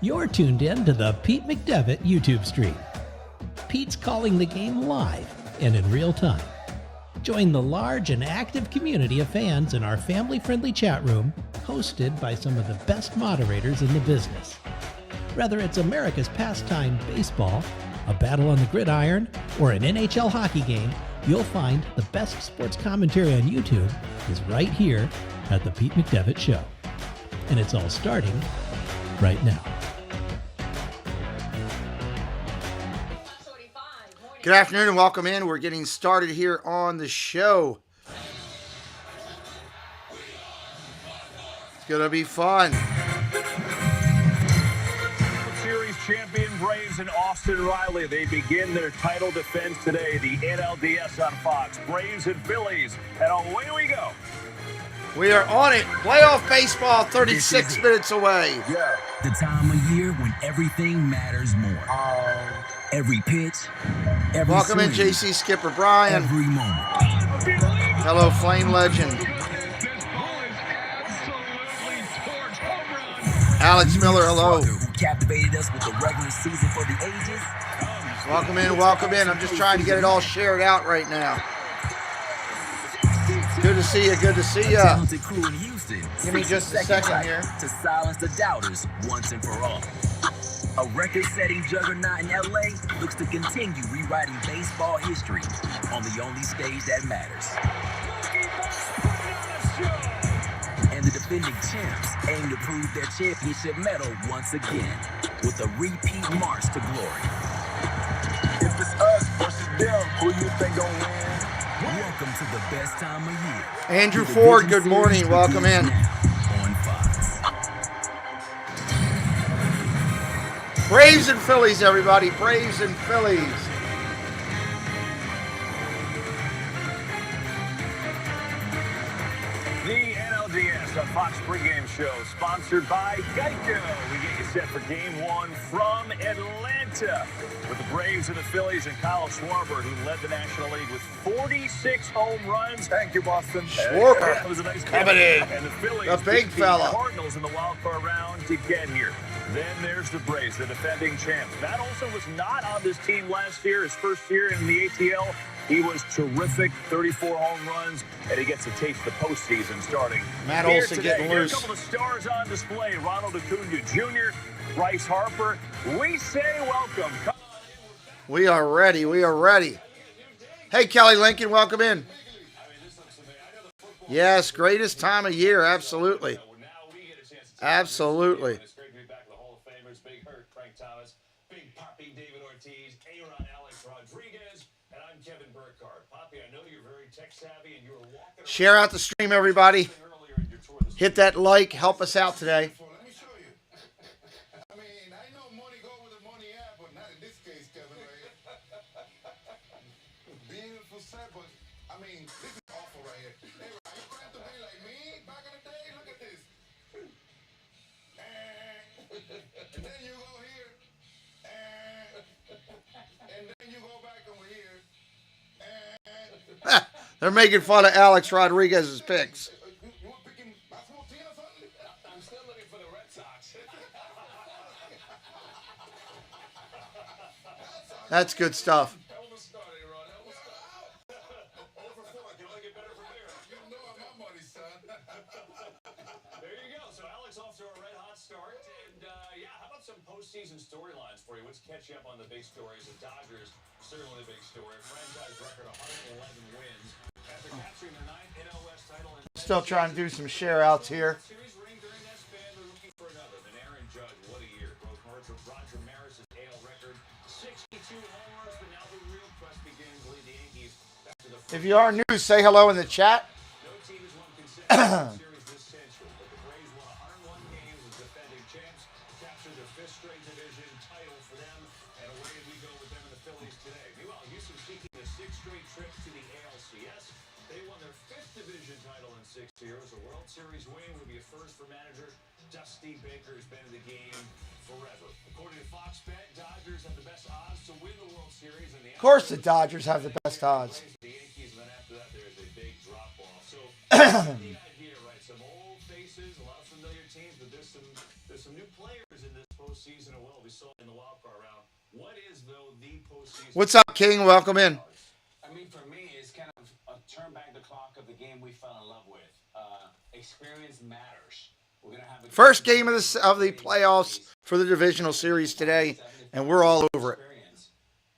You're tuned in to the Pete McDevitt YouTube stream. Pete's calling the game live and in real time. Join the large and active community of fans in our family-friendly chat room, hosted by some of the best moderators in the business. Whether it's America's pastime baseball, a battle on the gridiron, or an NHL hockey game, you'll find the best sports commentary on YouTube is right here at the Pete McDevitt Show. And it's all starting right now. Good afternoon and welcome in. We're getting started here on the show. It's going to be fun. Series champion Braves and Austin Riley. They begin their title defense today. The NLDS on Fox. Braves and Phillies. And away we go. We are on it. Playoff baseball 36 minutes away. Yeah. The time of year when everything matters more. Every pitch, every Welcome in, swing, JC Skipper Brian. every moment. Hello, Flame Legend. Alex Miller, hello. Who captivated us with the regular season for the ages? Welcome in, welcome in. I'm just trying to get it all shared out right now. Good to see you, good to see you. Talented crew in Houston. Give me just a 60 second seconds here. to silence the doubters once and for all. A record-setting juggernaut in LA looks to continue rewriting baseball history on the only stage that matters. And the defending champs aim to prove their championship medal once again with a repeat march to glory. If it's us versus them, who you think gonna win? Welcome to the best time of year. Andrew The Ford, Division good morning. Series Welcome in. begins now on Fox. Braves and Phillies, everybody. Braves and Phillies. The NLDS on Fox pregame show, sponsored by Geico. We get you set for game one from Atlanta with the Braves and the Phillies and Kyle Schwarber, who led the National League with 46 home runs. Thank you, Boston. Schwarber That was a nice coming in. And the Phillies The big beat fella. the Cardinals in the wild card round to get here. Then there's the Braves, the defending champs. Matt Olson was not on this team last year, his first year in the ATL. He was terrific, 34 home runs, and he gets to taste the postseason starting. Matt Here Olson today, getting here are loose. a couple of stars on display. Ronald Acuna Jr., Bryce Harper. We say welcome. Come on in. We are ready. We are ready. Hey, Kelly Lincoln, welcome in. Yes, greatest time of year. Absolutely. Absolutely. It's great to be back in the Hall of Famers. Big Hurt, Frank Thomas, Big Poppy, David Ortiz, A-Rod, Alex Rodriguez, and I'm Kevin Burkhardt. Poppy, I know you're very tech savvy and you were walking Share out the stream, everybody. earlier in your tour this Hit that like. Help us out today. Let me show you. I mean, I know money go where the money at, but not in this case, Kevin. Beautiful set, but I mean, this is awful right here. Hey, you trying to be like me back in the day? Look at this. And then you go here. And then you go back over here. They're making fun of Alex Rodriguez's picks. You want picking basketball team or something? I'm still looking for the Red Sox. That's good stuff. Hell of a start, A-Rod. Hell of a start. Over 4. Can only get better from there. You know I'm my money, son. There you go. So Alex off to a red-hot start. And, how about some postseason storylines for you? What's catching up on the big stories? The Dodgers, certainly a big story. Franchise record, 111 wins. After capturing the 9th NL West title. Still trying to do some share outs here. Series ring during that span, they're looking for another. And Aaron Judge, what a year. Broke Roger Maris' AL record. 62 homers, but now the real quest begins to lead the Yankees back to the first. If you are new, say hello in the chat. No team has won consecutive series this century, but the Braves won 101 games as defending champs, captured their 5th straight division title for them, and away we go with them and the Phillies today. Meanwhile, Houston seeking a 6th straight trip to the ALCS. They won their 5th division title in 6 years. A World Series win would be a first for manager Dusty Baker, has been in the game forever. According to Fox Bet, Dodgers have the best odds to win the World Series. And Of course the Dodgers have the best odds. the Yankees, and then after that, there's a big drop-off. So, the idea, right? Some old faces, a lot of familiar teams, but there's some new players in this postseason. we saw in the wild card round. What is, though, the postseason? What's up, King? Welcome in. I mean, for me, it's kind of a turn back the clock of the game we fell in love with. Experience matters. We're gonna have a First game of the playoffs for the divisional series today, and we're all over it.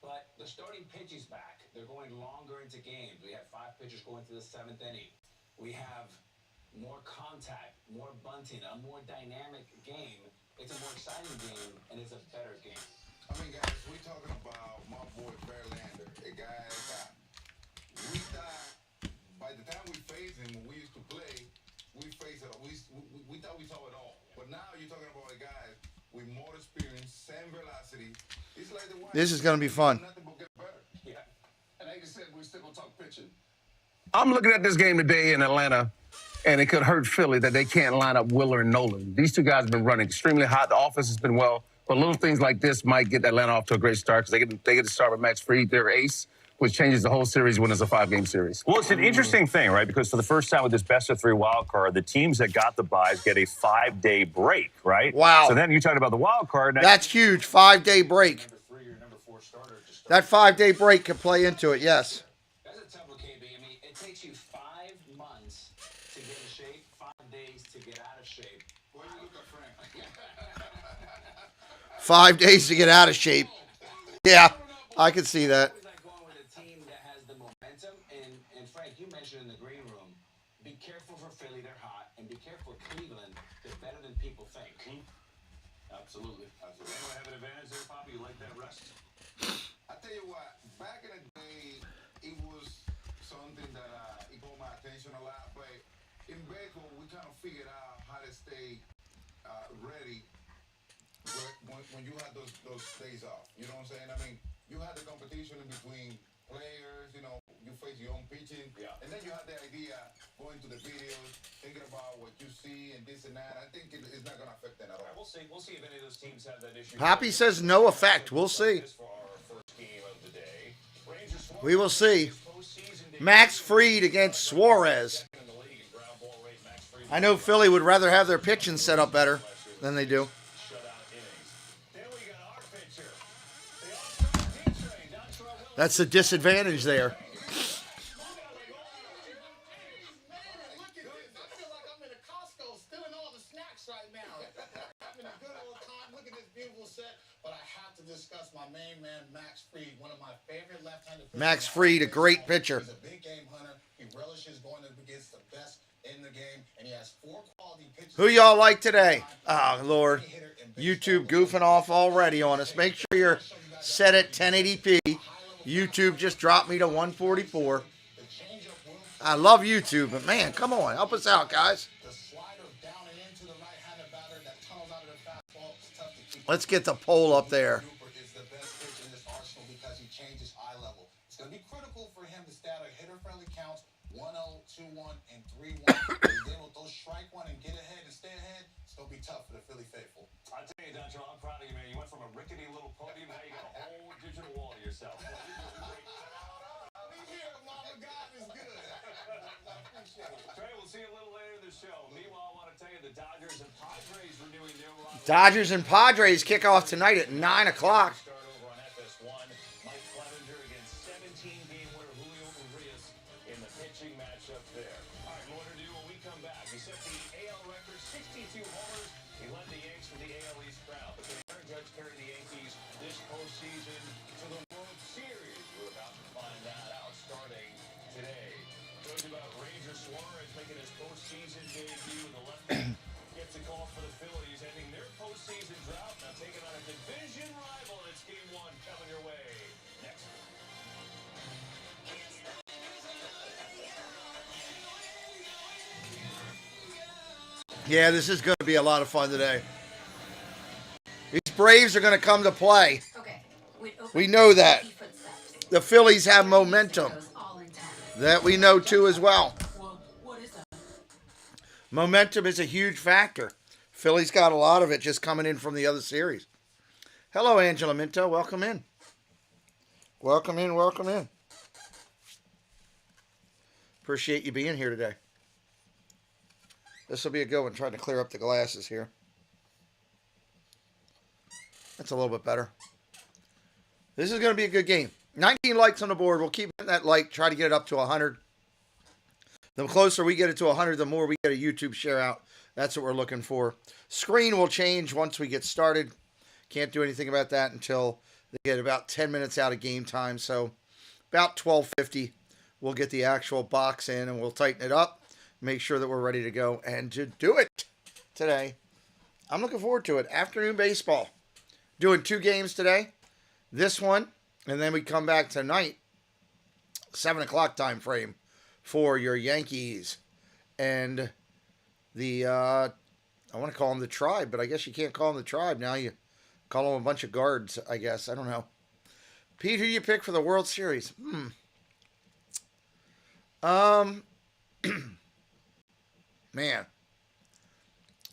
But the starting pitch is back. They're going longer into games. We have 5 pitchers going to the 7th inning. We have more contact, more bunting, a more dynamic game. It's a more exciting game, and it's a better game. I mean, guys, we're talking about my boy Verlander, a guy that we thought by the time we faced him when we used to play, we thought we saw it all. But now you're talking about a guy with more experience, same velocity. It's like the one. This is going to be fun. Nothing but get better. Yeah. And like I said, we're still gonna talk pitching. I'm looking at this game today in Atlanta, and it could hurt Philly that they can't line up Willer and Nolan. These two guys have been running extremely hot. The offense has been well, but little things like this might get Atlanta off to a great start because they get to start with Max Fried, their ace, which changes the whole series when it's a 5-game series. Well, it's an interesting thing, right? Because for the first time with this best-of-3 wild card, the teams that got the byes get a 5-day break, right? Wow. So then you talked about the wild card. Now, That's huge. 5-day break. Number 3 or number 4 starter to start. That 5-day break could play into it, yes. That's a tough one, KB. I mean, it takes you 5 months to get in shape, 5 days to get out of shape. Why you look at Frank? 5 days to get out of shape. Yeah, I can see that. Always like going with a team that has the momentum. And Frank, you mentioned in the green room, be careful for Philly, they're hot, and be careful for Cleveland, they're better than people think. Absolutely. Absolutely. Anyone have an advantage there, Poppy? You like that rest? I tell you what, back in the day, it was something that it caught my attention a lot. But in baseball, we kind of figured out how to stay ready when you had those days off. You know what I'm saying? I mean, you had the competition in between players. You know, you face your own pitching, and then you had the idea going to the videos, thinking about what you see and this and that. I think it's not going to affect them at all. All right, we'll see. We'll see if any of those teams have that issue. Poppy says no effect. We'll see. For our first game of the day, Rangers Suarez We will see. postseason debut. Max Fried against Suarez. Second in the league in ground ball rate. Max Fried I know Philly would rather have their pitching set up better than they do. shutout innings. Then we got our pitcher, the all-star D-Train, Dontrell Williams. That's the disadvantage there. Man, look at this. I feel like I'm in a Costco stealing all the snacks right now. Having a good old time. Look at this beautiful set. But I have to discuss my main man, Max Fried, one of my favorite left-handed pitchers. Max Fried, a great pitcher. He's a big game hunter. He relishes going up against the best in the game, and he has 4 quality pitchers. Who y'all like today? Oh, Lord. YouTube goofing off already on us. Make sure you're set at 1080p. YouTube just dropped me to 144. I love YouTube, but man, come on. Help us out, guys. The slider down and into the right-handed batter that tunnels out of the fastball is tough to keep. Let's get the poll up there. Cooper is the best pitcher in this arsenal because he changes eye level. It's going to be critical for him to stay out of hitter-friendly counts 1-0, 2-1, and 3-1. He's able to throw strike one and get ahead and stay ahead. It's going to be tough for the Philly faithful. I tell you, Dontrell, I'm proud of you, man. You went from a rickety little podium, now you got a whole digital wall to yourself. I'll be here, Mama. God is good. I appreciate it. Trey, we'll see you a little later in the show. Meanwhile, I want to tell you the Dodgers and Padres renewing their rivalry. Dodgers and Padres kick off tonight at 9 o'clock. Start over on FS1. Mike Clevenger against 17-game winner Julio Urias in the pitching matchup there. All right, more to do when we come back. He set the AL record, 62 homers. He led the Yanks for the AL East crown. But can Aaron Judge carry the Yankees this postseason to the World Series? We're about to find that out starting today. Told you about Ranger Suarez making his postseason debut. The lefty gets a call for the Phillies, ending their postseason drought. Now taking on a division rival. It's game 1 coming your way next. Yeah, this is going to be a lot of fun today. These Braves are going to come to play. Okay. We know that. Footsteps. The Phillies have momentum. Goes all in 10. That we know too as well. Well, what is that? Momentum is a huge factor. Philly's got a lot of it just coming in from the other series. Hello, Angela Minto. Welcome in. Welcome in, welcome in. Appreciate you being here today. This will be a good one, trying to clear up the glasses here. That's a little bit better. This is going to be a good game. 19 likes on the board. We'll keep that like, try to get it up to 100. The closer we get it to 100, the more we get a YouTube share out. That's what we're looking for. Screen will change once we get started. Can't do anything about that until they get about 10 minutes out of game time. So about 12:50, we'll get the actual box in and we'll tighten it up. Make sure that we're ready to go and to do it today. I'm looking forward to it. Afternoon baseball. Doing 2 games today. This one, and then we come back tonight, 7 o'clock time frame for your Yankees and the, I want to call them the Tribe, but I guess you can't call them the Tribe now. You call them a bunch of guards, I guess. I don't know. Pete, who do you pick for the World Series? Man.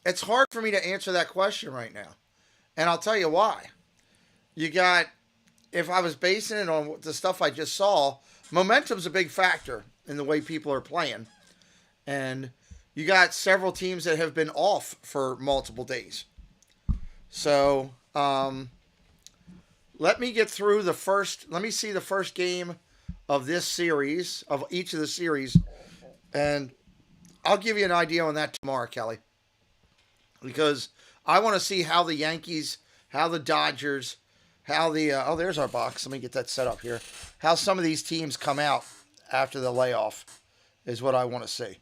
It's hard for me to answer that question right now. And I'll tell you why. You got, if I was basing it on the stuff I just saw, momentum's a big factor in the way people are playing. And you got several teams that have been off for multiple days. So, let me get through the first, let me see the first game of this series, of each of the series, and I'll give you an idea on that tomorrow, Kelly. Because I want to see how the Yankees, how the Dodgers, how the, oh, there's our box. Let me get that set up here. How some of these teams come out after the layoff is what I want to see.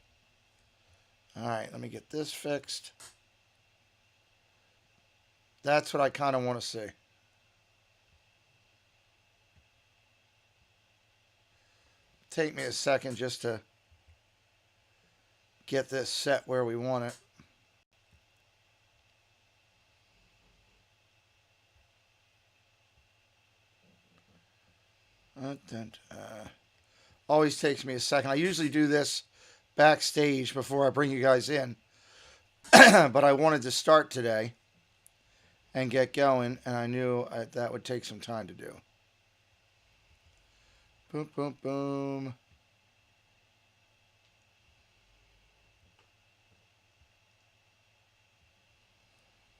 All right, let me get this fixed. That's what I kind of want to see. Take me a second just to get this set where we want it. Always takes me a second. I usually do this backstage before I bring you guys in. But I wanted to start today and get going, and I knew that would take some time to do. Boom, boom, boom.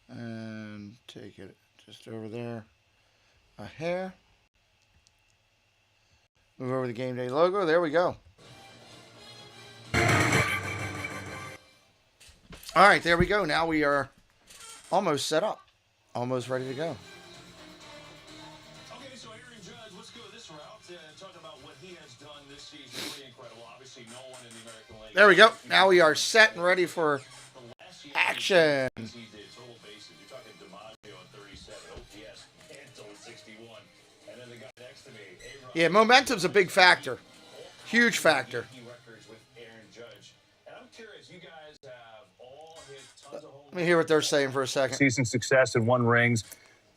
And take it just over there a hair. Move over the game day logo. There we go. All right, there we go. Now we are almost set up. Almost ready to go. Okay, so Aaron Judge, let's go this route. Talk about what he has done this season. Pretty incredible. Obviously, no one in the American League. There we go. Now we are set and ready for action. He did total bases. You're talking DiMaggio at 37, OPS, Antle at 61, and then the guy next to me, A-Rod. Yeah, momentum's a big factor. Huge factor. Records with Aaron Judge. And I'm curious, you guys have all hit tons of home Let me hear what they're saying for a second. Season success and 1 rings.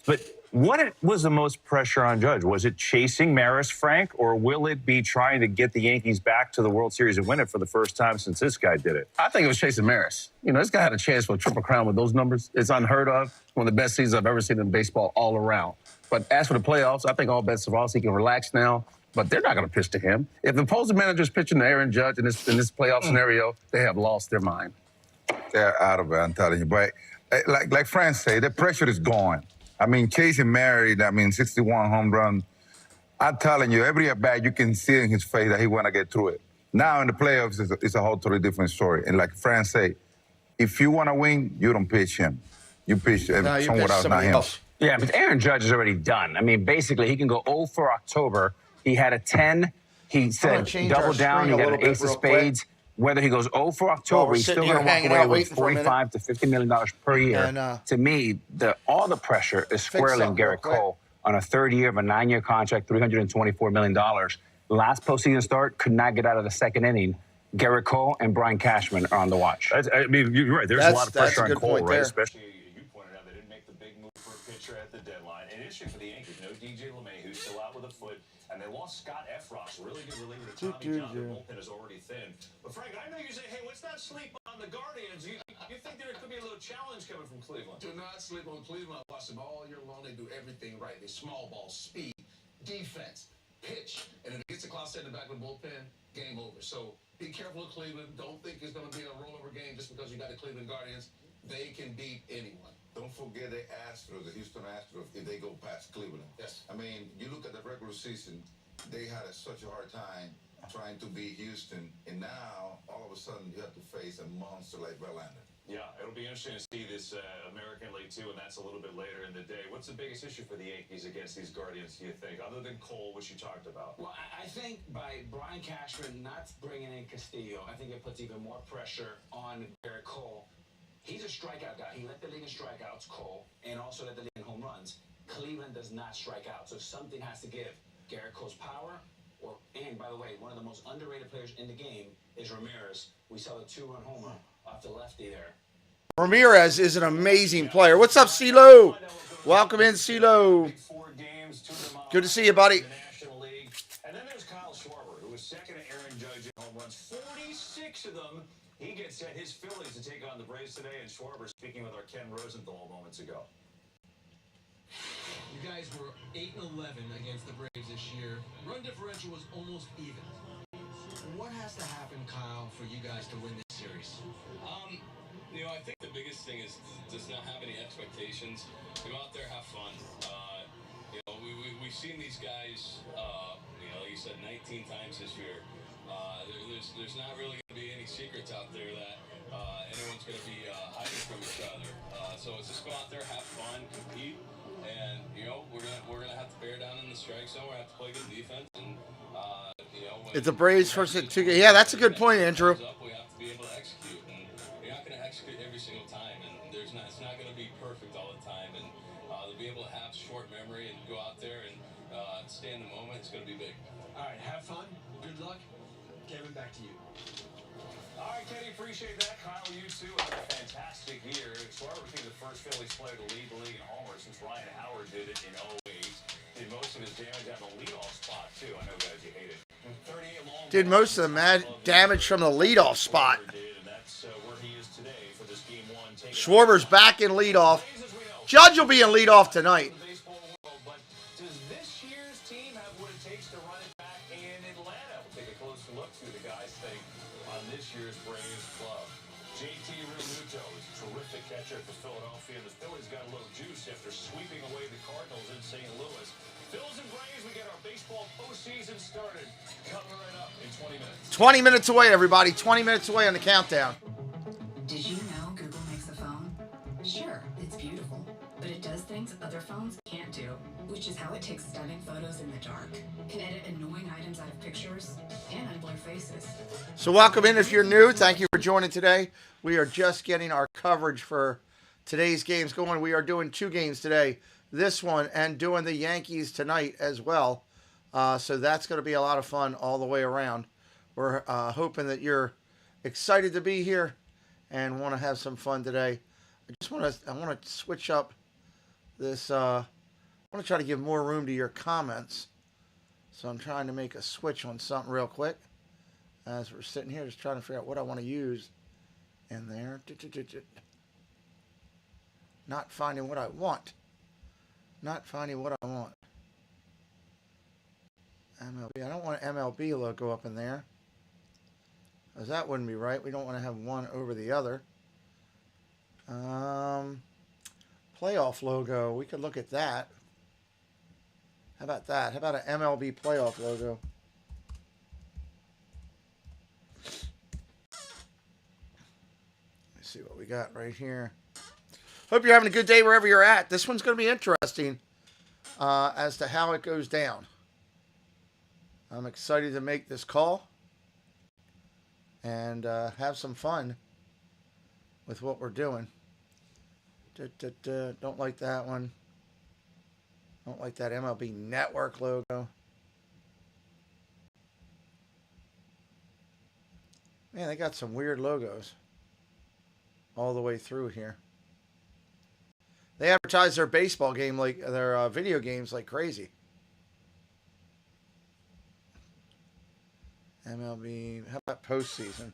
But what was the most pressure on Judge? Was it chasing Maris, Frank, or will it be trying to get the Yankees back to the World Series and win it for the first time since this guy did it? I think it was chasing Maris. You know, this guy had a chance for a triple crown with those numbers. It's unheard of. One of the best seasons I've ever seen in baseball all around. But as for the playoffs, I think all bets are off. He can relax now. But they're not going to pitch to him. If the opposing manager's pitching to Aaron Judge in this playoff scenario, they have lost their mind. They're out of it, I'm telling you. But like Frank said, the pressure is gone. I mean, chasing Mary, 61 home run. I'm telling you, every at bat, you can see in his face that he want to get through it. Now in the playoffs, it's a whole totally different story. And like Frank said, if you want to win, you don't pitch him. You pitch someone else, not him. Yeah, but Aaron Judge is already done. I mean, basically, he can go 0 for October. He had a 10. He said double down. He got an ace of spades. Whether he goes 0 for October, he's still going to walk away with $45 to $50 million per year. And, to me, all the pressure is squarely in Garrett Cole on a 3rd year of a 9-year contract, $324 million. Last postseason start, could not get out of the 2nd inning. Garrett Cole and Brian Cashman are on the watch. I mean, you're right. There's a lot of pressure on Cole, right? Especially. You pointed out they didn't make the big move for a pitcher at the deadline. And issue for the Yankees, no DJ LeMahieu, still out with a foot. And they lost Scott Effross, really good reliever to Tommy John. Their bullpen is already thin. But Frank, I know you say, hey, let's not sleep on the Guardians. You think there could be a little challenge coming from Cleveland? Do not sleep on Cleveland. I watch them all year long. They do everything right. They small ball, speed, defense, pitch. And if it gets a cloud set in the back of the bullpen, game over. So be careful of Cleveland. Don't think it's going to be a rollover game just because you got the Cleveland Guardians. they can beat anyone. Don't forget the Astros, the Houston Astros, if they go past Cleveland. Yes. I mean, you look at the regular season, they had such a hard time trying to beat Houston, and now, all of a sudden, you have to face a monster like Verlander. Yeah, it'll be interesting to see this American League too, and that's a little bit later in the day. What's the biggest issue for the Yankees against these Guardians, do you think, other than Cole, which you talked about? Well, I think by Brian Cashman not bringing in Castillo, I think it puts even more pressure on Garrett Cole. He's a strikeout guy. He led the league in strikeouts, Cole, and also led the league in home runs. Cleveland does not strike out, so something has to give. Garrett Cole's power, and by the way, one of the most underrated players in the game is Ramirez. We saw the 2-run homer off the lefty there. Ramirez is an amazing player. What's up, CeeLo? Welcome in, CeeLo. Good to see you, buddy. And then there's Kyle Schwarber, who was second to Aaron Judge in home runs. 46 of them. He gets set his Phillies to take on the Braves today, and Schwarber speaking with our Ken Rosenthal moments ago. You guys were 8-11 against the Braves this year. Run differential was almost even. What has to happen, Kyle, for you guys to win this series? I think the biggest thing is just not have any expectations. Go out there, have fun. We've seen these guys, like you said, 19 times this year. There's not really going to be any secrets out there that anyone's going to be hiding from each other. So it's just go out there, have fun, compete, and we're gonna have to bear down in the strike zone. We have to play good defense, and It's the Braves first at 2. Yeah, that's a good point, Andrew. We have to be able to execute, and you're not going to execute every single time, and it's not going to be perfect all the time, and to be able to have short memory and go out there and stay in the moment, it's going to be big. All right, have fun. Good luck. Kevin, back to you. All right, Kenny, appreciate that. Kyle, you too. Another fantastic year. Schwarber became the first Phillies player to lead the league in homers since Ryan Howard did it in 08. Did most of his damage on the leadoff spot, too. I know, guys, you hate it. 38 long Did most of the damage from the leadoff spot. and that's where he is today for this game one. Schwarber's back in leadoff. Judge will be in leadoff tonight. But does this year's team have what it takes to run it back in Atlanta? We'll take a closer look through the guys think on this year's Braves club. JT Realmuto is a terrific catcher for Philadelphia, and the Phillies got a little juice after sweeping away the Cardinals in St. Louis. Phils and Braves, we get our baseball postseason started. Coming right up in 20 minutes. 20 minutes away, everybody. 20 minutes away on the countdown. Did you know Google makes a phone? Sure, it's beautiful, but it does things other phones can't do, which is how it takes stunning photos in the dark, can edit annoying items out of pictures, and unblur faces. So welcome in if you're new. Thank you for joining today. We are just getting our coverage for today's games going. We are doing 2 games today. This one and doing the Yankees tonight as well. So that's going to be a lot of fun all the way around. We're hoping that you're excited to be here and want to have some fun today. I want to switch up this. I want to try to give more room to your comments. So I'm trying to make a switch on something real quick as we're sitting here just trying to figure out what I want to use in there. Not finding what I want. Not finding what I want. MLB. I don't want an MLB logo up in there, because that wouldn't be right. We don't want to have one over the other. Playoff logo. We could look at that. How about that? How about an MLB playoff logo? Let's see what we got right here. Hope you're having a good day wherever you're at. This one's going to be interesting as to how it goes down. I'm excited to make this call and have some fun with what we're doing. Don't like that one. Don't like that MLB Network logo. Man, they got some weird logos all the way through here. They advertise their baseball game like their video games like crazy. MLB, how about postseason?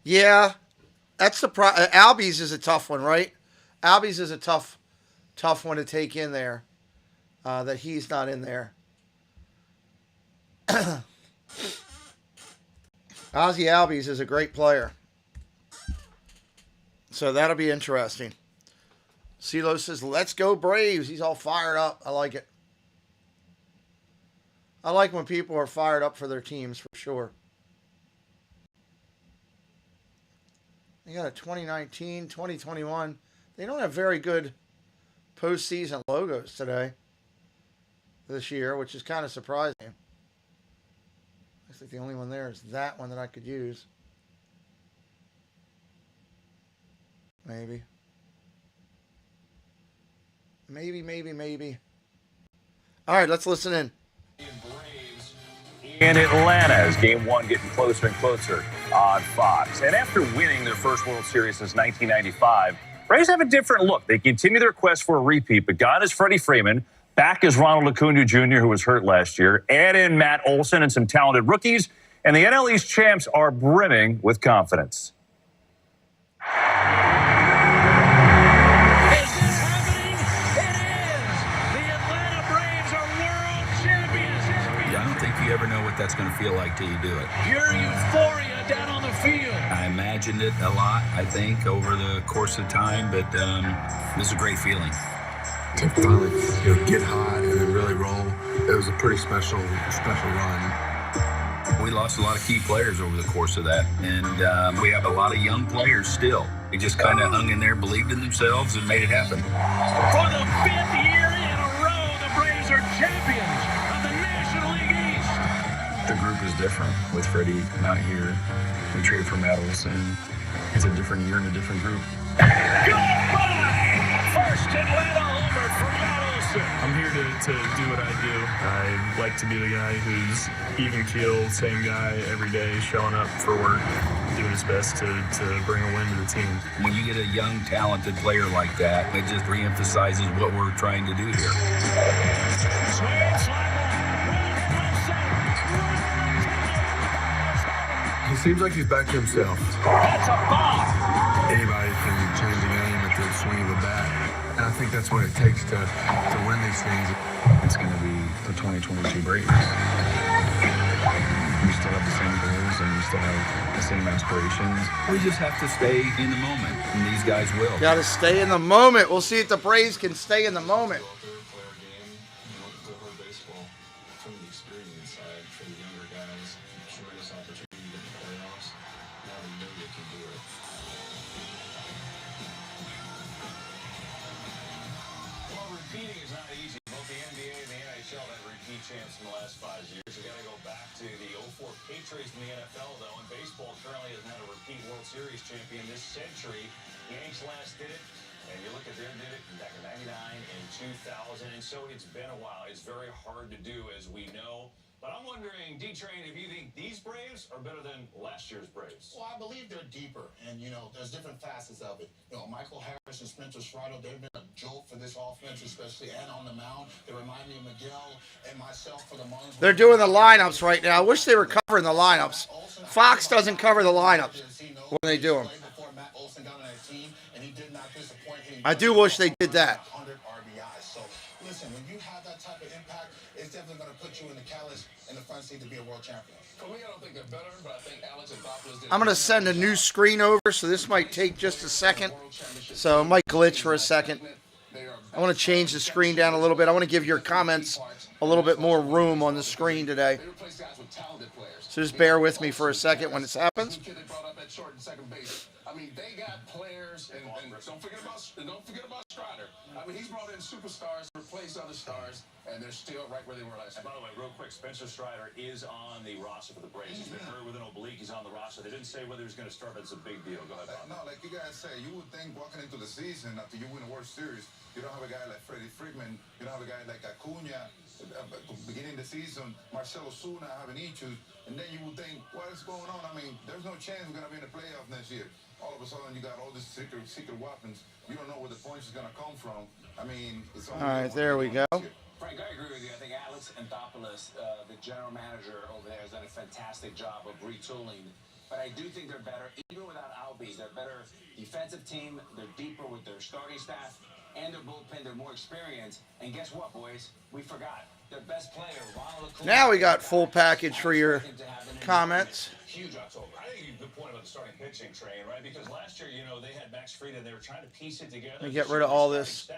Yeah, that's the Albies is a tough one, right? Albies is a tough one to take in there. That he's not in there. Ozzie Albies is a great player. So that'll be interesting. CeeLo says, let's go Braves. He's all fired up. I like it. I like when people are fired up for their teams, for sure. They got a 2019, 2021. They don't have very good postseason logos today, this year, which is kind of surprising. I think the only one there is that one that I could use. Maybe. Maybe. All right, let's listen in. In Atlanta, as Game 1 getting closer and closer on Fox. And after winning their first World Series since 1995, Braves have a different look. They continue their quest for a repeat, but gone is Freddie Freeman. Back is Ronald Acuna Jr., who was hurt last year. Add in Matt Olson and some talented rookies, and the NL East champs are brimming with confidence. You ever know what that's going to feel like till you do it. Pure euphoria down on the field. I imagined it a lot, I think, over the course of time, but this is a great feeling. To finally get hot and then really roll, it was a pretty special run. We lost a lot of key players over the course of that, and we have a lot of young players still. They just kind of hung in there, believed in themselves, and made it happen. For the 5th year in a row, the Braves are champions of the National League East. The group is different with Freddie not here. We traded for Matt Olson. It's a different year and a different group. Goodbye! First Atlanta homer for Matt Olson. I'm here to do what I do. I like to be the guy who's even keel, same guy every day, showing up for work, doing his best to bring a win to the team. When you get a young, talented player like that, it just reemphasizes what we're trying to do here. He seems like he's back to himself. That's a bomb. Anybody can change the game at the swing of a bat. And I think that's what it takes to win these things. It's going to be the 2022 Braves. We still have the same goals and we still have the same aspirations. We just have to stay in the moment, and these guys will. Got to stay in the moment. We'll see if the Braves can stay in the moment. Champs in the last 5 years. We got to go back to the 04 Patriots in the NFL, though, and baseball currently hasn't had a repeat World Series champion this century. Yanks last did it, and you look at their did it back in 99 and 2000, and so it's been a while. It's very hard to do, as we know. But I'm wondering, D-Train, if you think these Braves are better than last year's Braves. Well, I believe they're deeper, and, there's different facets of it. Michael Harris and Spencer Strider, they've been a jolt for this offense, especially, and on the mound. They remind me of Miguel and myself for the Marlins. They're doing the lineups right now. I wish they were covering the lineups. Fox doesn't cover the lineups when they do them. I do wish they did that. Listen, when you have that type of impact, it's definitely going to put you in the callus in the front seat to be a world champion. For me, I don't think they're better, but I think ATLvsPHL did. I'm going to send a new screen over, so this might take just a second. So it might glitch for a second. I want to change the screen down a little bit. I want to give your comments a little bit more room on the screen today. So just bear with me for a second when this happens. I mean, they got players, and don't forget about Strider. I mean, he's brought in superstars to replace other stars, and they're still right where they were last year. By the way, real quick, Spencer Strider is on the roster for the Braves. He's been hurt with an oblique. He's on the roster. They didn't say whether he's going to start, but it's a big deal. Go ahead, Bob. No, like you guys say, you would think walking into the season after you win a World Series, you don't have a guy like Freddie Freeman, you don't have a guy like Acuna, beginning the season, Marcelo Zuna having issues, and then you would think, what is going on? I mean, there's no chance we're going to be in the playoff next year. All of a sudden, you got all these secret weapons. You don't know where the points is going to come from. I mean, it's all right, there we go. Frank, I agree with you. I think ATLvsPHL, the general manager over there, has done a fantastic job of retooling. But I do think they're better, even without Albies. They're a better defensive team. They're deeper with their starting staff and their bullpen. They're more experienced. And guess what, boys? We forgot. Now we got full package for your comments. Huge October. I think you good point about the starting pitching train, right? Because last year, you know, they had Max Fried and they were trying to piece it together. Let me get rid of all this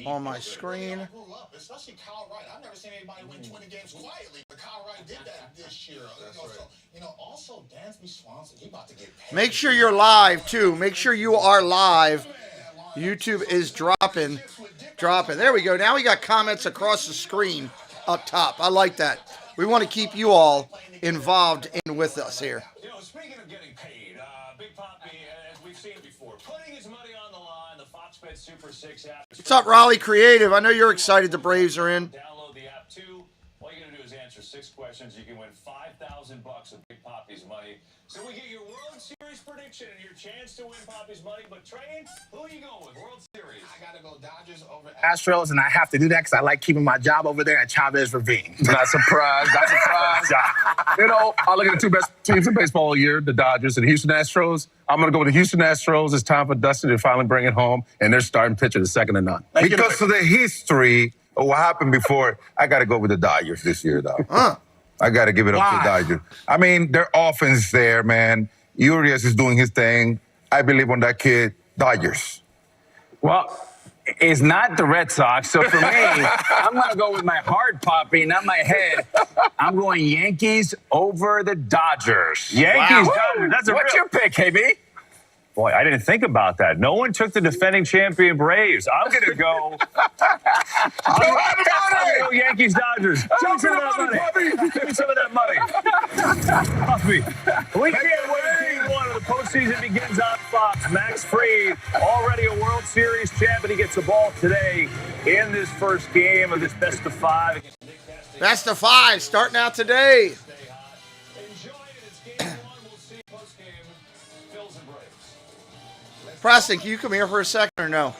on my screen. Especially Kyle Wright. I've never seen anybody win 20 games quietly, but Kyle Wright did that this year. Also, Dansby Swanson, he about to get paid. Make sure you're live, too. Make sure you are live. YouTube is dropping. There we go. Now we got comments across the screen up top. I like that. We want to keep you all involved in with us here. You know, speaking of getting paid, Big Poppy, as we've seen before, putting his money on the line, the Fox Bet Super 6 app. What's up, Raleigh Creative? I know you're excited the Braves are in. Download the app, too. All you got to do is answer 6 questions. You can win $5,000 of Big Poppy's money. So we get your World Series prediction and your chance to win Poppy's money. But, Train, who are you going with? World Series. I got to go Dodgers over Astros, and I have to do that because I like keeping my job over there at Chavez Ravine. Not surprised. You know, I look at the 2 best teams in baseball all year, the Dodgers and Houston Astros. I'm going to go with the Houston Astros. It's time for Dusty to finally bring it home, and their starting pitcher is second to none. Because of the history of what happened before, I got to go with the Dodgers this year, though. I got to give it up to the Dodgers. I mean, their offense there, man. Urias is doing his thing. I believe on that kid. Dodgers. Well, it's not the Red Sox. So for me, I'm going to go with my heart, Poppy, not my head. I'm going Yankees over the Dodgers. Yankees, Dodgers. What's your pick, KB? Boy, I didn't think about that. No one took the defending champion Braves. I'm going to go. I'm going to go Yankees, Dodgers. Give me some of that money. Give me some of that money. Puppy. We can't wait. Game 1 of the postseason begins on Fox. Max Fried, already a World Series champion. He gets the ball today in this first game of this best of 5. Best of 5 starting out today. Preston, can you come here for a second or no?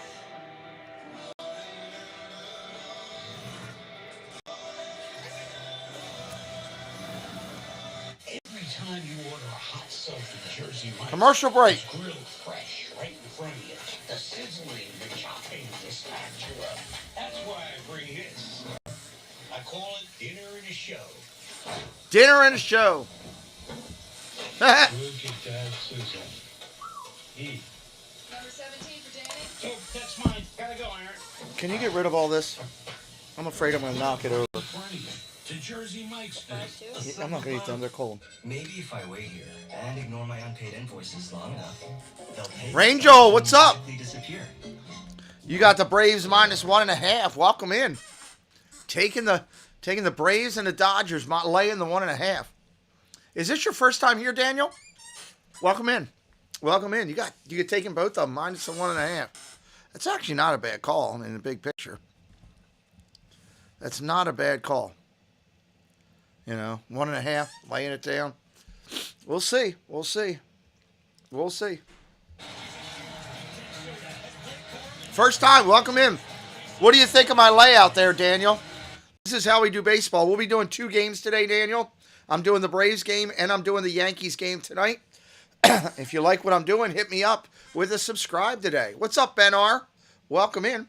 Every time you order a hot sub from Jersey Mike's, Commercial break. it's grilled fresh right in front of you. The sizzling, the chopping, the spatula. That's why I bring this. I call it dinner and a show. Dinner and a show. Look at that sizzle. Eat. Number 17 for Danny. Oh, that's mine. Gotta go, Aaron. Can you get rid of all this? I'm afraid I'm going to knock it over. To Jersey Mike's. I'm not going to eat them. They're cold. Maybe if I wait here and ignore my unpaid invoices long enough, they'll pay. Rain Joel, what's up? They disappear. You got the Braves -1.5. Welcome in. Taking the Braves and the Dodgers, laying the 1.5. Is this your first time here, Daniel? Welcome in. Welcome in. You get taking both of them -1.5. That's actually not a bad call in the big picture. That's not a bad call. You know, 1.5, laying it down. We'll see. We'll see. We'll see. First time. Welcome in. What do you think of my layout there, Daniel? This is how we do baseball. We'll be doing 2 games today, Daniel. I'm doing the Braves game and I'm doing the Yankees game tonight. If you like what I'm doing, hit me up with a subscribe today. What's up, Ben R? Welcome in.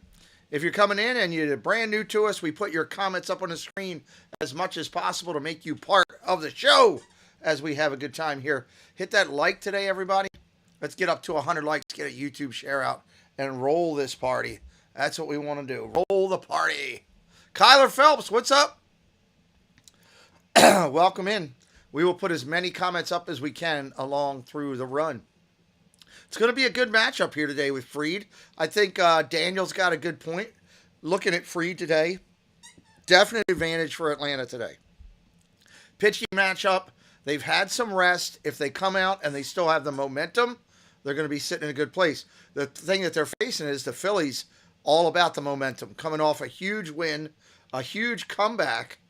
If you're coming in and you're brand new to us, we put your comments up on the screen as much as possible to make you part of the show as we have a good time here. Hit that like today, everybody. Let's get up to 100 likes, get a YouTube share out, and roll this party. That's what we want to do. Roll the party. Kyler Phelps, what's up? Welcome in. We will put as many comments up as we can along through the run. It's going to be a good matchup here today with Fried. I think Daniel's got a good point. Looking at Fried today, definite advantage for Atlanta today. Pitching matchup, they've had some rest. If they come out and they still have the momentum, they're going to be sitting in a good place. The thing that they're facing is the Phillies, all about the momentum, coming off a huge win, a huge comeback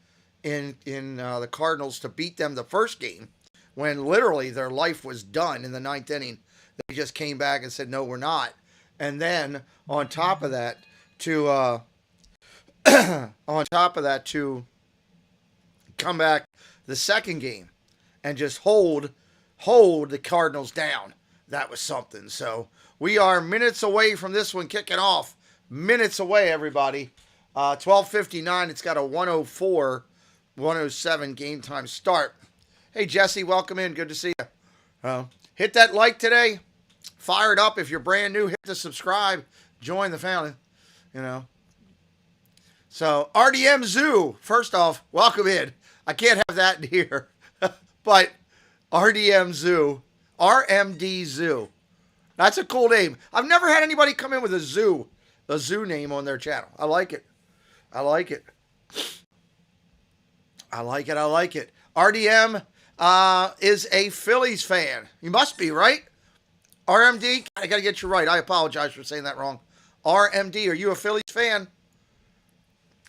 in the Cardinals to beat them the first game when literally their life was done in the 9th inning. They just came back and said, no, we're not. And then on top of that, to come back the second game and just hold the Cardinals down. That was something. So we are minutes away from this one kicking off. Minutes away, everybody. 12:59. It's got a 104, 107 game time start. Hey, Jesse, welcome in. Good to see you. Hit that like today. Fire it up. If you're brand new, hit the subscribe. Join the family. So, RDM Zoo. First off, welcome in. I can't have that in here. But RDM Zoo. RMD Zoo. That's a cool name. I've never had anybody come in with a zoo name on their channel. I like it. I like it. RDM is a Phillies fan. You must be, right? RMD, I got to get you right. I apologize for saying that wrong. RMD, are you a Phillies fan?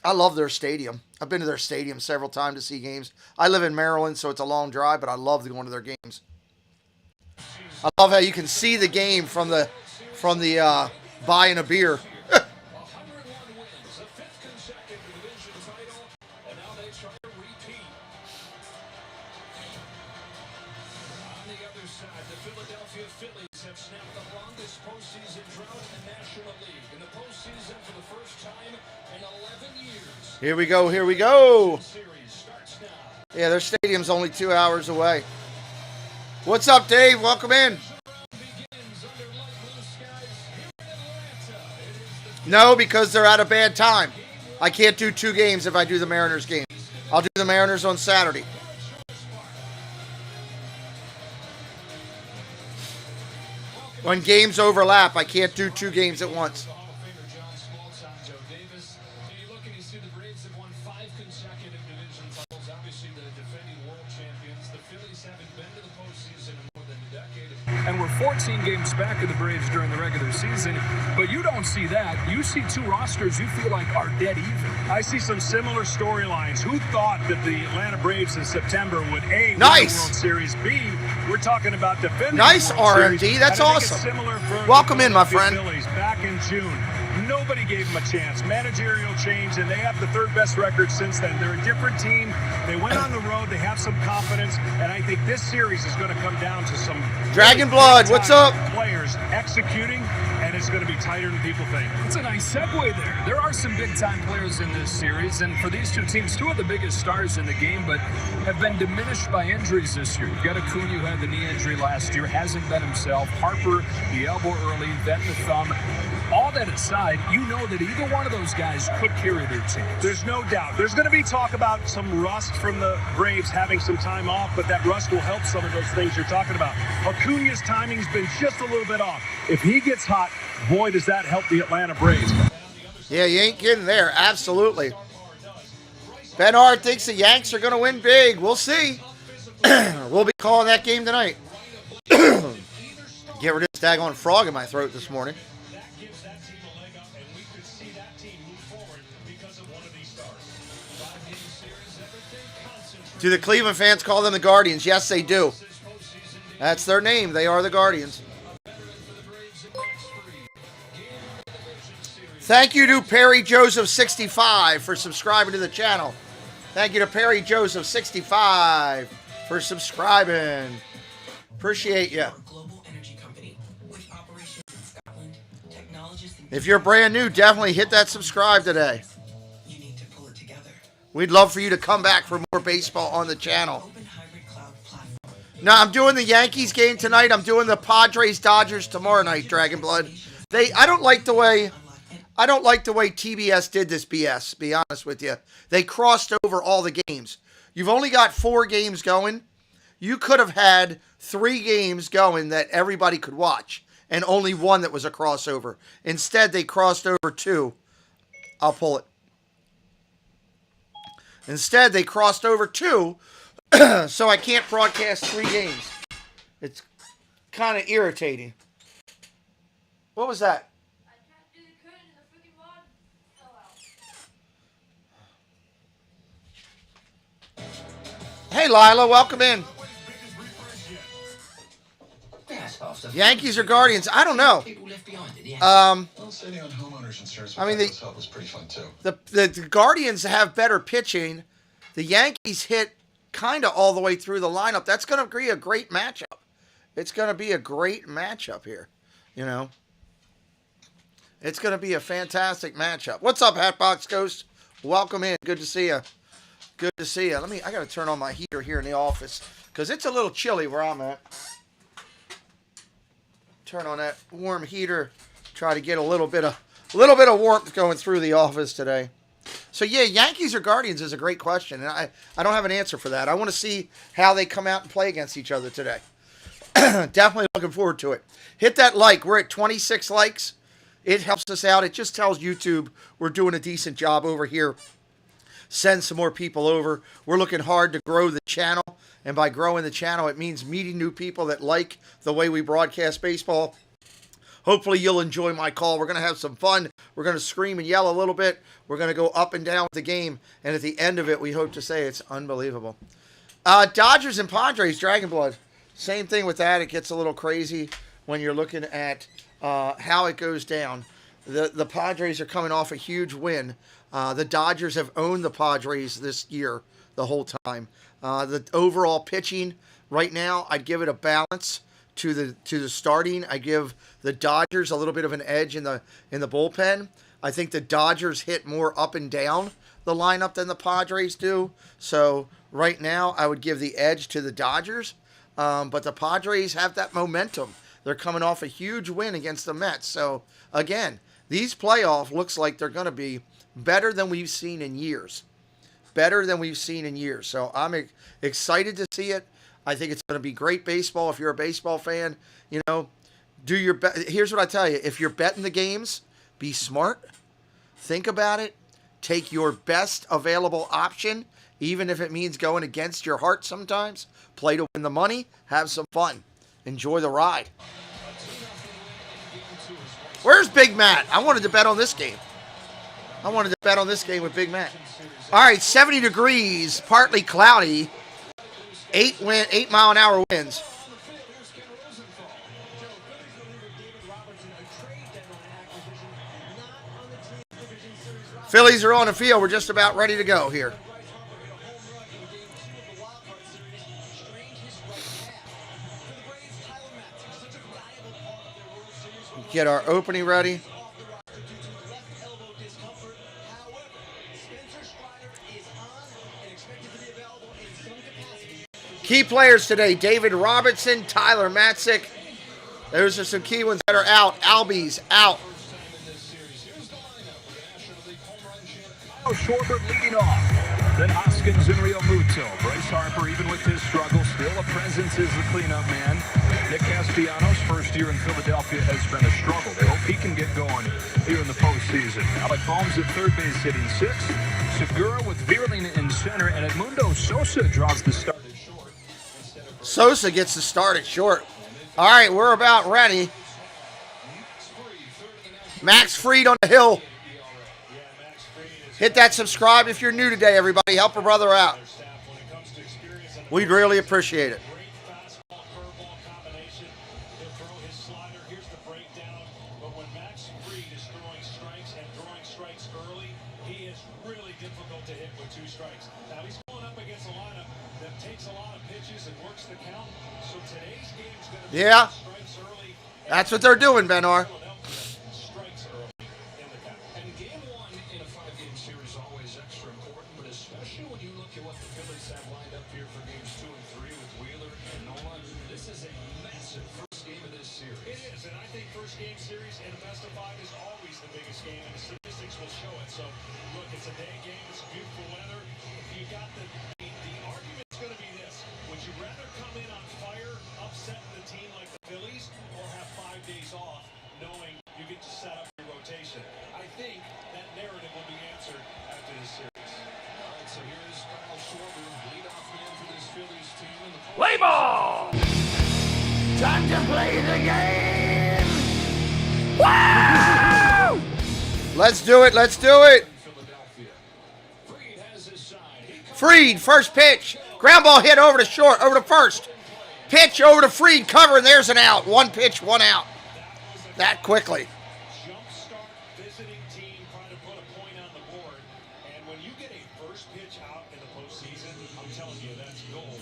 I love their stadium. I've been to their stadium several times to see games. I live in Maryland, so it's a long drive, but I love going to their games. I love how you can see the game from the buying a beer. On the other side, the Philadelphia Phillies have snapped the longest postseason drought in the National League. In the postseason for the first time in 11 years. Here we go. Here we go. Yeah, their stadium's only 2 hours away. What's up, Dave? Welcome in. No, because they're at a bad time. I can't do 2 games if I do the Mariners game. I'll do the Mariners on Saturday. When games overlap, I can't do 2 games at once. And we're 14 games back of the Braves during the regular season, but you don't see that. You see 2 rosters you feel like are dead even. I see some similar storylines. Who thought that the Atlanta Braves in September would A, win the World Series, B, we're talking about defending nice the World RMD, Series. that's awesome. Welcome in, my friend. Phillies back in June. Nobody gave them a chance. Managerial change, and they have the 3rd best record since then. They're a different team. They went on the road. They have some confidence, and I think this series is going to come down to some Dragon Blood. What's up? Players executing, and it's going to be tighter than people think. It's a nice segue there. There are some big-time players in this series, and for these 2 teams, 2 of the biggest stars in the game, but have been diminished by injuries this year. You've got Acuna, who had the knee injury last year, hasn't been himself. Harper, the elbow early, then the thumb. All that aside, you know that either one of those guys could carry their team. There's no doubt. There's going to be talk about some rust from the Braves having some time off, but that rust will help some of those things you're talking about. Acuna's timing's been just a little bit off. If he gets hot, boy, does that help the Atlanta Braves. Yeah, you ain't getting there. Absolutely. Ben Hart thinks the Yanks are going to win big. We'll see. We'll be calling that game tonight. Get rid of this daggone frog in my throat this morning. Do the Cleveland fans call them the Guardians? Yes, they do. That's their name. They are the Guardians. Thank you to Perry Joseph 65 for subscribing to the channel. Thank you to Perry Joseph 65 for subscribing. Appreciate you. If you're brand new, definitely hit that subscribe today. We'd love for you to come back for more baseball on the channel. Now, I'm doing the Yankees game tonight. I'm doing the Padres-Dodgers tomorrow night, Dragon Blood. I don't like the way TBS did this BS, be honest with you. They crossed over all the games. You've only got 4 games going. You could have had 3 games going that everybody could watch, and only 1 that was a crossover. Instead, they crossed over 2. I'll pull it. Instead, they crossed over 2, so I can't broadcast 3 games. It's kind of irritating. What was that? Hey, Lila, welcome in. Yankees or Guardians? I don't know. I mean, the Guardians have better pitching. The Yankees hit kind of all the way through the lineup. That's going to be a great matchup. It's going to be a great matchup here, you know. It's going to be a fantastic matchup. What's up, Hatbox Ghost? Welcome in. Good to see you. Good to see you. I got to turn on my heater here in the office because it's a little chilly where I'm at. Turn on that warm heater. Try to get a little bit of warmth going through the office today. So yeah, Yankees or Guardians is a great question, and I don't have an answer for that. I want to see how they come out and play against each other today. Definitely looking forward to it. Hit that like. We're at 26 likes. It helps us out. It just tells YouTube we're doing a decent job over here. Send some more people over. We're looking hard to grow the channel, and by growing the channel, it means meeting new people that like the way we broadcast baseball. Hopefully you'll enjoy my call. We're going to have some fun. We're going to scream and yell a little bit. We're going to go up and down with the game. And at the end of it, we hope to say it's unbelievable. Dodgers and Padres, Dragon Blood. Same thing with that. It gets a little crazy when you're looking at how it goes down. The Padres are coming off a huge win. The Dodgers have owned the Padres this year the whole time. The overall pitching right now, I'd give it a balance. To the starting, I give the Dodgers a little bit of an edge in the bullpen. I think the Dodgers hit more up and down the lineup than the Padres do. So right now, I would give the edge to the Dodgers. But the Padres have that momentum. They're coming off a huge win against the Mets. So again, these playoffs looks like they're going to be better than we've seen in years. Better than we've seen in years. So I'm excited to see it. I think it's going to be great baseball. If you're a baseball fan, do your bet. Here's what I tell you. If you're betting the games, be smart. Think about it. Take your best available option, even if it means going against your heart sometimes. Play to win the money. Have some fun. Enjoy the ride. Where's Big Matt? I wanted to bet on this game. I wanted to bet on this game with Big Matt. All right, 70 degrees, partly cloudy. 8 mile an hour winds. Phillies are on the field. We're just about ready to go here. Get our opening ready. Key players today, David Robertson, Tyler Matzik. Those are some key ones that are out. Albies out. Schwarber leading off. Then Hoskins and Rio Muto. Bryce Harper, even with his struggle, still a presence as the cleanup man. Nick Castellanos, first year in Philadelphia, has been a struggle. They hope he can get going here in the postseason. Alec Boehm's at third base hitting sixth. Segura with Vierling in center, and Edmundo Sosa draws the start. Sosa gets the start at short. All right, we're about ready. Max Fried on the hill. Hit that subscribe if you're new today, everybody. Help a brother out. We'd really appreciate it. Yeah, that's what they're doing, Benar. Play ball! Time to play the game! Woo! Let's do it, let's do it! Fried, first pitch. Ground ball hit over to short, over to first. Pitch over to Fried, cover, and there's an out. One pitch, one out. That quickly.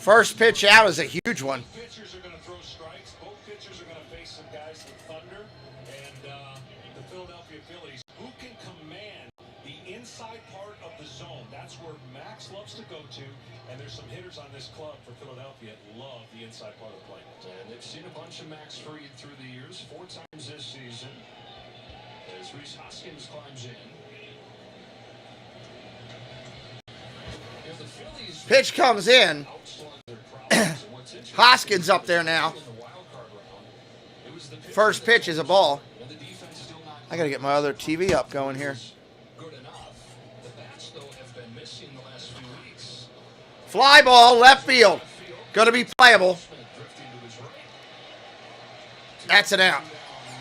First pitch out is a huge one. Pitchers are going to throw strikes. Both pitchers are going to face some guys, the Thunder and the Philadelphia Phillies, who can command the inside part of the zone. That's where Max loves to go to, and there's some hitters on this club for Philadelphia that love the inside part of the plate. And they've seen a bunch of Max Fried through the years, 4 times this season, as Rhys Hoskins climbs in. Pitch comes in. Hoskins up there now. First pitch is a ball. I got to get my other TV up going here. Fly ball, left field. Going to be playable. That's an out.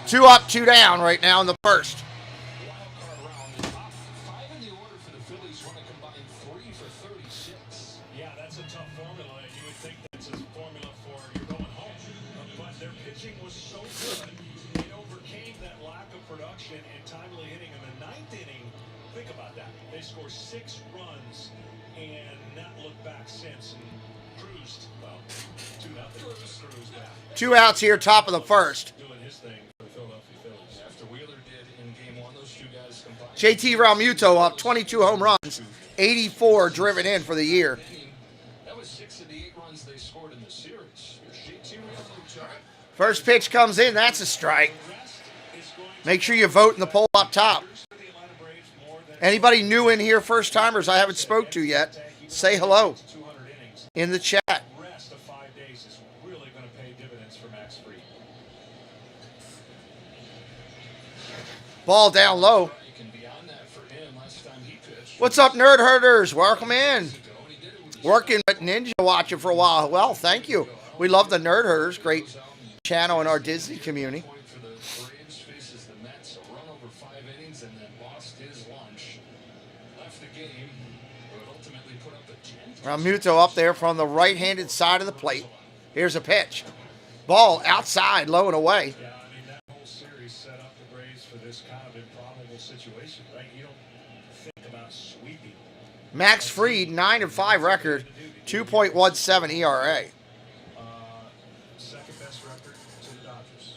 2 up, 2 down right now in the first. Yeah, that's a tough formula. You would think that's a formula for you're going home. But their pitching was so good, it overcame that lack of production and timely hitting in the 9th inning. Think about that. They scored 6 runs and not looked back since and cruised. Well, 2-0. Cruised back. 2 outs here, top of the first. Doing his thing for the Philadelphia Phillies. After Wheeler did in game 1, those 2 guys combined. JT Realmuto up 22 home runs, 84 driven in for the year. That was 6 of the 8 runs they scored in the series. JT Realmuto. First pitch comes in, that's a strike. Make sure you vote in the poll up top. Anybody new in here, first timers I haven't spoke to yet, say hello in the chat. Rest of 5 days is really going to pay dividends for Max Fried. Ball down low. What's up, Nerd Herders? Welcome in. Working with Ninja watching for a while. Well, thank you. We love the Nerd Herders. Great channel in our Disney community. Realmuto up there from the right-handed side of the plate. Here's a pitch. Ball outside, low and away. Yeah, I mean, that whole series set up the Braves for this kind of improbable situation, right? You don't think about sweeping. Max Fried, 9-5 record, 2.17 ERA. Second best record to the Dodgers.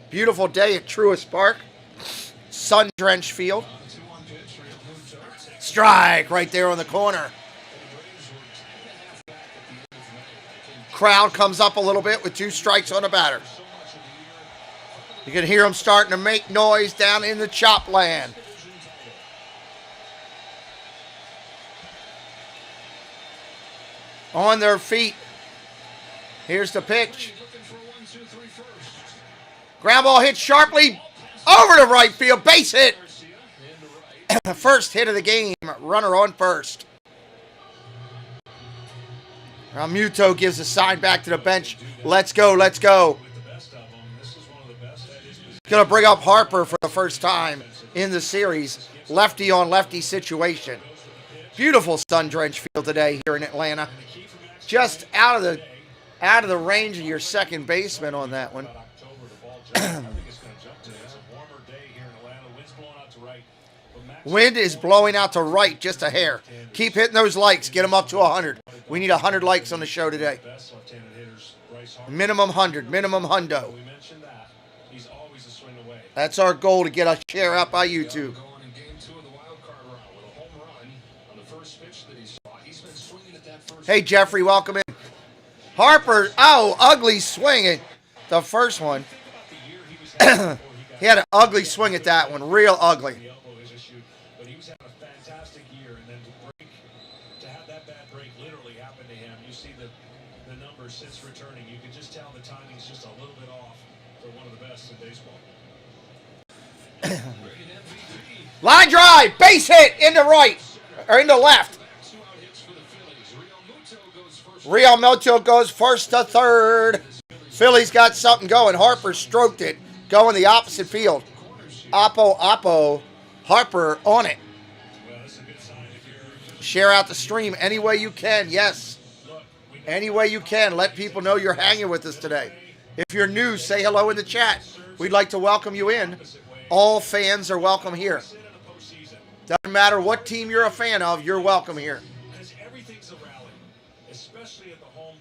Beautiful day at Truist Park. Sun-drenched field. Strike right there on the corner. Crowd comes up a little bit with 2 strikes on a batter. You can hear them starting to make noise down in the chop land. On their feet. Here's the pitch. Ground ball hit sharply over to right field. Base hit. First hit of the game. Runner on first. Realmuto gives a sign back to the bench. Let's go, let's go. Going to bring up Harper for the first time in the series. Lefty on lefty situation. Beautiful sun-drenched field today here in Atlanta. Just out of the range of your second baseman on that one. Wind is blowing out to right just a hair. Keep hitting those likes. Get them up to 100. We need 100 likes on the show today. Minimum 100. Minimum hundo. That's our goal to get a share out by YouTube. Hey, Jeffrey, welcome in. Harper, oh, ugly swing. The first one. He had an ugly swing at that one. Real ugly. Since returning, you can just tell the timing's just a little bit off for one of the best in baseball. Line drive, base hit into right, or into left. Realmuto goes first to third. Phillies got something going. Harper stroked it, going the opposite field. Oppo, Harper on it. Share out the stream any way you can, yes. Any way you can. Let people know you're hanging with us today. If you're new, say hello in the chat. We'd like to welcome you in. All fans are welcome here. Doesn't matter what team you're a fan of, you're welcome here. Because everything's a rally, especially at the home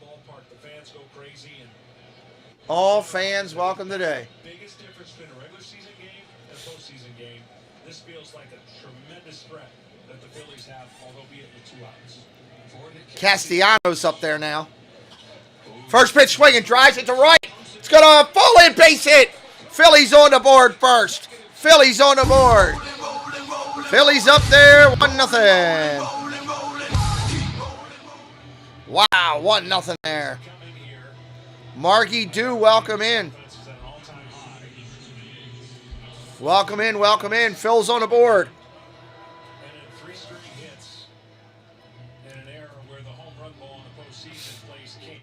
All fans welcome today. Biggest difference between a regular season game and a postseason game. This feels like a tremendous threat that the Phillies have, although be it with 2 outs. Castellanos up there now. First pitch swinging, drives it to right. It's going to fall in, base hit. Phillies on the board first. Phillies on the board. Phillies up there, 1-0. Wow, 1-0 there. Margie Dew, welcome in. Welcome in, welcome in. Phil's on the board. And in 3 straight hits in an era where the home run ball in the postseason plays king.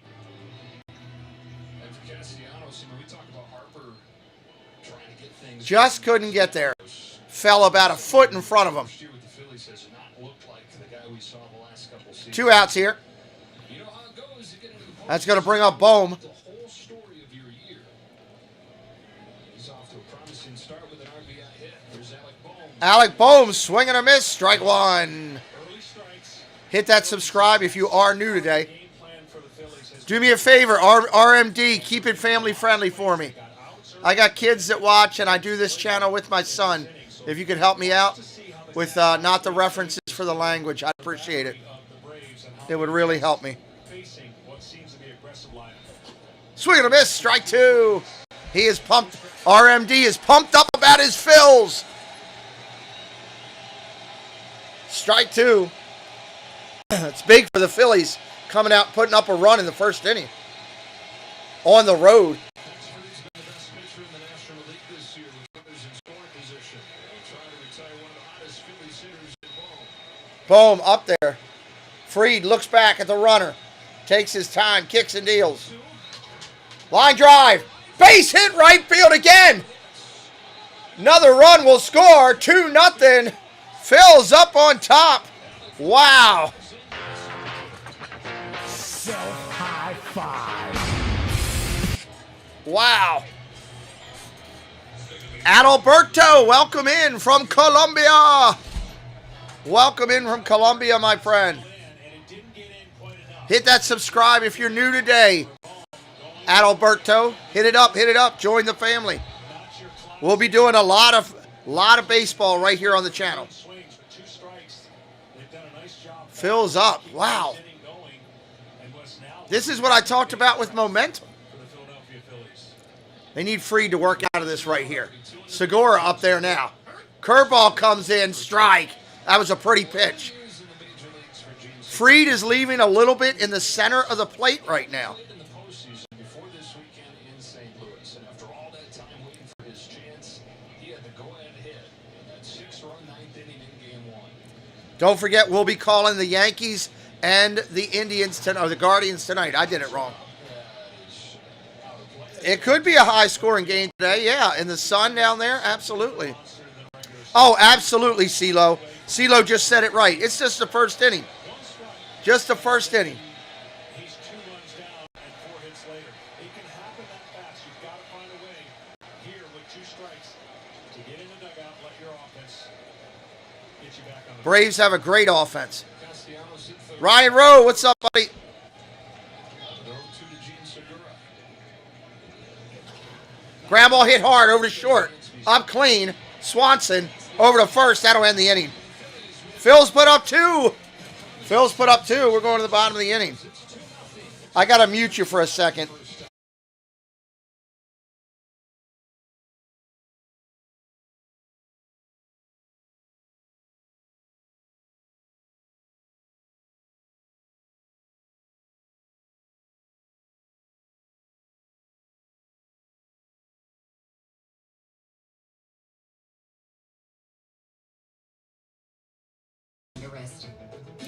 And for Castellanos, we talk about Harper trying to get things. Just couldn't get there. Fell about a foot in front of him. 2 outs here. That's going to bring up Bohm. Alec Bohm, swing and a miss, strike 1. Hit that subscribe if you are new today. Do me a favor, RMD, keep it family friendly for me. I got kids that watch, and I do this channel with my son. If you could help me out with not the references for the language, I'd appreciate it. It would really help me. Swing and a miss, strike 2. He is pumped. RMD is pumped up about his Phils. Strike 2. It's big for the Phillies coming out, putting up a run in the first inning. On the road. Boom, up there. Fried looks back at the runner. Takes his time, kicks and deals. Line drive. Base hit right field again. Another run will score. 2-0. Phil's up on top. Wow. Self-high five. Wow. Adalberto, welcome in from Colombia. Welcome in from Colombia, my friend. Hit that subscribe if you're new today. Adalberto, hit it up, join the family. We'll be doing a lot of baseball right here on the channel. Phil's up. Wow. This is what I talked about with momentum. They need Fried to work out of this right here. Segura up there now. Curveball comes in, strike. That was a pretty pitch. Fried is leaving a little bit in the center of the plate right now. Don't forget, we'll be calling the Yankees and the Indians tonight, or the Guardians tonight. I did it wrong. It could be a high-scoring game today. Yeah, in the sun down there, absolutely. Oh, absolutely, CeeLo. CeeLo just said it right. It's just the first inning. Just the first inning. He's 2 runs down and 4 hits later. It can happen that fast. You've got to find a way here with 2 strikes to get in the dugout, let your offense get you back on the Braves have a great offense. Ryan Rowe, what's up, buddy? Ground ball hit hard over to short. Up clean. Swanson over to first. That'll end the inning. Phil's put up 2. Phil's put up 2. We're going to the bottom of the inning. I got to mute you for a second.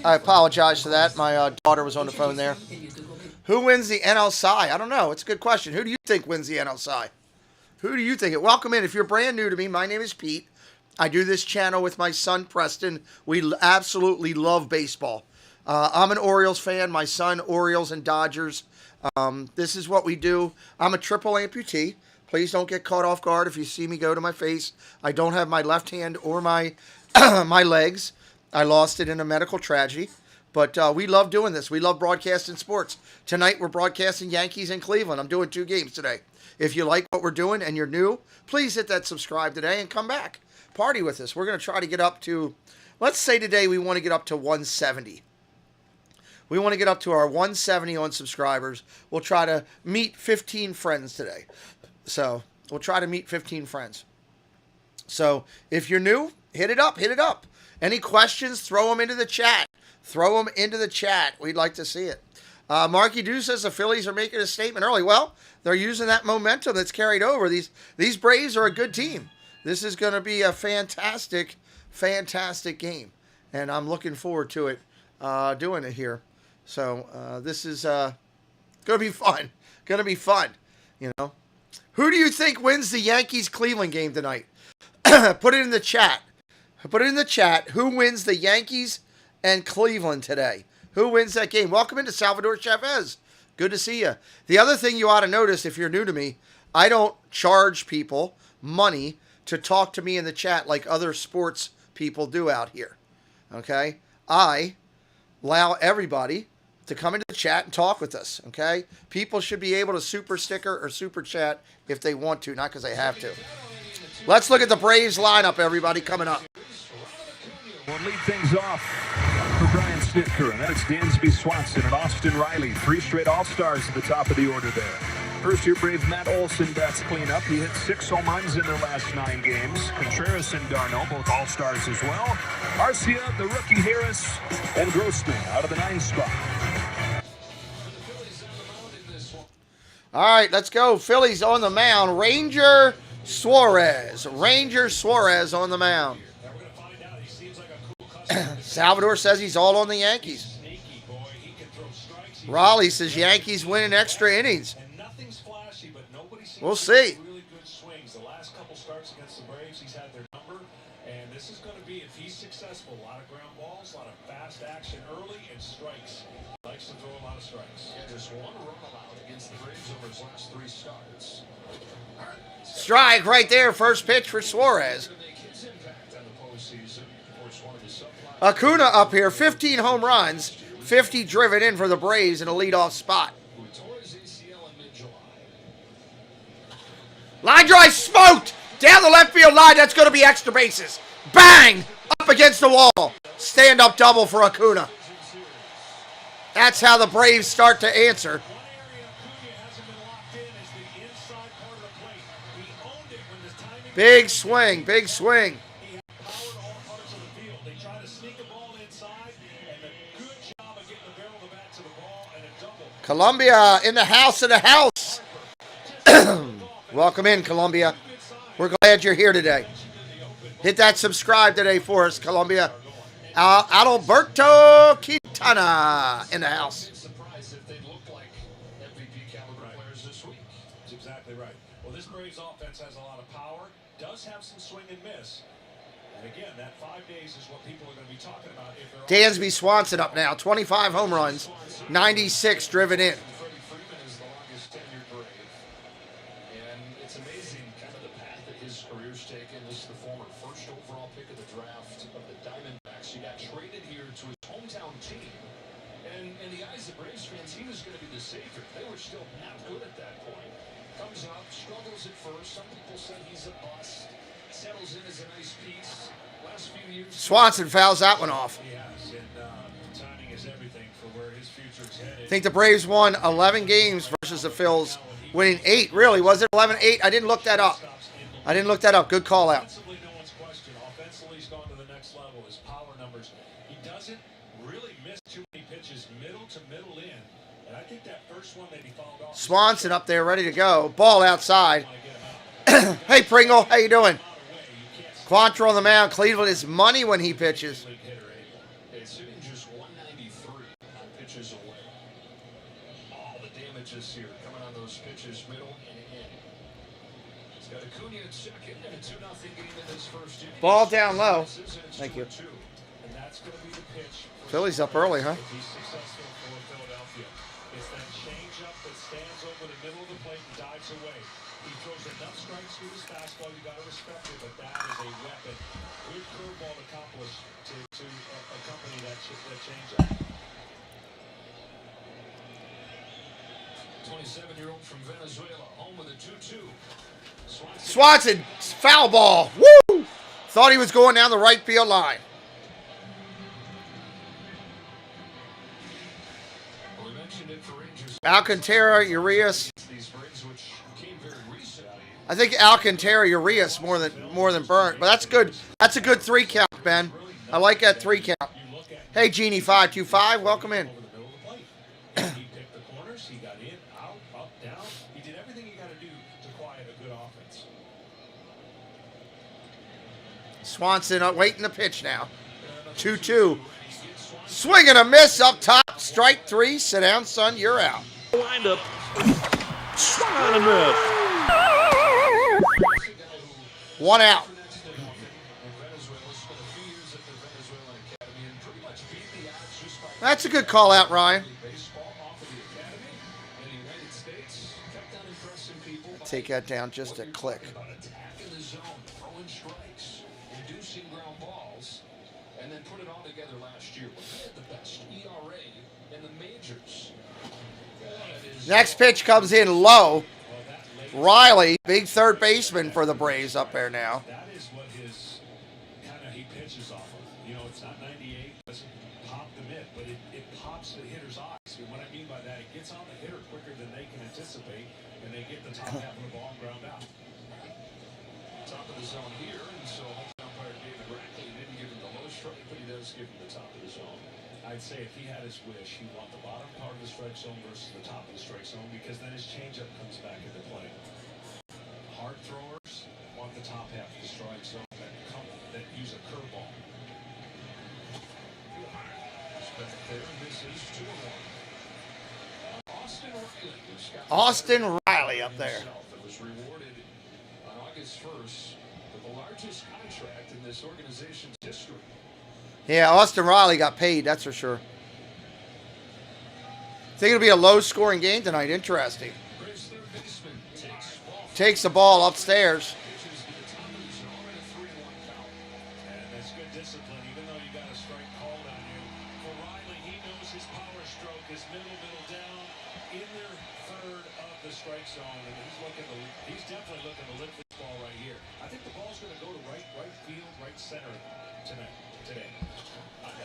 I apologize for that. My daughter was on the phone there. Who wins the NL Cy? I don't know. It's a good question. Who do you think wins the NL Cy? Who do you think? Welcome in. If you're brand new to me, my name is Pete. I do this channel with my son, Preston. We absolutely love baseball. I'm an Orioles fan. My son, Orioles and Dodgers. This is what we do. I'm a triple amputee. Please don't get caught off guard if you see me go to my face. I don't have my left hand or my my legs. I lost it in a medical tragedy. But we love doing this. We love broadcasting sports. Tonight we're broadcasting Yankees in Cleveland. I'm doing 2 games today. If you like what we're doing and you're new, please hit that subscribe today and come back. Party with us. We're going to try to get up to, let's say today we want to get up to 170. We want to get up to our 170 on subscribers. We'll try to meet 15 friends today. So we'll try to meet 15 friends. So if you're new, hit it up. Hit it up. Any questions, throw them into the chat. Throw them into the chat. We'd like to see it. Marky Dew says the Phillies are making a statement early. Well, they're using that momentum that's carried over. These Braves are a good team. This is going to be a fantastic, fantastic game. And I'm looking forward to it, doing it here. So this is going to be fun. Going to be fun, you know. Who do you think wins the Yankees-Cleveland game tonight? Put it in the chat. Put it in the chat. Who wins the Yankees and Cleveland today? Who wins that game? Welcome into Salvador Chavez. Good to see you. The other thing you ought to notice if you're new to me, I don't charge people money to talk to me in the chat like other sports people do out here. Okay? I allow everybody to come into the chat and talk with us. Okay? People should be able to super sticker or super chat if they want to, not because they have to. Let's look at the Braves lineup, everybody, coming up. We'll lead things off for Brian Snitker, and then it's Dansby Swanson and Austin Riley. 3 straight All-Stars at the top of the order there. First-year Brave Matt Olson bats cleanup. He hit 6 home runs in their last 9 games. Contreras and Darno, both All-Stars as well. Arcia, the rookie Harris, and Grossman out of the 9 spot. All right, let's go. Phillies on the mound. Ranger Suarez. Ranger Suarez on the mound. Salvador says he's all on the Yankees. Raleigh says Yankees winning extra innings. We'll see. Really good swings. The last couple starts against the Braves, he's had their number, and this is going to be, if he's successful, a lot of ground balls, a lot of fast action early, and strikes. Likes to throw a lot of strikes. Yeah, just 1 run allowed against the Braves over his last 3 starts. Strike right there. First pitch for Suarez. Acuna up here, 15 home runs, 50 driven in for the Braves in a leadoff spot. Line drive smoked down the left field line. That's going to be extra bases. Bang! Up against the wall. Stand-up double for Acuna. That's how the Braves start to answer. Big swing, big swing. Columbia in the house of the house. Welcome in, Columbia. We're glad you're here today. Hit that subscribe today for us, Columbia. Adalberto Quintana in the house. Surprised if they look like MVP caliber players this week. That's exactly right. Well, this Braves offense has a lot of power, does have some swing and miss. And again, that 5 days is what people are going to be talking about. Dansby Swanson up now, 25 home runs, 96 driven in. And it's amazing kind of the path that his career's taken. This is the former first overall pick of the draft of the Diamondbacks. He got traded here to his hometown team. And in the eyes of Braves fans, he was going to be the savior. They were still not good at that point. Comes up, struggles at first. Some people said he's a bust. Settles in as a nice piece. Last few years. Swanson fouls that one off. Yes, and timing is everything for where his future is headed. I think the Braves won 11 games versus the Phils, winning 8. Really, was it 11-8? I didn't look that up. Good call out. Offensively, no one's question. Offensively, he's gone to the next level. His power numbers. He doesn't really miss too many pitches, middle to middle in. And I think that first one that he fouled off. Swanson up there, ready to go. Ball outside. Hey, Pringle, how you doing? Quantrill on the mound. Cleveland is money when he pitches. It's sitting just 193 on pitches away. All the damages here coming on those pitches, middle and in. He's got Acuna at second and a 2-0 game in this first inning. Ball down low. Thank you. And that's going to be the pitch. Phillies up early, huh? If he's successful for Philadelphia. It's that changeup that stands over the middle of the plate and dives away. He throws enough strikes through his fastball, you got to respect it, but that is a weapon. Good curveball accomplished to accompany that changeup. 27-year-old from Venezuela, home with a 2-2. Swanson, foul ball. Woo! Thought he was going down the right field line. Alcantara, Urias. I think Alcantara, Urias more than Burnt, but that's good. That's a good 3 count, Ben. I like that 3 count. Hey, Genie 525, welcome in. He picked the corners. He got in, out, up, down. He did everything he got to do to quiet a good offense. Swanson waiting the pitch now. 2-2. Swing and a miss up top. Strike 3. Sit down, son. You're out. Wind up. Swung on and miss. 1 out. That's a good call out, Ryan. Take that down just a click. And then put it all together last year. We had the best ERA in the majors. Next pitch comes in low. Riley, big third baseman for the Braves up there now. That is what his kind of he pitches off of. You know, it's not 98, it doesn't pop the mitt, but it pops the hitter's eyes. And what I mean by that, it gets on the hitter quicker than they can anticipate, and they get the top half of the ball and ground out. Top of the zone here, and so home umpire David Rackley didn't give him the low strike, but he does give him the top of the zone. I'd say if he had his wish, he'd want the bottom part of the strike zone versus the top of the strike zone, because then his changeup comes back into play. Hard throwers want the top half of the strike zone that use a curveball. Austin Riley up there. Was rewarded on August 1st with the largest contract in this organization's history. Yeah, Austin Riley got paid, that's for sure. Think it'll be a low-scoring game tonight. Interesting. Takes the ball upstairs. And that's good discipline, even though you got a strike called on you. For Riley, he knows his power stroke is middle down in their third of the strike zone, and he's definitely looking to lift this ball right here. I think the ball's going to go to right field, right center today.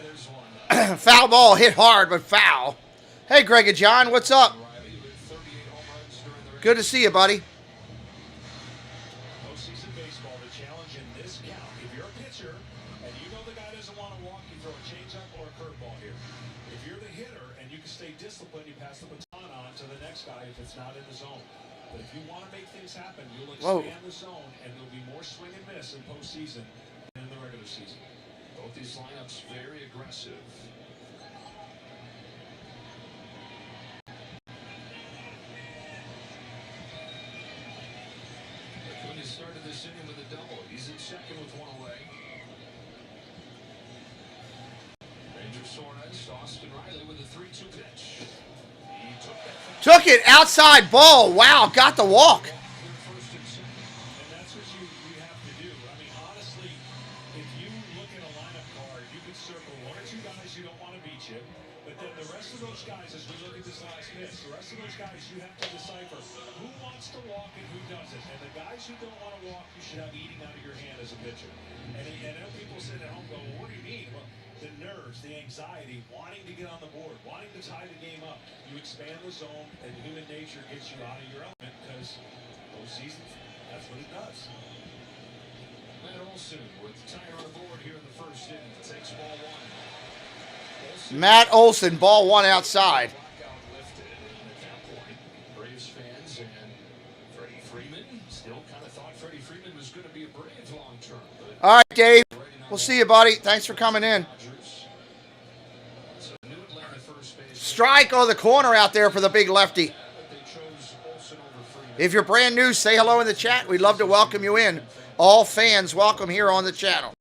There's one. Foul ball hit hard, but foul. Hey, Greg and John, what's up? Good to see you, buddy. Postseason baseball, the challenge in this count. If you're a pitcher and you know the guy doesn't want to walk, you throw a changeup or a curveball here. If you're the hitter and you can stay disciplined, you pass the baton on to the next guy if it's not in the zone. But if you want to make things happen, you'll expand the zone, and there'll be more swing and miss in postseason than in the regular season. Both these lineups very aggressive. Acuna started this inning with a double. He's in second with 1 away. Ranger Suarez, Austin Riley with a 3-2 pitch. He Took it outside ball. Wow, got the walk. And that's what you have to do. I mean, honestly, if you look at a lineup card, you could circle 1 or 2 guys you don't want to beat you, but then the rest of those guys, as we look at this last pitch, the rest of those guys you have to decipher who wants to walk and who doesn't. And the guys who don't want to walk, you should have eating out of your hand as a pitcher. And I know people sit at home go, well, what do you mean? Well, the nerves, the anxiety, wanting to get on the board, wanting to tie the game up. You expand the zone, and human nature gets you out of your element, because postseason, that's what it does. Matt Olson with the tire on the board here in the first inning. Takes ball 1. Matt Olson, ball 1 outside. Braves fans and Freddie Freeman still kind of thought Freddie Freeman was going to be a Brave long term. All right, Dave. We'll see you, buddy. Thanks for coming in. Strike on the corner out there for the big lefty. If you're brand new, say hello in the chat. We'd love to welcome you in. All fans welcome here on the channel.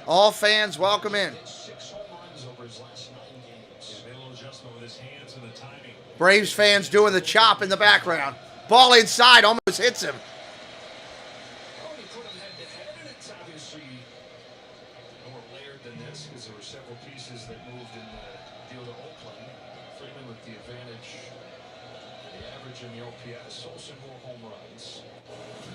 All fans welcome in. Braves fans doing the chop in the background. Ball inside, almost hits him. Because there were several pieces that moved in the deal to Oakland. Freeman with the advantage some more home runs.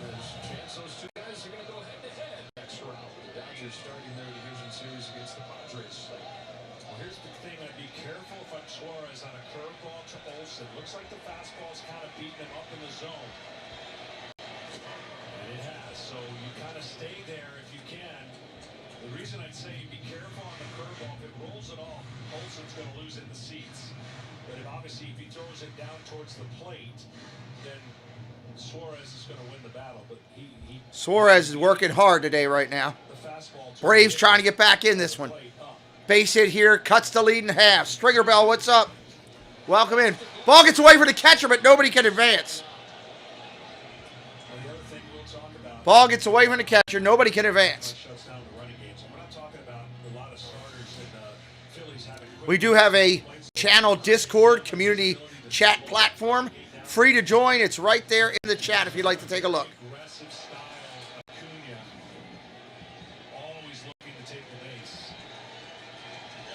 There's a chance those two guys are going to go head-to-head next round. The Dodgers starting their division series against the Padres. Well, here's the thing. I'd be careful if I'm Suarez on a curveball to Olsen. Looks like the fastball's kind of beating him up in the zone. And it has. So you kind of stay there if you can. The reason I'd say be careful on the curveball, if it rolls at all, Olsen's going to lose in the seats. But obviously, if he throws it down towards the plate, then Suarez is going to win the battle. But Suarez is working hard today right now. Braves trying to get back in this one. Base hit here, cuts the lead in half. Stringer Bell, what's up? Welcome in. Ball gets away from the catcher, but nobody can advance. Ball gets away from the catcher, nobody can advance. We do have a channel Discord community chat platform. Free to join. It's right there in the chat if you'd like to take a look. Always looking to take the base.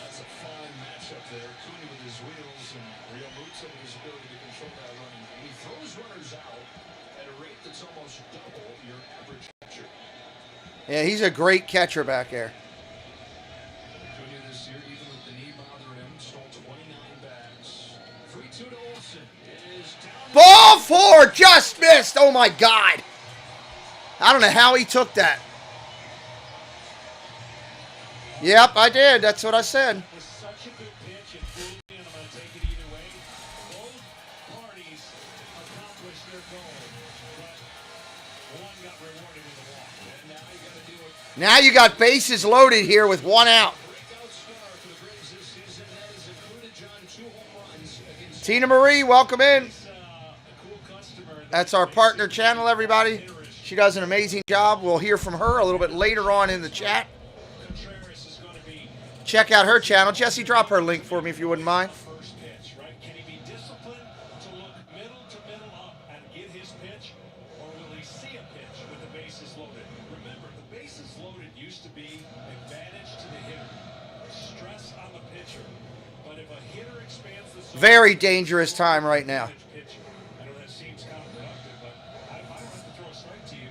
That's a fine matchup there. Acuna with his wheels and Real Muto with his ability to control that running. He throws runners out at a rate that's almost double your average catcher. Yeah, he's a great catcher back there. Acuna this year, even with the knee bothering him, stole 29 bats. 3-2 to Olsen. Ball four, just missed. Oh my God. I don't know how he took that. Yep, I did. That's what I said. Such a good pitch, and I'm going to take it either way. Both parties accomplished their goal, but one got rewarded with a walk. And now you got to do it. Now you got bases loaded here with one out. Tina Marie, welcome in. That's our partner channel, everybody. She does an amazing job. We'll hear from her a little bit later on in the chat. Check out her channel. Jesse, drop her link for me if you wouldn't mind. First pitch, right? Can he be disciplined to look middle to middle up and get his pitch, or will he see a pitch with the bases loaded? Remember, the bases loaded used to be advantage to the hitter, stress on the pitcher. But if a hitter expands the zone, Very dangerous time right now. I know that seems counterproductive, but if I don't have to throw a strike to you,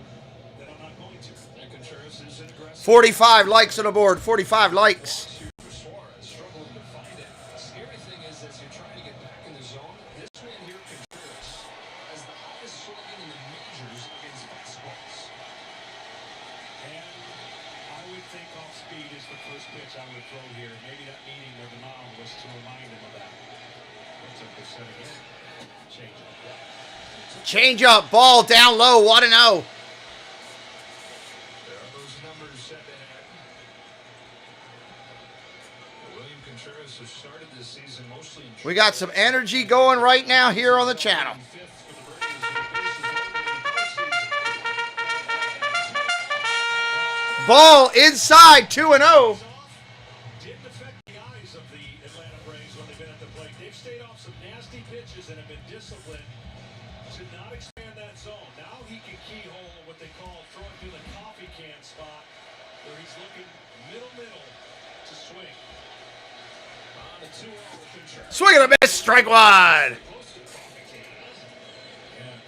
then I'm not going to. And Contreras is an aggressive. 45 likes on the board. 45 likes. Struggling to find it. The scary thing is, as you're trying to get back in the zone, this man here, Contreras, has the highest swinging in the majors against fastballs. And I would think off speed is the first pitch I would throw here. Maybe that meeting with the mound was to remind him of that. What's up this set again? Change up. Change up. Ball down low. 1-0. There are those numbers set ahead. William Contreras has started this season mostly. We got some energy going right now here on the channel. Ball inside, 2-0. Didn't affect the eyes of the Atlanta Braves when they've been at the plate. They've stayed off some nasty pitches and have been disciplined to not expand that zone. Now he can keyhole what they call throwing through the coffee can spot, where he's looking middle to swing. On a 2-0 Contreras. Swing and a miss, strike one. Yeah,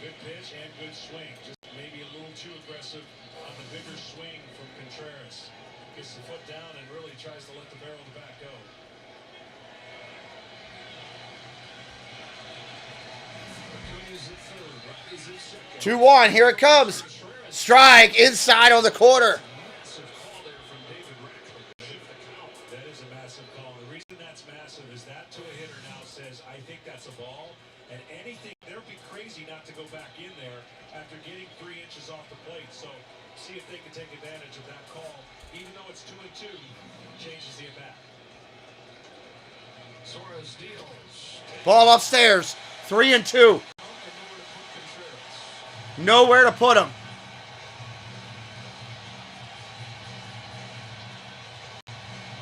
good pitch and good swing. Just maybe a little too aggressive on the bigger swing from Contreras. Gets the foot down and really tries to let the barrel of the bat go. Acuna's at third, Riley's at second. 2-1, here it comes. Strike inside on the quarter. Massive call there from David Ratcliffe. Shift the count. That is a massive call. The reason that's massive is that to a hitter now says, I think that's a ball. And anything, they'll be crazy not to go back in there after getting 3 inches off the plate. So see if they can take advantage of that call. Even though it's 2-2, changes the at-bat. Suarez deals. Ball upstairs, 3-2. Nowhere to put him.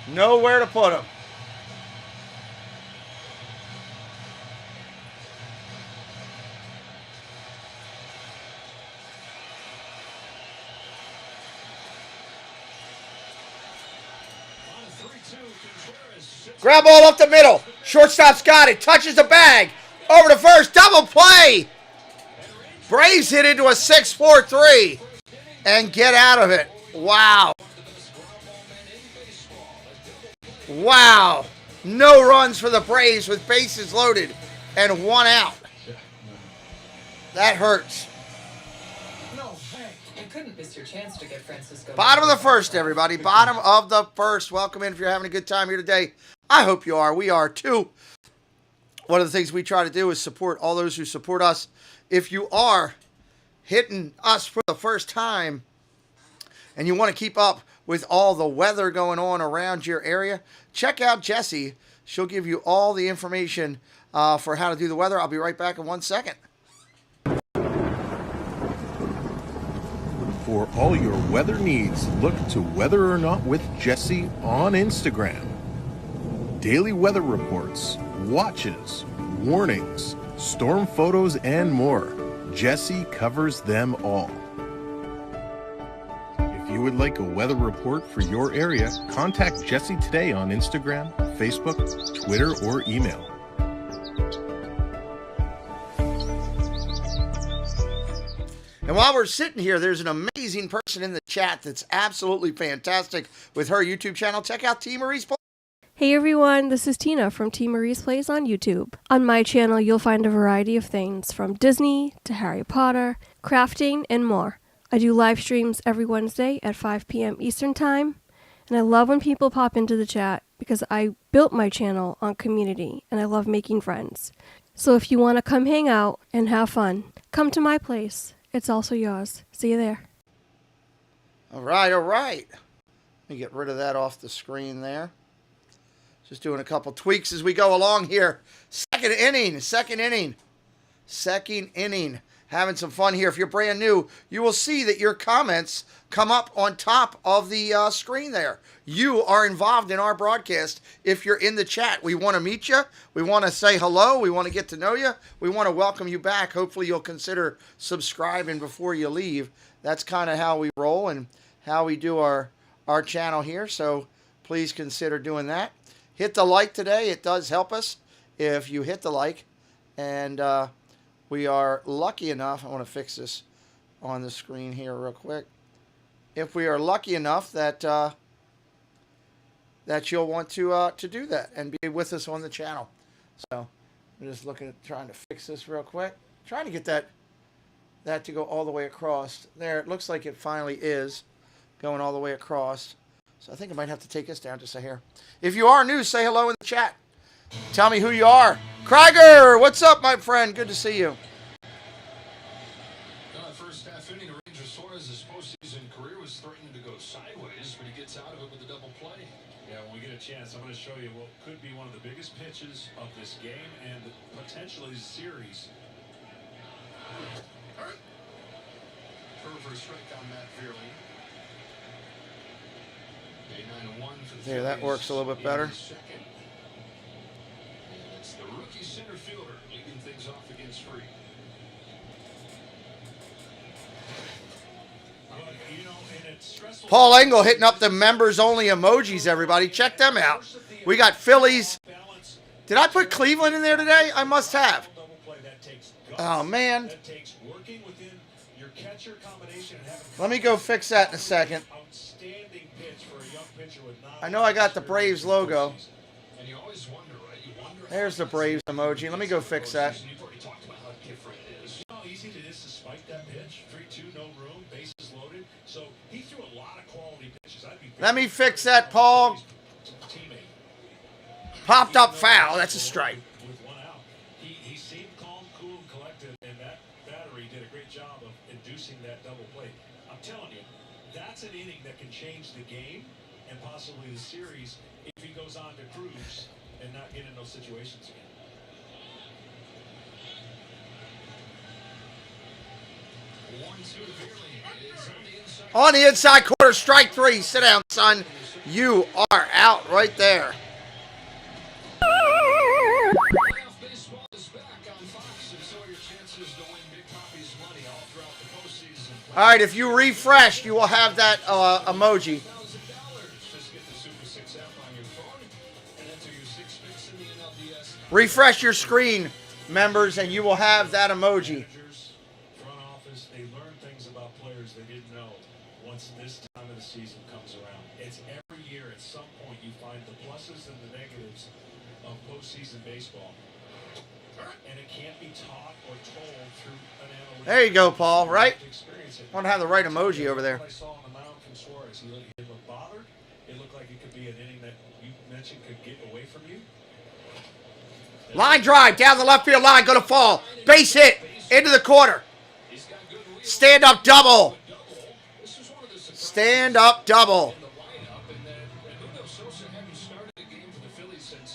Nowhere to put him. Grab ball up the middle. Shortstop's got it. Touches the bag. Over to first. Double play. Braves hit into a 6-4-3 and get out of it. Wow. Wow. No runs for the Braves with bases loaded and 1 out. That hurts. You couldn't miss your chance to get Francisco. Bottom of the first, everybody. Bottom of the first. Welcome in if you're having a good time here today. I hope you are. We are too. One of the things we try to do is support all those who support us. If you are hitting us for the first time and you want to keep up with all the weather going on around your area, check out Jessie. She'll give you all the information for how to do the weather. I'll be right back in 1 second. For all your weather needs, look to Weather or Not with Jessie on Instagram. Daily weather reports, watches, warnings, storm photos, and more. Jessie covers them all. If you would like a weather report for your area, contact Jessie today on Instagram, Facebook, Twitter, or email. And while we're sitting here, there's an amazing person in the chat that's absolutely fantastic with her YouTube channel. Check out T. Marie's Play. Hey everyone, this is Tina from T. Marie's Plays on YouTube. On my channel, you'll find a variety of things from Disney to Harry Potter, crafting, and more. I do live streams every Wednesday at 5 p.m. Eastern Time, and I love when people pop into the chat because I built my channel on community, and I love making friends. So if you want to come hang out and have fun, come to my place. It's also yours. See you there. All right, all right. Let me get rid of that off the screen there. Just doing a couple tweaks as we go along here. Second inning. Having some fun here. If you're brand new, you will see that your comments come up on top of the screen there. You are involved in our broadcast if you're in the chat. We want to meet you. We want to say hello. We want to get to know you. We want to welcome you back. Hopefully you'll consider subscribing before you leave. That's kind of how we roll and how we do our channel here. So please consider doing that. Hit the like today. It does help us if you hit the like. And we are lucky enough, I want to fix this on the screen here real quick. If we are lucky enough that that you'll want to do that and be with us on the channel. So I'm just looking at trying to fix this real quick. Trying to get that to go all the way across. There, it looks like it finally is going all the way across. So I think I might have to take this down just a hair. If you are new, say hello in the chat. Tell me who you are. Krieger, what's up, my friend? Good to see you. First half inning, Ranger Suarez's postseason career was threatening to go sideways, but he gets out of it with a double play. Yeah, when we get a chance, I'm going to show you what could be one of the biggest pitches of this game and potentially the series. All right. Curve for a strike on Matt Fairley. There, that works a little bit better. It's the rookie center fielder leading things off against Free. Paul Engel hitting up the members-only emojis, everybody. Check them out. We got Phillies. Did I put Cleveland in there today? I must have. Oh, man. Let me go fix that in a second. I know I got the Braves logo. There's the Braves emoji. Let me go fix that. How easy it is to spike that pitch. 3-2, no room, bases loaded. So he threw a lot of quality pitches. Let me fix that, Paul. Popped up foul. That's a strike. With 1 out. He seemed calm, cool, and collected, and that battery did a great job of inducing that double play. I'm telling you, that's an inning that can change the game and possibly the series if he goes on to cruise and not get in those situations again. On the inside corner, strike 3. Sit down, son. You are out right there. All right, if you refresh, you will have that emoji. Refresh your screen, members, and you will have that emoji. office, they learn things about players they didn't know once this time of the season comes around. It's every year at some point you find the pluses and the negatives of postseason baseball. And it can't be taught or told through an analytic. There you go, Paul, right? I want to have the right emoji over there. What I saw on the mound from Suarez, he looked bothered. It looked like it could be an inning that you mentioned could get away from you. Line drive down the left field line, going to fall. Base hit into the corner. Stand up double. Stand up double.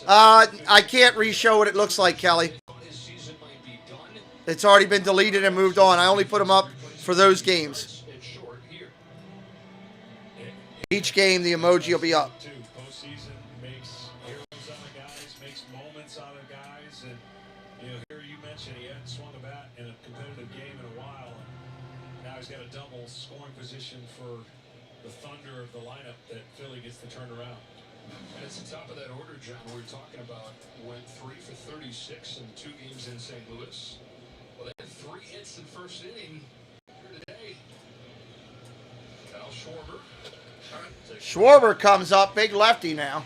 I can't re-show what it looks like, Kelly. It's already been deleted and moved on. I only put them up for those games. Each game, the emoji will be up. Postseason makes heroes out of guys, makes moments out of guys, and here you mentioned he hadn't swung a bat in a competitive game in a while, and now he's got a double scoring position for the thunder of the lineup that Philly gets to turn around. And it's the top of that order, John, we were talking about, went 3 for 36 in 2 games in St. Louis. Well, they had 3 hits in the first inning here today. Kyle Schwarber. Schwarber comes up, big lefty now.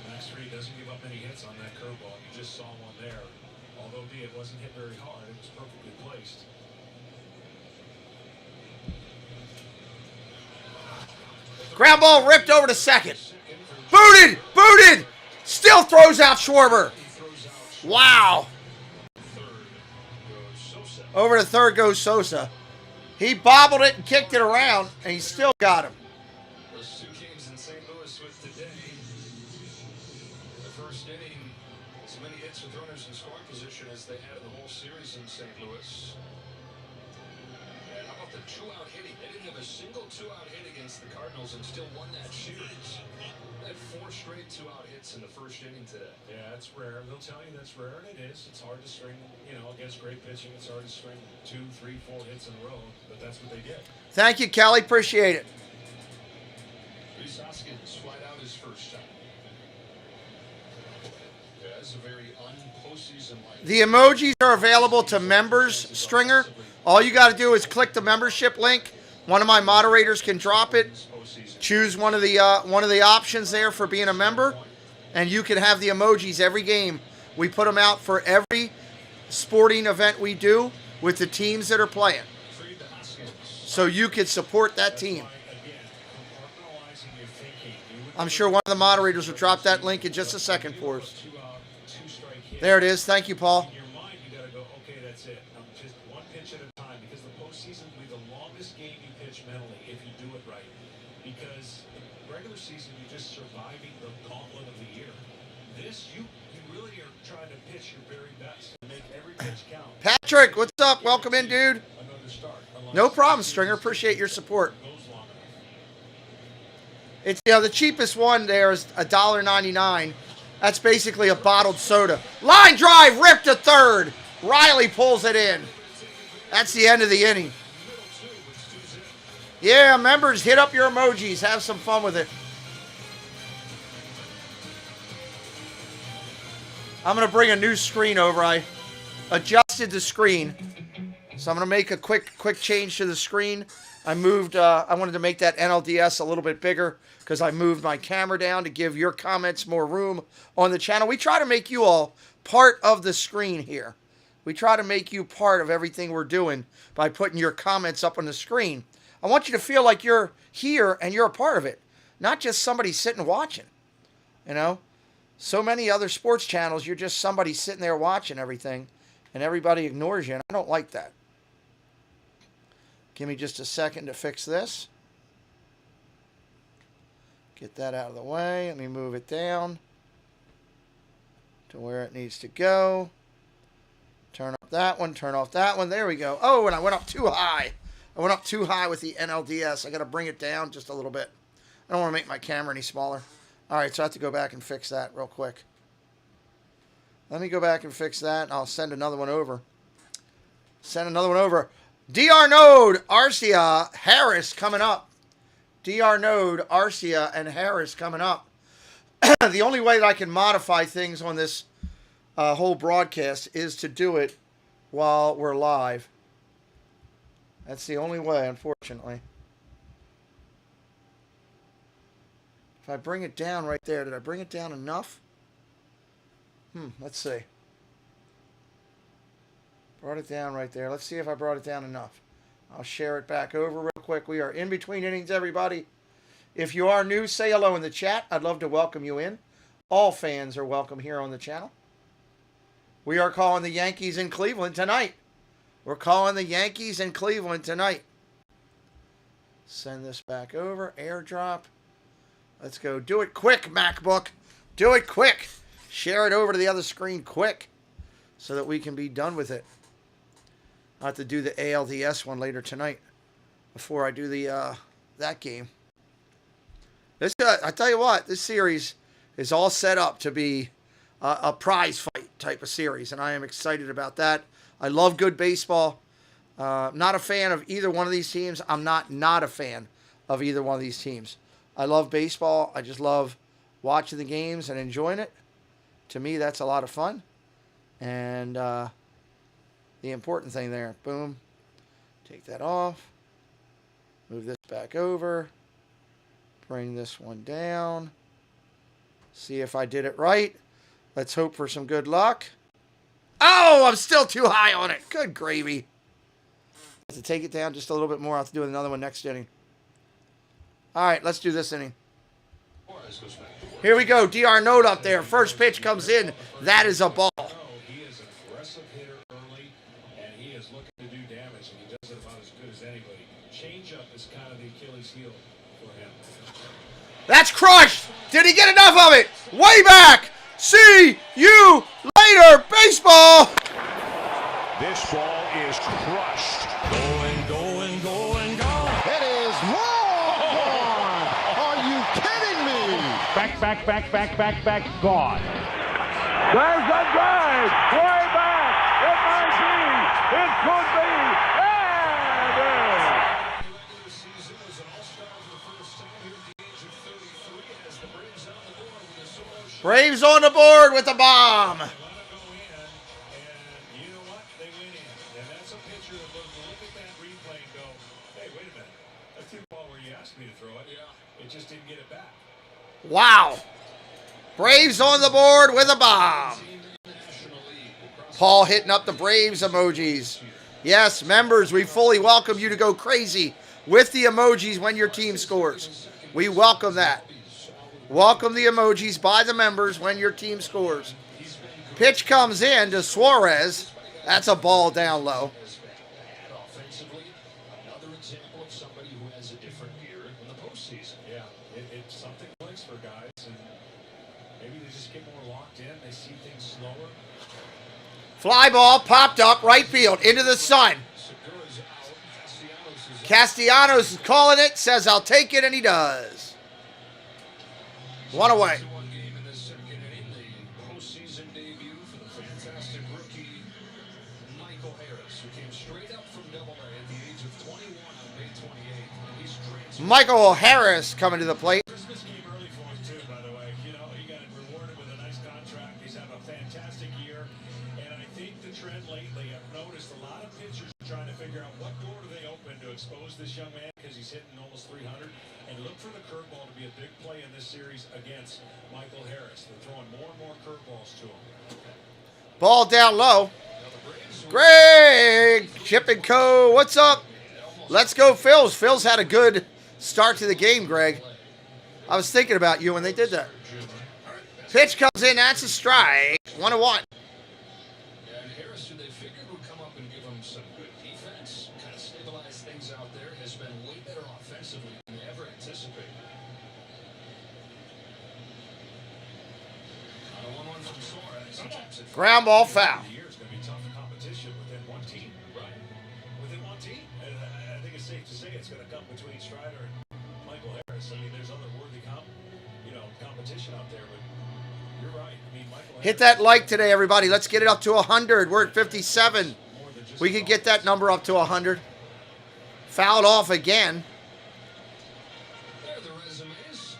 Max Fried doesn't give up many hits on that curveball. You just saw one there. Although it wasn't hit very hard, it was perfectly placed. Ground ball ripped over to second. Booted! Booted! Still throws out Schwarber. Wow. Over to third goes Sosa. He bobbled it and kicked it around, and he still got him. Those 2 games in St. Louis with today. The first inning, as many hits with runners in scoring position as they had in the whole series in St. Louis. And how about the 2-out hitting? They didn't have a single 2-out hit against the Cardinals and still won that series. They had 4 straight 2-out hits in the first inning today. Yeah, that's rare. They'll tell you that's rare, and it is. It's hard to string, against great pitching. It's hard to string 2, 3, 4 hits in a row, but that's what they did. Thank you, Kelly. Appreciate it. Rhys Hoskins flat out his first time. Yeah, that's a very un-postseason like. The emojis are available to members, Stringer. All you got to do is click the membership link. One of my moderators can drop it. Choose one of the options there for being a member, and you can have the emojis every game. We put them out for every sporting event we do with the teams that are playing, so you can support that team. I'm sure one of the moderators will drop that link in just a second for us. There it is. Thank you, Paul. In your mind, you got to go, okay, that's it. Just one pitch at a time, because the postseason will be the longest game you pitch mentally if you do it right. Because the regular season, you're just surviving the gauntlet of the year. This, you really are trying to pitch your very best and make every pitch count. Patrick, what's up? Welcome in, dude. No problem, Stringer. Appreciate your support. It's the cheapest one there is $1.99. That's basically a bottled soda. Line drive, ripped to third. Riley pulls it in. That's the end of the inning. Yeah, members, hit up your emojis. Have some fun with it. I'm going to bring a new screen over. I adjusted the screen. So I'm going to make a quick change to the screen. I wanted to make that NLDS a little bit bigger because I moved my camera down to give your comments more room on the channel. We try to make you all part of the screen here. We try to make you part of everything we're doing by putting your comments up on the screen. I want you to feel like you're here and you're a part of it, not just somebody sitting watching. So many other sports channels, you're just somebody sitting there watching everything and everybody ignores you, and I don't like that. Give me just a second to fix this. Get that out of the way. Let me move it down to where it needs to go. Turn up that one, turn off that one. There we go. Oh, and I went up too high. I went up too high with the NLDS. I got to bring it down just a little bit. I don't want to make my camera any smaller. All right, so I have to go back and fix that real quick. Let me go back and fix that, and I'll send another one over. Send another one over. DR Node, Arcia, Harris coming up. DR Node, Arcia, and Harris coming up. The only way that I can modify things on this whole broadcast is to do it while we're live. That's the only way, unfortunately. If I bring it down right there, did I bring it down enough? Let's see. Brought it down right there. Let's see if I brought it down enough. I'll share it back over real quick. We are in between innings, everybody. If you are new, say hello in the chat. I'd love to welcome you in. All fans are welcome here on the channel. We are calling the Yankees in Cleveland tonight. We're calling the Yankees in Cleveland tonight. Send this back over. Airdrop. Let's go. Do it quick, MacBook. Do it quick. Share it over to the other screen quick so that we can be done with it. I'll have to do the ALDS one later tonight before I do the that game. This I tell you what, this series is all set up to be a prize fight type of series, and I am excited about that. I love good baseball. Not a fan of either one of these teams. I'm not a fan of either one of these teams. I love baseball. I just love watching the games and enjoying it. To me, that's a lot of fun. And the important thing there, boom, take that off. Move this back over. Bring this one down. See if I did it right. Let's hope for some good luck. Oh, I'm still too high on it. Good gravy. I have to take it down just a little bit more. I'll have to do another one next inning. All right, let's do this inning. Here we go. DR Note up there. First pitch comes in. That is a ball. He is an aggressive hitter early, and he is looking to do damage, and he does it about as good as anybody. Changeup is kind of the Achilles heel for him. That's crushed. Did he get enough of it? Way back. See you later, baseball. This ball is crushed. Going, going, going, going. It is long. Are you kidding me? Back, gone. There's a drive. Way back. It might be. It could be. And Braves on the board with the bomb. Wow. Braves on the board with a bomb. Paul hitting up the Braves emojis. Yes, members, we fully welcome you to go crazy with the emojis when your team scores. We welcome that. Welcome the emojis by the members when your team scores. Pitch comes in to Suarez. That's a ball down low. another example of somebody who has a different gear in the postseason. Yeah, it's something clicks for guys, and maybe they just get more locked in. They see things slower. Fly ball popped up right field into the sun. Castellanos is calling it, says I'll take it, and he does. One away. Michael Harris coming to the plate. Christmas came early for him too, by the way. You know, he got rewarded with a nice contract. He's having a fantastic year. And I think the trend lately, I've noticed a lot of pitchers are trying to figure out what door do they open to expose this young man because he's hitting almost 300. And look for the curveball to be a big play in this series against Michael Harris. They're throwing more and more curveballs to him. Ball down low. Greg, Chip and Co. What's up? Let's go, Phils. Phils had a good start to the game, Greg. I was thinking about you when they did that. Pitch comes in. That's a strike. 1-1. And Harris, who they figured would come up and give them some good defense, kind of stabilize things out there, has been way better offensively than they ever anticipated. On a 1-1 from Suarez. Ground ball foul. It's going to be tough competition within one team, right? Within one team. And I think it's safe to say it's going to come between Strider and Michael Harris. I mean, there's other worthy competition out there, but you're right. I mean, Michael Hit that like today, everybody. Let's get it up to 100. We're at 57. We could get that number up to 100. Fouled off again. There are the resumes.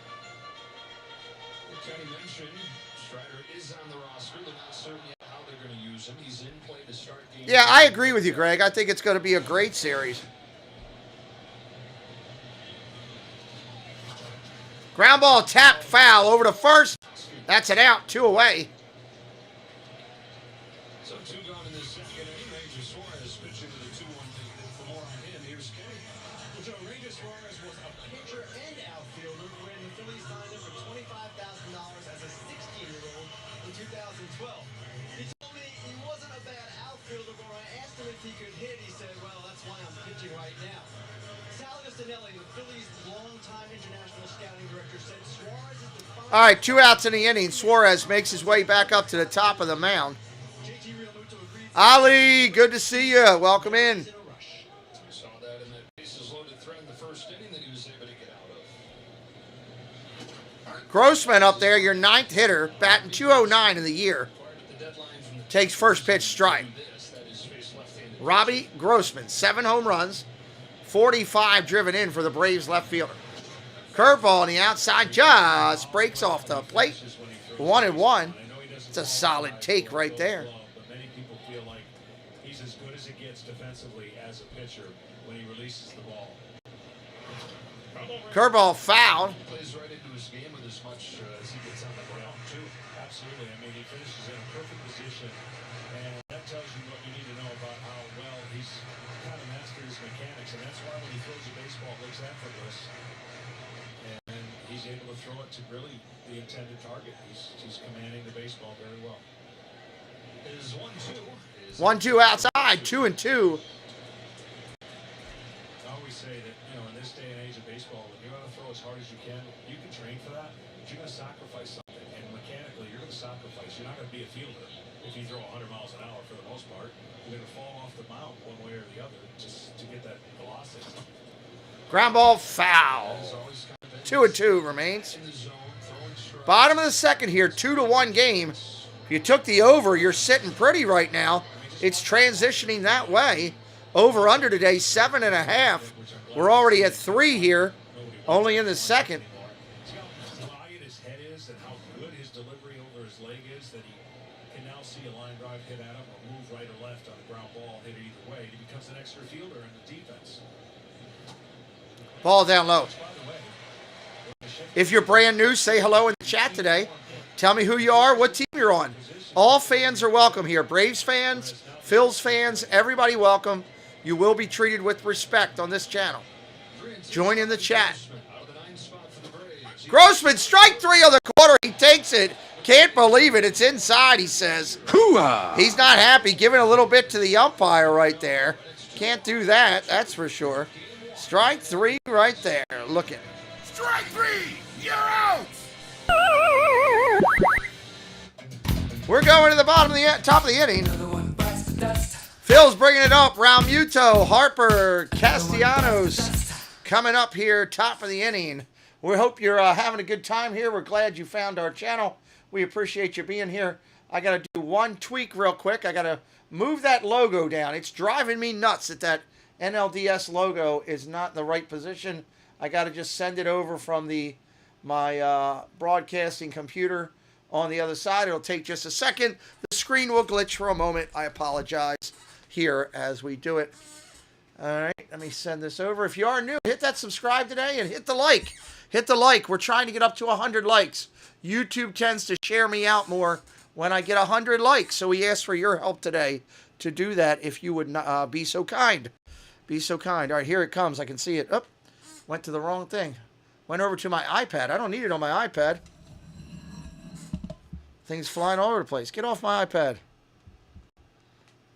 Kenny mentioned Strider is on the roster. They're not certain yet Yeah, I agree with you, Greg. I think it's going to be a great series. Ground ball tapped foul over to first. That's an out, 2 away. So 2 gone in this second inning. Ranger Suarez pitching with a 2-1 lead. And for more on him, here's Kenny. Well, Joe, Ranger Suarez was a pitcher and outfielder when the Phillies signed him for $25,000 as a 16-year-old in 2012. He told me he wasn't a bad outfielder, but when I asked him if he could hit, he said, well, that's why I'm pitching right now. The Phillies' longtime international scouting director, said Suarez is the All right, 2 outs in the inning. Suarez makes his way back up to the top of the mound. Ali, good to see you. Welcome in. We saw that in that bases-loaded threat in the first inning that he was able to get out of. Grossman up there, your 9th hitter, batting .209 in the year. Takes first pitch strike. Robbie Grossman, 7 home runs. 45 driven in for the Braves left fielder. Curveball on the outside just breaks off the plate. 1-1. It's a solid take right there. But many people feel like he's as good as it gets defensively as a pitcher when he releases the ball. Curveball fouled. Plays right into his game with as much as he gets on the ground, too. Absolutely. I mean, he finishes in a perfect position, and that tells you what you need to know about how well he's kind of mastered his mechanics, and that's why when he throws a baseball, it looks effortless, and he's able to throw it to really the intended target. He's commanding the baseball very well. Is 1-2. 1-2 outside, 2-2. I always say that, you know, in this day and age of baseball, when you're going to throw as hard as you can train for that, but you're going to sacrifice something, and mechanically, you're going to sacrifice. You're not going to be a fielder if you throw 100 miles an hour for the most part. You're going to fall off the mound one way or the other just to get that velocity. Ground ball foul. 2-2 remains. Bottom of the second here, 2-1 game. If you took the over, you're sitting pretty right now. It's transitioning that way. Over under today, 7.5. We're already at 3 here, only in the second. See how quiet his head is and how good his delivery over his leg is that he can now see a line drive hit at him or move right or left on a ground ball hit either way. He becomes an extra fielder in the defense. Ball down low. If you're brand new, say hello in the chat today. Tell me who you are, what team you're on. All fans are welcome here. Braves fans, Phils fans, everybody welcome. You will be treated with respect on this channel. Join in the chat. Grossman, strike 3 of the quarter. He takes it. Can't believe it. It's inside, he says. Hoo-ah! He's not happy. Giving a little bit to the umpire right there. Can't do that, that's for sure. Strike 3 right there. Look at it. Strike 3! You're out! We're going to the bottom of the top of the inning. Phil's bringing it up. Realmuto, Harper, Castellanos coming up here, top of the inning. We hope you're having a good time here. We're glad you found our channel. We appreciate you being here. I got to do one tweak real quick. I got to move that logo down. It's driving me nuts that NLDS logo is not in the right position. I got to just send it over from my broadcasting computer on the other side. It'll take just a second. The screen will glitch for a moment. I apologize here as we do it. All right, let me send this over. If you are new, hit that subscribe today and hit the like. Hit the like. We're trying to get up to 100 likes. YouTube tends to share me out more when I get 100 likes. So we ask for your help today to do that if you would be so kind. Be so kind. All right, here it comes. I can see it. Oh, went to the wrong thing. Went over to my iPad. I don't need it on my iPad. Things flying all over the place. Get off my iPad.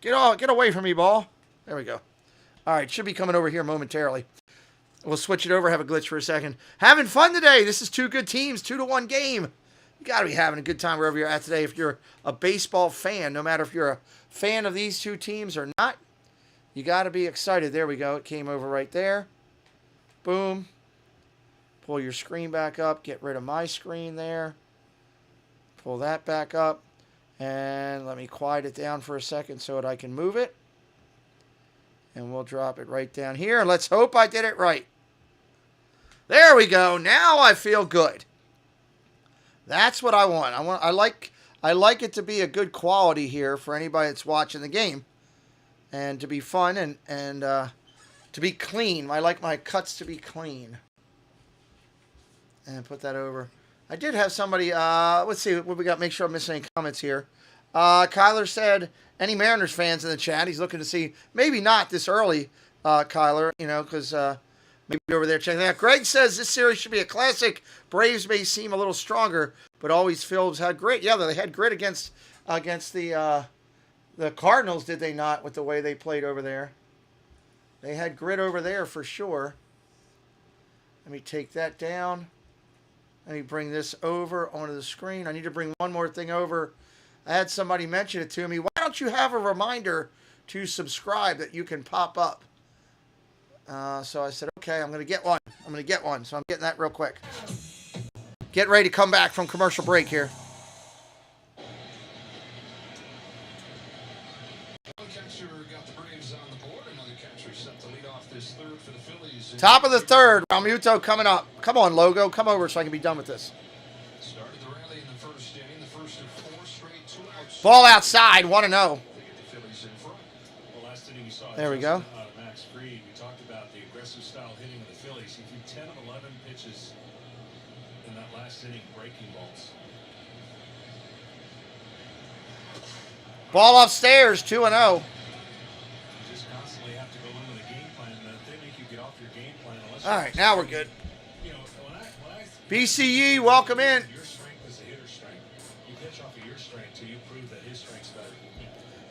Get away from me, ball. There we go. All right, should be coming over here momentarily. We'll switch it over, have a glitch for a second. Having fun today. This is 2 good teams, 2-1 game. You got to be having a good time wherever you're at today. If you're a baseball fan, no matter if you're a fan of these 2 teams or not, you got to be excited. There we go. It came over right there. Boom. Pull your screen back up. Get rid of my screen there. Pull that back up. And let me quiet it down for a second so that I can move it. And we'll drop it right down here. Let's hope I did it right. There we go. Now I feel good. That's what I want. I like it to be a good quality here for anybody that's watching the game. and to be fun and to be clean. I like my cuts to be clean. And put that over. I did have somebody, let's see what we got. Make sure I'm missing any comments here. Kyler said, any Mariners fans in the chat? He's looking to see, maybe not this early, Kyler, you know, because maybe over there checking out. Greg says this series should be a classic. Braves may seem a little stronger, but always Phillies had grit. Yeah, they had grit against the Cardinals, did they not, with the way they played over there? They had grit over there for sure. Let me take that down. Let me bring this over onto the screen. I need to bring one more thing over. I had somebody mention it to me. Why don't you have a reminder to subscribe that you can pop up? So I said, okay, I'm going to get one. So I'm getting that real quick. Get ready to come back from commercial break here. Top of the third, Realmuto coming up. Come on, Logo. Come over so I can be done with this. Ball outside, 1-0. There we go. Max Fried, we talked about the aggressive style hitting of the Phillies. He threw 10 of 11 pitches in that last inning, breaking balls. Ball upstairs, 2-0. All right, now we're good. BCE, welcome in. Your strength is a hitter's strength. You pitch off of your strength till you prove that his strength's better.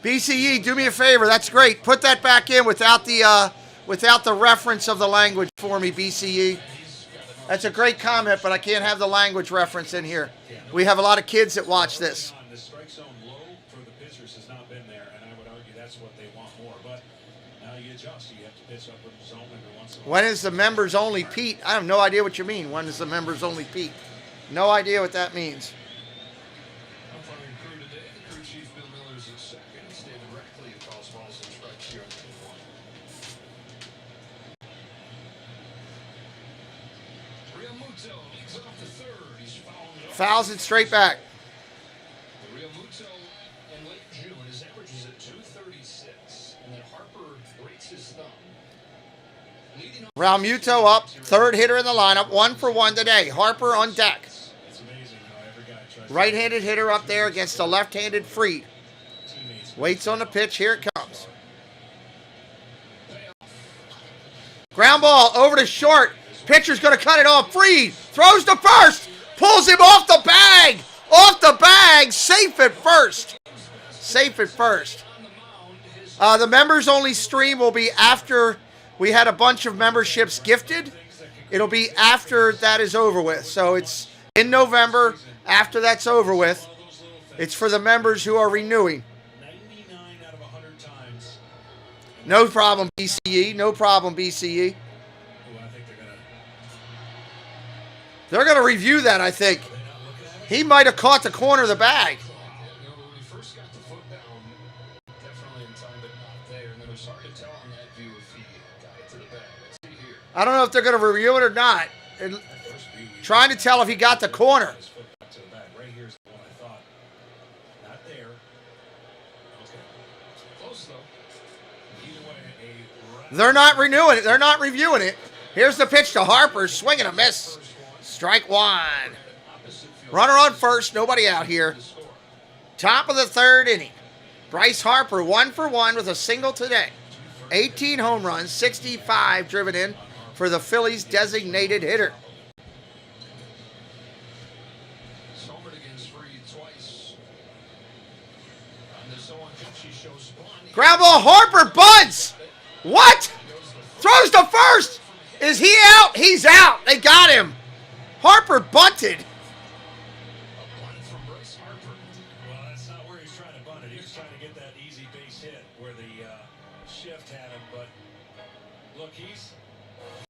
BCE, do me a favor. That's great. Put that back in without the reference of the language for me, BCE. That's a great comment, but I can't have the language reference in here. We have a lot of kids that watch this. The strike zone low for the pitchers has not been there, and I would argue that's what they want more. But now you adjust. You have to pitch up with the zone every once in a while. When is the members only Pete? I have no idea what you mean. When is the members only Pete? No idea what that means. Fouls it straight back. Realmuto in late June, his average is at 236, and then Harper breaks his thumb. Realmuto up, third hitter in the lineup, 1 for 1 today. Harper on deck. Right-handed hitter up there against the left-handed Fried. Waits on the pitch. Here it comes. Ground ball over to short. Pitcher's going to cut it off. Fried throws to first. Pulls him off the bag. Off the bag. Safe at first. Safe at first. The members-only stream will be after we had a bunch of memberships gifted. It'll be after that is over with. So it's in November. After that's over with, it's for the members who are renewing. 99 out of 100 times. No problem, BCE. No problem, BCE. They're going to review that, I think. He might have caught the corner of the bag. I don't know if they're going to review it or not. Trying to tell if he got the corner. They're not renewing it. They're not reviewing it. Here's the pitch to Harper. Swing and a miss. Strike one. Runner on first. Nobody out here. Top of the third inning. Bryce Harper 1 for 1 with a single today. 18 home runs, 65 driven in for the Phillies designated hitter. Ground ball, Harper bunts. What? Throws to first. Is he out? He's out. They got him. Harper bunted. Well, that's not where he's trying to bunt it. He was trying to get that easy base hit where the shift had him. But look, he's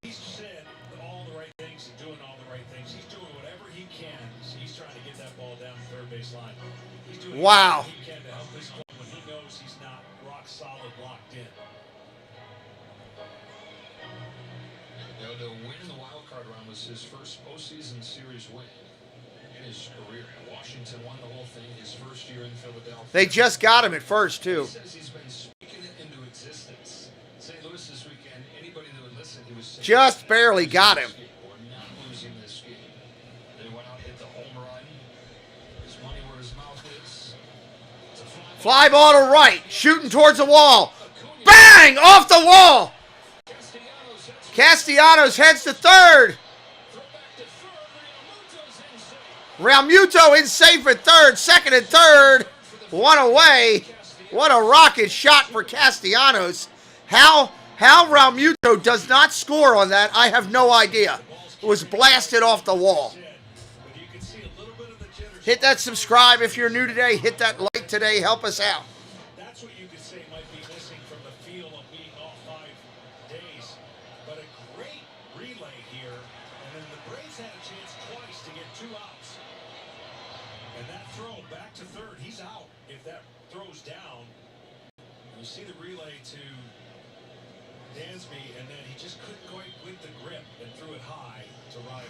said all the right things and doing all the right things. He's doing whatever he can. He's trying to get that ball down the third base line. He's doing wow. Everything he can to help this club when he knows he's not rock solid locked in. You know, to win in the wild card round was his first postseason series win in his career. Washington won the whole thing his first year in Philadelphia. They just got him at first, too. He says he's been speaking it into existence. Just barely got him. Fly ball to right, shooting towards the wall. Bang! Off the wall. Castellanos heads to third. Realmuto in safe at third, second and third. One away. What a rocket shot for Castellanos. How Realmuto does not score on that, I have no idea. It was blasted off the wall. Hit that subscribe if you're new today. Hit that like today. Help us out. That's what you could say might be missing from the feel of being off 5 days. But a great relay here. And then the Braves had a chance twice to get 2 outs. And that throw back to third, he's out if that throws down. And you see the relay to Dansby, and then he just couldn't quite with the grip and threw it high to Riley.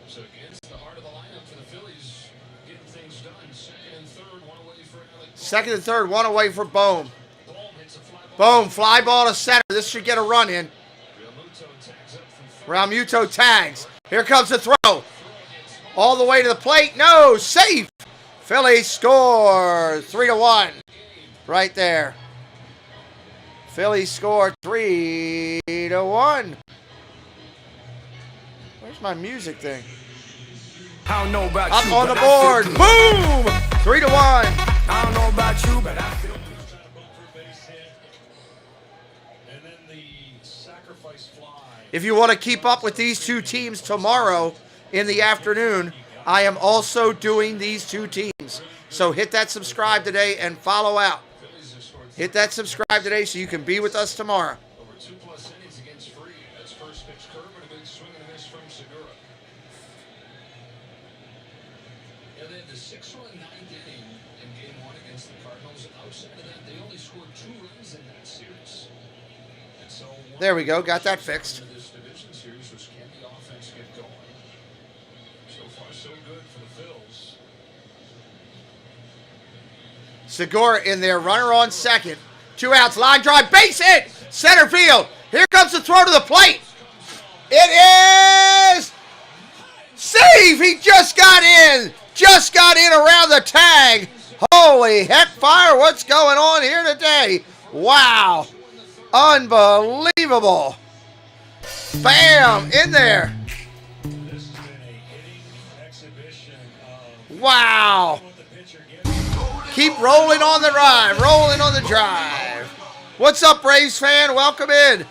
So against the heart of the lineup for the Phillies, getting things done. Second and third, one away for Alec. Second and third, one away for Bohm. Bohm, fly ball to center. This should get a run in. Realmuto tags. Here comes the throw. All the way to the plate. No, safe. Phillies score 3-1. Right there. Phillies score 3-1. Where's my music thing? I don't know about Up you, on the but I board. feel Boom! 3-1. I don't know about you, but I feel And then the sacrifice fly. If you want to keep up with these two teams tomorrow in the afternoon, I am also doing these two teams. So hit that subscribe today and follow out. Hit that subscribe today so you can be with us tomorrow. Over 2+ innings against Freed. That's first pitch curve and a big swing and a miss from Segura. Yeah, they had the 6-run 9th inning in game 1 against the Cardinals. Outside of that, they only scored 2 runs in that series. And so There we go. Got that fixed. this division series was, can the offense get going? So far, so good for the Phils. Segura in there, runner on second. 2 outs, line drive, base hit, center field. Here comes the throw to the plate. It is save. He just got in around the tag. Holy heck fire, what's going on here today? Wow, unbelievable. Bam, in there. Wow. Keep rolling on the drive, rolling on the drive. What's up, Braves fan? Welcome in.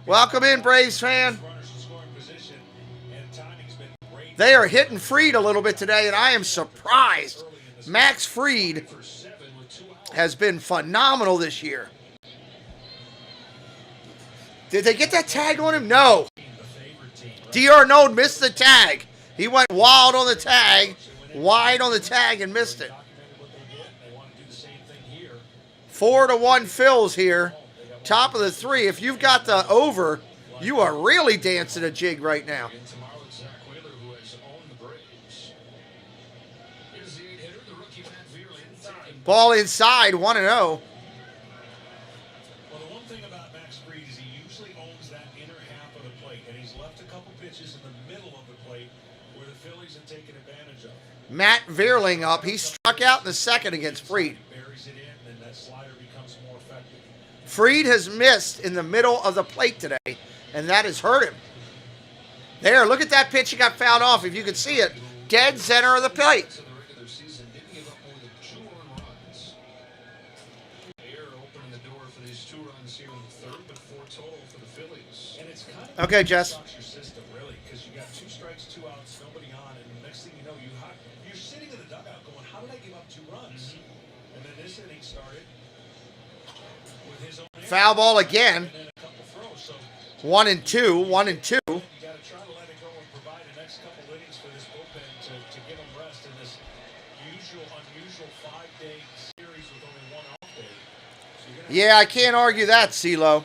Welcome in, Braves fan. They are hitting Fried a little bit today, and I am surprised. Max Fried has been phenomenal this year. Did they get that tag on him? No. D. Arnold missed the tag. He went wild on the tag. Wide on the tag and missed it. 4-1 Phils here. Top of the 3. If you've got the over, you are really dancing a jig right now. Ball inside, 1-0. Well, the one thing about Max Fried is he usually owns that inner half of the plate, and he's left a couple pitches in the middle of the plate where the Phillies have taken advantage of. Matt Vierling up. He struck out in the second against Fried. Buries it in, and that slider becomes more effective. Fried has missed in the middle of the plate today, and that has hurt him. There, look at that pitch he got fouled off. If you could see it, dead center of the plate. Okay, Jess. Your system, really, because you got 2 strikes, 2 outs, nobody on, and the next thing you know, you're sitting in the dugout going, how did I give up 2 runs? And then this inning started with his own Foul ball again. and a couple throws. So 1-2, 1-2. you got to try to let it go and provide the next couple innings for this bullpen to give them rest in this unusual 5-day series with only 1 off day. So Yeah, I can't argue that, CeeLo.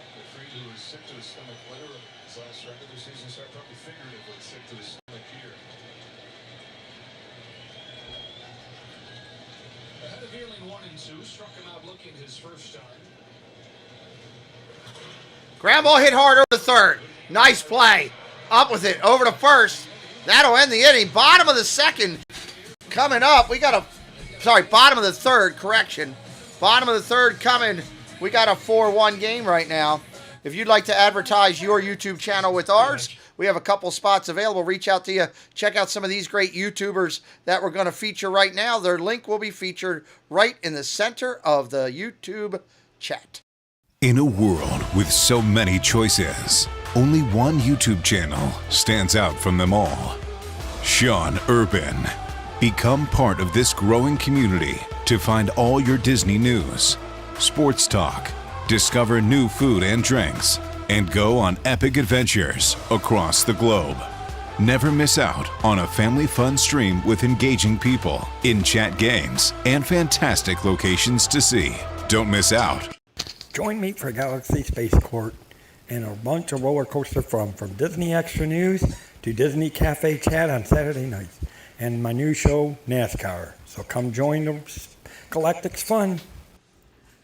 Ground ball hit hard over the third. Nice play. Up with it. Over to first. That'll end the inning. Bottom of the second coming up. Bottom of the third. Correction. Bottom of the third coming. We got a 4-1 game right now. If you'd like to advertise your YouTube channel with ours, we have a couple spots available. Reach out to you. Check out some of these great YouTubers that we're going to feature right now. Their link will be featured right in the center of the YouTube chat. In a world with so many choices, only one YouTube channel stands out from them all. Sean Urban. Become part of this growing community to find all your Disney news, sports talk, discover new food and drinks, and go on epic adventures across the globe. Never miss out on a family fun stream with engaging people, in-chat games, and fantastic locations to see. Don't miss out. Join me for Galaxy Spaceport and a bunch of roller coaster fun from Disney Extra News to Disney Cafe Chat on Saturday nights and my new show, NASCAR. So come join the Galactic's fun.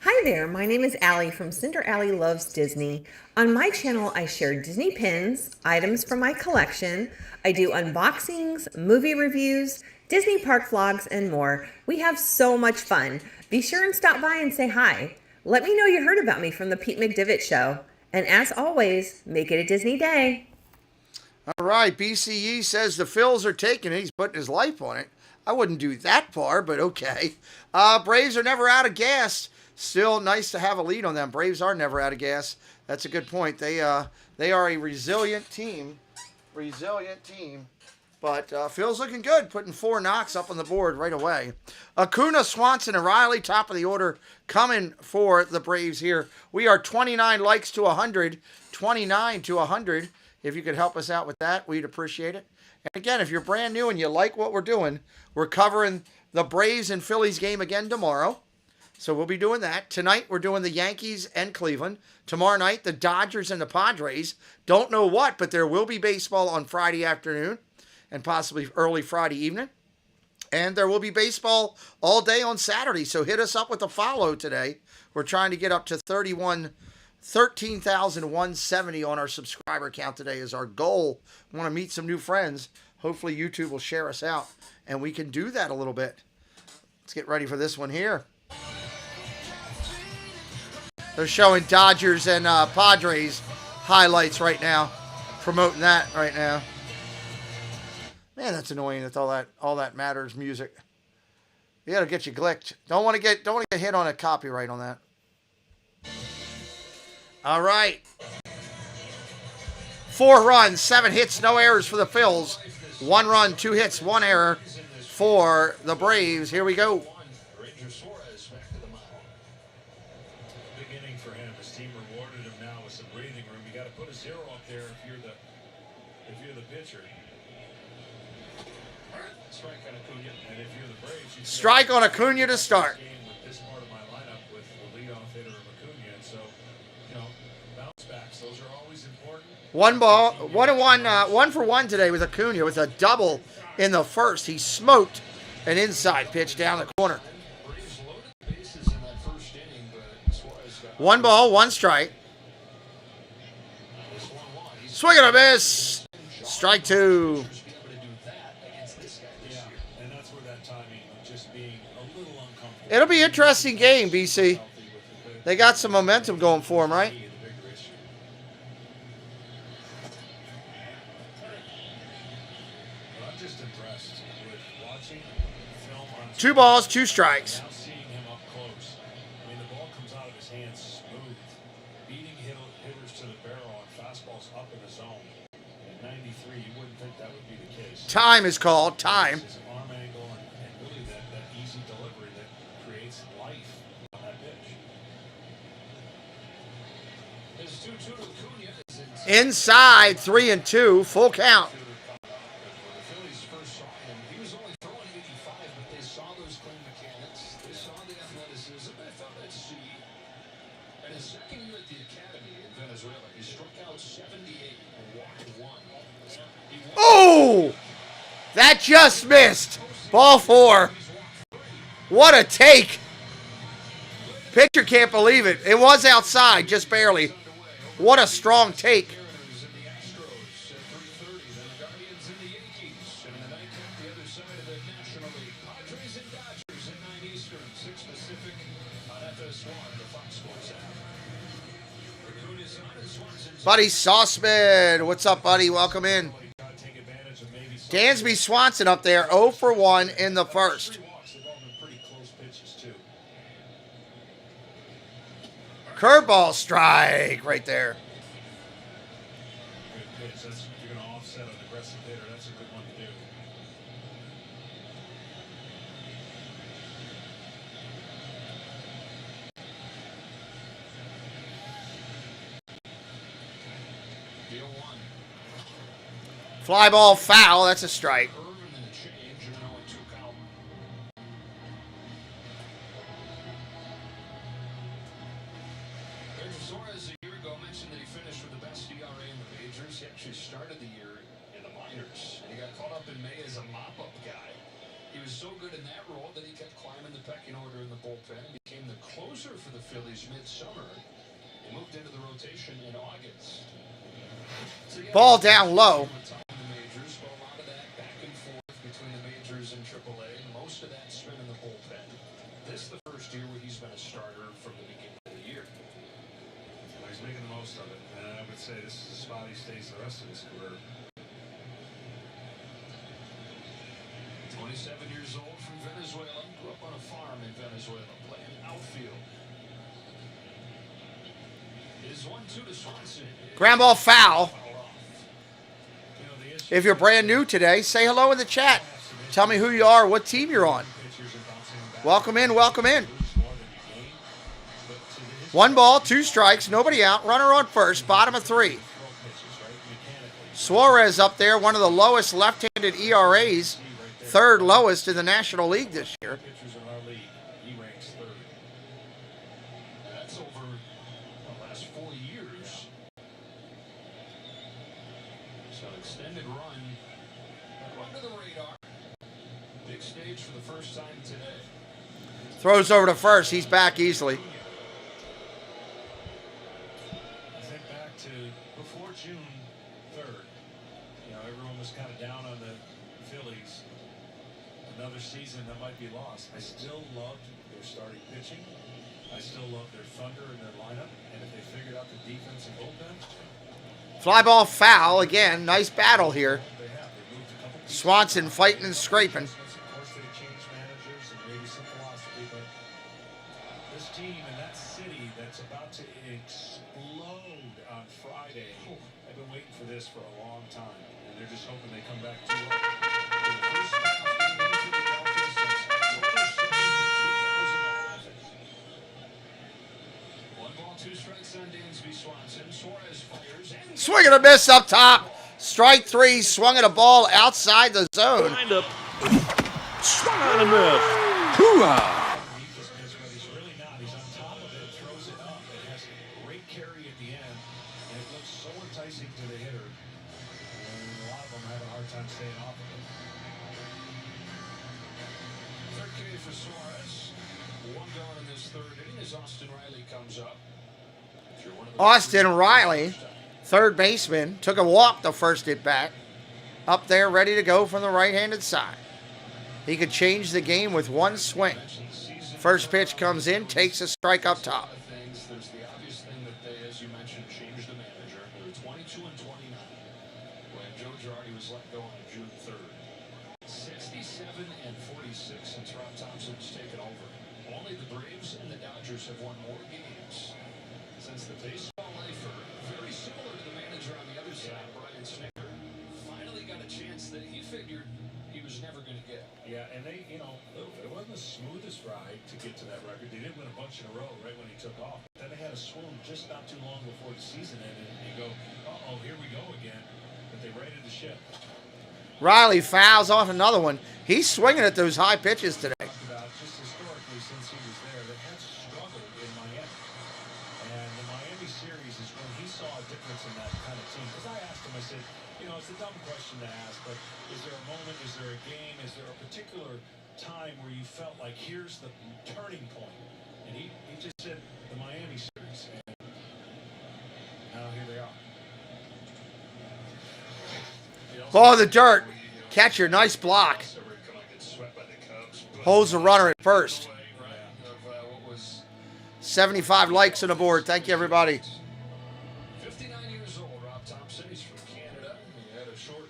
Hi there, my name is Allie from Cinder Allie Loves Disney. On my channel, I share Disney pins, items from my collection. I do unboxings, movie reviews, Disney park vlogs, and more. We have so much fun. Be sure and stop by and say hi. Let me know you heard about me from the Pete McDivitt Show. And as always, make it a Disney day. All right, BCE says the Phils are taking it. He's putting his life on it. I wouldn't do that far, but okay. Braves are never out of gas. Still nice to have a lead on them. Braves are never out of gas. That's a good point. They are a resilient team. But Phil's looking good, putting 4 knocks up on the board right away. Acuna, Swanson, and Riley, top of the order, coming for the Braves here. We are 29 likes to 100. 29 to 100. If you could help us out with that, we'd appreciate it. And again, if you're brand new and you like what we're doing, we're covering the Braves and Phillies game again tomorrow. So we'll be doing that. Tonight, we're doing the Yankees and Cleveland. Tomorrow night, the Dodgers and the Padres. Don't know what, but there will be baseball on Friday afternoon and possibly early Friday evening. And there will be baseball all day on Saturday. So hit us up with a follow today. We're trying to get up to 13,170 on our subscriber count today is our goal. We want to meet some new friends. Hopefully YouTube will share us out, and we can do that a little bit. Let's get ready for this one here. They're showing Dodgers and Padres highlights right now. Promoting that right now. Man, that's annoying that all that matters music. You gotta get you glicked. Don't want to get hit on a copyright on that. All right. 4 runs, 7 hits, no errors for the Phils. 1 run, 2 hits, 1 error for the Braves. Here we go. Beginning for him. His team rewarded him now with some breathing room. You got to put a 0 up there if you're the pitcher. Strike on Acuna. And if you're the Braves, strike on Acuna to start. With this part of my lineup with the leadoff hitter of Acuna, and so bounce backs. Those are always important. 1 ball, 1 for 1 today with Acuna with a double in the first. He smoked an inside pitch down the corner. 1 ball, 1 strike. Swing and a miss. Strike 2. It'll be an interesting game, BC. They got some momentum going for them, right? I'm just impressed with watching film on 2 balls, 2 strikes. now seeing him up close. I mean, the ball comes out of his hands smooth, beating hitters to the barrel on fastballs up in the zone. At 93, you wouldn't think that would be the case. Time is called. Time. His arm angle and really that easy delivery that creates life on that pitch. Inside, 3-2, full count. Oh! That just missed. Ball 4. What a take. Pitcher can't believe it. It was outside, just barely. What a strong take. Mariners and the Astros at 3:30. Then the Guardians and the Yankees. And in the nightcap, the other side of the National League. Padres and Dodgers at 9 Eastern, 6 Pacific on FS1, the Fox Sports app. Buddy Sauceman. What's up, buddy? Welcome in. Dansby Swanson up there, 0 for 1 in the first. Curveball strike right there. Good pitch. You're going to offset an aggressive hitter. That's a good one to do. Fly ball foul. That's a strike. Suarez a year ago mentioned that he finished with the best ERA in the majors. He actually started the year in the minors, and he got caught up in May as a mop-up guy. He was so good in that role that he kept climbing the pecking order in the bullpen. Became the closer for the Phillies midsummer. He moved into the rotation in August. So Ball down low. The majors, but a lot of that back and forth between the majors and AAA. Most of that spent in the bullpen. This is the first year where he's been a starter from the beginning of the year. He's making the most of it, and I would say this is the spot he stays the rest of his career. 27 years old from Venezuela, grew up on a farm in Venezuela, playing outfield. Is 1-2 to Swanson. Ground ball foul. If you're brand new today, say hello in the chat. Tell me who you are, what team you're on. Welcome in, welcome in. 1 ball, 2 strikes, nobody out. Runner on first, bottom of 3. Suarez up there, one of the lowest left-handed ERAs, 3rd lowest in the National League this year. That's over the last 4 years. So extended run under the radar. Big stage for the first time today. Throws over to first, he's back easily. Before June 3rd, everyone was kind of down on the Phillies. Another season that might be lost. I still loved their starting pitching. I still love their thunder in their lineup. And if they figured out the defense and bullpen. Fly ball foul again. Nice battle here. Swanson fighting and scraping. Of course, they changed managers and maybe some philosophy, but this team in that city that's about to explode on Friday, I've been waiting for this for a long time, and they're just hoping they come back too late. For the first time in Philadelphia since October 7th, 2011. 1 ball, 2 strikes on Dansby Swanson. Suarez fires and Swing and a miss up top. Strike 3, swung at a ball outside the zone. lined up. Swung on a miss. Hoo-ah! He's really not. He's on top of it, throws it up. It has a great carry at the end, and it looks so enticing to the hitter. And a lot of them have a hard time staying off of it. Third K for Suarez. 1 gone in this third inning as Austin Riley comes up. If you're one of the Austin Riley, 3rd baseman, took a walk the first at bat. Up there, ready to go from the right-handed side. He could change the game with 1 swing. First pitch comes in, takes a strike up top. There's the obvious thing that they, as you mentioned, changed the manager. They were 22 and 29 when Joe Girardi was let go on June 3rd. 67 and 46 since Rob Thompson's taken over. Only the Braves and the Dodgers have won more games since the baseball lifer, very similar to the manager on the other side, Brian Snitker, finally got a chance that he figured he was never going to get. Yeah, and they, it wasn't the smoothest ride to get to that record. They didn't win a bunch in a row right when he took off. Then they had a swoon just not too long before the season ended, and you go, uh-oh, here we go again. But they righted the ship. Riley fouls off another one. He's swinging at those high pitches today. About just historically since he was there, that had struggled in Miami. And the Miami series is when he saw a difference in that kind of team. Because I asked him, I said, it's a dumb question to ask, but is there a moment, is there a game, is there a particular time where you felt like here's the turning point? And he just said the Miami series. And now Ball in the dirt. Catcher, nice block. Holds the runner at first. 75 likes on the board. Thank you, everybody. 59 years old, Rob Thompson. He's from Canada. He had a short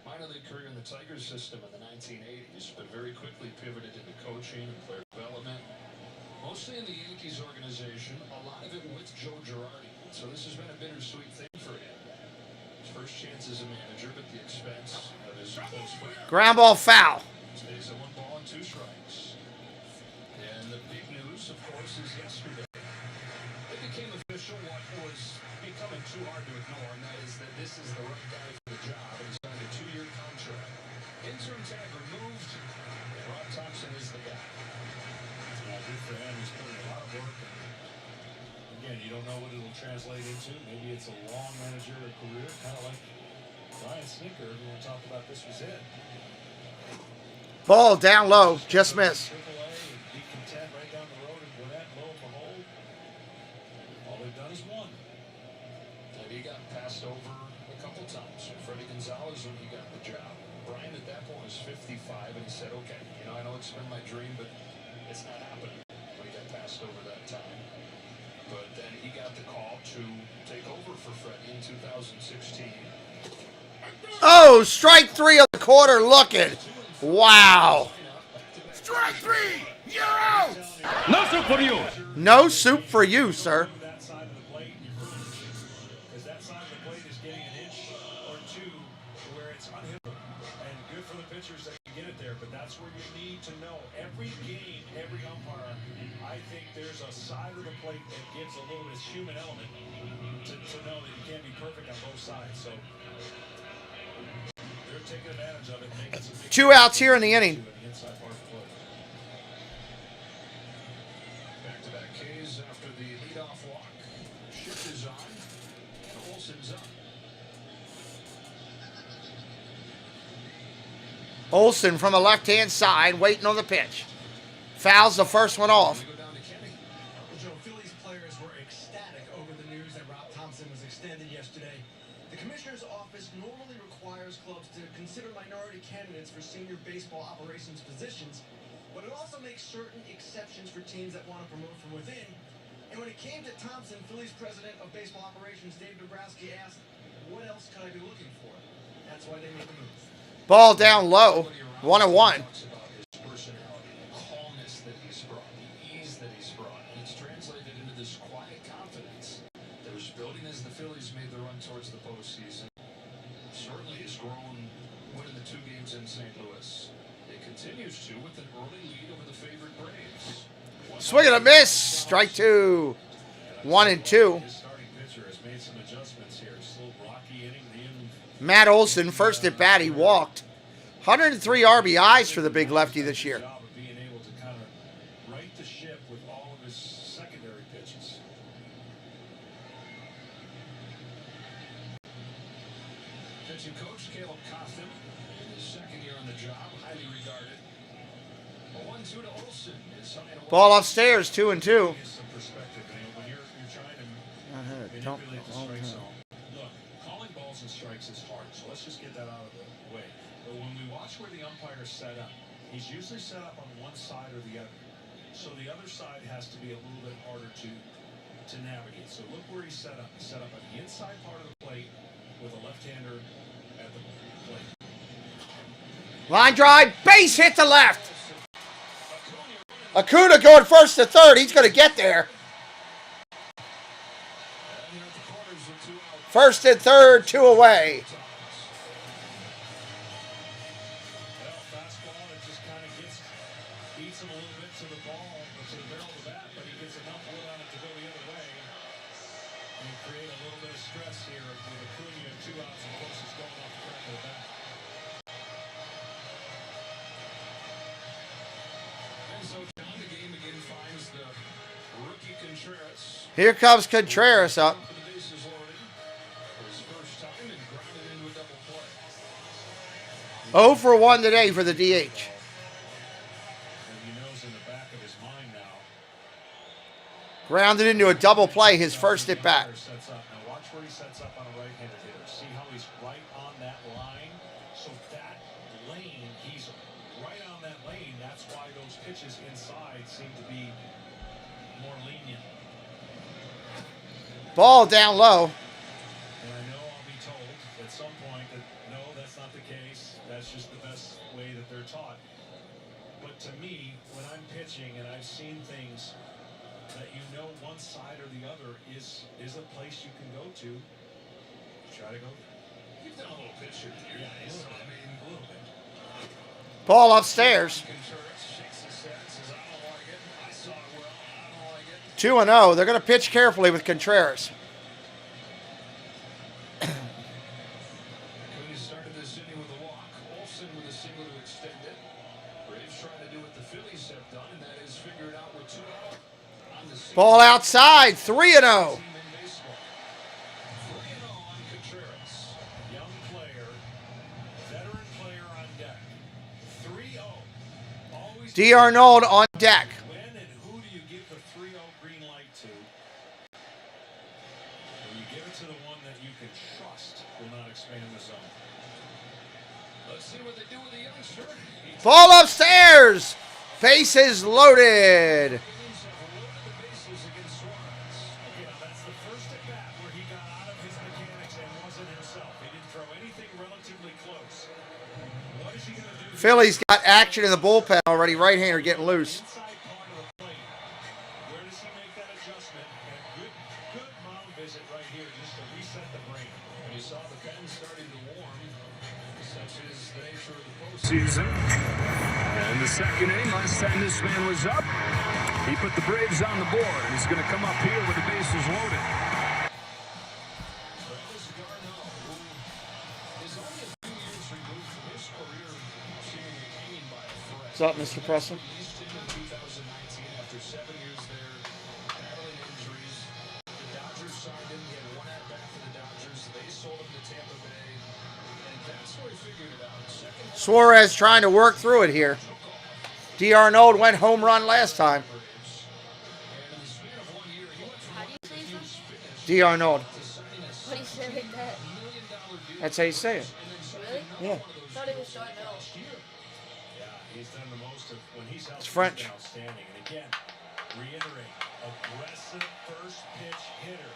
minor league career in the Tigers system in the 1980s, but very quickly pivoted into coaching and player development. Mostly in the Yankees organization, a lot of it with Joe Girardi. So this has been a bittersweet thing for him. His first chance as a manager, but the expense of his close friend. Ground ball foul. Stays at 1 ball and 2 strikes. And the big news, of course, is yesterday. It became official what was becoming too hard to ignore, and that is that this is the right guy for the job, and he signed a 2-year contract. Interim tag removed, and Rob Thompson is the guy. Good for him. He's put in a lot of work. And again, you don't know what it'll translate into. Maybe it's a long managerial career, kind of like Brian Snitker. Everyone talked about this was it. Ball down low. Just missed. Be content right down the road and Gwinnett, lo and behold, all they've done is won. And he got passed over a couple times. Freddie Gonzalez, when he got the job. Brian at that point was 55, and he said, okay, I know it's been my dream, but it's not happening. When he got passed over that time. But then he got the call to take over for Freddie in 2016. Oh, strike 3 of the quarter looking. Wow. Strike 3. You're out. No soup for you. No soup for you, sir. That side of the plate, because that side of the plate is getting an inch or two to where it's unhittable. And good for the pitchers that can get it there, but that's where you need to know. Every game, every umpire, I think there's a side of the plate that gives a little bit of human element to know that you can't be perfect on both sides. So they're taking advantage of it. Making some big 2 outs here in the inning. Back-to-back Ks after the leadoff walk. Shift is on, and Olsen's up. Olsen from the left-hand side, waiting on the pitch. Fouls the first one off. Joe, Phillies players were ecstatic over the news that Rob Thompson was extended yesterday. The commissioner's office normally requires clubs to consider minority candidates for senior baseball operations positions, but it also makes certain exceptions for teams that want to promote from within. And when it came to Thompson, Phillies president of baseball operations, Dave Dombrowski, asked, what else could I be looking for? That's why they made the move. Ball down low. 1-1. As the Phillies made the run towards the postseason, certainly has grown winning the 2 games in St. Louis. It continues to with an early lead over the favorite Braves. Swing and a miss. Strike 2. 1-2. His starting pitcher has made some adjustments here. Slow, rocky inning. Matt Olson, first at bat, he walked. 103 RBIs for the big lefty this year. Job of being able to kind of right the ship with all of his secondary pitches. Pitching coach Caleb Coffin in his second year on the job, highly regarded. A 1-2 to Olsen is high and away. Ball upstairs, 2-2. Some perspective, when you're trying to manipulate the strike zone. Look, calling balls and strikes is hard, so let's just get that out of the way. But when we watch where the umpire is set up, he's usually set up on one side or the other. So the other side has to be a little bit harder to navigate. So look where he's set up. He's set up on the inside part of the plate with a left-hander at the plate. Line drive, base hit to left. Acuna going first to third. He's going to get there. First and third, 2 away. Fastball that just kind of beats him a little bit to the ball, to the barrel of the bat, but he gets enough wood on it to go the other way. And create a little bit of stress here with Acuna 2 outs and closest going off the crack of the bat. And so John, the game again finds the rookie Contreras. Here comes Contreras up. 0 for 1 today for the DH. And he knows in the back of his mind now. Grounded into a double play, his first at bat. Now watch where he sets up on a right-handed hitter. See how he's right on that line? So that lane, he's right on that lane. That's why those pitches inside seem to be more lenient. Ball down low. And I know I'll be told at some point that no, that's not the case. That's just the best way that they're taught. But to me, when I'm pitching and I've seen things that you know one side or the other is a place you can go to, try to go there. You've done a little pitch here. Yeah, a little bit. Ball upstairs. 2-0. They're going to pitch carefully with Contreras. Cooney started this inning with a walk. Olsen with a single to extend it. Braves trying to do what the Phillies have done, and that is figure it out with 2 out. Ball outside. 3-0. 3-0 on Contreras. Young player, veteran player on deck. 3-0. Always D. Arnold on deck. when and who do you give the 3-0 green light to? And you give it to the one that you can trust will not expand the zone. Let's see what they do with the youngster. Ball upstairs. Bases loaded. That's the first at bat where he got out of his mechanics and wasn't himself. He didn't throw anything relatively close. What is he going to do? Phillies got action in the bullpen already. Right-hander getting loose. Inside part of the plate. Where does he make that adjustment? And good mound visit right here just to reset the brain. When you saw the pen starting to warm, such is the nature of the Season. postseason. And the second inning, last time this man was up, he put the Braves on the board. And he's going to come up here with the bases loaded. Travis Garneau, who is only a few years removed from his career seemingly hanging by a thread. What's up, Mr. Preston? Released him in 2019 after 7 years there, battling injuries. The Dodgers signed him. He had 1 at-bat for the Dodgers. They sold him to Tampa Bay. And that's where he figured it out. Suarez trying to work through it here. D. Arnold went home run last time. D. Arnold. What do you say like that? That's how you say it. Really? Yeah. I thought it was Darnell. Yeah, he's done the most of when he's out. It's French. Outstanding. And again, reiterate, aggressive first pitch hitter.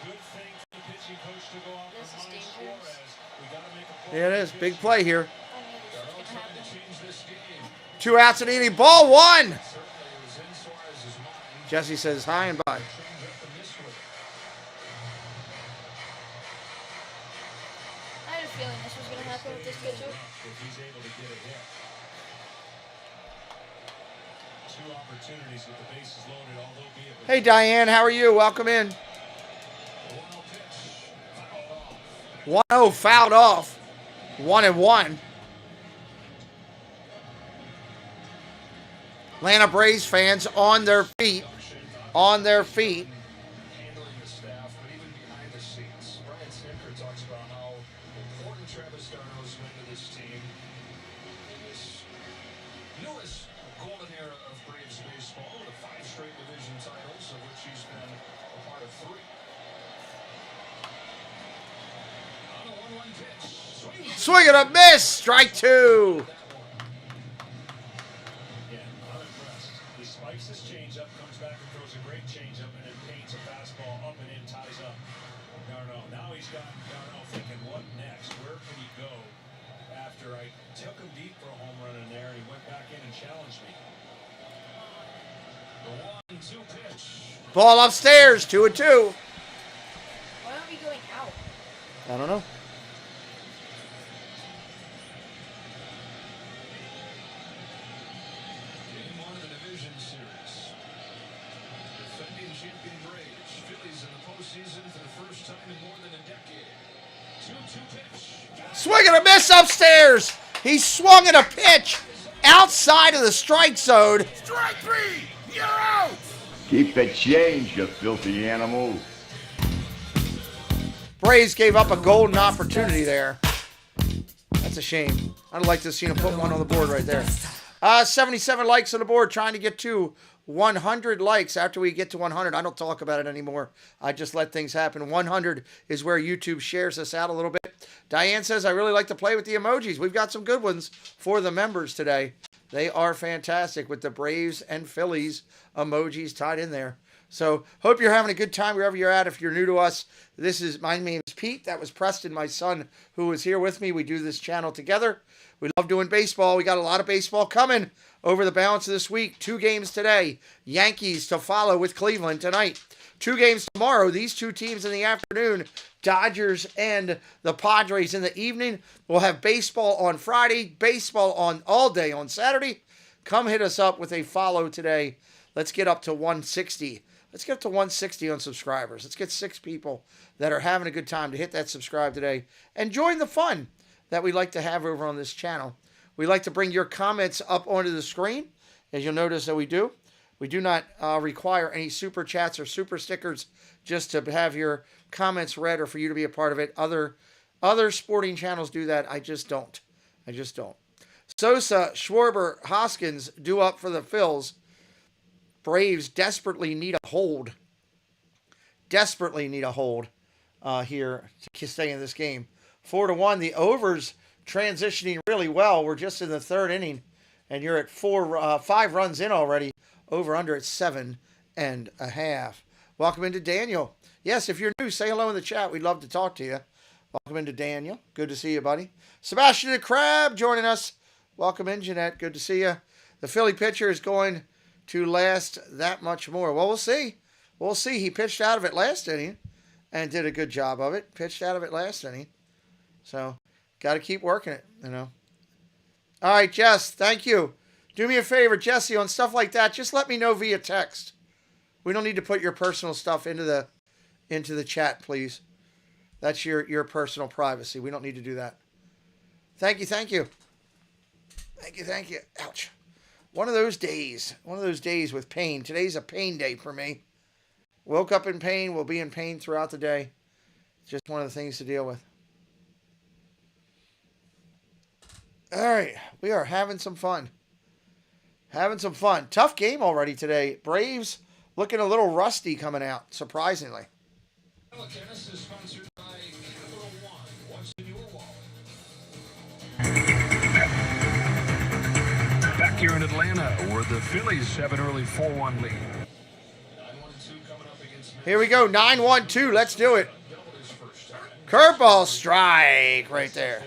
Good thing for the pitching coach to go out and remind Suarez. We got to make a play. Yeah, it is. Big play here. Darnold trying to change this game. 2 outs in the inning. Ball 1. Jesse says hi and bye. I had a feeling this was going to happen with this pitcher. If he's able to get a hit. 2 opportunities with the bases loaded, although be it. Hey, Diane. How are you? Welcome in. 1-0 fouled off. 1-1. Atlanta Braves fans on their feet. On their feet. Handling the staff, but even behind the scenes. Brian Snitker talks about how important Travis Darno's been to this team in this newest golden era of Braves baseball with 5 straight division titles, of which he's been a part of 3. On a 1-1 pitch. Swing and a miss. Strike 2. He spikes his changeup, comes back and throws a great changeup, and then paints a fastball up and in, ties up Darno. Now he's got Darno thinking, what next? Where can he go after I took him deep for a home run in there, and he went back in and challenged me. The 1-2 pitch. Ball upstairs. 2-2. Why aren't we going out? I don't know. Game 1 of the division series. Defending champion Braves. Phillies in the postseason for the first time in more than a decade. 2-2 pitch. Swing and a miss upstairs. He swung at a pitch outside of the strike zone. Strike 3. You're out. Keep the change, you filthy animal. Braves gave up a golden opportunity there. That's a shame. I'd like to see him put one on the board right there. 77 likes on the board, trying to get to 100 likes. After we get to 100, I don't talk about it anymore. I just let things happen. 100 is where YouTube shares us out a little bit. Diane says, I really like to play with the emojis. We've got some good ones for the members today. They are fantastic with the Braves and Phillies emojis tied in there. So hope you're having a good time wherever you're at. If you're new to us, my name is Pete. That was Preston, my son, who is here with me. We do this channel together. We love doing baseball. We got a lot of baseball coming over the balance of this week. 2 games today. Yankees to follow with Cleveland tonight. 2 games tomorrow. These 2 teams in the afternoon. Dodgers and the Padres in the evening. We'll have baseball on Friday. Baseball on all day on Saturday. Come hit us up with a follow today. Let's get up to 160. Let's get up to 160 on subscribers. Let's get 6 people that are having a good time to hit that subscribe today and join the fun that we like to have over on this channel. We like to bring your comments up onto the screen, as you'll notice that we do. We do not require any super chats or super stickers just to have your comments read or for you to be a part of it. Other sporting channels do that. I just don't. Sosa, Schwarber, Hoskins due up for the Phils. Braves desperately need a hold. Here to stay in this game. 4-1. The overs transitioning really well. We're just in the 3rd inning, and you're at 5 runs in already. Over under at 7.5. Welcome into Daniel. Yes, if you're new, say hello in the chat. We'd love to talk to you. Welcome into Daniel. Good to see you, buddy. Sebastian the Crab joining us. Welcome in, Jeanette. Good to see you. The Philly pitcher is going to last that much more. Well, we'll see. We'll see. He pitched out of it last inning and did a good job of it. Pitched out of it last inning. So, got to keep working it, you know. All right, Jess, thank you. Do me a favor, Jesse, on stuff like that, just let me know via text. We don't need to put your personal stuff into the chat, please. That's your personal privacy. We don't need to do that. Thank you. Thank you. Ouch. One of those days with pain. Today's a pain day for me. Woke up in pain. Will be in pain throughout the day. Just one of the things to deal with. All right. We are having some fun. Tough game already today. Braves looking a little rusty coming out, surprisingly. Tennis is sponsored by Capital One. What's in your wallet? Back here in Atlanta, where the Phillies have an early 4-1 lead. Here we go, 9-1-2. Let's do it. Curveball strike right there.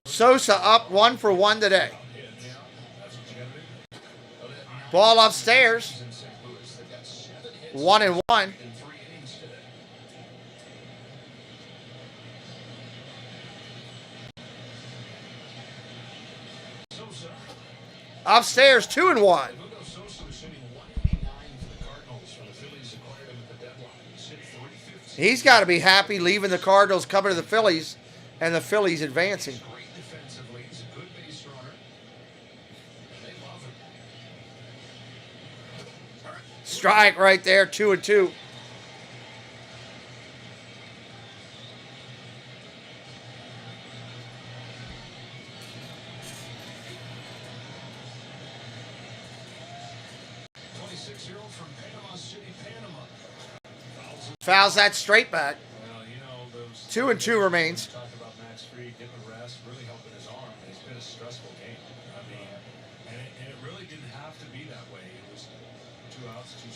Sosa up 1 for 1 today. Ball upstairs. 1-1. Upstairs 2-1. He's got to be happy leaving the Cardinals, coming to the Phillies, and the Phillies advancing. Strike right there, 2-2. Fouls that straight back. 2-2 remains.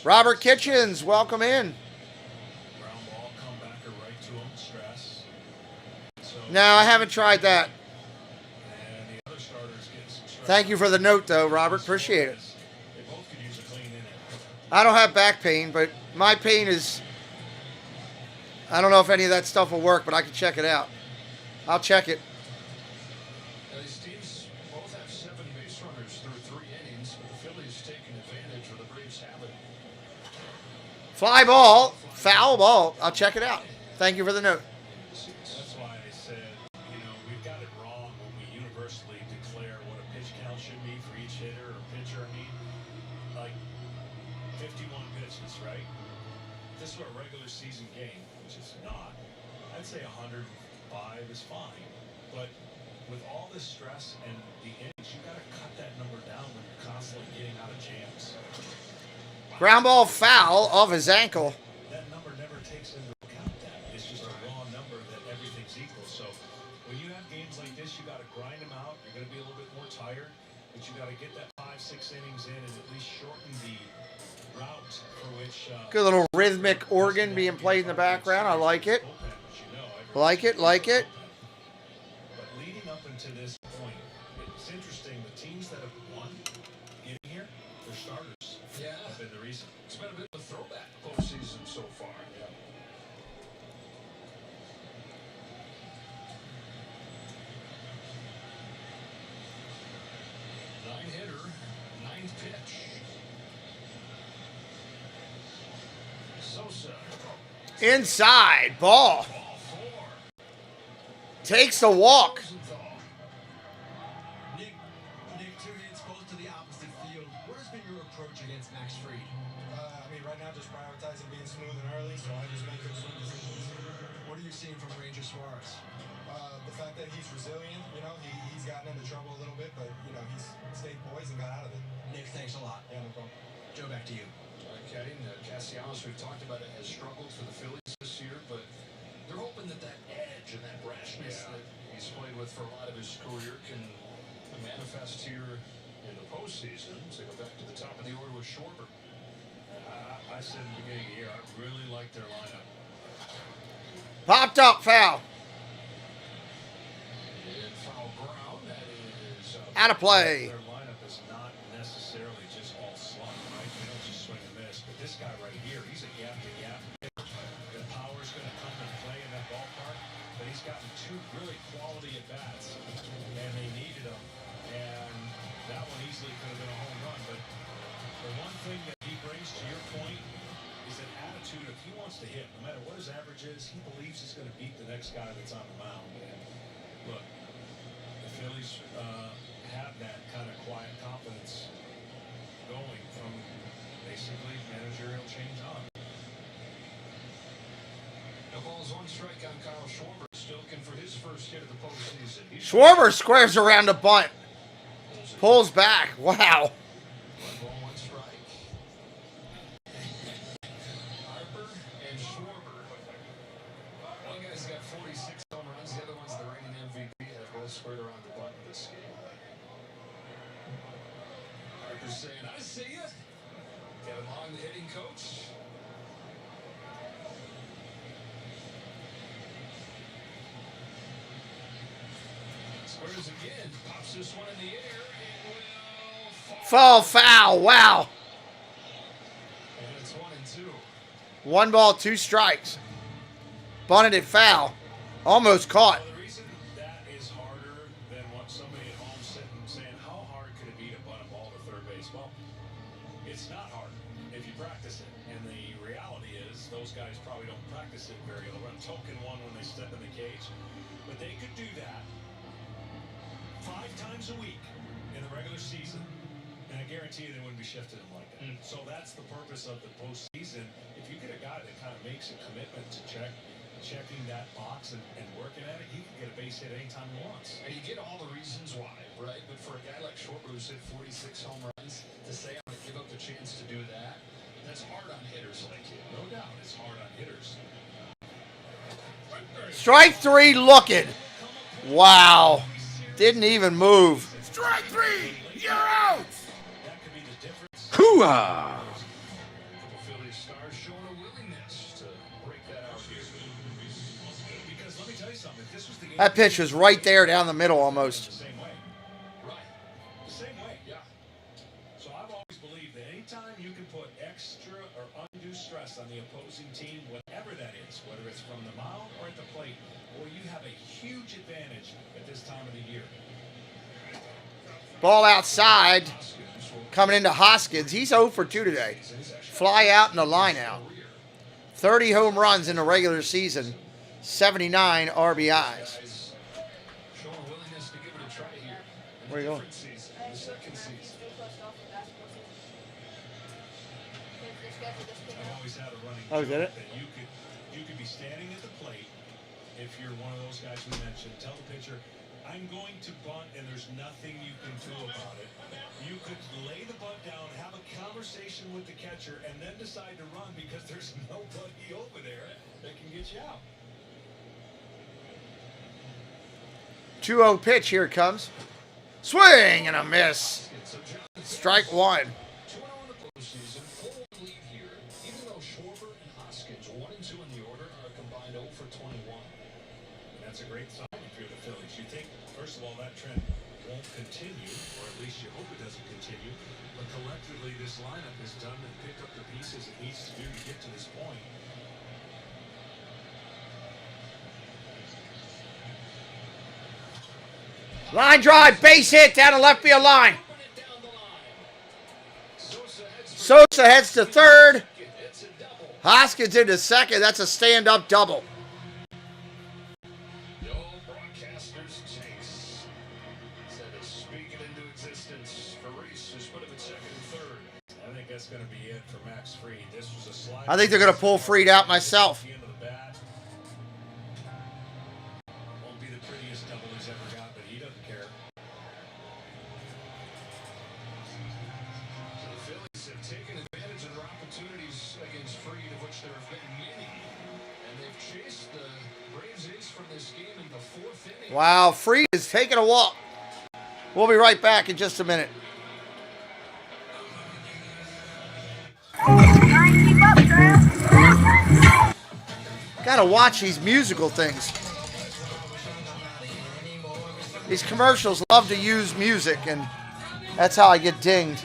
Robert Kitchens, welcome in. No, I haven't tried that. Thank you for the note, though, Robert. Appreciate it. I don't have back pain, but my pain is... I don't know if any of that stuff will work, but I can check it out. I'll check it. These teams both have 7 base runners through 3 innings, but the Phillies taking advantage of the Braves' habit. Fly ball, foul ball. I'll check it out. Thank you for the note. That's why I said, we've got it wrong when we universally declare what a pitch count should be for each hitter or pitcher. I mean, like 51 pitches, right? If this were a regular season game, which is not, I'd say 105 is fine. But with all this stress and the innings, you got to cut that number down when you're constantly getting out of jams. Ground ball foul off his ankle. That number never takes into account that. It's just a raw number that everything's equal. So when you have games like this, you got to grind them out. You're going to be a little bit more tired, but you got to get that 5-6 innings in and at least shorten the route for which. Good little rhythmic organ being played in the background. I like it. Like it, like it. But leading up into this point, it's interesting. The teams that have won getting here, their starters have been the reason. It's been a bit of a throwback postseason so far. Yeah. Nine-hitter, ninth pitch. Sosa. Inside, ball. Takes the walk. Nick, two hits, both to the opposite field. What has been your approach against Max Fried? I mean, right now, just prioritizing being smooth and early, so I just make good swing decisions. What are you seeing from Ranger Suarez? The fact that he's resilient, you know, he's gotten into trouble a little bit, but, you know, he's stayed poised and got out of it. Nick, thanks a lot. Yeah, no problem. Joe, back to you. Okay, Castellanos, we've talked about it, has struggled for the Phillies this year, but they're hoping that that edge and that brashness that he's played with for a lot of his career can manifest here in the postseason. So go back to the top of the order with Schwarber. I said in the beginning of the year, I really like their lineup. Popped up, foul. And foul ground, that is Out of play. Their lineup is not necessarily just all slump, right? They don't just swing and miss. But this guy right here, he's a gap-to-gap pitcher. The power's going to come and play in that ballpark. But he's gotten two really quality at-bats, and they needed him. And that one easily could have been a home run. But the one thing that he brings, to your point, is an attitude of he wants to hit. No matter what his average is, he believes he's going to beat the next guy that's on the mound. And look, the Phillies have that kind of quiet confidence going from basically managerial change on. No balls, one strike on Kyle Schwarber. Still looking for his first hit of the postseason. Schwarber squares around the bunt. Pulls back. Wow. One ball, one strike. Harper and Schwarber. One guy's got 46 home runs. The other one's the reigning MVP. Have both squared around the bunt in this game. Harper's saying, I see ya. Kevin Long, the hitting coach. Squares again. Pops this one in the air. It will Fall foul. Wow. And it's 1-2. 1 ball, 2 strikes. Bunted it foul. Almost caught. Well, the reason that is harder than what somebody at home sitting saying, how hard could it be to bunt a ball to third base? Well, it's not hard if you practice it. And the reality is those guys probably don't practice it very well. They'll run token one when they step in the cage. But they could do that 5 times a week in the regular season. And I guarantee you they wouldn't be shifting them like that. So that's the purpose of the postseason. If you get a guy that kind of makes a commitment to checking that box and working at it, he can get a base hit anytime he wants. And you get all the reasons why, right? But for a guy like Schwarber who's hit 46 home runs, to say I'm going to give up the chance to do that, that's hard on hitters like you. No doubt, it's hard on hitters. Strike 3 looking. Wow. Didn't even move. Strike 3. You're out. That could be the difference. Hoo-ah. Phillies stars showing a willingness to break that out here. Because let me tell you something, if this was the game, That pitch was right there down the middle almost. the same way. Right. The same way, yeah. So I've always believed that anytime you can put extra or undue stress on the opposing team, whatever that is, whether it's from the mound or at the plate, boy, you have a huge advantage at this time of the year. Ball outside. Coming into Hoskins. He's 0 for 2 today. Fly out and a line out. 30 home runs in the regular season. 79 RBIs. Showing a willingness to give it a try here. Where are you going? The second season. I've always had a running Oh, is that joke it? that you could be standing at the plate if you're one of those guys we mentioned. Tell the pitcher, I'm going to bunt, and there's nothing you can do about it. You could lay the bunt down, have a conversation with the catcher, and then decide to run because there's nobody over there that can get you out. 2-0 pitch. Here it comes. Swing and a miss. Strike one. 2-0 in the postseason, 4-1 lead here. Even though Schwarber and Hoskins, 1 and 2 in the order, are combined 0 for 21. That's a great sign if you're the Phillies. You think, first of all, that trend won't continue, or at least you hope it doesn't continue. But collectively, this lineup has done and picked up the pieces it needs to do to get to this point. Line drive, base hit down the left field line. Sosa heads to third. Hoskins into second. That's a stand-up double. The old broadcaster's chase. Instead of speaking into existence for Reese, who's put him at second and third. I think that's going to be it for Max Fried. This was a slide. I think they're going to pull Fried out myself. Won't be the prettiest double he's ever got, but he doesn't care. So the Phillies have taken advantage of their opportunities against Fried, of which there have been many. And they've chased the Braves ace from this game in the 4th inning. Wow, Fried is taking a walk. We'll be right back in just a minute. Gotta watch these musical things. These commercials love to use music, and that's how I get dinged.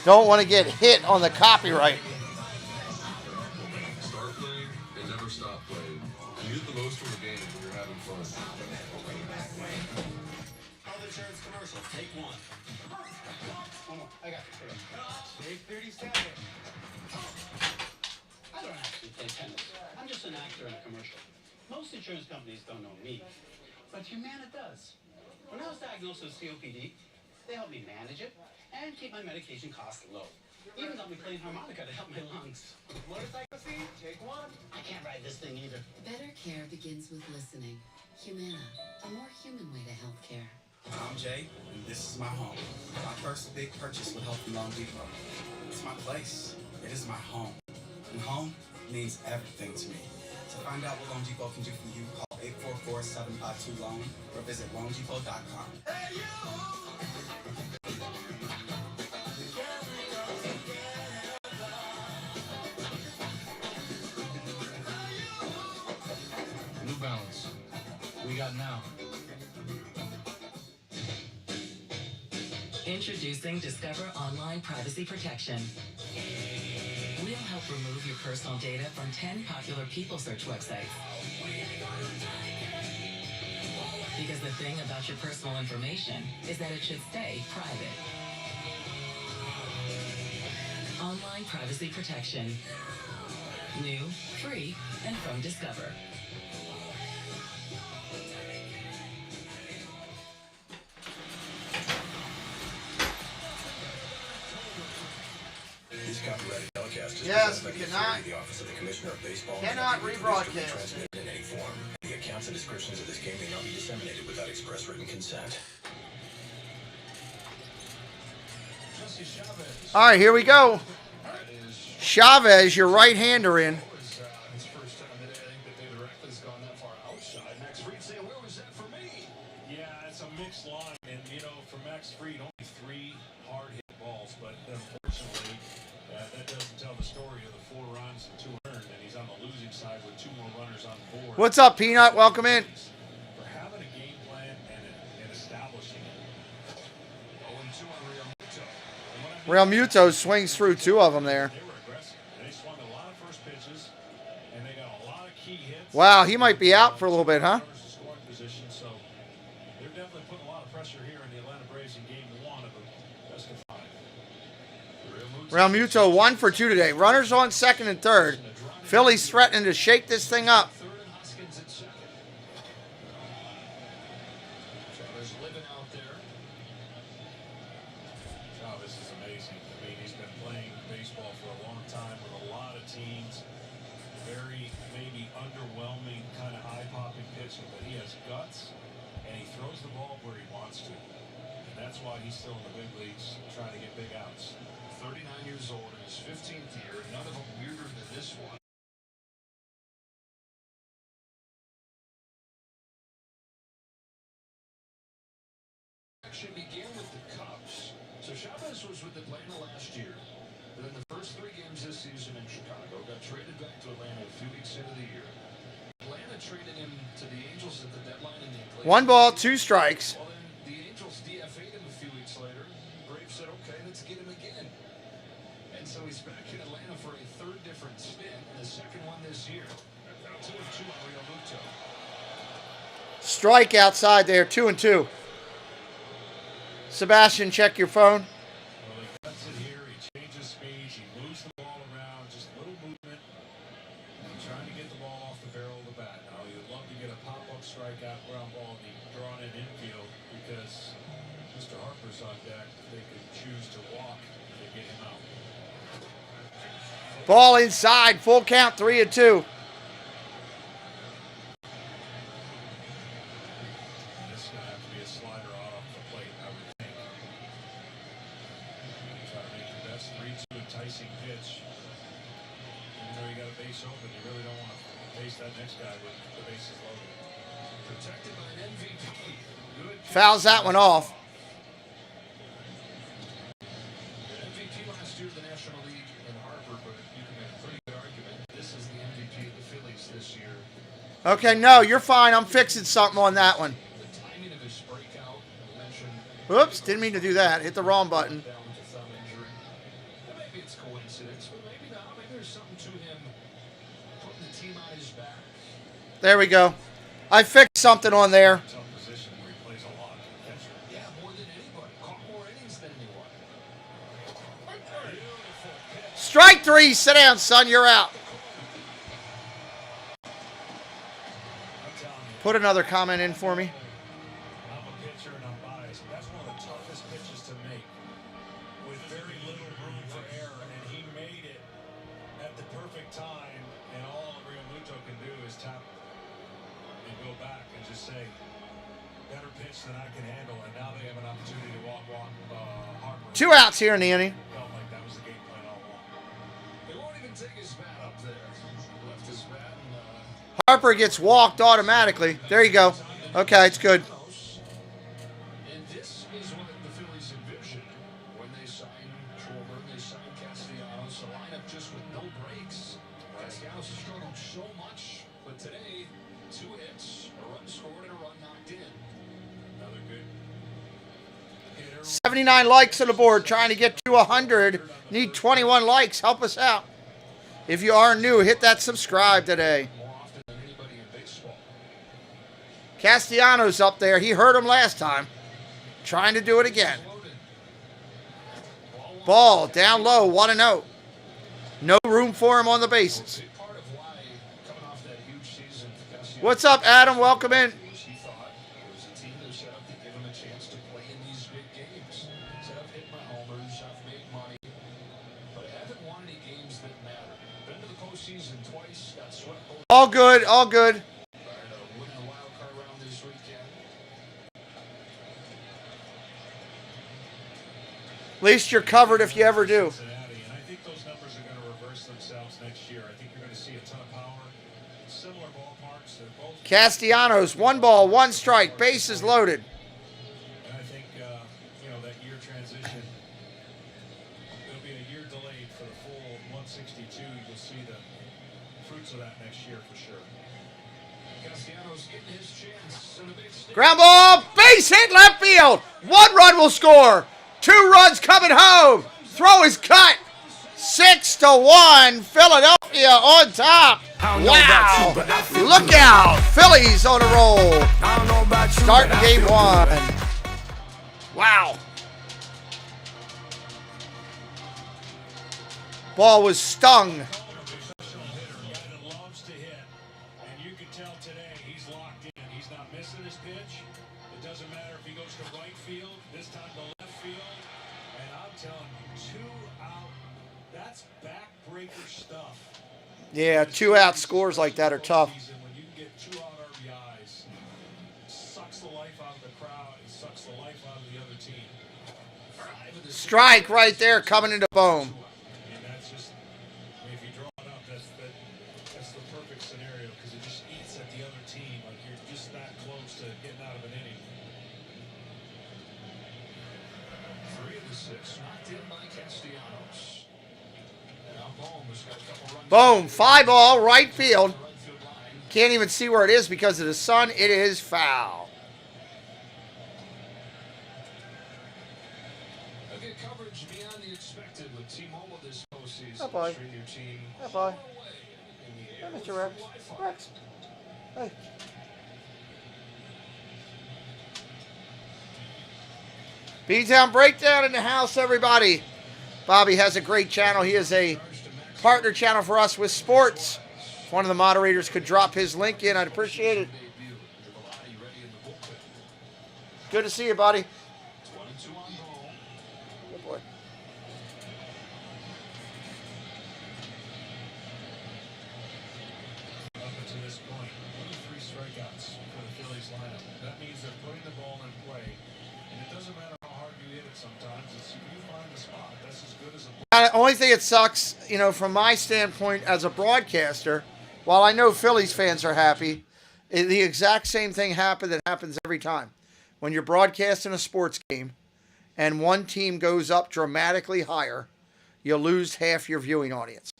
Don't want to get hit on the copyright. Start playing and never stop playing. You get the most from the game when you're having fun. Health insurance commercial. Take one. One more. I got this. Big 37. I don't actually play tennis. I'm just an actor in a commercial. Most insurance companies don't know me, but Humana does. When I was diagnosed with COPD, they helped me manage it and keep my medication costs low. Even got me playing harmonica to help my lungs. Motorcycle seat. Take one. I can't ride this thing either. Better care begins with listening. Humana, a more human way to healthcare. I'm Jay, and this is my home. My first big purchase with help from Loan Depot. It's my place. It is my home. And home means everything to me. To find out what Loan Depot can do for you, call 844-752-LOAN or visit loandepot.com. Hey, New Balance. We got now. Introducing Discover Online Privacy Protection. We'll help remove your personal data from 10 popular people search websites. Because the thing about your personal information is that it should stay private. Online Privacy Protection. New, free, and from Discover. This copyrighted telecast is Yes, presented we by the cannot- authority of the Office of the Commissioner of Baseball. cannot May not be rebroadcast. reproduced or transmitted in any form. The accounts and descriptions of this game may not be disseminated without express written consent. All right, here we go. Chavez, your right-hander in. His first time today, I think that David Reckless gone that far outside. Max Fried saying, where was that for me? Yeah, it's a mixed line, and you know, for Max Fried, only 3 hard-hit balls, but unfortunately, that doesn't tell the story of the 4 runs and 2 earned, and he's on the losing side with 2 more runners on the board. What's up, Peanut? Welcome in. For having a game plan and establishing it. 0-2 on Real Muto. Real Muto swings through 2 of them there. They were aggressive. They swung a lot of first pitches, and they got a lot of key hits. Wow, he might be out for a little bit, huh? Scoring position, so they're definitely putting a lot of pressure here in the Atlanta Braves in game 1 of the best of 5. Real Muto 1 for 2 today. Runners on second and third. Phillies threatening to shake this thing up. Third and Hoskins at second. Chavez living out there. Chavez is amazing. I mean, he's been playing baseball for a long time with a lot of teams. very maybe underwhelming kind of eye-popping pitching, but he has guts and he throws the ball where he wants to. And that's why he's still in the big leagues trying to get big outs. 39 years old in his 15th year, none of them weirder than this one. Action began with the Cubs. So Chavez was with Atlanta last year. But in the first 3 games this season in Chicago, got traded back to Atlanta a few weeks into the year. Atlanta traded him to the Angels at the deadline in the 1 ball, 2 strikes. Well, then the Angels DFA'd him a few weeks later. Braves said, okay, let's get him again. And so he's back in Atlanta for a 3rd different stint, and the 2nd one this year. 2 of 2 on Real Muto. Strike outside there, 2-2. Sebastian, check your phone. Well, he cuts it here. He changes speeds. He moves the ball around. Just a little movement. And trying to get the ball off the barrel of the bat. Now, you'd love to get a pop-up strikeout ground ball and be drawn in infield because Mr. Harper's on deck. They could choose to walk to get him out. Ball inside, full count, 3-2. This is going to have to be a slider off the plate, I would think. Try to make the best 3-2 enticing pitch. Even though you got a base open, you really don't want to face that next guy with the bases loaded. Protected by an MVP. Good. Fouls that one off. MVP last year of the National League in Harper, but you can make a pretty good argument. This is the MVP of the Phillies this year. Okay, no, you're fine. I'm fixing something on that one. The timing of his breakout, mentioned. Oops, didn't mean to do that. Hit the wrong button. Down with a thumb injury. And maybe it's coincidence, but maybe not. Maybe there's something to him putting the team on his back. There we go. I fixed something on there. Tough position where he plays a lot. Catcher. Yeah, more than anybody. Caught more innings than anyone. Beautiful pitch. Strike 3. Sit down, son. You're out. I'm telling you, Put another comment in for me. I'm a pitcher and I'm biased. That's one of the toughest pitches to make with very little room for error, and he made it at the perfect time, and all Real Muto can do is tap and go back and just say, better pitch than I can handle, and now they have an opportunity to walk Harper. 2 outs here in the inning. Felt like that was the game plan all along. He won't even take his bat up there. Left his bat and Harper gets walked automatically. There you go. Okay, it's good. and this is what the Phillies envisioned when they signed Schwarber, they signed Castellanos, a lineup just with no breaks. Castellanos has struggled so much, but today, 2 hits, a run scored, and a run knocked in. Another good hitter. 79 likes on the board. Trying to get to 100. Need 21 likes. Help us out. If you are new, hit that subscribe today. More often than anybody in baseball. Castellanos up there. He hurt him last time. Trying to do it again. Ball down low. 1-0. No room for him on the bases. Big part of why coming off that huge season for Castellanos. What's up, Adam? Welcome in. He thought it was a team that was set up to give him a chance to play in these big games. Said, I've hit my homers, I've made money, but I haven't won any games that matter. Been to the postseason twice, got swept both. All good. All good. Winning the wild card round this weekend. At least you're covered if you ever do. Cincinnati, and I think those numbers are going to reverse themselves next year. I think you're going to see a ton of power. Similar ballparks. They're both. Castellanos, 1 ball, 1 strike. Bases loaded. And I think, that year transition, it'll be a year delayed for the full 162. You'll see the fruits of that next year for sure. Castellanos getting his chance in a big stage. Ground ball, base hit left field. 1 run will score. 2 runs coming home. Throw is cut. 6-1. Philadelphia on top. Wow. Look out. Phillies on a roll. Starting game 1. Wow. Ball was stung. Professional hitter, a guy that loves to hit, and you can tell today he's locked in. He's not missing his pitch. It doesn't matter if he goes to right field, this time to left field, and I'm telling you, 2 out. That's backbreaker stuff. Yeah, 2-out scores like that are tough. When you get 2-out RBIs, it sucks the life out of the crowd. It sucks the life out of the other team. Strike right there coming into Bohm. And that's just, I mean, if you draw it up, that's the perfect scenario because it just eats at the other team. Like you're just that close to getting out of an inning. 3 of the 6 knocked in by Castellanos. Now Bohm has got a couple runs. Boom, 5-ball, right field. Can't even see where it is because of the sun. It is foul. Again, coverage beyond the expected with T-Mobile this postseason. Oh, boy. Stream your team Oh, boy. in the Hey, air Mr. with Rex. Wi-Fi. Rex. Hey. B-Town Breakdown in the house, everybody. Bobby has a great channel. He is a partner channel for us with sports. If one of the moderators could drop his link in, I'd appreciate it. Good to see you, buddy. 22 on Bohm. Good boy. Up until this point, only 3 strikeouts for the Phillies lineup. That means they're putting the ball in play. And it doesn't matter how hard you hit it sometimes. It's if you find the spot, that's as good as a The only thing that sucks, from my standpoint as a broadcaster, while I know Phillies fans are happy, the exact same thing that happens every time. When you're broadcasting a sports game and one team goes up dramatically higher, you lose half your viewing audience.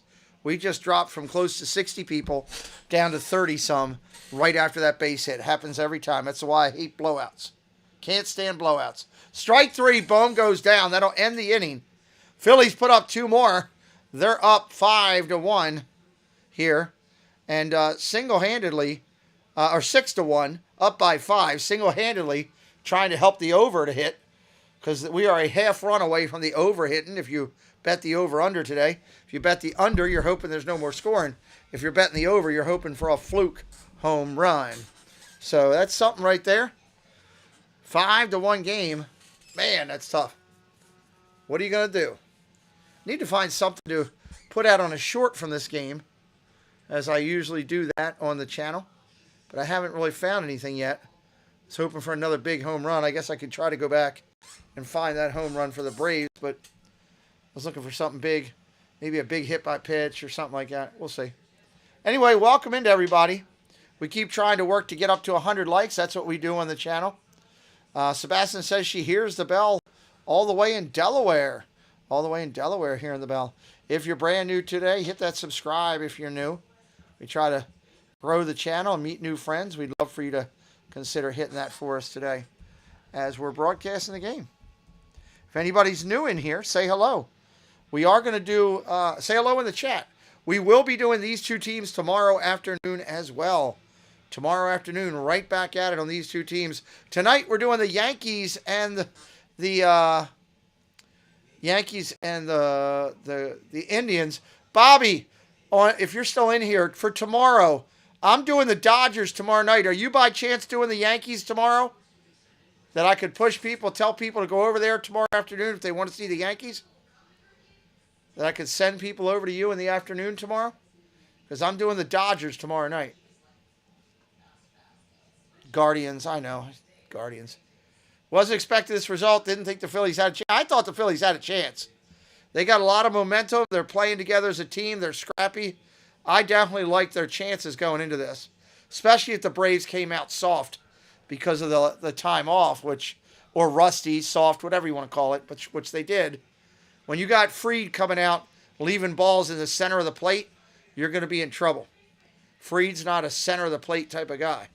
We just dropped from close to 60 people down to 30-some right after that base hit. It happens every time. That's why I hate blowouts. Can't stand blowouts. Strike 3, Bohm goes down. That'll end the inning. Phillies put up 2 more. They're up 5-1 here. And single-handedly, or 6-1, up by 5, single-handedly trying to help the over to hit because we are a half run away from the over hitting if you bet the over-under today. If you bet the under, you're hoping there's no more scoring. If you're betting the over, you're hoping for a fluke home run. So that's something right there. 5-1 game. Man, that's tough. What are you going to do? Need to find something to put out on a short from this game, as I usually do that on the channel. But I haven't really found anything yet. I was hoping for another big home run. I guess I could try to go back and find that home run for the Braves, but I was looking for something big. Maybe a big hit by pitch or something like that. We'll see. Anyway, welcome into everybody. We keep trying to work to get up to 100 likes. That's what we do on the channel. Sebastian says she hears the bell all the way in Delaware. All the way in Delaware hearing the bell. If you're brand new today, hit that subscribe if you're new. We try to grow the channel and meet new friends. We'd love for you to consider hitting that for us today as we're broadcasting the game. If anybody's new in here, say hello. We are going to do, say hello in the chat. We will be doing these 2 teams tomorrow afternoon as well. Tomorrow afternoon, right back at it on these 2 teams. Tonight, we're doing the Yankees and the Indians. Bobby, if you're still in here, for tomorrow, I'm doing the Dodgers tomorrow night. Are you by chance doing the Yankees tomorrow? That I could push people, tell people to go over there tomorrow afternoon if they want to see the Yankees? That I could send people over to you in the afternoon tomorrow? Because I'm doing the Dodgers tomorrow night. Guardians, I know. Guardians. Wasn't expecting this result. Didn't think the Phillies had a chance. I thought the Phillies had a chance. They got a lot of momentum. They're playing together as a team. They're scrappy. I definitely like their chances going into this, especially if the Braves came out soft because of the time off, or rusty, soft, whatever you want to call it, which they did. When you got Fried coming out, leaving balls in the center of the plate, you're going to be in trouble. Fried's not a center of the plate type of guy.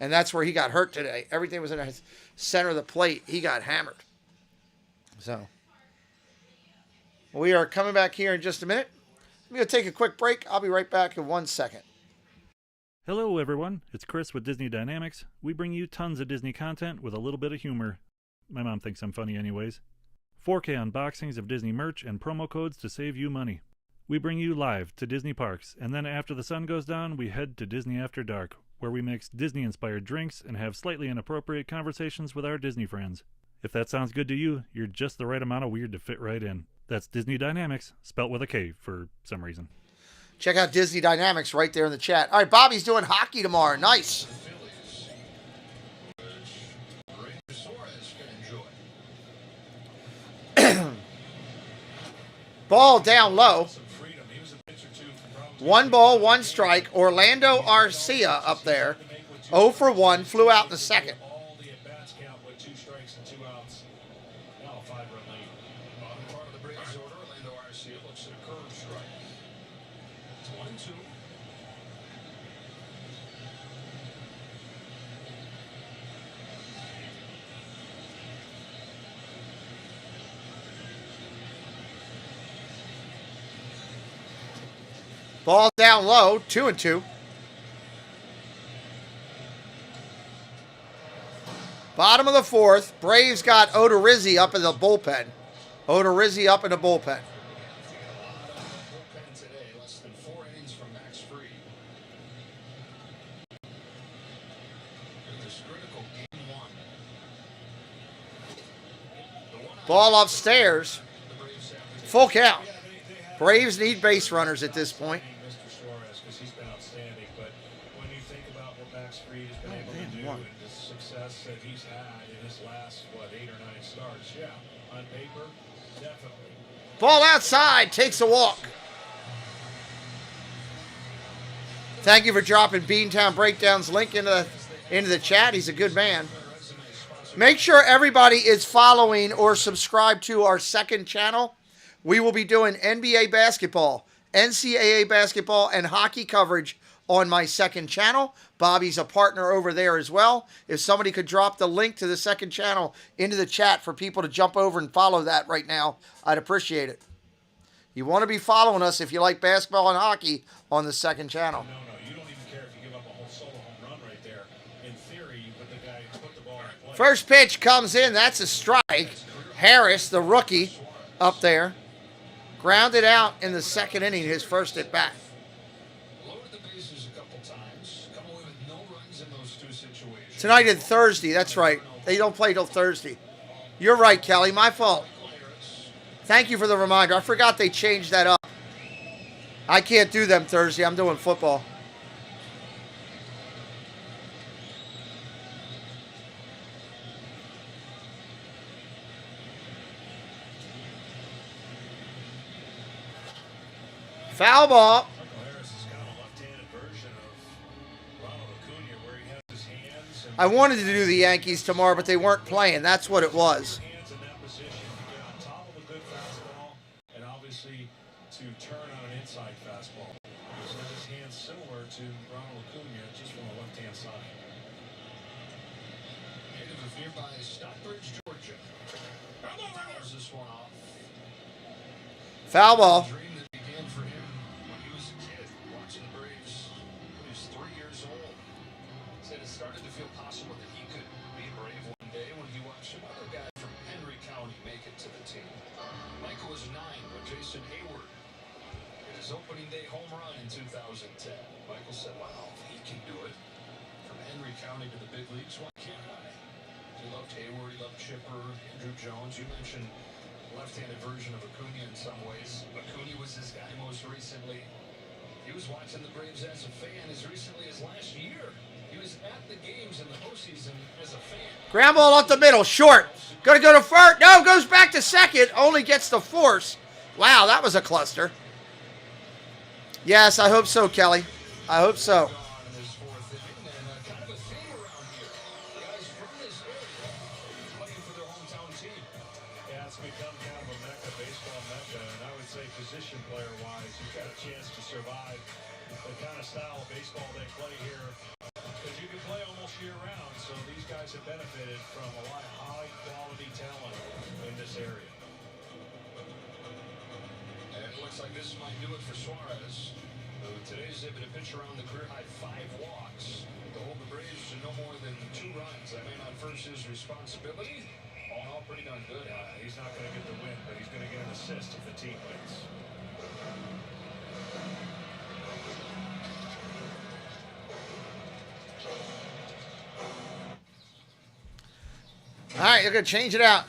And that's where he got hurt today. Everything was in the center of the plate. He got hammered. So, we are coming back here in just a minute. I'm going to take a quick break. I'll be right back in 1 second. Hello, everyone. It's Chris with Disney Dynamics. We bring you tons of Disney content with a little bit of humor. My mom thinks I'm funny anyways. 4K unboxings of Disney merch and promo codes to save you money. We bring you live to Disney parks, and then after the sun goes down, we head to Disney After Dark, where we mix Disney-inspired drinks and have slightly inappropriate conversations with our Disney friends. If that sounds good to you, you're just the right amount of weird to fit right in. That's Disney Dynamics, spelt with a K for some reason. Check out Disney Dynamics right there in the chat. All right, Bobby's doing hockey tomorrow. Nice. Ball down low. 1 ball, 1 strike. Orlando Arcia up there. 0 for 1. Flew out in the second. All the at-bats count with 2 strikes and 2 outs. Now a 5-run lead. Bottom part of the Braves order, Orlando Arcia looks at a curve strike. It's 1-2. Ball down low. 2-2. Bottom of the 4th. Braves got Odorizzi up in the bullpen. Odorizzi up in the bullpen. Bullpen today, less than 4 innings from Max Fried. In this critical game 1. Ball upstairs. Full count. Braves need base runners at this point. Mr. Suarez, because he's been outstanding. But when you think about what Max Fried has been able to do and the success that he's had in his last, 8 or 9 starts, yeah, on paper, definitely. Ball outside. Takes a walk. Thank you for dropping Beantown Breakdown's link into the chat. He's a good man. Make sure everybody is following or subscribed to our second channel. We will be doing NBA basketball, NCAA basketball, and hockey coverage on my second channel. Bobby's a partner over there as well. If somebody could drop the link to the second channel into the chat for people to jump over and follow that right now, I'd appreciate it. You want to be following us if you like basketball and hockey on the second channel. No, you don't even care if you give up a whole solo home run right there. In theory, you put the guy who put the ball in play. First pitch comes in. That's a strike. Harris, the rookie, up there. Grounded out in the second inning, his first at bat. Loaded the bases a couple times. Come away with no runs in those 2 situations. Tonight and Thursday, that's right. They don't play till Thursday. You're right, Kelly. My fault. Thank you for the reminder. I forgot they changed that up. I can't do them Thursday. I'm doing football. Foul ball. I wanted to do the Yankees tomorrow, but they weren't playing. That's what it was. Hands in that position to get on top of a good fastball and obviously to turn on an inside fastball. So his hands similar to Ronald Acuna, just from the left-hand side. Native of nearby Stockbridge, Georgia. Fouls this one off. Foul ball. Dream that began for him when he was a kid, watching the Braves when he was 3 years old. Said it started to feel possible that he could be a Brave one day when he watched some other guy from Henry County make it to the team. Michael was 9 when Jason Hayward hit his opening day home run in 2010. Michael said, wow, if he can do it from Henry County to the big leagues, why can't I? He loved Hayward, he loved Chipper, Andrew Jones. You mentioned left-handed version of Acuna in some ways. Acuna was his guy most recently. He was watching the Braves as a fan as recently as last year. He was at the games in the postseason as a fan. Ground ball up the middle, short. Gonna go to first. No, goes back to second. Only gets the force. Wow, that was a cluster. Yes, I hope so, Kelly. I hope so. Yeah, it's become kind of a mecca, baseball mecca, and I would say position player-wise, you've got a chance to survive the kind of style of baseball they play here, because you can play almost year-round, so these guys have benefited from a lot of high-quality talent in this area. And it looks like this might do it for Suarez, who today's able to pitch around the career-high 5 walks to hold the Braves to no more than 2 runs. That may not first his responsibility. All in all, pretty darn good. He's not going to get the win, but he's going to get an assist if the team wins. All right, they're going to change it out.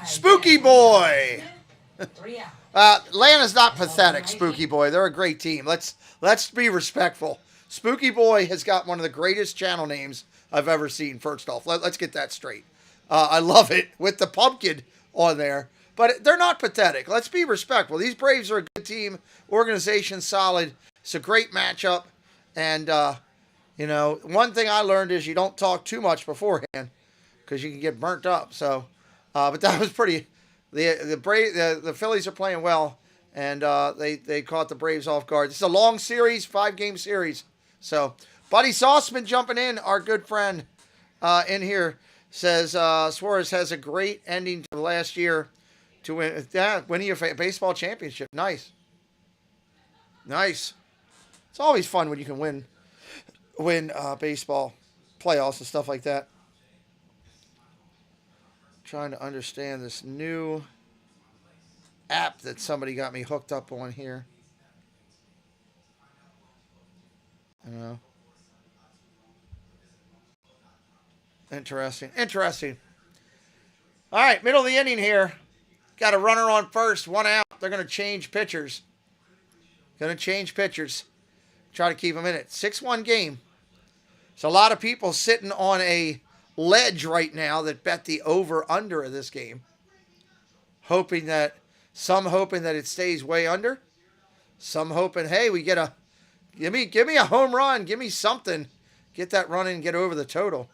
Spooky Boy. Atlanta's not pathetic, Spooky Boy. They're a great team. Let's be respectful. Spooky Boy has got one of the greatest channel names I've ever seen, first off. Let's get that straight. I love it with the pumpkin on there. But they're not pathetic. Let's be respectful. These Braves are a good team. Organization solid. It's a great matchup. And, one thing I learned is you don't talk too much beforehand because you can get burnt up. So, but that was pretty... The Phillies are playing well, and they caught the Braves off guard. It's a long series, 5-game series. So, Buddy Sauceman jumping in, our good friend in here, says Suarez has a great ending to last year to winning a baseball championship. Nice. It's always fun when you can win baseball playoffs and stuff like that. Trying to understand this new app that somebody got me hooked up on here. I don't know. Interesting. All right, middle of the inning here. Got a runner on first, 1 out. They're going to change pitchers. Try to keep them in it. 6-1 game. So a lot of people sitting on a ledge right now that bet the over-under of this game. Some hoping that it stays way under. Some hoping, hey, we get give me a home run. Give me something. Get that running and get over the total.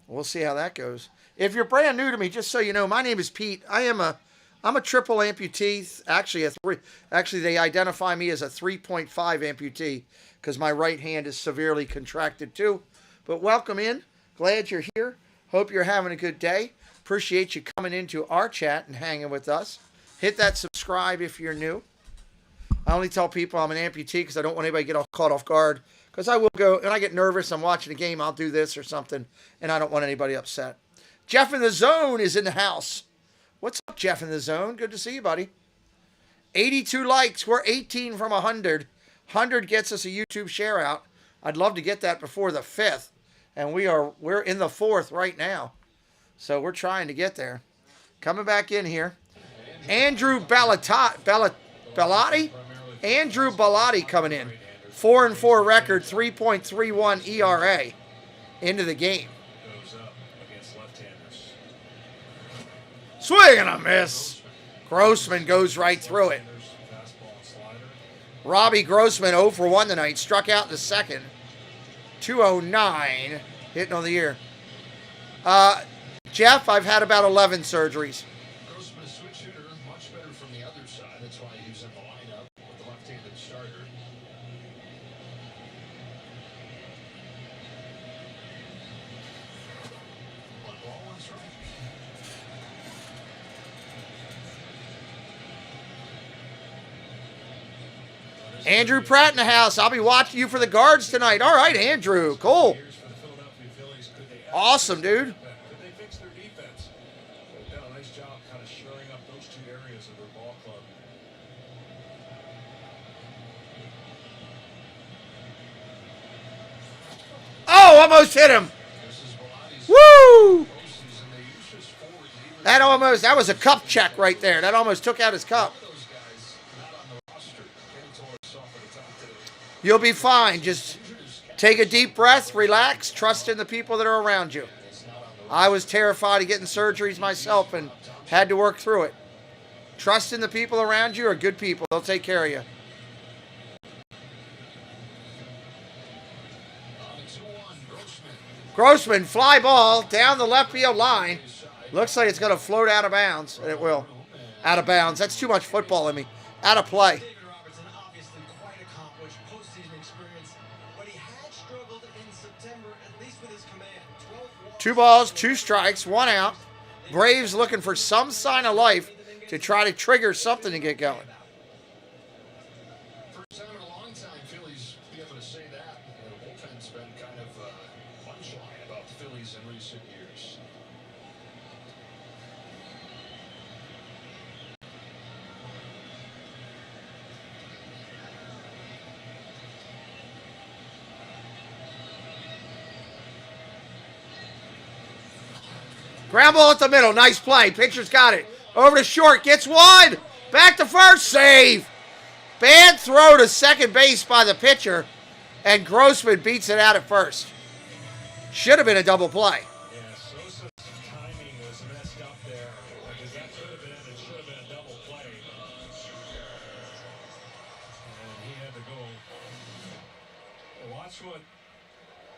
We'll see how that goes. If you're brand new to me, just so you know, my name is Pete. I'm a triple amputee. Actually, they identify me as a 3.5 amputee because my right hand is severely contracted too. But welcome in. Glad you're here. Hope you're having a good day. Appreciate you coming into our chat and hanging with us. Hit that subscribe if you're new. I only tell people I'm an amputee because I don't want anybody to get caught off guard. Because I will go, and I get nervous, I'm watching a game, I'll do this or something, and I don't want anybody upset. Jeff in the Zone is in the house. What's up, Jeff in the Zone? Good to see you, buddy. 82 likes. We're 18 from 100. 100 gets us a YouTube share out. I'd love to get that before the 5th. And we're in the 4th right now. So we're trying to get there. Coming back in here. Andrew Bellotti? Andrew Bellotti coming in. 4-4 record, 3.31 ERA into the game. Swing and a miss. Grossman goes right through it. Robbie Grossman 0 for 1 tonight. Struck out in the second. 209 hitting on the year. Jeff, I've had about 11 surgeries. Grossman, a switch hitter, much better from the other side. That's why he was in the lineup with the left-handed starter. Andrew Pratt in the house. I'll be watching you for the Guards tonight. All right, Andrew. Cool. Awesome, dude. Could they fix their defense? They've done a nice job kind of shoring up those two areas of their ball club. Oh, almost hit him. Woo! That was a cup check right there. That almost took out his cup. You'll be fine. Just take a deep breath, relax, trust in the people that are around you. I was terrified of getting surgeries myself and had to work through it. Trust in the people around you are good people. They'll take care of you. Grossman, fly ball down the left field line. Looks like it's going to float out of bounds. And it will. Out of bounds. That's too much football in me. Out of play. 2 balls, 2 strikes, 1 out. Braves looking for some sign of life to try to trigger something to get going. First time in a long time, Phillies be able to say that. The bullpen's been kind of punchline about the Phillies in recent years. Ground ball at the middle. Nice play. Pitcher's got it. Over to short. Gets one. Back to first. Save. Bad throw to second base by the pitcher. And Grossman beats it out at first. Should have been a double play. Yeah, Sosa's timing was messed up there because that could have been, it should have been a double play. And he had to go. Watch what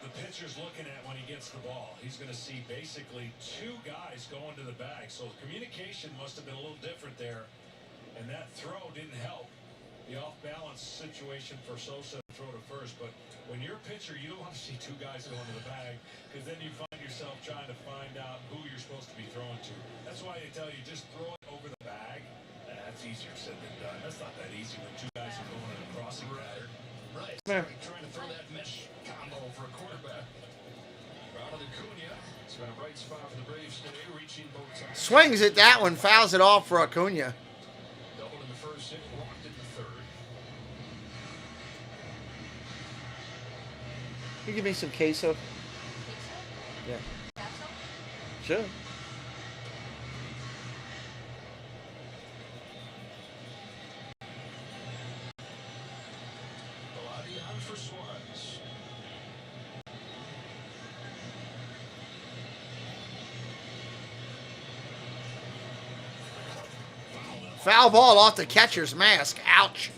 the pitcher's looking at when he gets the ball. He's going to see basically two guys going to the bag. So communication must have been a little different there. And that throw didn't help the off-balance situation for Sosa to throw to first. But when you're a pitcher, you don't want to see two guys going to the bag because then you find yourself trying to find out who you're supposed to be throwing to. That's why they tell you just throw it over the bag. That's easier said than done. That's not that easy when two guys are going in a crossing pattern. Right. Man. Trying to throw that mesh combo for a quarterback. Ronald Acuna. It's been a bright spot for the Braves today, reaching both sides. Swings at that one. Fouls it off for Acuna. Doubled in the first inning, walked in the third. Can you give me some queso? Yeah. Sure. Bellotti on for Suarez. Foul ball off the catcher's mask. Ouch.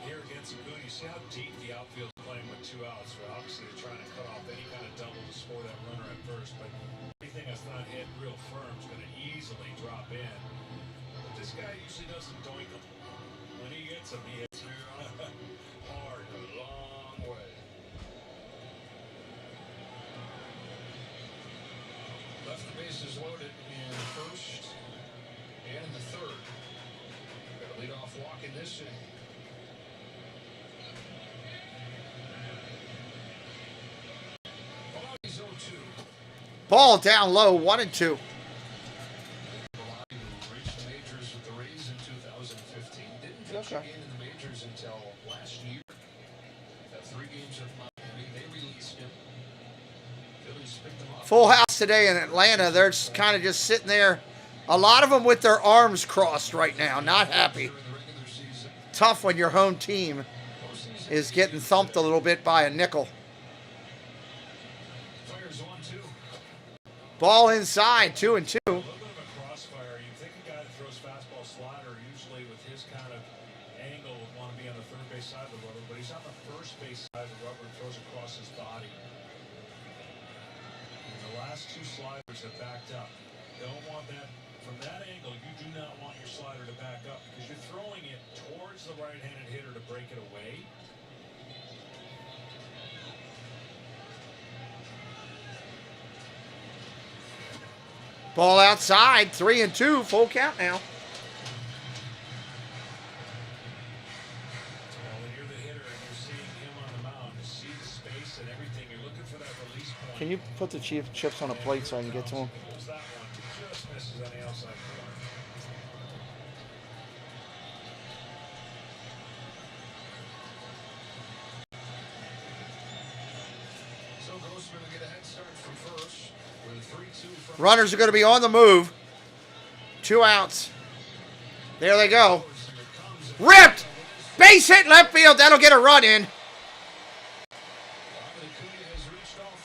Here against Acuna, you see how deep the outfield's playing with two outs. Well, obviously, they're trying to cut off any kind of double to score that runner at first, but anything that's not hit real firm is going to easily drop in. But this guy usually doesn't doink them. When he gets them, he hits hard, a long way. Left the bases loaded in the first and in the third. Got a leadoff walk in this inning. Bellotti's 0-2. Ball down low. 1-2. Bellotti, who reached the majors with the Rays in 2015, didn't pitch again in the majors until last year. At 3 games of Miami, they released him. Phillies picked him up. Full house today in Atlanta. They're kind of just sitting there. A lot of them with their arms crossed right now. Not happy. Tough when your home team is getting thumped a little bit by a nickel. Ball inside. 2-2. A little bit of a crossfire. You think a guy that throws fastball slider usually with his kind of angle would want to be on the third base side of the rubber, but he's on the first base side of the rubber and throws across his body. And the last two sliders have backed up. Don't want that. From that angle, you do not want your slider to back up because you're throwing it towards the right-handed hitter to break it away. Ball outside. 3-2. Full count now. Well, when you're the hitter and you're seeing him on the mound, you see the space and everything. You're looking for that release point. Can you put the chips on a plate so I can get to them? Pulls that one. Just misses on the outside corner. So Grossman will get a head start from first with a 3-2 from Runners are going to be on the move. 2 outs. There they go. Ripped! Base hit left field. That'll get a run in.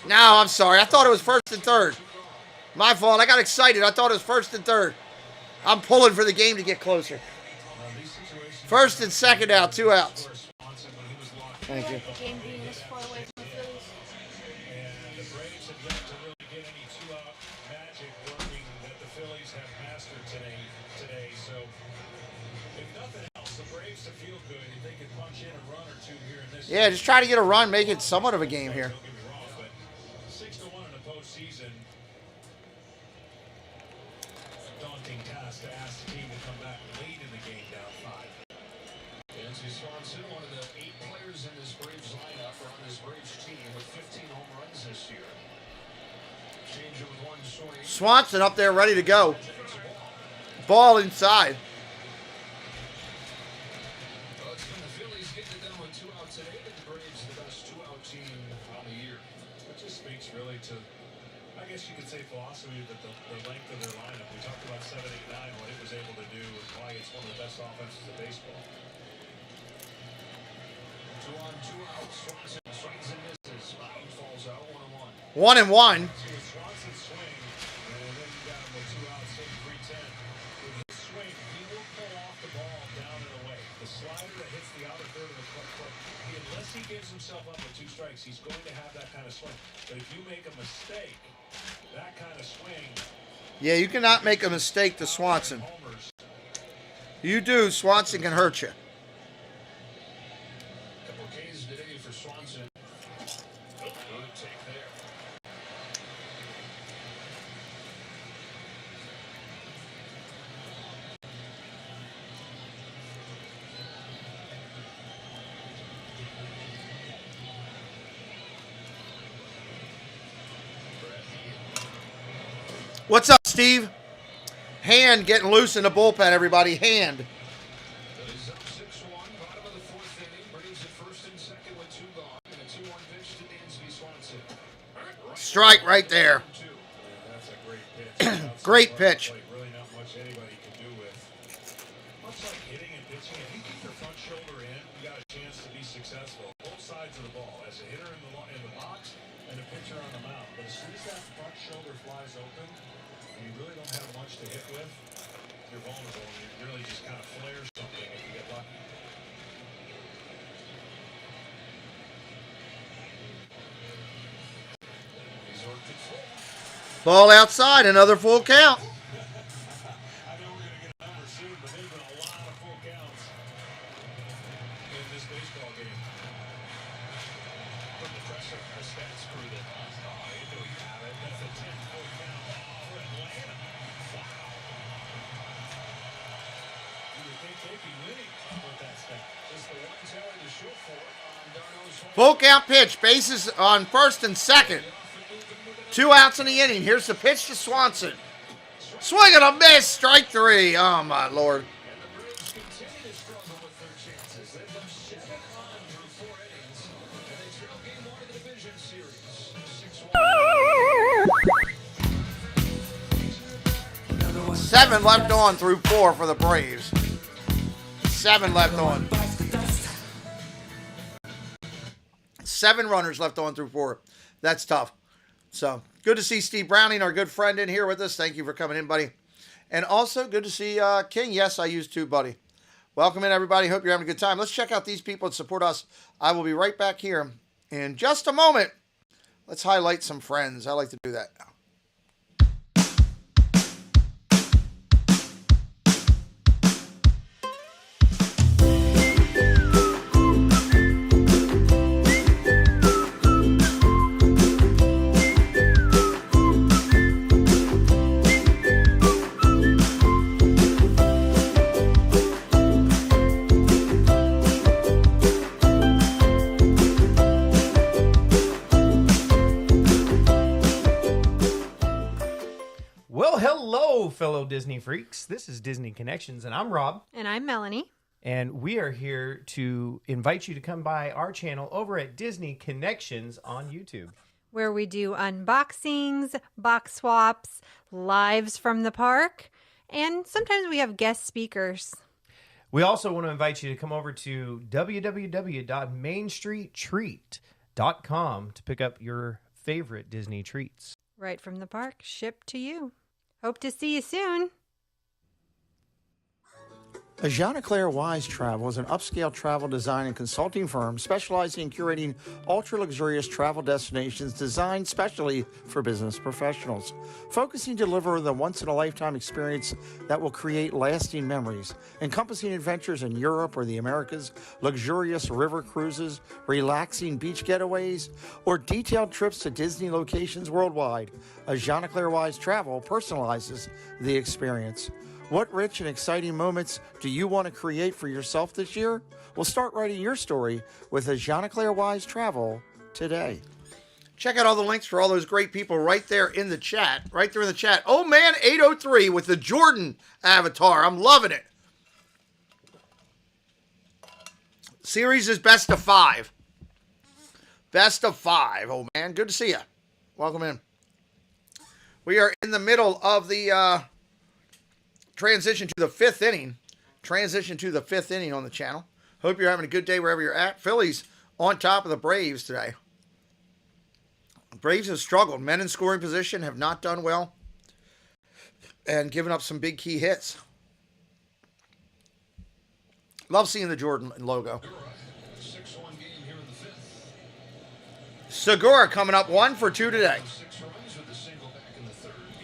No, I'm sorry. I thought it was first and third. My fault. I got excited. I thought it was first and third. I'm pulling for the game to get closer. First and second out. 2 outs. Thank you. The game being this far away from the Phillies. And the Braves have yet to really get any two-out magic working that the Phillies have mastered today. So, if nothing else, the Braves to feel good, if they could punch in a run or two here in this. Yeah, just try to get a run, make it somewhat of a game here. Don't get me wrong, but 6-1 in the postseason. Daunting task to ask the team to come back late in the game down 5. Nancy Swanson, one of the 8 players in this Braves lineup, or on this Braves team with 15 home runs this year. Change it with 1 swing. Swanson up there ready to go. Ball inside. Well, it's been the Phillies getting it done with 2 outs today, but the Braves the best 2-out team on the year. It just speaks really to I guess you could say philosophy that the length of their lineup. We talked about 7, 8, 9, what it was able to do, and why it's one of the best offenses in baseball. 2 on, 2 out. Swanson swings and misses. He falls out 1-1. 1-1. So with Swanson's swing, and then you got him with 2 outs, save 310. With his swing, he will pull off the ball down and away. The slider that hits the outer third of the court, unless he gives himself up with 2 strikes, he's going to have that kind of swing. But if you make a mistake, that kind of swing. Yeah, you cannot make a mistake to Swanson. You do, Swanson can hurt you. Couple of Ks today for Swanson. Good take there. What's up, Steve? Hand getting loose in the bullpen, everybody. Hand. He's up 6-1, bottom of the 4th inning. Brings it 1st and 2nd with 2 gone. And a 2-1 pitch to Dansby Swanson. Strike right there. That's a great pitch. Great pitch. Really not much anybody can do with. Much like hitting and pitching, if you keep your front shoulder in, you got a chance to be successful. Both sides of the ball, as a hitter in the box and a pitcher on the mound. But as soon as that front shoulder flies open, and you really don't have much to hit with, you're vulnerable, and you really just kind of flare something if you get lucky. He's worked it full. Ball outside, another full count. I know we're going to get a number soon, but there's been a lot of full counts in this baseball game. Put the pressure on the stats crew that you know you have it. That's a 10 full count for Atlanta. Wow. You would think they'd be winning with that stat. Just the one talent to shoot for on Darno's home. Full count pitch. Bases on 1st and 2nd. 2 outs in the inning. Here's the pitch to Swanson. Swing and a miss. Strike 3. Oh, my Lord. And the Braves continue to struggle with their chances. They've been 7 on through 4 innings, and they trail game 1 of the division series. 6-1. 7 left on through 4 for the Braves. 7 left on. 7 runners left on through 4. That's tough. So, good to see Steve Browning, our good friend, in here with us. Thank you for coming in, buddy. And also, good to see King. Yes, I used to, buddy. Welcome in, everybody. Hope you're having a good time. Let's check out these people that support us. I will be right back here in just a moment. Let's highlight some friends. I like to do that now. Fellow Disney freaks. This is Disney Connections, and I'm Rob. And I'm Melanie. And we are here to invite you to come by our channel over at Disney Connections on YouTube, where we do unboxings, box swaps, lives from the park, and sometimes we have guest speakers. We also want to invite you to come over to www.mainstreettreat.com to pick up your favorite Disney treats. Right from the park, shipped to you. Hope to see you soon. Jean-Claire Wise Travel is an upscale travel design and consulting firm specializing in curating ultra-luxurious travel destinations designed specially for business professionals, focusing to deliver the once-in-a-lifetime experience that will create lasting memories, encompassing adventures in Europe or the Americas, luxurious river cruises, relaxing beach getaways, or detailed trips to Disney locations worldwide. Jean-Claire Wise Travel personalizes the experience. What rich and exciting moments do you want to create for yourself this year? Well, start writing your story with a Jean-Claire Wise Travel today. Check out all the links for all those great people right there in the chat. Right there in the chat. Oh, man, 803 with the Jordan avatar. I'm loving it. Series is best of 5. Best of 5. Oh, man, good to see you. Welcome in. We are in the middle of the transition to the fifth inning. Transition to the fifth inning on the channel. Hope you're having a good day wherever you're at. Phillies on top of the Braves today. Braves have struggled. Men in scoring position have not done well and given up some big key hits. Love seeing the Jordan logo. Segura coming up 1 for 2 today.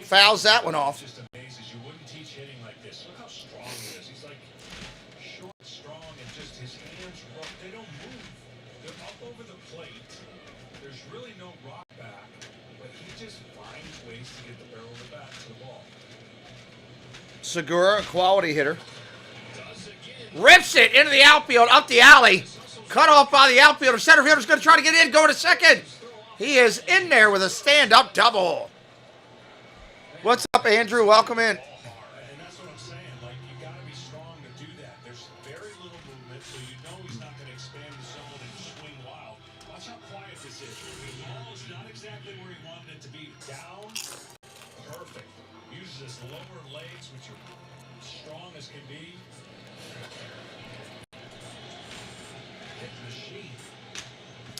Fouls that one off. Just amazes you. Wouldn't teach hitting like this. Look how strong he is. He's like short, strong, and just his hands rough. They don't move. They're up over the plate. There's really no rock back, but he just finds ways to get the barrel of the bat to the ball. Segura, a quality hitter. Rips it into the outfield, up the alley. Cut off by the outfielder. Center fielder's going to try to get in, go to second. He is in there with a stand-up double. What's up, Andrew? Welcome in. And that's what I'm saying. Like, you got to be strong to do that. There's very little movement, so you know he's not going to expand the zone and swing wild. Watch how quiet this is. The ball is not exactly where he wanted it to be. Down, perfect. Uses his lower legs, which are strong as can be.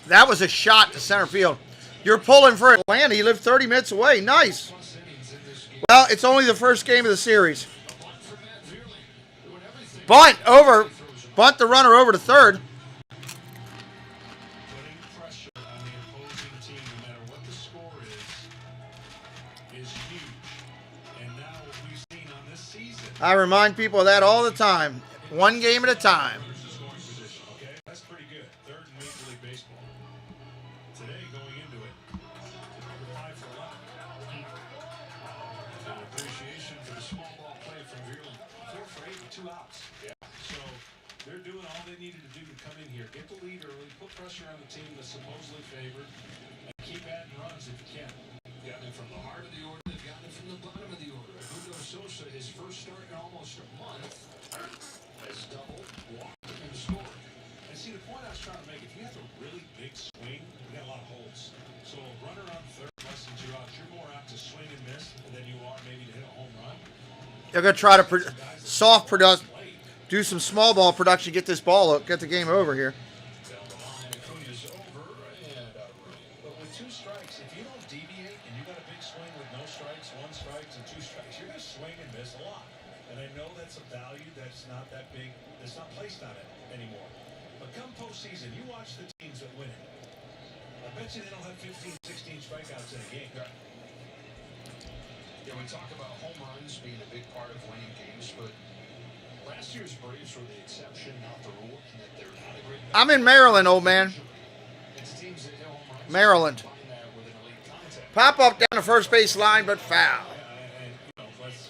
That was a shot to center field. You're pulling for Atlanta. You live 30 minutes away. Nice. Well, it's only the first game of the series. Bunt over. Bunt the runner over to third. Putting pressure on the opposing team, no matter what the score is huge. And now what we've seen on this season. I remind people of that all the time. One game at a time. Okay, that's pretty good. Third in Major League Baseball. Today, going into it, 5 for 11. An appreciation for the small ball play from Veerland. 4 for 8 with 2 outs. Yeah. So they're doing all they needed to do to come in here, get the lead early, put pressure on the team that's supposedly favored, and keep adding runs if you can. Gotten it from the heart of the order. They've gotten it from the bottom of the order. Julio Sosa, his first start in almost a month, has doubled, walked, and scored. And see, the point I was trying to make, if you have a really big swing, you got a lot of holes. So a runner on third, less than 2 outs, you're more apt to swing and miss than you are maybe to hit a home run. They're going to try to soft production, do some small ball production, get this ball up, get the game over here. But with 2 strikes, if you don't deviate and you got a big swing with no strikes, 1 strike, and 2 strikes, you're going to swing and miss a lot. And I know that's a value that's not that big, that's not placed on it anymore. But come postseason, you watch the teams that win it. I bet you they don't have 15, 16 strikeouts in a game. Yeah, we talk about home runs being a big part of winning games, but last year's Braves were the exception, not the rule, and that they're not a great. I'm in Maryland, old man. It's teams that hit home runs. Maryland. Find that with an elite contact. Pop up down the first base line, but foul. And you know, let's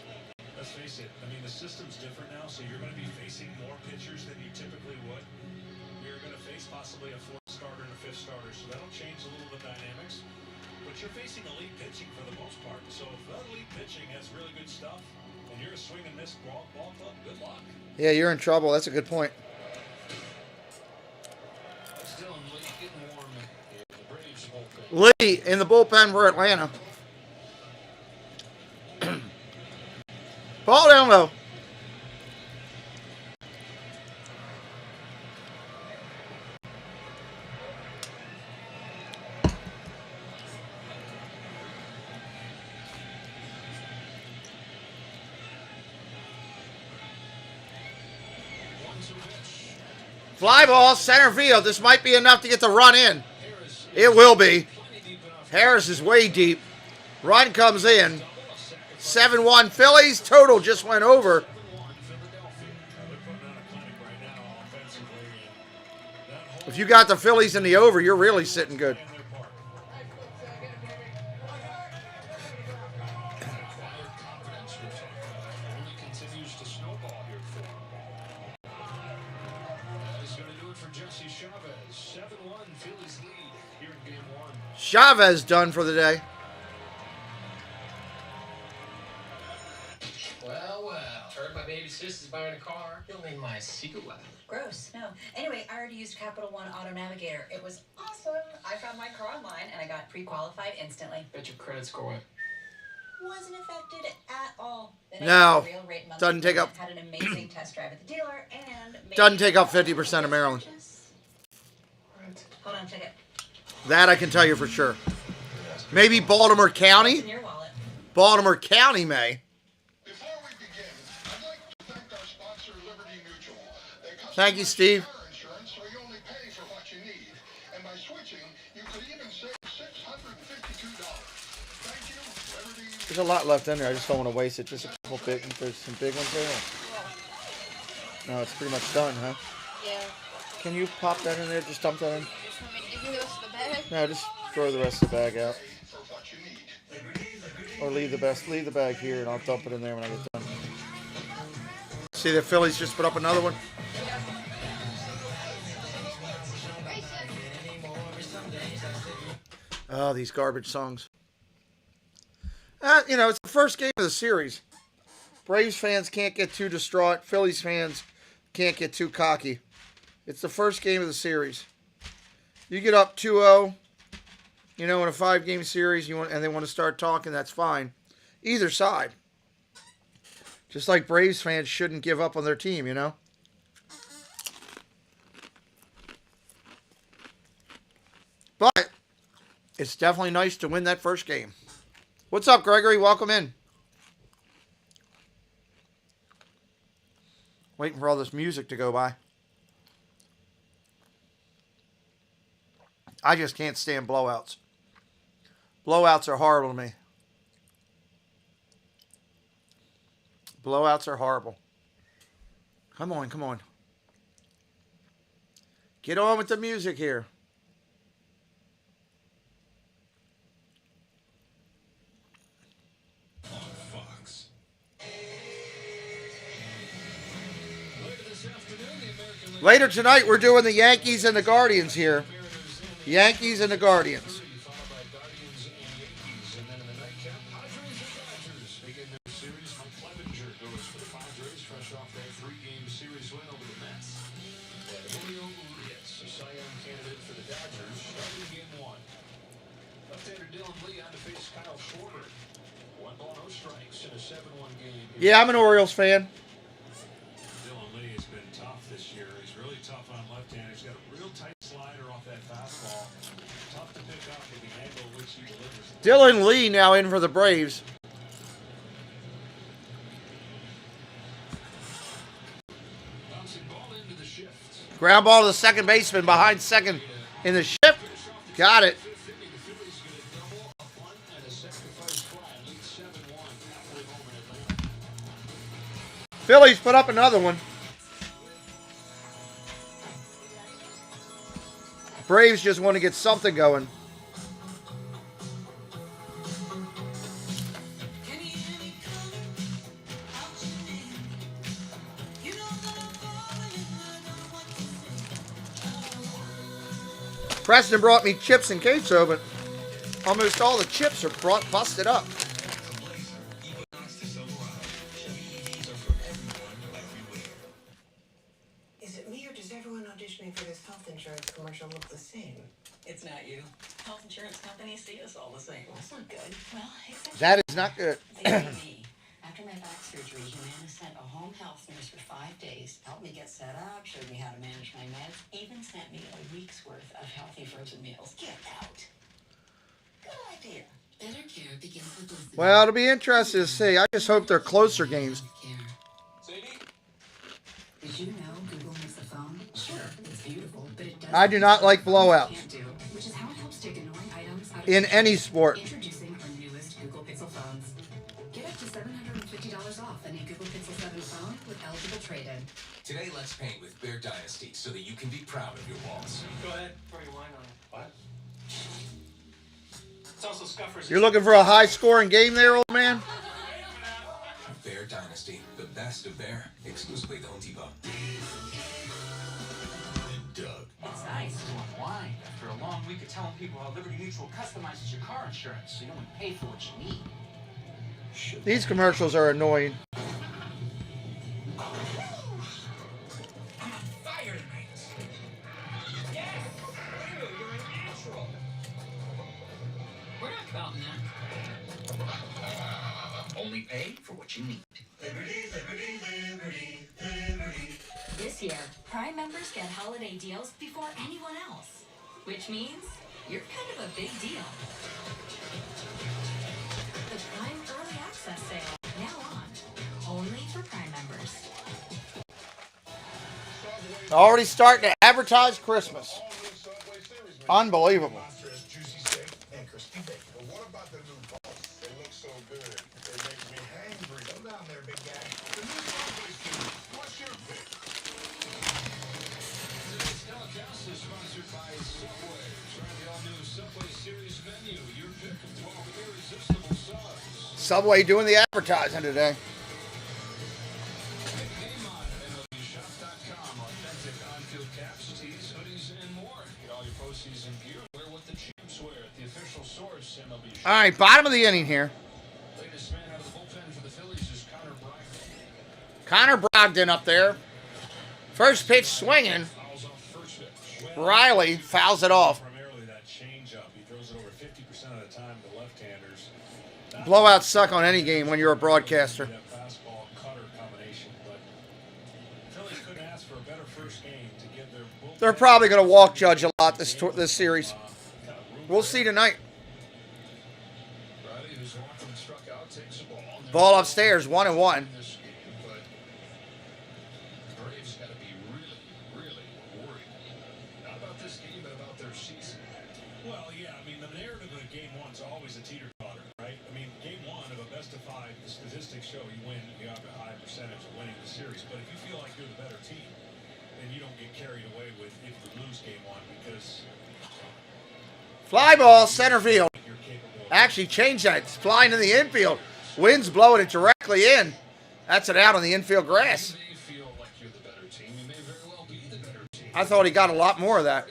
face it. I mean, the system's different now, so you're going to be facing more pitchers than you typically would. You're going to face possibly a 4th starter and a 5th starter, so that'll change a little the dynamics. But you're facing elite pitching for the most part. So if that elite pitching has really good stuff, and you're a swing and miss ball club, good luck. Yeah, you're in trouble. That's a good point. Still in Lee, getting warm in the Braves bullpen. Lee in the bullpen for Atlanta. Ball down low. Fly ball, center field. This might be enough to get the run in. It will be. Harris is way deep. Run comes in. 7-1 Phillies. Total just went over. If you got the Phillies in the over, you're really sitting good. Chavez done for the day. Well, heard my baby sister's buying a car. You'll need my secret weapon. Gross. No. Anyway, I already used Capital One Auto Navigator. It was awesome. I found my car online and I got pre-qualified instantly. Bet your credit score went. wasn't affected at all. No, doesn't take up. Had an amazing test drive at the dealer and Doesn't take up 50% of Maryland. Hold on, check it. That I can tell you for sure. Maybe Baltimore County. In your wallet. Baltimore County may. Thank you, Steve. There's a lot left in there. I just don't want to waste it. Just a couple big. There's some big ones there. No, it's pretty much done, huh? Yeah. Can you pop that in there? Just dump that in. Just want me to give you the rest of the bag? No, just throw the rest of the bag out. Or leave the bag here, and I'll dump it in there when I get done. See the Phillies just put up another one. Oh, these garbage songs. You know, it's the first game of the series. Braves fans can't get too distraught. Phillies fans can't get too cocky. It's the first game of the series. You get up 2-0, you know, in a 5-game series, and they want to start talking, that's fine. Either side. Just like Braves fans shouldn't give up on their team, you know? But it's definitely nice to win that first game. What's up, Gregory? Welcome in. Waiting for all this music to go by. I just can't stand blowouts. Blowouts are horrible to me. Blowouts are horrible. Come on, come on. Get on with the music here. Later tonight, we're doing the Yankees and the Guardians here. Yankees and the Guardians. Yeah, I'm an Orioles fan. Dylan Lee has been tough this year. He's really tough on left-hand. He's got a real tight slider off that fastball. Tough to pick up at the angle which he delivers. Dylan Lee now in for the Braves. Ground ball to the second baseman behind second in the shift. Got it. Phillies put up another one. Braves just want to get something going. Preston brought me chips and queso, but almost all the chips are busted up. Is it me or does everyone auditioning for this health insurance commercial look the same? It's not you. Health insurance companies see us all the same. That's not good. Well, except That is not good. after my back surgery, Humana sent a home health nurse for 5 days, helped me get set up, showed me how to manage my meds, even sent me a week's worth of healthy frozen meals. Get out. Good idea. Better care begins with listening. Well, it'll be interesting to see. I just hope they're closer games. Did you know Google makes a phone? Sure, it's beautiful, but it does. I do not like blowouts Which is how it helps take annoying items out of in any sport. Introducing our newest Google Pixel phones. Get up to $750 off any Google Pixel 7 phone with eligible trade-in. Today, let's paint with Bear Dynasty so that you can be proud of your walls. Go ahead, pour your wine on it. What? It's also Scuffers. You're looking for a high-scoring game there, old man? Bear Dynasty, the best of Bear, exclusively at Home Depot. Doug. It's nice to unwind after a long week of telling people how Liberty Mutual customizes your car insurance so you only pay for what you need. These commercials are annoying. Fire tonight. Yes! You're a natural. We're not counting that. only pay for what you need. Liberty, liberty, liberty, liberty. This year, Prime members get holiday deals before anyone else, which means you're kind of a big deal. The Prime Early Access Sale, now on, only for Prime members. Already starting to advertise Christmas. Unbelievable. Subway doing the advertising today. All right, bottom of the inning here. Connor Brogdon up there. First pitch swinging. Riley fouls it off. Blowouts suck on any game when you're a broadcaster. They're probably going to walk Judge a lot this series. We'll see tonight. Ball upstairs, 1-1. Well, yeah, I mean, the narrative of game one's always a teeter-totter, right? I mean, game one of a best-of-5, the statistics show you win, you have a high percentage of winning the series. But if you feel like you're the better team, then you don't get carried away with if you lose game one because... Fly ball, center field. Actually, change that. It's flying in the infield. Wind's blowing it directly in. That's an out on the infield grass. I thought he got a lot more of that.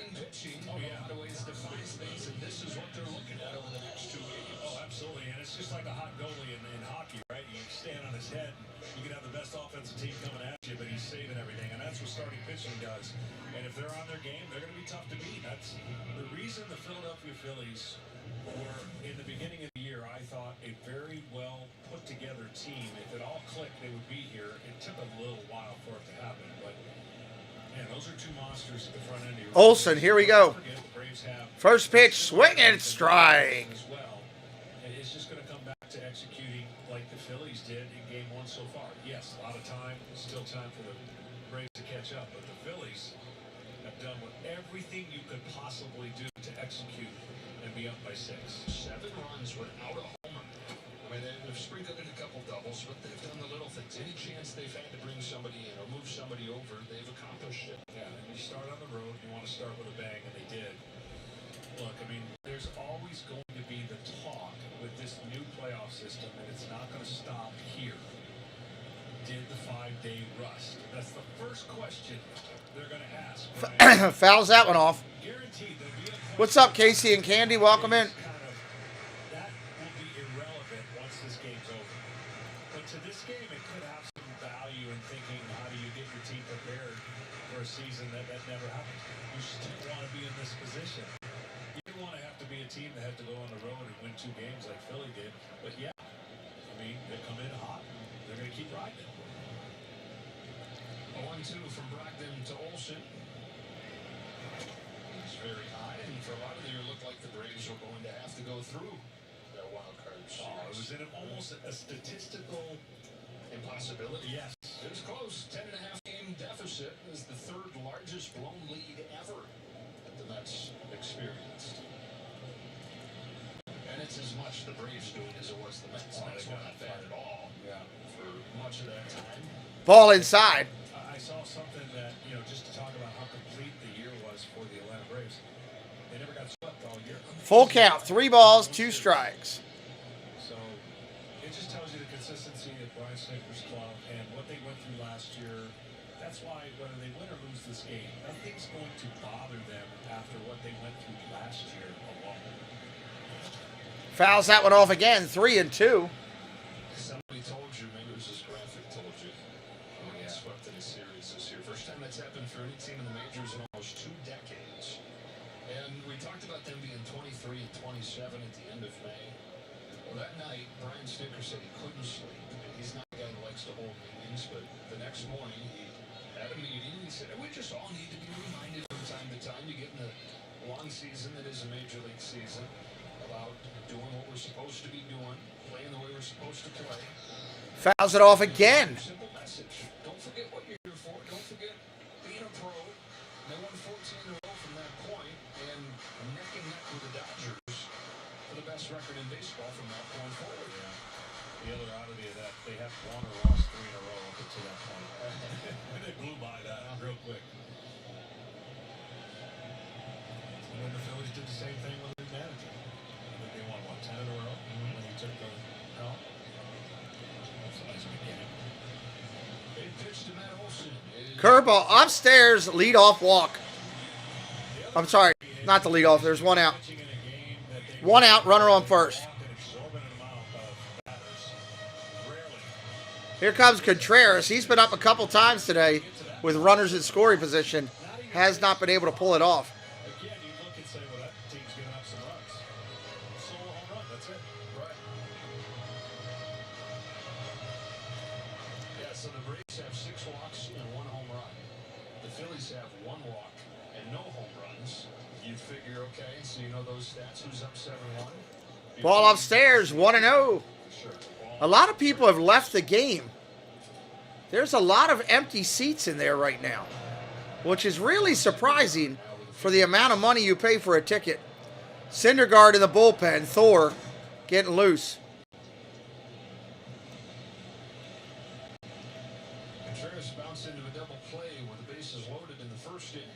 The Philadelphia Phillies were, in the beginning of the year, I thought, a very well put together team. If it all clicked, they would be here. It took a little while for it to happen, but man, those are two monsters at the front end. Olsen, here we go. First pitch, swing and strike. It's just going to come back to executing like the Phillies did in game one so far. Yes, a lot of time, still time for the Braves to catch up, but the Phillies have done everything you could possibly do to execute and be up by 6. 7 runs without a homer. I mean, they've sprinkled in a couple doubles, but they've done the little things. Any chance they've had to bring somebody in or move somebody over, they've accomplished it. Yeah, and you start on the road, you want to start with a bang, and they did. Look, I mean, there's always going to be the talk with this new playoff system, and it's not going to stop here. Did the 5-day rust? That's the first question they're going to ask. Fouls that one off. What's up, Casey and Candy? Welcome in. That will be irrelevant once this game's over. But to this game, it could have some value in thinking, how do you get your team prepared for a season that never happened? You still want to be in this position. You don't want to have to be a team that had to go on the road and win 2 games like Philly did. But yeah, I mean, they come in hot. They're going to keep riding it. 1-2 from Brogdon to Olsen. He's very high, and for a lot of the year, it looked like the Braves were going to have to go through that wild card series. It was in almost a statistical impossibility. Yes. It was close. 10.5 game deficit is the 3rd largest blown lead ever that the Mets experienced. And it's as much the Braves doing as it was the Mets. Mets were not bad at all for much of that time. Ball inside. I saw something that, just to talk about how complete the year was for the Atlanta Braves. They never got swept all year. Full count, 3 balls, 2 strikes. So it just tells you the consistency of Brian Snitker's club and what they went through last year. That's why whether they win or lose this game, nothing's going to bother them after what they went through last year alone. Fouls that one off again, 3-2. Somebody told you, maybe it was this graphic told you, we got swept in a series this year. First time that's happened for any team in the majors in almost 2 decades. And we talked about them being 23 and 27 at the end of May. Well, that night, Brian Sticker said he couldn't sleep. He's not a guy who likes to hold meetings, but the next morning he had a meeting. He said, we just all need to be reminded from time to time to get in the long season that is a major league season about doing what we're supposed to be doing, playing the way we're supposed to play. Fouls it off again. Simple message. Don't forget what you're here for. Don't forget being a pro. They won 14 in a row from that point, and neck and neck with the Dodgers for the best record in baseball from that point forward. Yeah. The other oddity of that, they have won or lost 3 in a row up until that point. And they blew by that real quick. And then the Phillies did the same thing with the manager. I think they won, 10 in a row when he took the helm? That's a nice beginning. They pitched to Matt Olson. Curveball upstairs, leadoff walk. I'm sorry, not the leadoff. There's one out. One out, runner on first. Here comes Contreras. He's been up a couple times today with runners in scoring position. Has not been able to pull it off. Again, you look and say, well, that team's giving up some runs. Solo home run, that's it. Right. Yeah, so the Braves have 6 walks and 1 home run. The Phillies have 1 walk and no home runs. You figure, okay, so you know those stats. Who's up 7-1? Ball upstairs, 1-0. A lot of people have left the game. There's a lot of empty seats in there right now, which is really surprising for the amount of money you pay for a ticket. Syndergaard in the bullpen, Thor getting loose. Contreras bounced into a double play with the bases loaded in the first inning.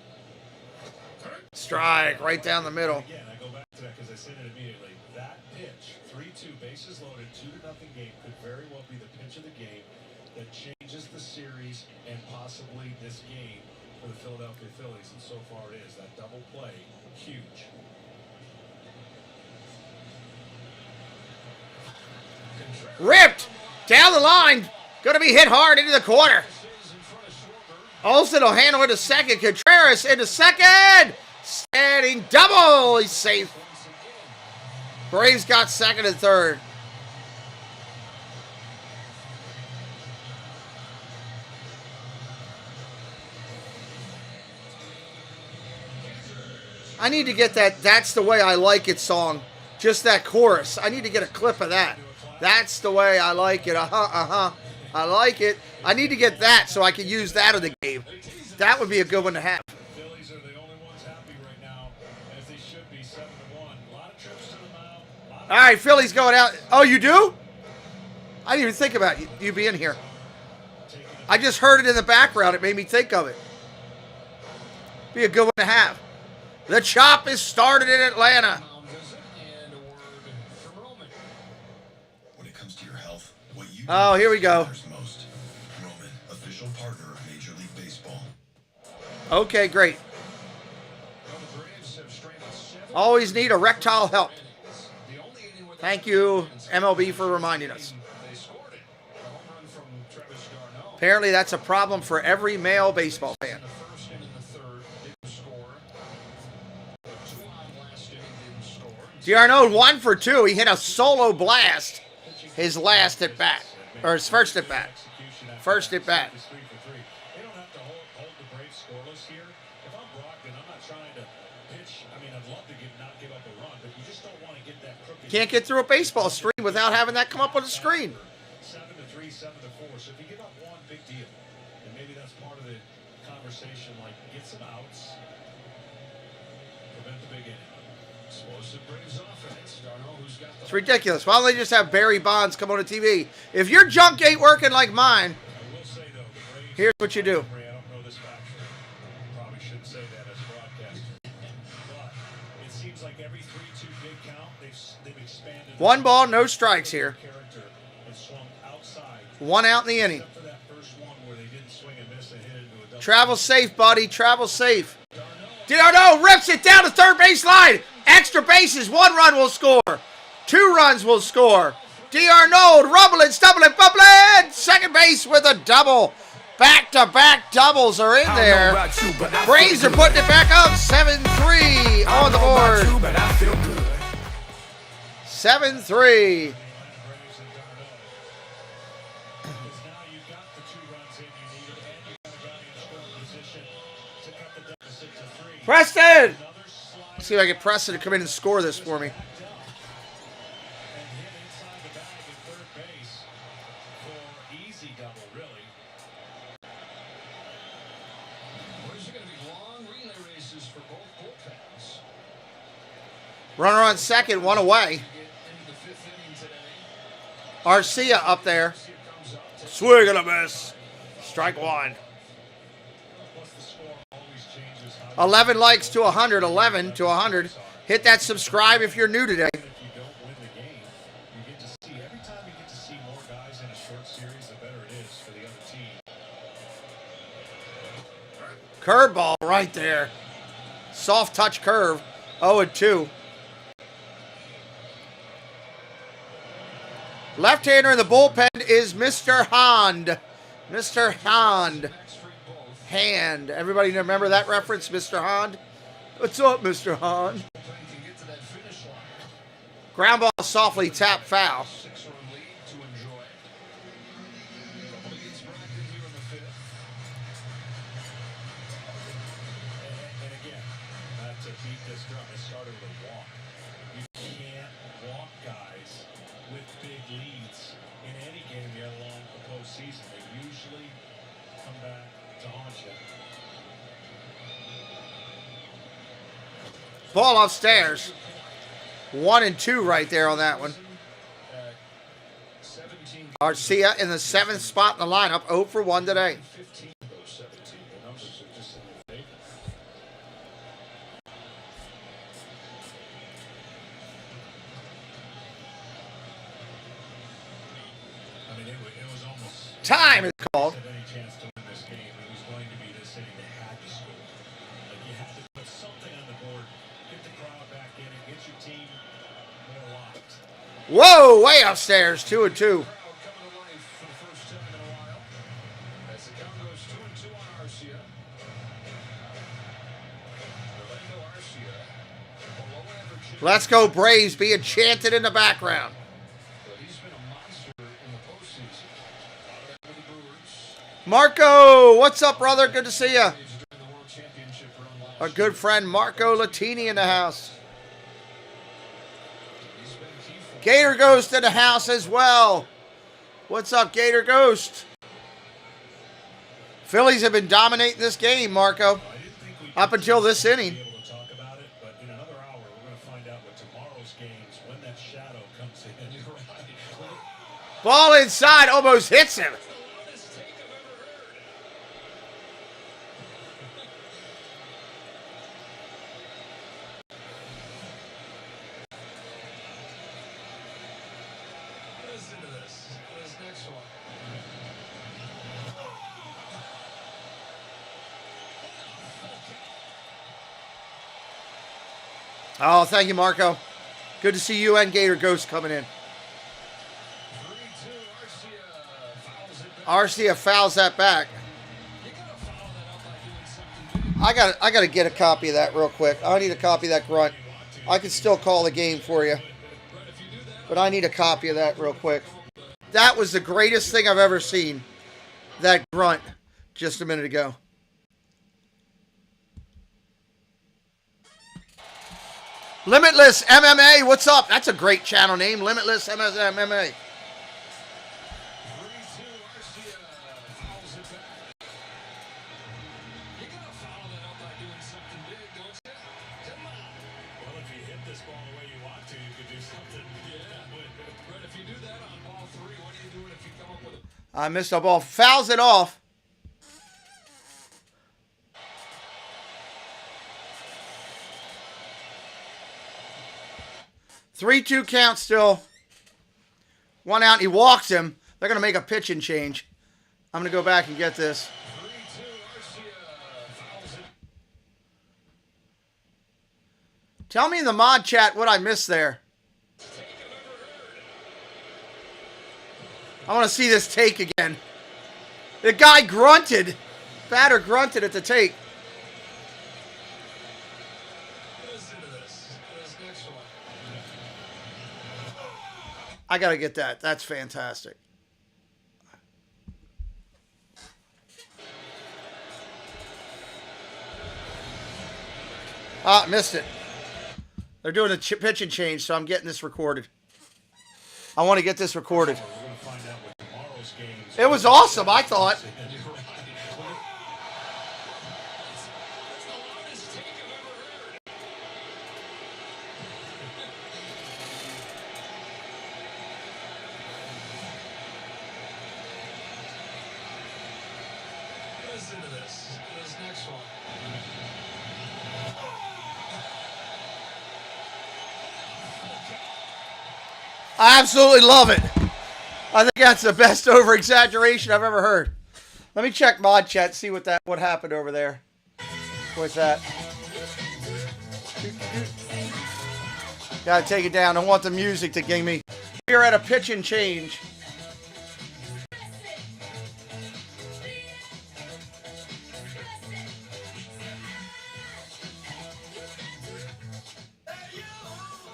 Strike right down the middle. Again, I go back to that because I said it immediately. That pitch, 3-2, bases loaded, 2-0 game, could very well be the pitch of the game that changes the series and possibly this game for the Philadelphia Phillies. And so far it is. That double play, huge. Ripped down the line. Going to be hit hard into the corner. Olsen will handle it to second. Contreras into second. Standing double. He's safe. Braves got second and third. I need to get that That's the Way I Like It song. Just that chorus. I need to get a clip of that. That's the way I like it. I like it. I need to get that so I can use that in the game. That would be a good one to have. Phillies are the only ones happy right now, as they should be, 7-1. A lot of trips to the mound. All right, Phillies going out. Oh, you do? I didn't even think about you being here. I just heard it in the background. It made me think of it. Be a good one to have. The chop is started in Atlanta. When it comes to your health, what you Oh, here we go. matters most. Roman, official partner of Major League Baseball. Okay, great. Always need erectile help. Thank you, MLB, for reminding us. Apparently, that's a problem for every male baseball fan. D'Arnaud 1 for 2. He hit a solo blast his last at bat, or his first at bat. First at bat. They don't have to hold the Braves scoreless here. If I'm Brogdon, I'm not trying to pitch. I mean, I'd love to not give up a run, but you just don't want to get that crooked. Can't get through a baseball screen without having that come up on the screen. 7-3, 7-4. So if you give up one, big deal. And maybe that's part of the conversation, like get some outs, prevent the big inning. Explosive Braves offense. Darno, who's got the It's ridiculous. Why don't they just have Barry Bonds come on the TV? If your junk ain't working like mine, here's what you do. I don't know this factually. Probably shouldn't say that as a broadcaster. But it seems like every 3-2 big count, they've expanded. 1 ball, no strikes here. Character and swung outside. 1 out in the inning. Except for that first one where they didn't swing and miss and hit it into a double. Travel safe, buddy. Travel safe. D'Arnaud rips it down the third base line. Extra bases. 1 run will score. 2 runs will score. D'Arnaud rumbling, stumbling, bubbling. Second base with a double. Back-to-back doubles are in there. Braves are putting it back up. 7-3 on the board. 7-3. Preston! Let's see if I can get Preston to come in and score this for me. Runner on second, one away. Arcia up there. Swing and a miss. Strike one. 11 likes to 100. 11 to 100. Hit that subscribe if you're new today. Curveball right there. Soft touch curve. 0-2. Left-hander in the bullpen is Mr. Hand. Mr. Hand. Hand. Everybody remember that reference, Mr. Hand? What's up, Mr. Hand? Ground ball softly tapped foul. Ball upstairs. 1-2 right there on that one. Arcia in the 7th spot in the lineup. 0 for 1 today. Time is called. Whoa, way upstairs, 2-2. Let's go Braves being chanted in the background. Marco, what's up, brother? Good to see you. Our good friend Marco Latini in the house. Gator Ghost in the house as well. What's up, Gator Ghost? Phillies have been dominating this game, Marco, up until this inning. Ball inside, almost hits him. Oh, thank you, Marco. Good to see you and Gator Ghost coming in. Arcia fouls that back. I got to get a copy of that real quick. I need a copy of that grunt. I can still call the game for you, but I need a copy of that real quick. That was the greatest thing I've ever seen. That grunt just a minute ago. Limitless MMA, what's up? That's a great channel name, Limitless MMA. I missed a ball. Fouls it off. Three-two count still. One out. He walks him. They're going to make a pitching change. I'm going to go back and get this. Tell me in the mod chat what I missed there. I want to see this take again. The guy grunted. Batter grunted at the take. I got to get that. That's fantastic. Ah, missed it. They're doing a pitch and change, so I'm getting this recorded. I want to get this recorded. It was awesome, I thought. Listen to this next one. I absolutely love it. I think that's the best over-exaggeration I've ever heard. Let me check mod chat, see what happened over there with that. Gotta take it down. I want the music to give me. We're at a pitch and change.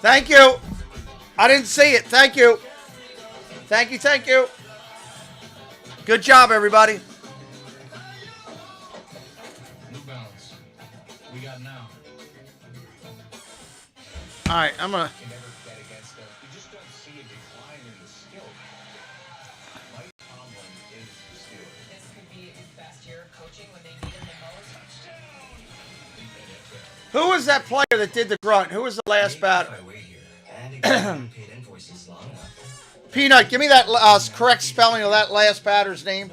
Thank you. I didn't see it. Thank you. Thank you. Thank you. Good job, everybody. New Balance. We got now. All right, I'm gonna. You never bet against them. You just don't see a decline in the skill. Mike Tomlin is the Steeler. This could be his best year of coaching when they need him the most. Who was that player that did the grunt? Who was the last batter? Peanut, give me that correct spelling of that last batter's name,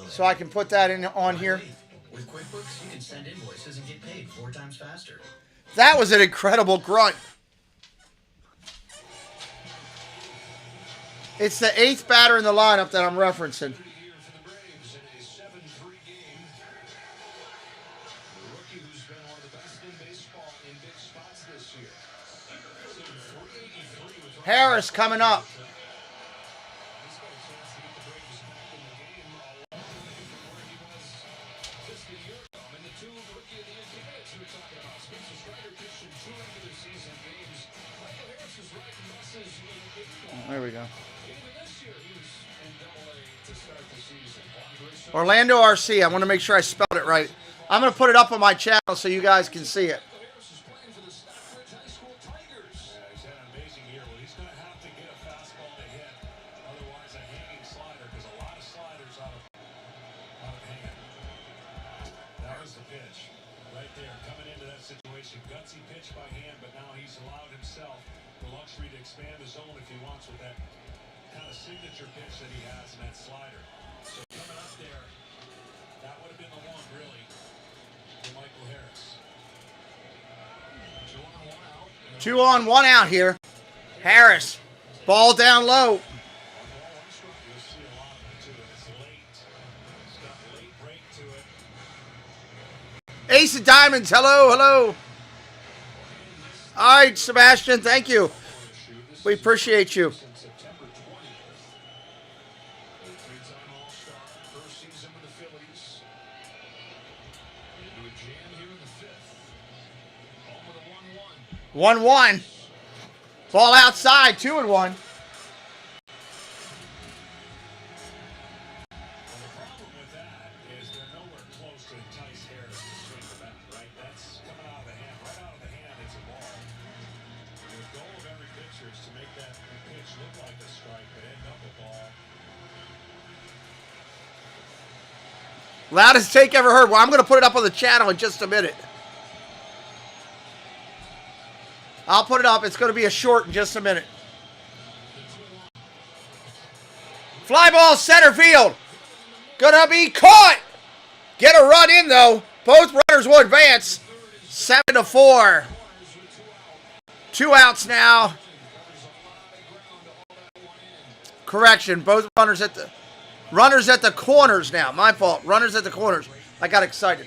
so I can put that in on here. With QuickBooks, you can send invoices and get paid 4 times faster. That was an incredible grunt. It's the 8th batter in the lineup that I'm referencing. Harris coming up. There we go. Orlando RC. I want to make sure I spelled it right. I'm going to put it up on my channel so you guys can see it. Gutsy pitch by hand, but now he's allowed himself the luxury to expand his zone if he wants with that kind of signature pitch that he has in that slider. So coming up there, that would have been the one really for Michael Harris. 2 on 1 out. 2 on 1 out here. Harris, ball down low. Ace of Diamonds, hello, hello. All right, Sebastian, thank you. We appreciate you. One. Ball outside, 2-1. Loudest take ever heard. Well, I'm going to put it up on the channel in just a minute. I'll put it up. It's going to be a short in just a minute. Fly ball center field. Gonna be caught. Get a run in, though. Both runners will advance. 7-4. 2 outs now. Correction. Both runners at the corners now. My fault. Runners at the corners. I got excited.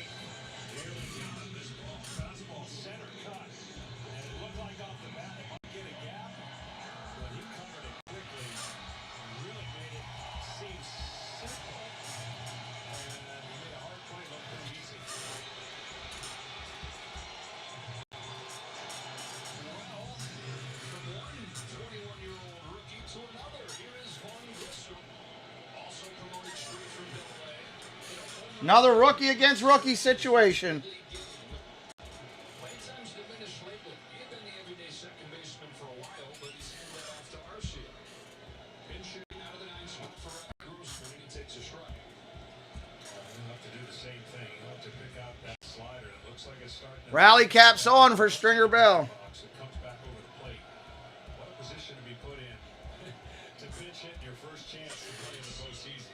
Another rookie against rookie situation. Rally caps on for Stringer Bell. Comes back over the plate. What a position to be put in to pinch hit your first chance to play in the postseason.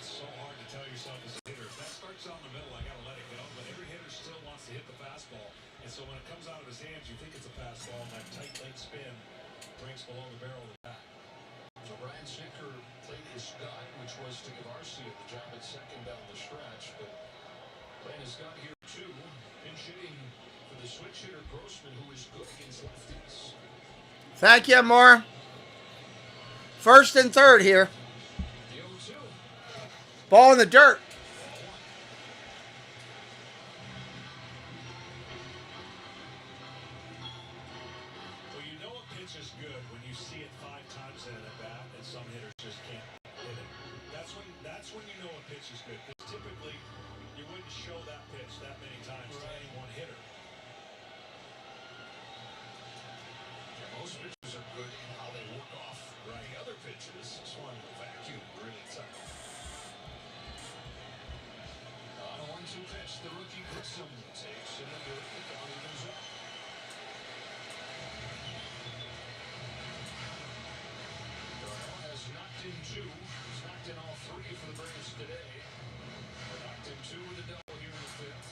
It's so hard to tell yourself as a hitter. If that starts out in the middle, I got to let it go. But every hitter still wants to hit the fastball. And so when it comes out of his hands, you think it's a fastball, and that tight late spin breaks below the barrel of the bat. So Brian Sinker played his Scott, which was to give Arcia the job at second down the stretch. But playing his Scott here too, pinch hitting for the switch hitter Grossman, who is good against lefties. Thank you, Moore. First and third here. Ball in the dirt. Well, you know a pitch is good when you see it 5 times in at bat, and some hitters just can't hit it. That's when you know a pitch is good. Because typically, you wouldn't show that pitch that many times to any one hitter. Yeah, most pitchers are good in how they work off the other pitches. This one, the vacuum, really tough. On a 1-2 pitch, the rookie Grissom takes it under the count evens up. Darnell has knocked in 2. He's knocked in all 3 for the Braves today. Knocked in 2 with a double here in the 5th.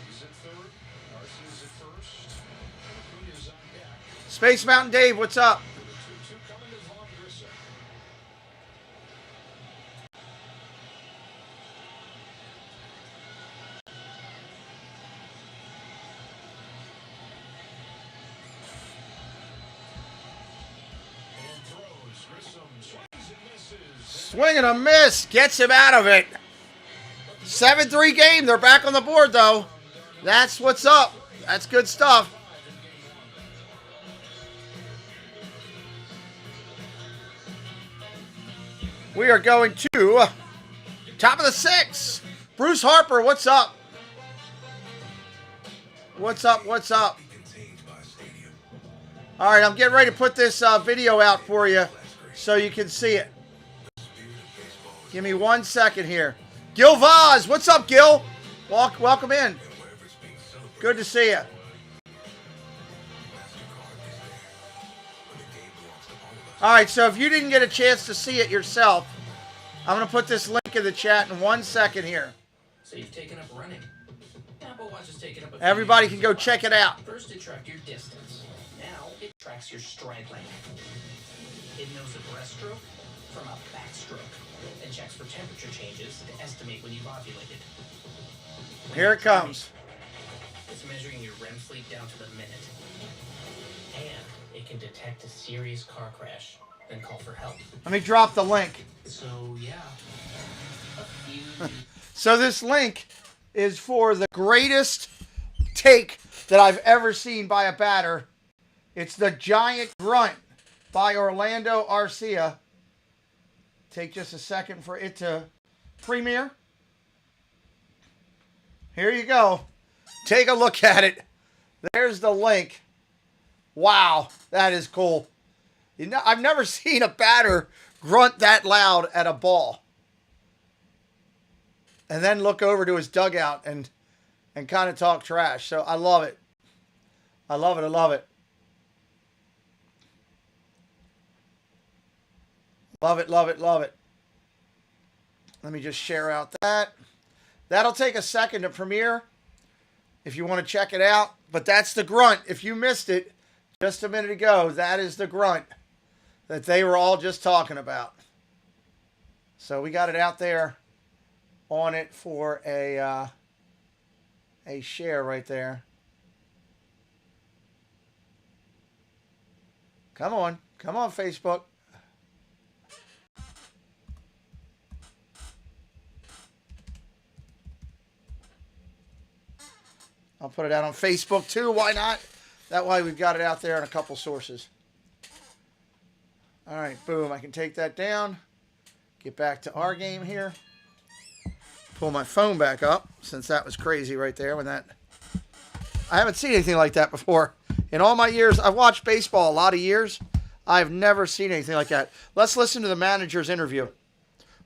He's at third. Arcia's at first. Acuna's on deck. Space Mountain Dave, what's up? The 2-2 coming to Vaughn Grissom. And throws. Grissom swings and misses. Swing and a miss. Gets him out of it. 7-3 game. They're back on the board, though. That's what's up. That's good stuff. We are going to top of the 6th. Bruce Harper, what's up? What's up? What's up? All right, I'm getting ready to put this video out for you so you can see it. Give me 1 second here. Gil Vaz, what's up, Gil? Welcome in. Good to see you. All right, so if you didn't get a chance to see it yourself, I'm going to put this link in the chat in 1 second here. So you've taken up running. Apple Watch has taken up a few Everybody years. can go check it out. First it tracked your distance. Now it tracks your stride length. It knows a breaststroke from a backstroke and checks for temperature changes to estimate when you've ovulated. Here it comes. It's measuring your REM sleep down to the minute. And it can detect a serious car crash, then call for help. Let me drop the link. So, yeah. A few... So this link is for the greatest take that I've ever seen by a batter. It's the giant grunt by Orlando Arcia. Take just a second for it to premiere. Here you go. Take a look at it. There's the link. Wow, that is cool. You know, I've never seen a batter grunt that loud at a ball. And then look over to his dugout and kind of talk trash. So I love it. I love it. I love it. Love it, love it, love it. Let me just share out that. That'll take a second to premiere if you want to check it out. But that's the grunt. If you missed it just a minute ago, that is the grunt that they were all just talking about. So we got it out there on it for a share right there. Come on, Facebook. I'll put it out on Facebook too. Why not? That way we've got it out there in a couple sources. All right, boom. I can take that down. Get back to our game here. Pull my phone back up since that was crazy right there when that. I haven't seen anything like that before. In all my years, I've watched baseball a lot of years. I've never seen anything like that. Let's listen to the manager's interview.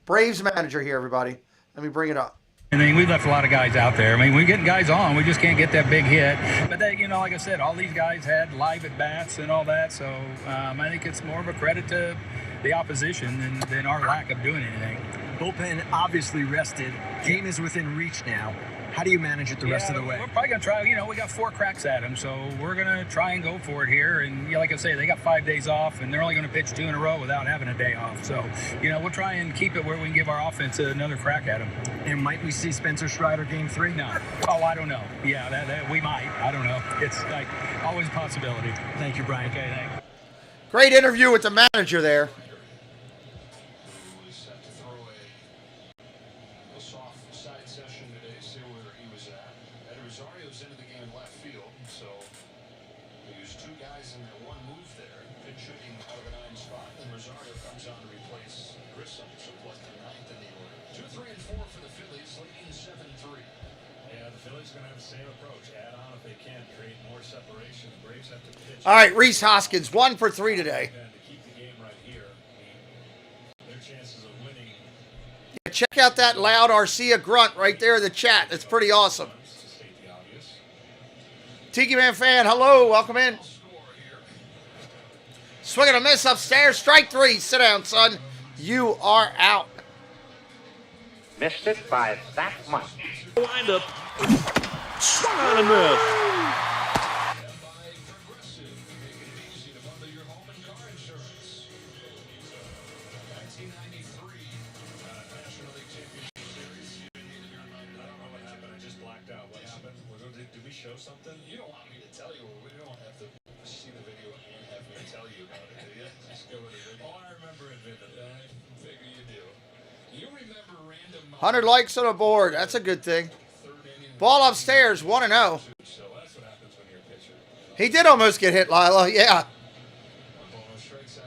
Braves manager here, everybody. Let me bring it up. I mean, we've left a lot of guys out there. I mean, we're getting guys on. We just can't get that big hit. But, they, you know, like I said, all these guys had live at-bats and all that. So I think it's more of a credit to the opposition than our lack of doing anything. Bullpen obviously rested. Game is within reach now. How do you manage it the rest of the way? We're probably going to try, you know, we got 4 cracks at them, so we're going to try and go for it here. And, yeah, like I say, they got 5 days off, and they're only going to pitch 2 in a row without having a day off. So, you know, we'll try and keep it where we can give our offense another crack at them. And might we see Spencer Strider game 3? No. Oh, I don't know. Yeah, that we might. I don't know. It's like always a possibility. Thank you, Brian. Okay, thanks. Great interview with the manager there. All right, Reese Hoskins, 1 for 3 today. Yeah, check out that loud Arcia grunt right there in the chat. That's pretty awesome. Tiki Man fan, hello, welcome in. Swing and a miss upstairs, strike 3. Sit down, son. You are out. Missed it by that much. Wind up. Swung on and missed. Something you don't want me to tell you, or we don't have to see the video and have me tell you about it, do you? Just go with it. Oh, I remember it vividly. I figure you do. You remember random 100 likes on the board. That's a good thing. Ball upstairs, 1-0. So that's what happens when you're a pitcher. He did almost get hit, Lila. Yeah.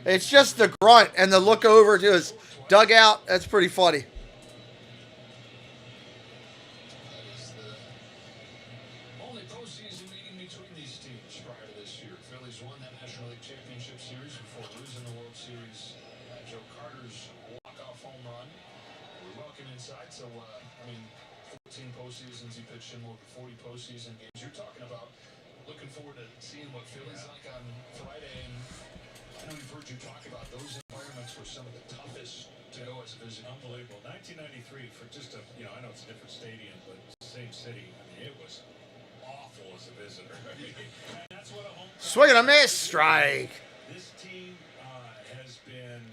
It's just the grunt and the look over to his dugout. That's pretty funny. So, I mean, 14 postseasons, he pitched in over 40 postseason games. You're talking about looking forward to seeing what Philly's like on Friday. And I know you've heard you talk about those environments were some of the toughest to go as a visitor. Unbelievable. 1993, for just a, you know, I know it's a different stadium, but same city. I mean, it was awful as a visitor. And that's what a home. Swing and a miss, strike. This team has been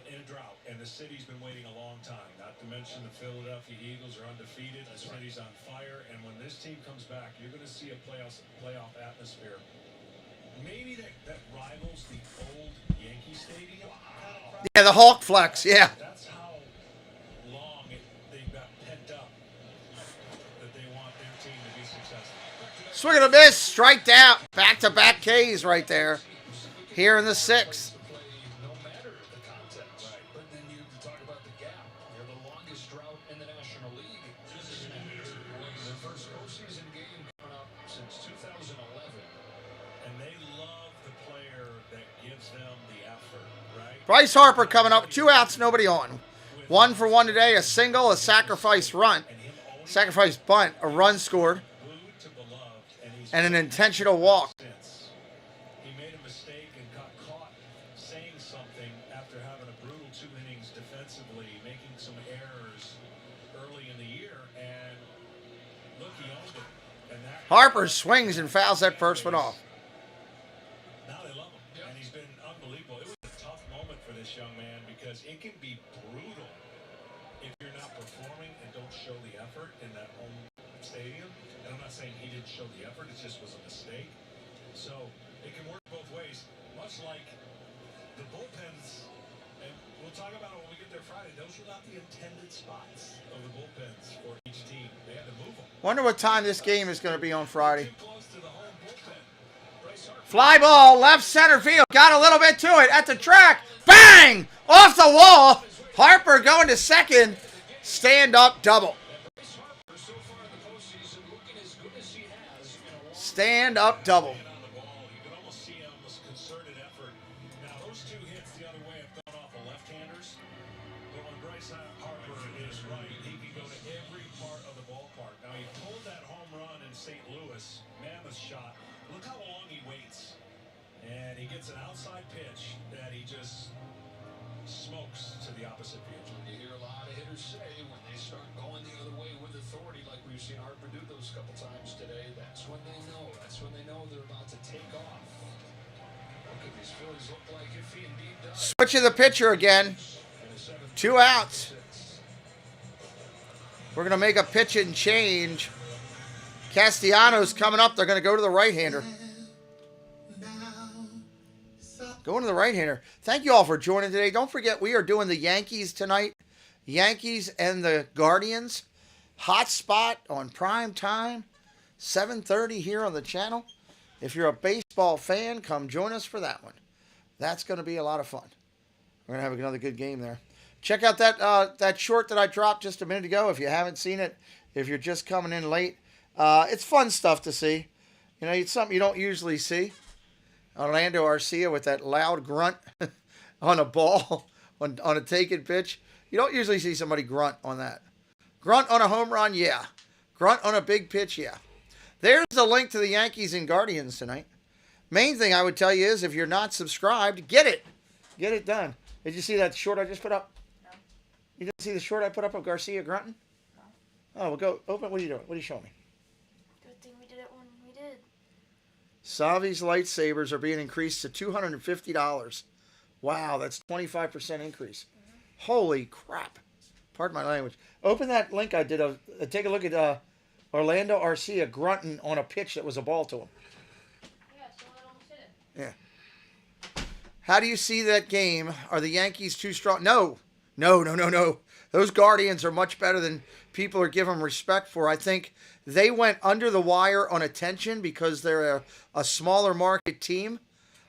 in a drought, and the city's been waiting a long time. Not to mention the Philadelphia Eagles are undefeated. The city's on fire, and when this team comes back, you're going to see a playoff atmosphere. Maybe that rivals the old Yankee Stadium. Yeah, the Hulk flex. Yeah. That's how long they've got pent up that they want their team to be successful. Swing and a miss, striked out. Back-to-back Ks right there. Here in the 6th. Bryce Harper coming up. 2 outs, nobody on. 1 for 1 today. A single, a sacrifice bunt, a run scored, and an intentional walk. He made a mistake and got caught saying something after having a brutal 2 innings defensively, making some errors early in the year, and look, he owned it. And that Harper swings and fouls that first one off. young man, because it can be brutal if you're not performing and don't show the effort in that home stadium. And I'm not saying he didn't show the effort, it just was a mistake. So it can work both ways, much like the bullpens, and we'll talk about it when we get there Friday. Those were not the intended spots of the bullpens for each team. They had to move them. Wonder what time this game is going to be on Friday. Fly ball, left center field. Got a little bit to it at the track. Bang! Off the wall. Harper going to second. Stand up double. Stand up double. Bryce Harper is right. He can go to every part of the ballpark. Now, he pulled that home run in St. Louis. Mammoth shot. Look how long he waits. And he gets an outside pitch that he just smokes to the opposite field. You hear a lot of hitters say when they start going the other way with authority, like we've seen Harper do those couple times today, that's when they know. That's when they know they're about to take off. What could these Phillies look like if he indeed does? Switching the pitcher again. 2 outs. We're going to make a pitch and change. Castellanos coming up. They're going to go to the right-hander. Going to the right-hander. Thank you all for joining today. Don't forget, we are doing the Yankees tonight. Yankees and the Guardians. Hot spot on prime time. 7:30 here on the channel. If you're a baseball fan, come join us for that one. That's going to be a lot of fun. We're going to have another good game there. Check out that short that I dropped just a minute ago if you haven't seen it. If you're just coming in late. It's fun stuff to see. You know, it's something you don't usually see. Orlando Arcia with that loud grunt on a ball, on a taken pitch. You don't usually see somebody grunt on that. Grunt on a home run, yeah. Grunt on a big pitch, yeah. There's the link to the Yankees and Guardians tonight. Main thing I would tell you is if you're not subscribed, get it. Get it done. Did you see that short I just put up? No. You didn't see the short I put up of Garcia grunting? No. Oh, well, go open. What are you doing? What are you showing me? Good thing we did it when we did. Savi's lightsabers are being increased to $250. Wow, that's 25% increase. Holy crap. Pardon my language. Open that link I did. Take a look at Orlando Arcia grunting on a pitch that was a ball to him. Yeah, so it almost hit it. Yeah. How do you see that game? Are the Yankees too strong? No. Those Guardians are much better than people are giving them respect for. I think they went under the wire on attention because they're a smaller market team.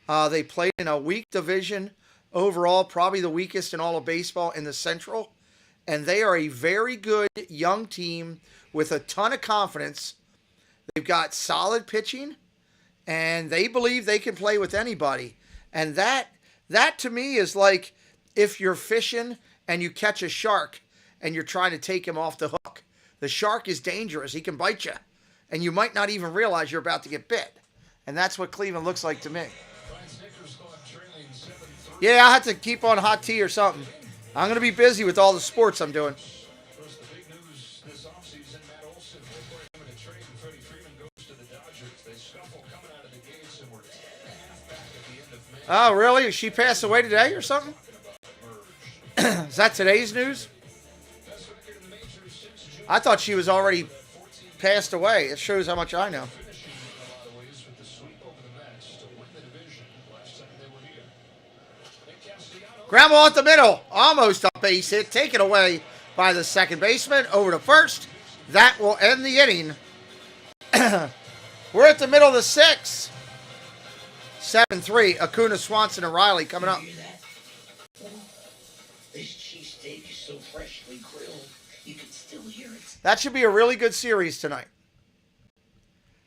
They played in a weak division overall, probably the weakest in all of baseball in the Central. And they are a very good young team with a ton of confidence. They've got solid pitching, and they believe they can play with anybody. And that to me is like if you're fishing and you catch a shark and you're trying to take him off the hook. The shark is dangerous. He can bite you. And you might not even realize you're about to get bit. And that's what Cleveland looks like to me. Yeah, I have to keep on hot tea or something. I'm going to be busy with all the sports I'm doing. Oh, really? She passed away today or something? Is that today's news? I thought she was already passed away. It shows how much I know. Grandma at the middle. Almost a base hit. Taken away by the second baseman. Over to first. That will end the inning. We're at the middle of the sixth. 7-3. Acuna, Swanson, and Riley coming up. This cheesesteak is so freshly grilled, you can still hear it. That should be a really good series tonight.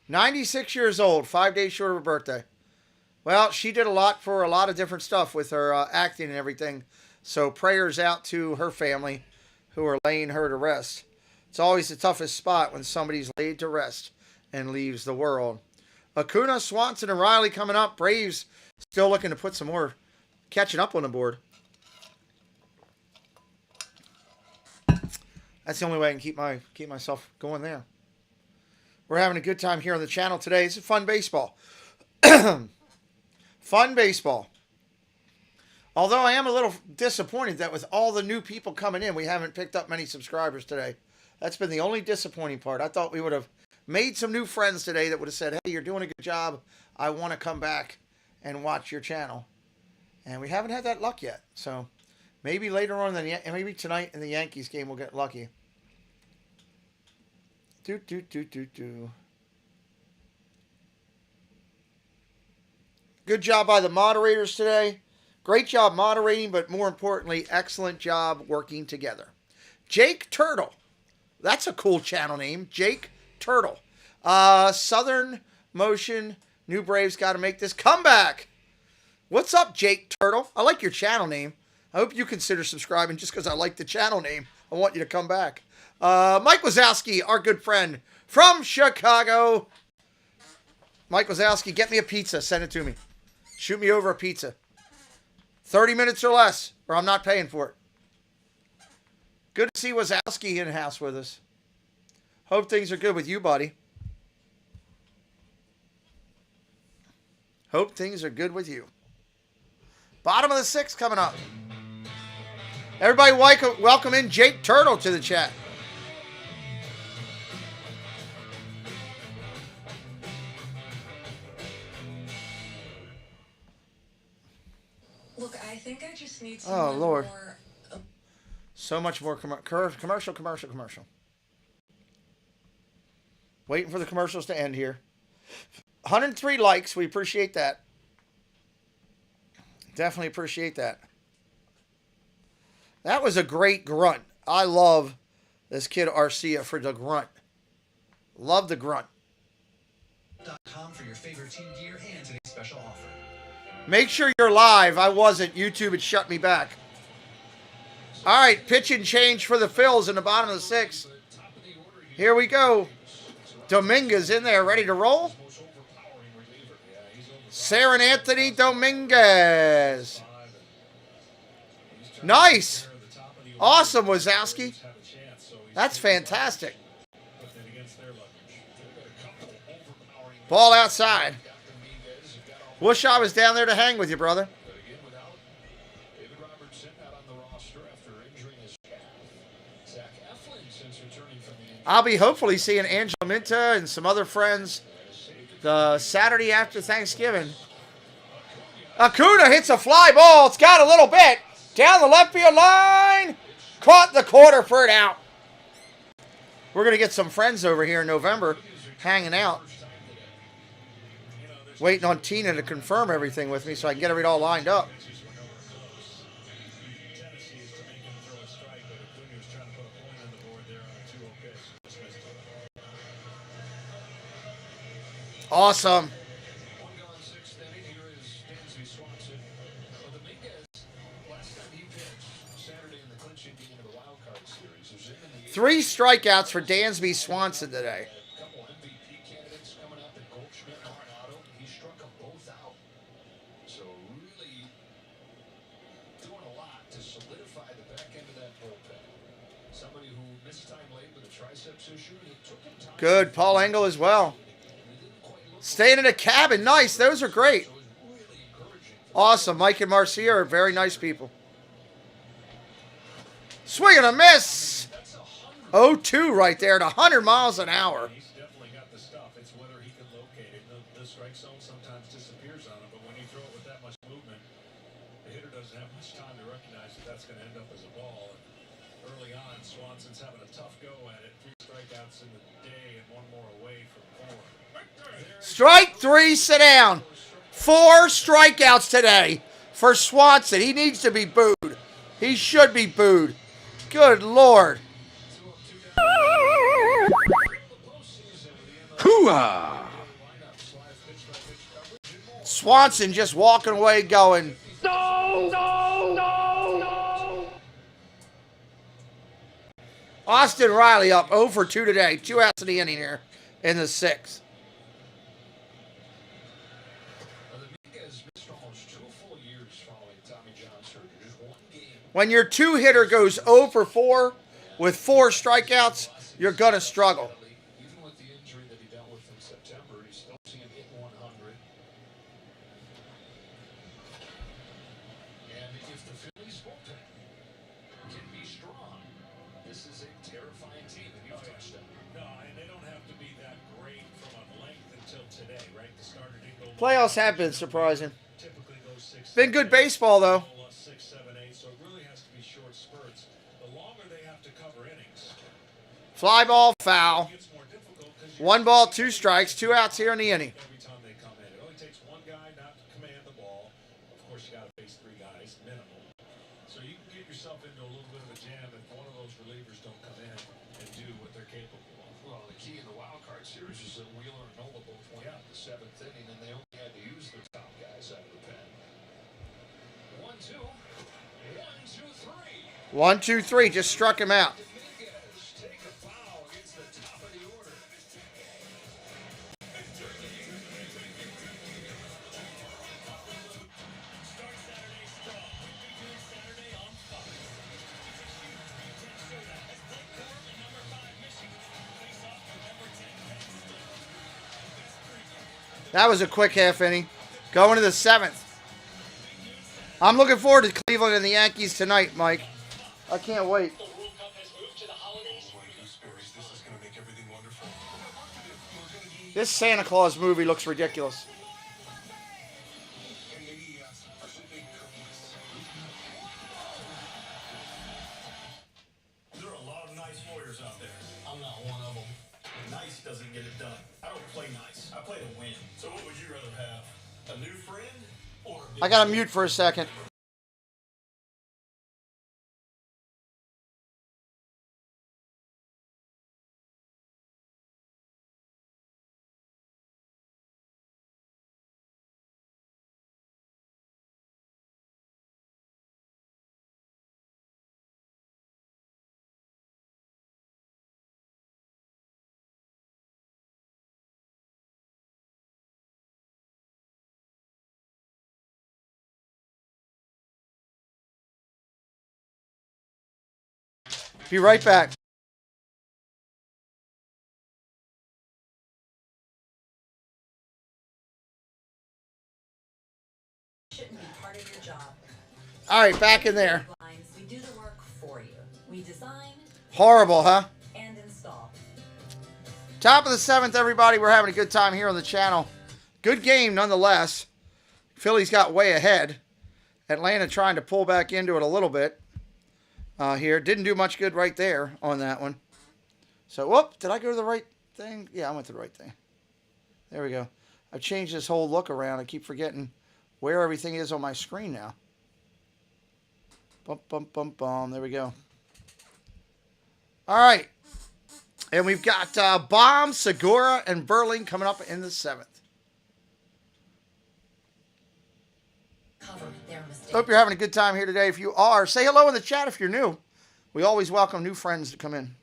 96 years old, 5 days short of her birthday. Well, she did a lot for a lot of different stuff with her acting and everything. So prayers out to her family who are laying her to rest. It's always the toughest spot when somebody's laid to rest and leaves the world. Acuna, Swanson, and Riley coming up. Braves still looking to put some more catching up on the board. That's the only way I can keep myself going there. We're having a good time here on the channel today. It's fun baseball. Fun baseball. Although I am a little disappointed that with all the new people coming in, we haven't picked up many subscribers today. That's been the only disappointing part. I thought we would have made some new friends today that would have said, hey, you're doing a good job. I want to come back and watch your channel. And we haven't had that luck yet. So maybe later on, maybe tonight in the Yankees game, we'll get lucky. Good job by the moderators today. Great job moderating, but more importantly, excellent job working together. Jake Turtle. That's a cool channel name. Jake Turtle. Southern Motion. New Braves got to make this comeback. What's up, Jake Turtle? I like your channel name. I hope you consider subscribing just because I like the channel name. I want you to come back. Mike Wazowski, our good friend from Chicago. Mike Wazowski, get me a pizza. Send it to me. Shoot me over a pizza. 30 minutes or less, or I'm not paying for it. Good to see Wazowski in the house with us. Hope things are good with you, buddy. Hope things are good with you. Bottom of the 6th coming up. Everybody welcome in Jake Turtle to the chat. Look, I think I just need Oh, Lord. more. So much more commercial. Waiting for the commercials to end here. 103 likes. We appreciate that. Definitely appreciate that. That was a great grunt. I love this kid Arcia for the grunt. Love the grunt. .com for your favorite team gear and today's special offer. Make sure you're live. I wasn't. YouTube had shut me back. All right, pitch and change for the Phils in the bottom of the 6th. Here we go. Dominguez in there, ready to roll. Saren Anthony Dominguez. Nice. Awesome, Wazowski. That's fantastic. Ball outside. Wish I was down there to hang with you, brother. I'll be hopefully seeing Angela Minta and some other friends the Saturday after Thanksgiving. Acuna hits a fly ball. It's got a little bit. Down the left field line. Caught the quarter for it out. We're going to get some friends over here in November hanging out. Waiting on Tina to confirm everything with me so I can get it all lined up. Awesome. Three strikeouts for Dansby Swanson today. Good. Paul Engel as well. Staying in a cabin. Nice. Those are great. Awesome. Mike and Marcia are very nice people. Swing and a miss. 0-2 right there at 100 miles an hour. He's definitely got the stuff. It's whether he can locate it. The strike zone sometimes disappears on him, but when you throw it with that much movement, the hitter doesn't have much time to recognize that that's going to end up as a ball. And early on, Swanson's having a tough go at it. 3 strikeouts in the day and 1 more away from 4. Strike 3, sit down. 4 strikeouts today for Swanson. He needs to be booed. He should be booed. Good Lord. Hoo-ah! Swanson just walking away going, No! No! No! No! Austin Riley up 0 for 2 today. 2 outs in the inning here in the 6th. When your 2-hitter goes 0 for 4 with 4 strikeouts, you're going to struggle. Even with the injury that he dealt with in September, he's still seeing hit 100. And if the Phillies bullpen can be strong, this is a terrifying team that you've touched on. No, and they don't have to be that great from a length until today, right? The starter didn't go. Playoffs have been surprising. Typically goes 6. Been good baseball, though. 6, 7, 8. So it really has to be short spurts. The longer they have to cover innings. Fly ball, foul. 1 ball, 2 strikes, 2 outs here in the inning. Every time they come in, it only takes one guy not to command the ball. Of course, you got to face 3 guys minimum. So you can get yourself into a little bit of a jam if one of those relievers don't come in and do what they're capable of. Well, the key in the wild card series is that Wheeler and Nola both went out the 7th inning, and they only had to use their top guys out of the pen. 1-2. 1-2. 1, 2, 3. Just struck him out. That was a quick half inning. Going to the 7th. I'm looking forward to Cleveland and the Yankees tonight, Mike. I can't wait. This Santa Claus movie looks ridiculous. There are a lot of nice lawyers out there. I'm not one of them. Nice doesn't get it done. I don't play nice. I play to win. So what would you rather have? A new friend or a big I got to mute for a second. Be right back. Shouldn't be part of your job. All right, back in there. We do the work for you. We design Horrible, huh? and install. Top of the 7th, everybody. We're having a good time here on the channel. Good game, nonetheless. Phillies got way ahead. Atlanta trying to pull back into it a little bit here. Didn't do much good right there on that one. So, whoop, did I go to the right thing? Yeah, I went to the right thing. There we go. I've changed this whole look around. I keep forgetting where everything is on my screen now. Bum, bum, bum, bum. There we go. All right. And we've got Baum, Segura, and Burling coming up in the 7th. Hope you're having a good time here today. If you are, say hello in the chat if you're new. We always welcome new friends to come in.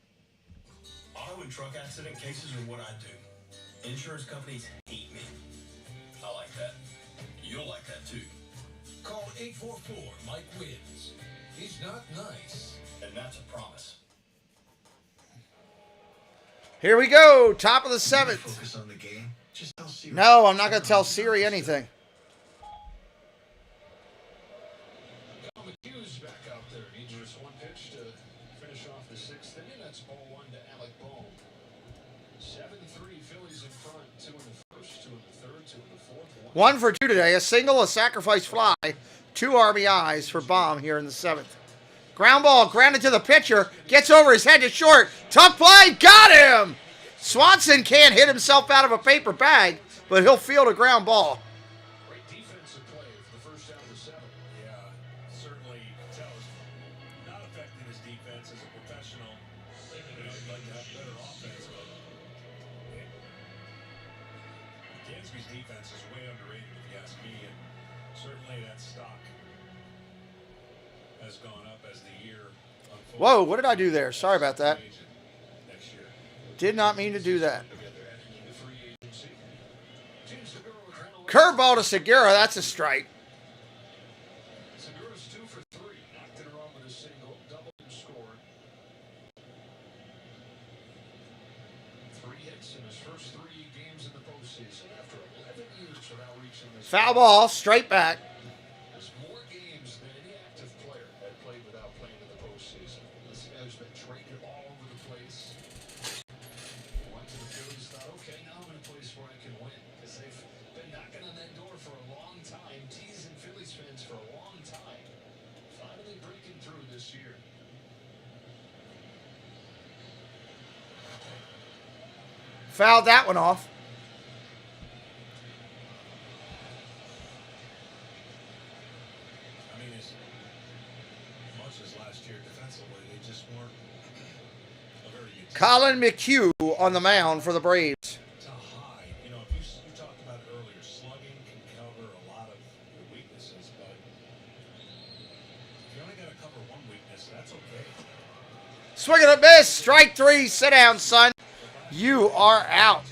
Auto and truck accident cases are what I do. Insurance companies hate me. I like that. You'll like that too. Call 844 Mike Wins. He's not nice. And that's a promise. Here we go. Top of the 7th. Focus on the game. Just tell Siri. No, I'm not going to tell Siri anything. McHugh's back out there. He just one pitch to finish off the 6th inning. That's ball 1 to Alec Bohm. 7-3 Phillies in front. 2 in the first, 2 in the third, 2 in the fourth. 1 for 2 today. A single, a sacrifice fly, 2 RBIs for Baum here in the 7th. Ground ball grounded to the pitcher. Gets over his head to short. Tough play. Got him. Swanson can't hit himself out of a paper bag, but he'll field a ground ball. Great defensive play for the first out of the 7th. Yeah, certainly tells not affecting his defense as a professional. You know, he'd like to have better offense, but Dansby's defense is way underrated if you ask me, and certainly that stock has gone up as the year unfolds. Whoa, what did I do there? Sorry about that. Did not mean to do that. Curveball to Segura. That's a strike. Segura's 2 for 3. Knocked it around with a single. Double and scored. 3 hits in his first 3 games in the postseason after 11 years without reaching this. Foul ball. Straight back. There's more games than any active player had played without playing in the postseason. This guy's been traded all over the place. Went to the Phillies, thought, okay, now I'm in a place where I can win. Because they've been knocking on that door for a long time, teasing Phillies fans for a long time. Finally breaking through this year. Fouled that one off. I mean, as much as last year defensively, they just weren't a very good team. Colin McHugh on the mound for the Braves. To hide, you know, if you talked about it earlier, slugging can cover a lot of your weaknesses, but if you only got to cover one weakness. That's okay. Swing and a miss. Strike 3. Sit down, son. You are out.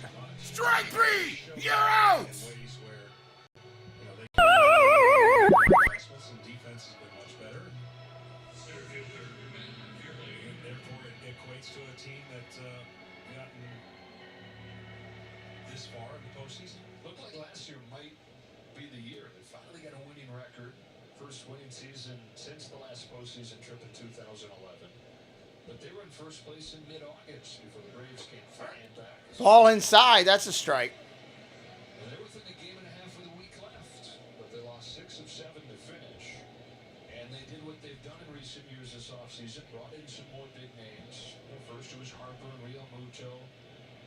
Strike 3. You're out. Some defense has been much better. Therefore, it equates to a team that's gotten this far in the postseason. Looked like last year might be the year. They finally got a winning record. First winning season since the last postseason trip in 2011. But they were in first place in mid-August before the Braves came flying back. Ball inside. That's a strike. And they were within a game and a half with a week left. But they lost 6 of 7 to finish. And they did what they've done in recent years this offseason. Brought in some more big names. First it was Harper and Real Muto.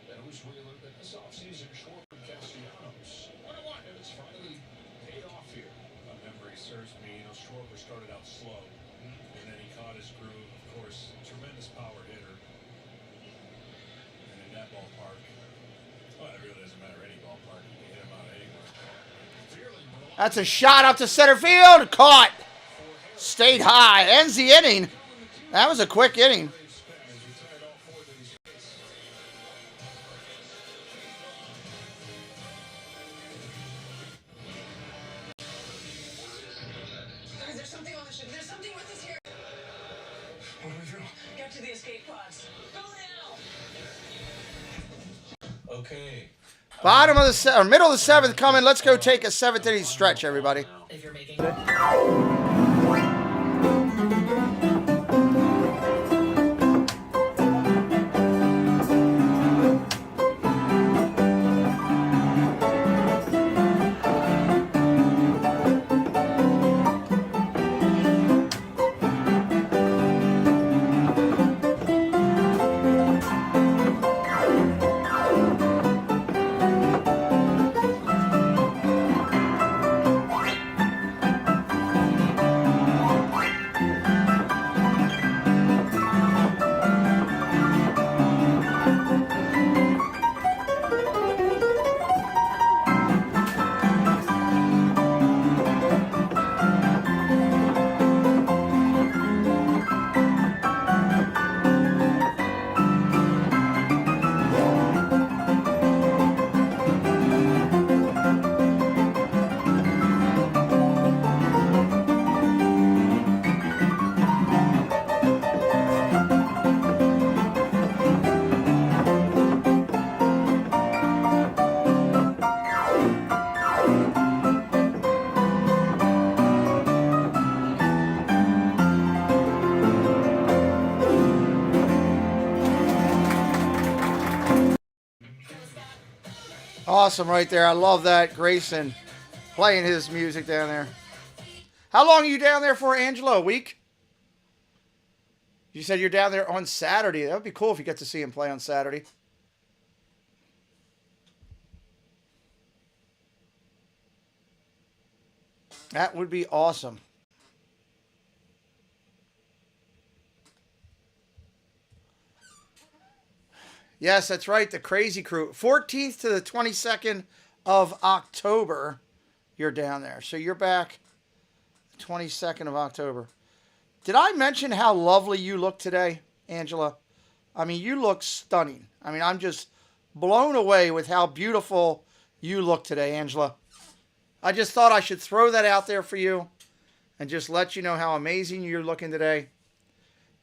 Then it was Wheeler. Then this offseason, Schwarber and Castellanos. And it's finally paid off here. My memory serves me. Schwarber started out slow, and then he caught his groove. Of course, tremendous power hitter. And in that ballpark, well, it really doesn't matter any ballpark. You can hit him out of anywhere. That's a shot up to center field. Caught. Stayed high. Ends the inning. That was a quick inning. There's something on the ship. There's something with us here. What do we do? Get to the escape pods. Go now. Okay. Bottom of the or middle of the 7th coming. Let's go take a 7th inning stretch, everybody. If you're making Awesome right there. I love that. Grayson playing his music down there. How long are you down there for, Angelo? A week? You said you're down there on Saturday. That would be cool if you get to see him play on Saturday. That would be awesome. Yes, that's right. The Crazy Crew. 14th to the 22nd of October, you're down there. So you're back 22nd of October. Did I mention how lovely you look today, Angela? I mean, you look stunning. I mean, I'm just blown away with how beautiful you look today, Angela. I just thought I should throw that out there for you and just let you know how amazing you're looking today.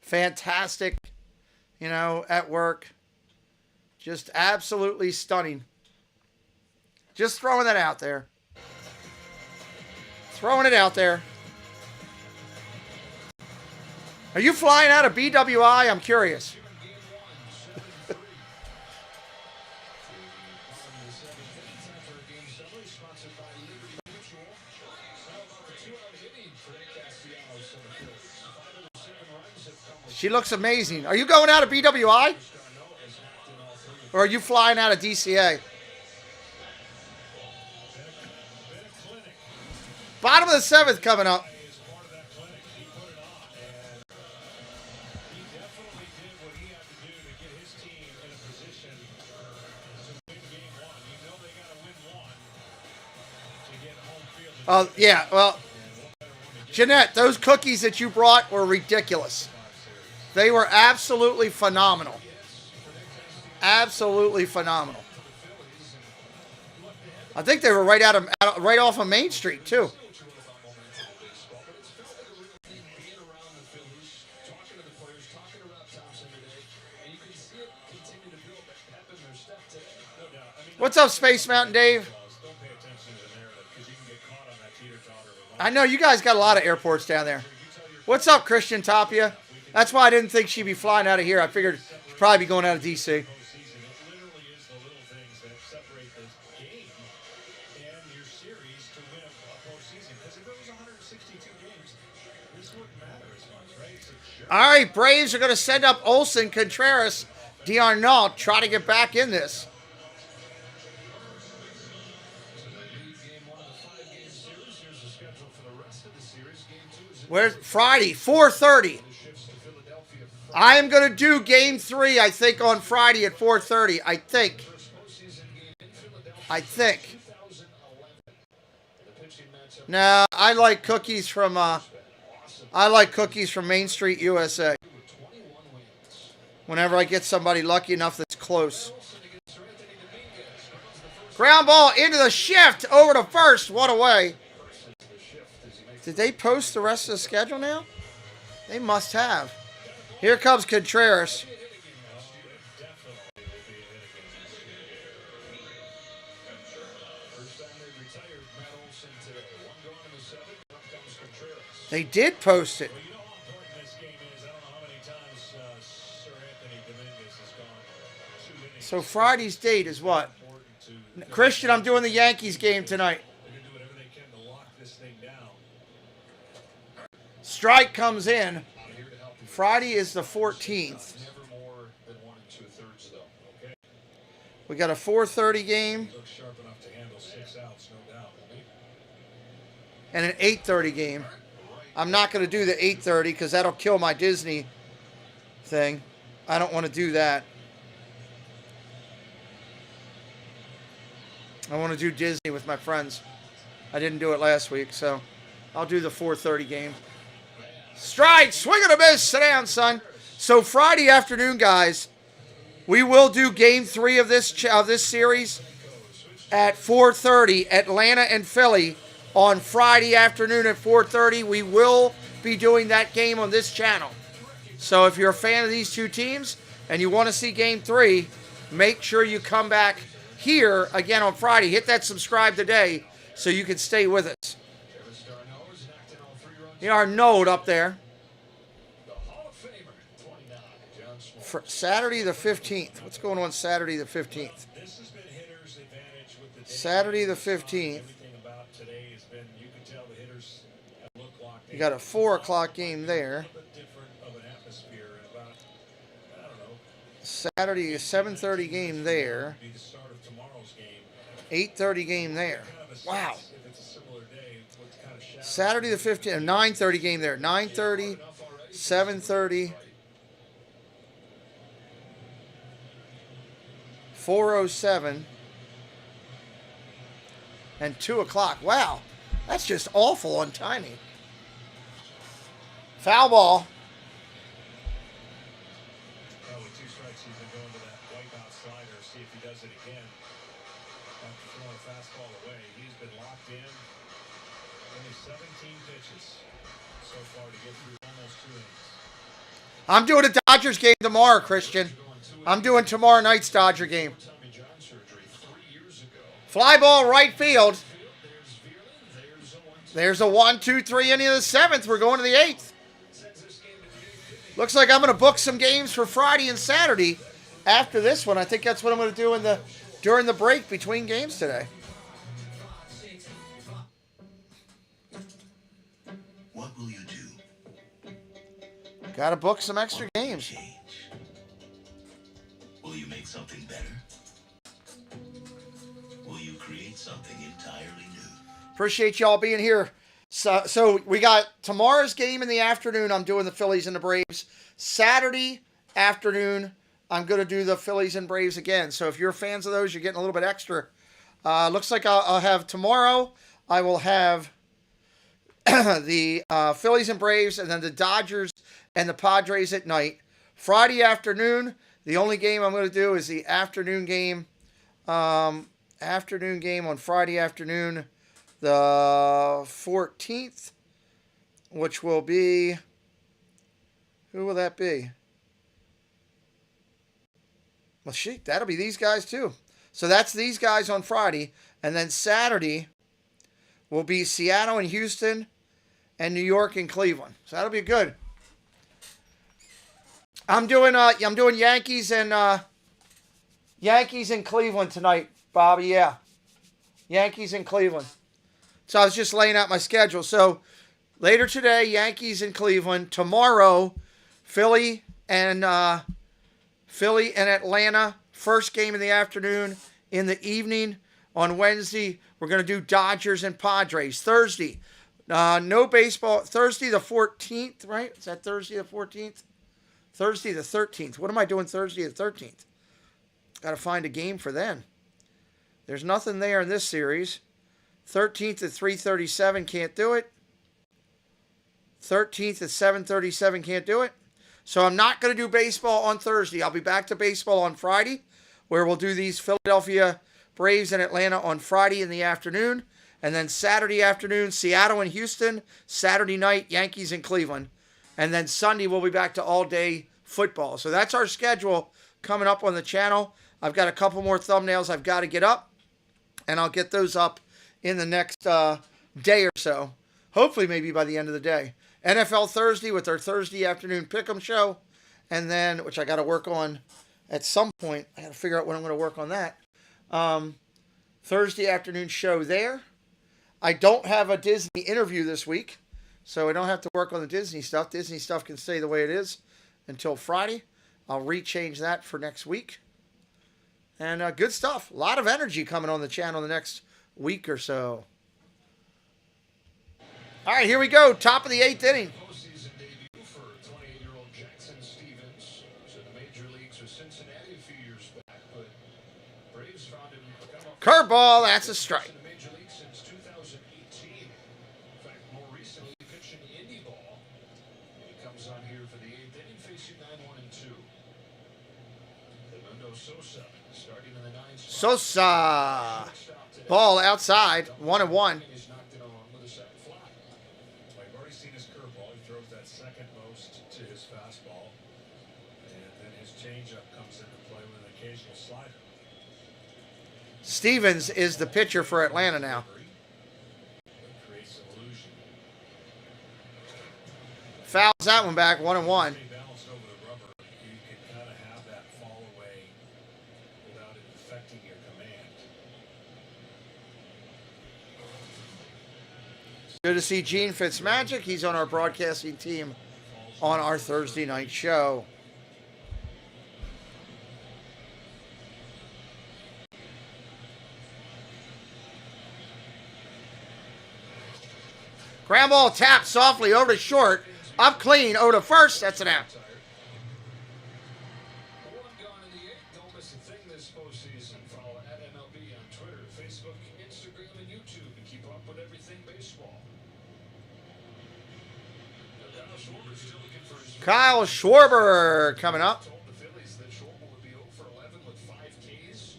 Fantastic, you know, at work. Just absolutely stunning. Just throwing that out there. Throwing it out there. Are you flying out of BWI? I'm curious. She looks amazing. Are you going out of BWI? Or are you flying out of DCA? Bottom of the 7th coming up. Oh, yeah, well, Jeanette, those cookies that you brought were ridiculous. They were absolutely phenomenal. Absolutely phenomenal. I think they were right off of Main Street too. What's up, Space Mountain Dave? I know you guys got a lot of airports down there. What's up, Christian Tapia? That's why I didn't think she'd be flying out of here. I figured she'd probably be going out of D.C. All right, Braves are going to send up Olsen, Contreras, D'Arnaud, try to get back in this. Where's Friday? 4:30. I am going to do Game 3, I think, on Friday at 4:30. I think. No, I like cookies from Main Street, USA. Whenever I get somebody lucky enough that's close. Ground ball into the shift, over to first. What a way. Did they post the rest of the schedule now? They must have. Here comes Contreras. They did post it. So Friday's date is what? Christian, I'm doing the Yankees game tonight. Strike comes in. Friday is the 14th. We got a 4:30 game. And an 8:30 game. I'm not going to do the 8:30 because that'll kill my Disney thing. I don't want to do that. I want to do Disney with my friends. I didn't do it last week, so I'll do the 4:30 game. Strike, swing and a miss, sit down, son. So Friday afternoon, guys, we will do Game 3 of this series at 4:30. Atlanta and Philly on Friday afternoon at 4:30. We will be doing that game on this channel. So if you're a fan of these two teams and you want to see Game 3, make sure you come back here again on Friday. Hit that subscribe today so you can stay with us. Our node up there. For Saturday the 15th. What's going on Saturday the 15th? Saturday the 15th. You got a 4 o'clock game there. Saturday a 7:30 game there. 8:30 game there. Wow. Saturday the 15th, 9:30 game there. 9:30, 7:30, 4:07, and 2 o'clock. Wow, that's just awful on timing. Foul ball. I'm doing a Dodgers game tomorrow, Christian. I'm doing tomorrow night's Dodger game. Fly ball right field. There's a 1, 2, 3 inning of the 7th. We're going to the 8th. Looks like I'm going to book some games for Friday and Saturday after this one. I think that's what I'm going to do during the break between games today. What will you do? Got to book some extra games. Will you make something better? Will you create something entirely new? Appreciate y'all being here. So we got tomorrow's game in the afternoon. I'm doing the Phillies and the Braves. Saturday afternoon, I'm going to do the Phillies and Braves again. So if you're fans of those, you're getting a little bit extra. Looks like I'll have tomorrow. I will have the Phillies and Braves, and then the Dodgers and the Padres at night. Friday afternoon, the only game I'm going to do is the afternoon game. Afternoon game on Friday afternoon, the 14th, which will be, who will that be? Well, shit, that'll be these guys too. So that's these guys on Friday. And then Saturday will be Seattle and Houston and New York and Cleveland. So that'll be good. I'm doing Yankees and Cleveland tonight, Bobby. Yeah. Yankees and Cleveland. So I was just laying out my schedule. So later today, Yankees and Cleveland. Tomorrow, Philly and Atlanta. First game in the afternoon. In the evening on Wednesday, we're going to do Dodgers and Padres. Thursday, no baseball. Thursday the 14th, right? Is that Thursday the 14th? Thursday the 13th. What am I doing Thursday the 13th? Got to find a game for then. There's nothing there in this series. 13th at 3:37, can't do it. 13th at 7:37, can't do it. So I'm not going to do baseball on Thursday. I'll be back to baseball on Friday, where we'll do these Philadelphia Braves and Atlanta on Friday in the afternoon. And then Saturday afternoon, Seattle and Houston. Saturday night, Yankees and Cleveland. And then Sunday, we'll be back to all-day football. So that's our schedule coming up on the channel. I've got a couple more thumbnails I've got to get up, and I'll get those up in the next day or so. Hopefully, maybe by the end of the day. NFL Thursday with our Thursday afternoon pick'em show, and then, which I got to work on at some point. I got to figure out when I'm going to work on that. Thursday afternoon show there. I don't have a Disney interview this week, so I don't have to work on the Disney stuff. Disney stuff can stay the way it is until Friday. I'll rechange that for next week. And good stuff. A lot of energy coming on the channel the next week or so. All right, here we go. Top of the 8th inning. Postseason debut for 28-year-old Jackson Stevens. Was in the major leagues with Cincinnati a few years back, but Braves found him come up. Curveball, that's a strike. In the major league since 2018. In fact, more recently pitching indie ball. He comes on here for the 8th inning, facing 9-1-2. Edmundo Sosa starting in the 9th spot. Sosa. Ball outside. 1-1. To his fastball, and then his changeup comes into play with an occasional slider. Stevens is the pitcher for Atlanta now. Fouls that one back, 1-1. Balanced over the rubber, you can kind of have that fall away without it affecting your command. Good to see Gene Fitzmagic. He's on our broadcasting team on our Thursday night show. Ground ball tapped softly over to short. Up clean over to first. That's an out. One gone in the 8th. Don't miss a thing this postseason. Follow at MLB on Twitter, Facebook, Instagram, and YouTube to keep up with everything baseball. Kyle Schwarber coming up. Told the Phillies that Schwarber would be 0 for 11 with 5 Ks.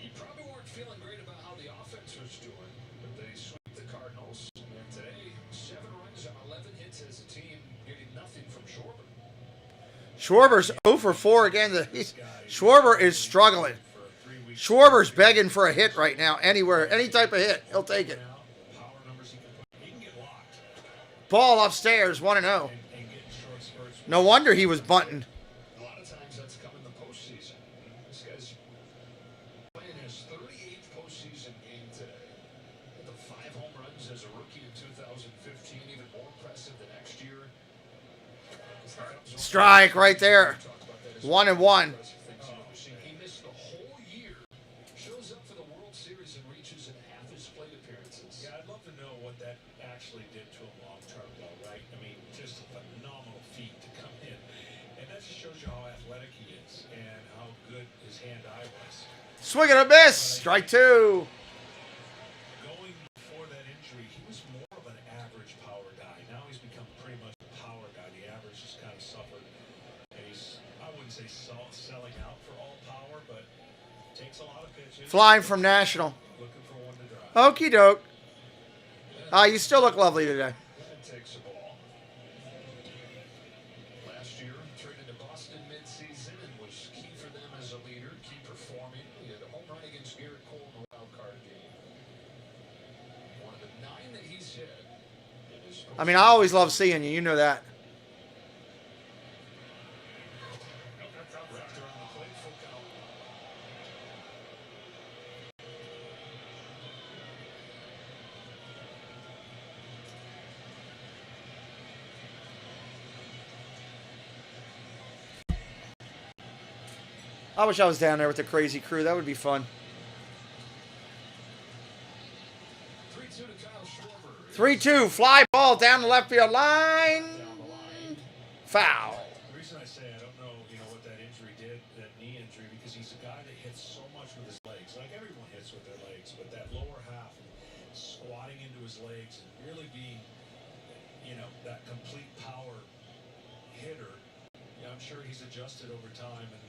You probably weren't feeling great about how the offense was doing, but they swept the Cardinals. And today, 7 runs on 11 hits as a team, getting nothing from Schwarber. Schwarber's 0 for 4 again. Schwarber is struggling. Schwarber's begging for a hit right now. Anywhere, any type of hit, he'll take it. Ball upstairs, 1-0. No wonder he was bunting. A lot of times that's come in the postseason. This guy's playing his 38th postseason game today. With the 5 home runs as a rookie in 2015, even more impressive the next year. Strike right there. 1-1. He missed the whole year. Shows up for the World Series and reaches in half his plate appearances. Yeah, I'd love to know what that actually did to him long term, though, right? I mean, just a phenomenal feat to come in. And that just shows you how athletic he is and how good his hand-eye was. Swing and a miss. Strike 2. Going before that injury, he was more of an average say selling out for all power, but takes a lot of pitches. Flying from National. Looking for one to drive. Okie doke. You still look lovely today. That takes the ball. Last year, traded to Boston midseason and was key for them as a leader, key performing. He had a home run against Garrett Cole in the wild card game. One of the 9 that he's hit. I mean, I always love seeing you. You know that. I wish I was down there with the crazy crew. That would be fun. 3-2, fly ball down the left field line. Foul. The reason I say I don't know, what that injury did, that knee injury, because he's a guy that hits so much with his legs. Like everyone hits with their legs, but that lower half, squatting into his legs and really being, that complete power hitter. Yeah, I'm sure he's adjusted over time and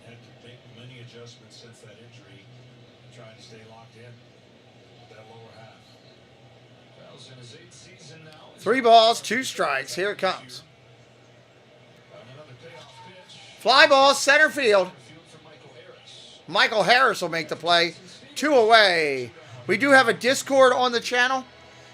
had to make many adjustments since that injury, trying to stay locked in with that lower half. Well, in his 8th season now. 3 balls, 2 strikes. Here it comes. Fly ball, center field. Michael Harris will make the play. 2 away. We do have a Discord on the channel.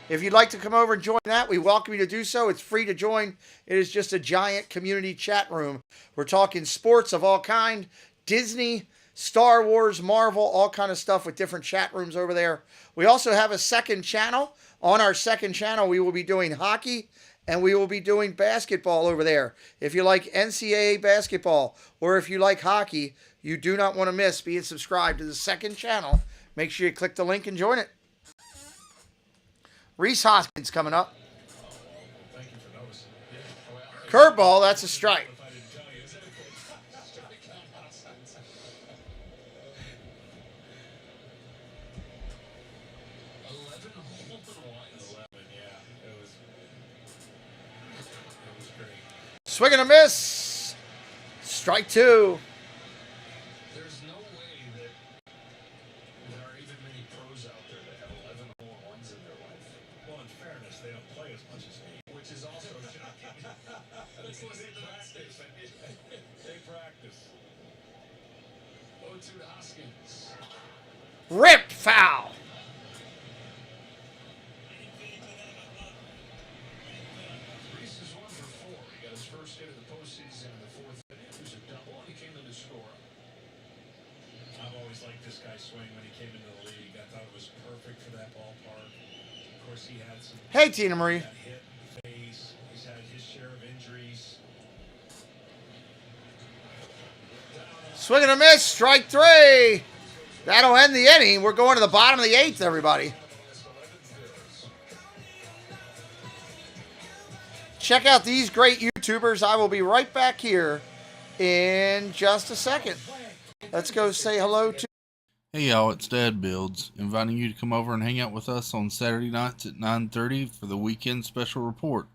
If you'd like to come over and join that, we welcome you to do so. It's free to join. It is just a giant community chat room. We're talking sports of all kind, Disney, Star Wars, Marvel, all kind of stuff with different chat rooms over there. We also have a second channel. On our second channel, we will be doing hockey and we will be doing basketball over there. If you like NCAA basketball or if you like hockey, you do not want to miss being subscribed to the second channel. Make sure you click the link and join it. Reese Hoskins coming up. Curveball, that's a strike. Swing and a miss. Strike 2. There's no way that there are even many pros out there that have 11 home runs in their life. Well, in fairness, they don't play as much as me. Which is also shocking. They practice. 0-2 to Hoskins. Ripped foul. Reese is 1 for 4. He got his first hit of the postseason in the 4th inning. It was a double, and he came in to score. I've always liked this guy's swing when he came into the league. I thought it was perfect for that ballpark. Of course, he had some. Hey, Tina Marie. Got hit in the face. He's had his share of injuries. Swing and a miss. Strike 3. That'll end the inning. We're going to the bottom of the 8th, everybody. Check out these great YouTubers. I will be right back here in just a second. Let's go say hello to... Hey y'all, it's Dad Builds, inviting you to come over and hang out with us on Saturday nights at 9:30 for the weekend special report.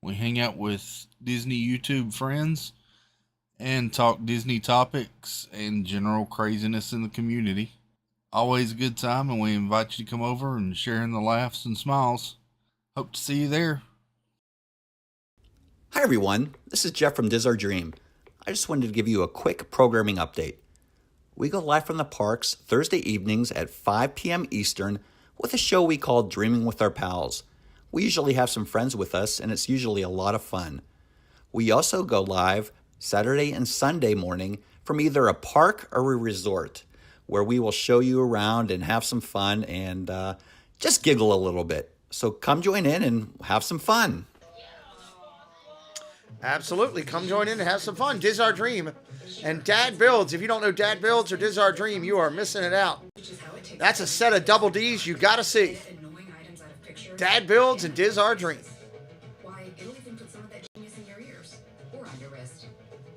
We hang out with Disney YouTube friends and talk Disney topics and general craziness in the community. Always a good time, and we invite you to come over and share in the laughs and smiles. Hope to see you there. Hi everyone, this is Jeff from Diz Our Dream. I just wanted to give you a quick programming update. We go live from the parks Thursday evenings at 5 p.m. Eastern with a show we call Dreaming with Our Pals. We usually have some friends with us, and it's usually a lot of fun. We also go live Saturday and Sunday morning from either a park or a resort, where we will show you around and have some fun and just giggle a little bit. So come join in and have some fun. Absolutely. Come join in and have some fun. Diz Our Dream and Dad Builds. If you don't know Dad Builds or Diz Our Dream, you are missing it out. That's a set of double Ds you got to see. Dad Builds and Diz Our Dream. Why, it'll even put some of that genius in your ears or on your wrist.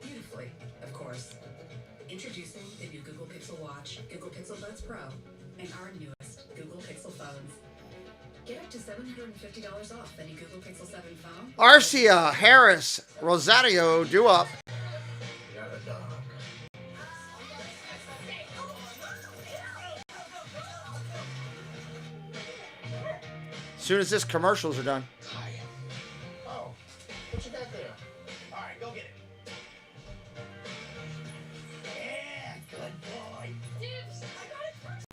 Beautifully, of course. Introducing the new Google Pixel Watch, Google Pixel Buds Pro, and our newest Google Pixel phones. Get up to $750 off any Google Pixel 7 phone. Arcia, Harris, Rosario, due up. soon as this commercials are done. Oh, what you got there? All right, go get it. Yeah, good boy. Dibs, I got it first.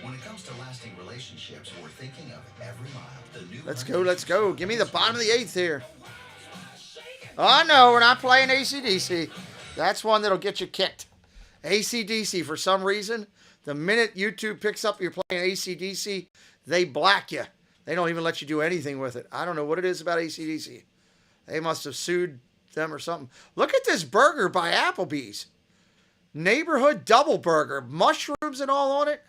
When it comes to lasting relationships, we're thinking of every mile. The new Let's go, let's go. Give me the bottom of the 8th here. Oh, no, we're not playing AC/DC. That's one that'll get you kicked. AC/DC, for some reason, the minute YouTube picks up you're playing AC/DC, they black you. They don't even let you do anything with it. I don't know what it is about AC/DC. They must have sued them or something. Look at this burger by Applebee's. Neighborhood double burger. Mushrooms and all on it.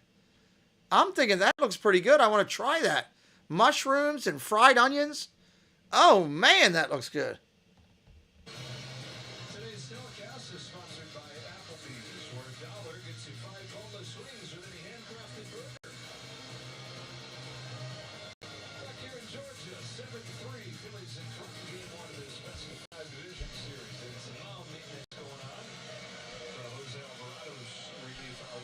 I'm thinking that looks pretty good. I want to try that. Mushrooms and fried onions. Oh, man, that looks good. Today's Snowcast is sponsored by Applebee's, where $1 gets you 5 boneless wings with any handcrafted burger. Back here in Georgia, 7-3, Phillies in front in game 1 of this Best of 5 Division Series. And it's an all-mix going on for Jose Alvarado's relief out.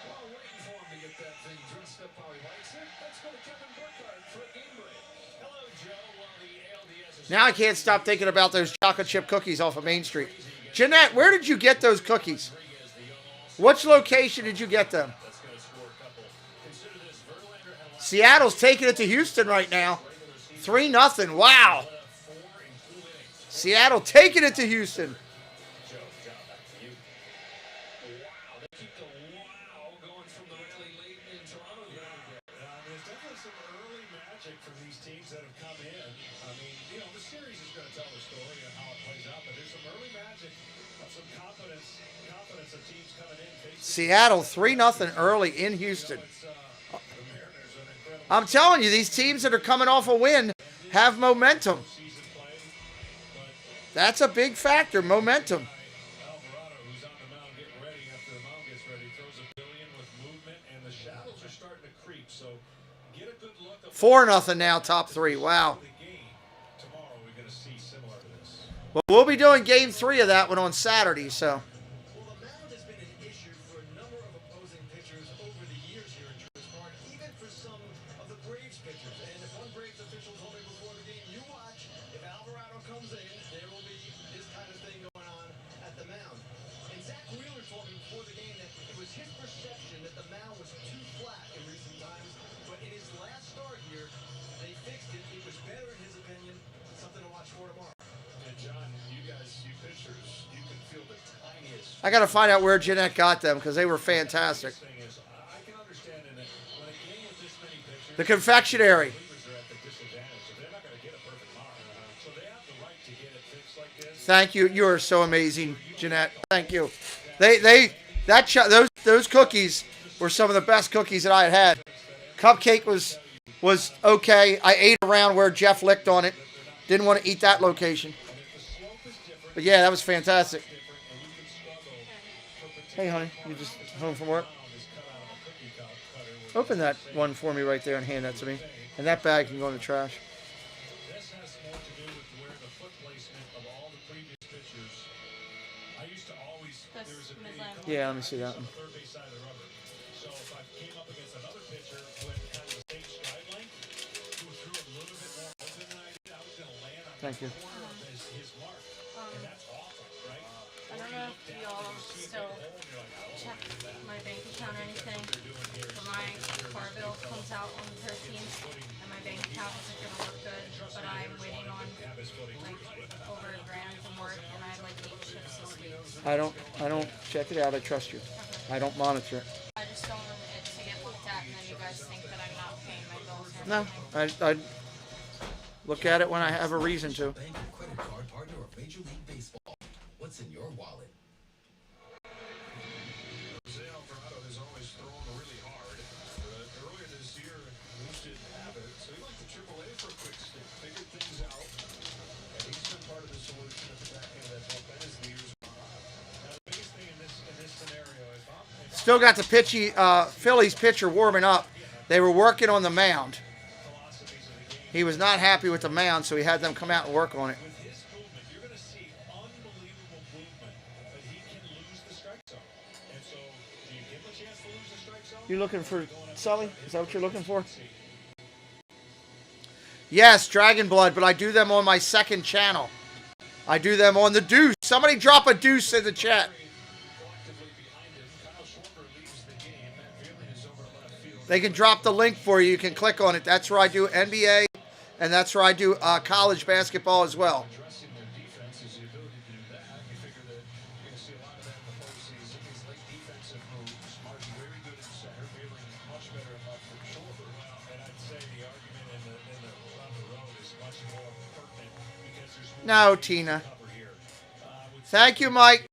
While waiting for him to get that thing dressed up how he likes it, let's go to Kevin Burkhardt for a game break. Hello, Joe. While the ALDS is Now I can't stop thinking about those chocolate chip cookies off of Main Street. Jeanette, where did you get those cookies? Which location did you get them? Seattle's taking it to Houston right now. 3-0. Wow. Seattle taking it to Houston. There's definitely some early magic from these teams that have come in. I mean, you know, the series is going to tell the story of how it plays out, but there's some early magic of some confidence of teams coming in. Seattle 3-0 early in Houston. I'm telling you, these teams that are coming off a win have momentum. That's a big factor, momentum. Alvarado, who's on the mound getting ready after the mound gets ready, throws a billion with movement, and the shadows are starting to creep. So get a good look. 4-0 now, top 3. Wow. Tomorrow we're going to see similar to this. Well, we'll be doing game 3 of that one on Saturday, so. Well, the mound has been an issue for a number of opposing pitchers over the years here in Truist Park, even for some of the Braves pitchers. And if one Braves official told me before the game, you watch, if Alvarado comes in, there will be this kind of thing going on at the mound. And Zach Wheeler told me before the game that it was his perception that the mound was too flat in recent times, but in his last start here, they fixed it. It was better in his opinion. Something to watch for tomorrow. And John, you guys, you pitchers, you can feel the tiniest. I got to find out where Jeanette got them because they were fantastic. Thing is, I can understand in it when a game with this many pitchers, The confectionery. relievers are at the disadvantage, so they're not going to get a perfect mark. So they have the right to get it fixed like this. Thank you. You are so amazing, Jeanette. Thank you. Those cookies were some of the best cookies that I had. Cupcake was okay. I ate around where Jeff licked on it. Didn't want to eat that location. But yeah, that was fantastic. Hey, honey, you just home from work? Open that one for me right there and hand that to me. And that bag can go in the trash. This has more to do with where the foot placement of all the previous pitchers. I used to always there was a Yeah, let me see that one. third base side of the rubber. So if I came up against another pitcher who had kind of the same stride length, who threw a little bit more open than I did, I was going to land on Thank you. the corner of his mark. And that's awesome, right? I don't know if y'all still check my bank account or anything, but my car bill comes out on the 13th, and my bank account isn't going to look good, but I'm waiting on like over $1,000 from work, and I have like 8 shifts this week. I don't check it out. I trust you. I don't monitor it. I just don't want it to get looked at, and then you guys think that I'm not paying my bills. or No, anything. I look at it when I have a reason to. Bank or credit card partner of Major League Baseball. What's in your wallet? Jose Alvarado has always thrown really hard. Earlier this year, Moose didn't have it, so he went to AAA for a quick stint, figured things out, and he's been part of the solution at the back end of that bullpen as the years go on. Now the biggest thing in this scenario, if I'm Still got the Phillies pitcher warming up. They were working on the mound. He was not happy with the mound, so he had them come out and work on it. with his movement, you're going to see unbelievable movement, but he can lose the strike zone. You looking for Sully? Is that what you're looking for? Yes, Dragon Blood, but I do them on my second channel. I do them on the Deuce. Somebody drop a Deuce in the chat. They can drop the link for you. You can click on it. That's where I do NBA, and that's where I do college basketball as well. No, Tina. Thank you, Mike.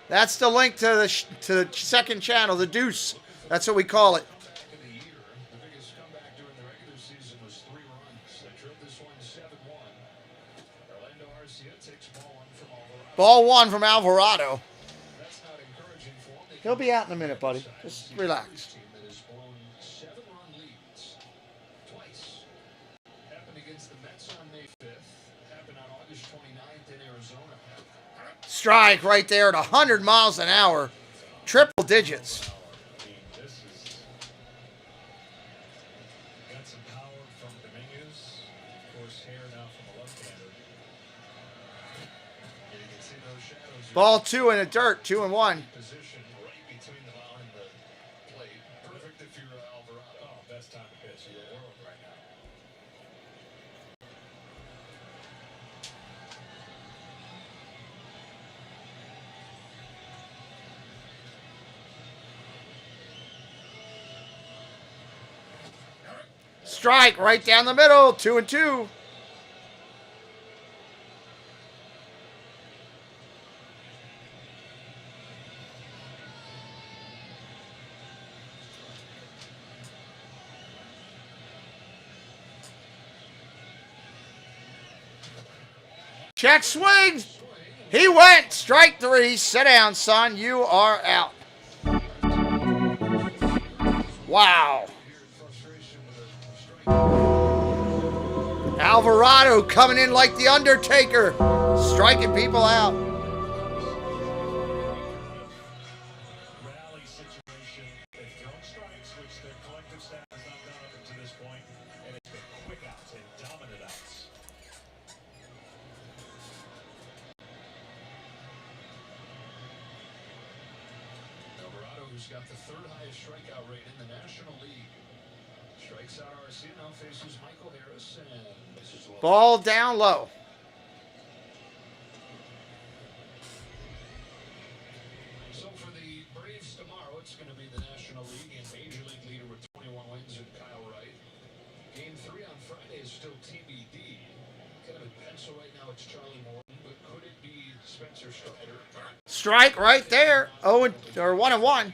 That's the link to the second channel, the Deuce. That's what we call it. Ball one from Alvarado. He'll be out in a minute, buddy. Just relax. Strike right there at 100 miles an hour. Triple digits. Ball two in the dirt, 2-1. Strike right down the middle, 2-2. Check swing. He went. Strike three. Sit down, son. You are out. Wow. Alvarado coming in like the Undertaker, striking people out. Alvarado, who's got the third highest strikeout rate in the National League. Strikes out RC, now faces Michael Harris, and this is Ball down low. So for the Braves tomorrow, it's going to be the National League and Major League leader with 21 wins and Kyle Wright. Game 3 on Friday is still TBD. Kind of in pencil right now, it's Charlie Morton, but could it be Spencer Strider? Strike right there. 1-1.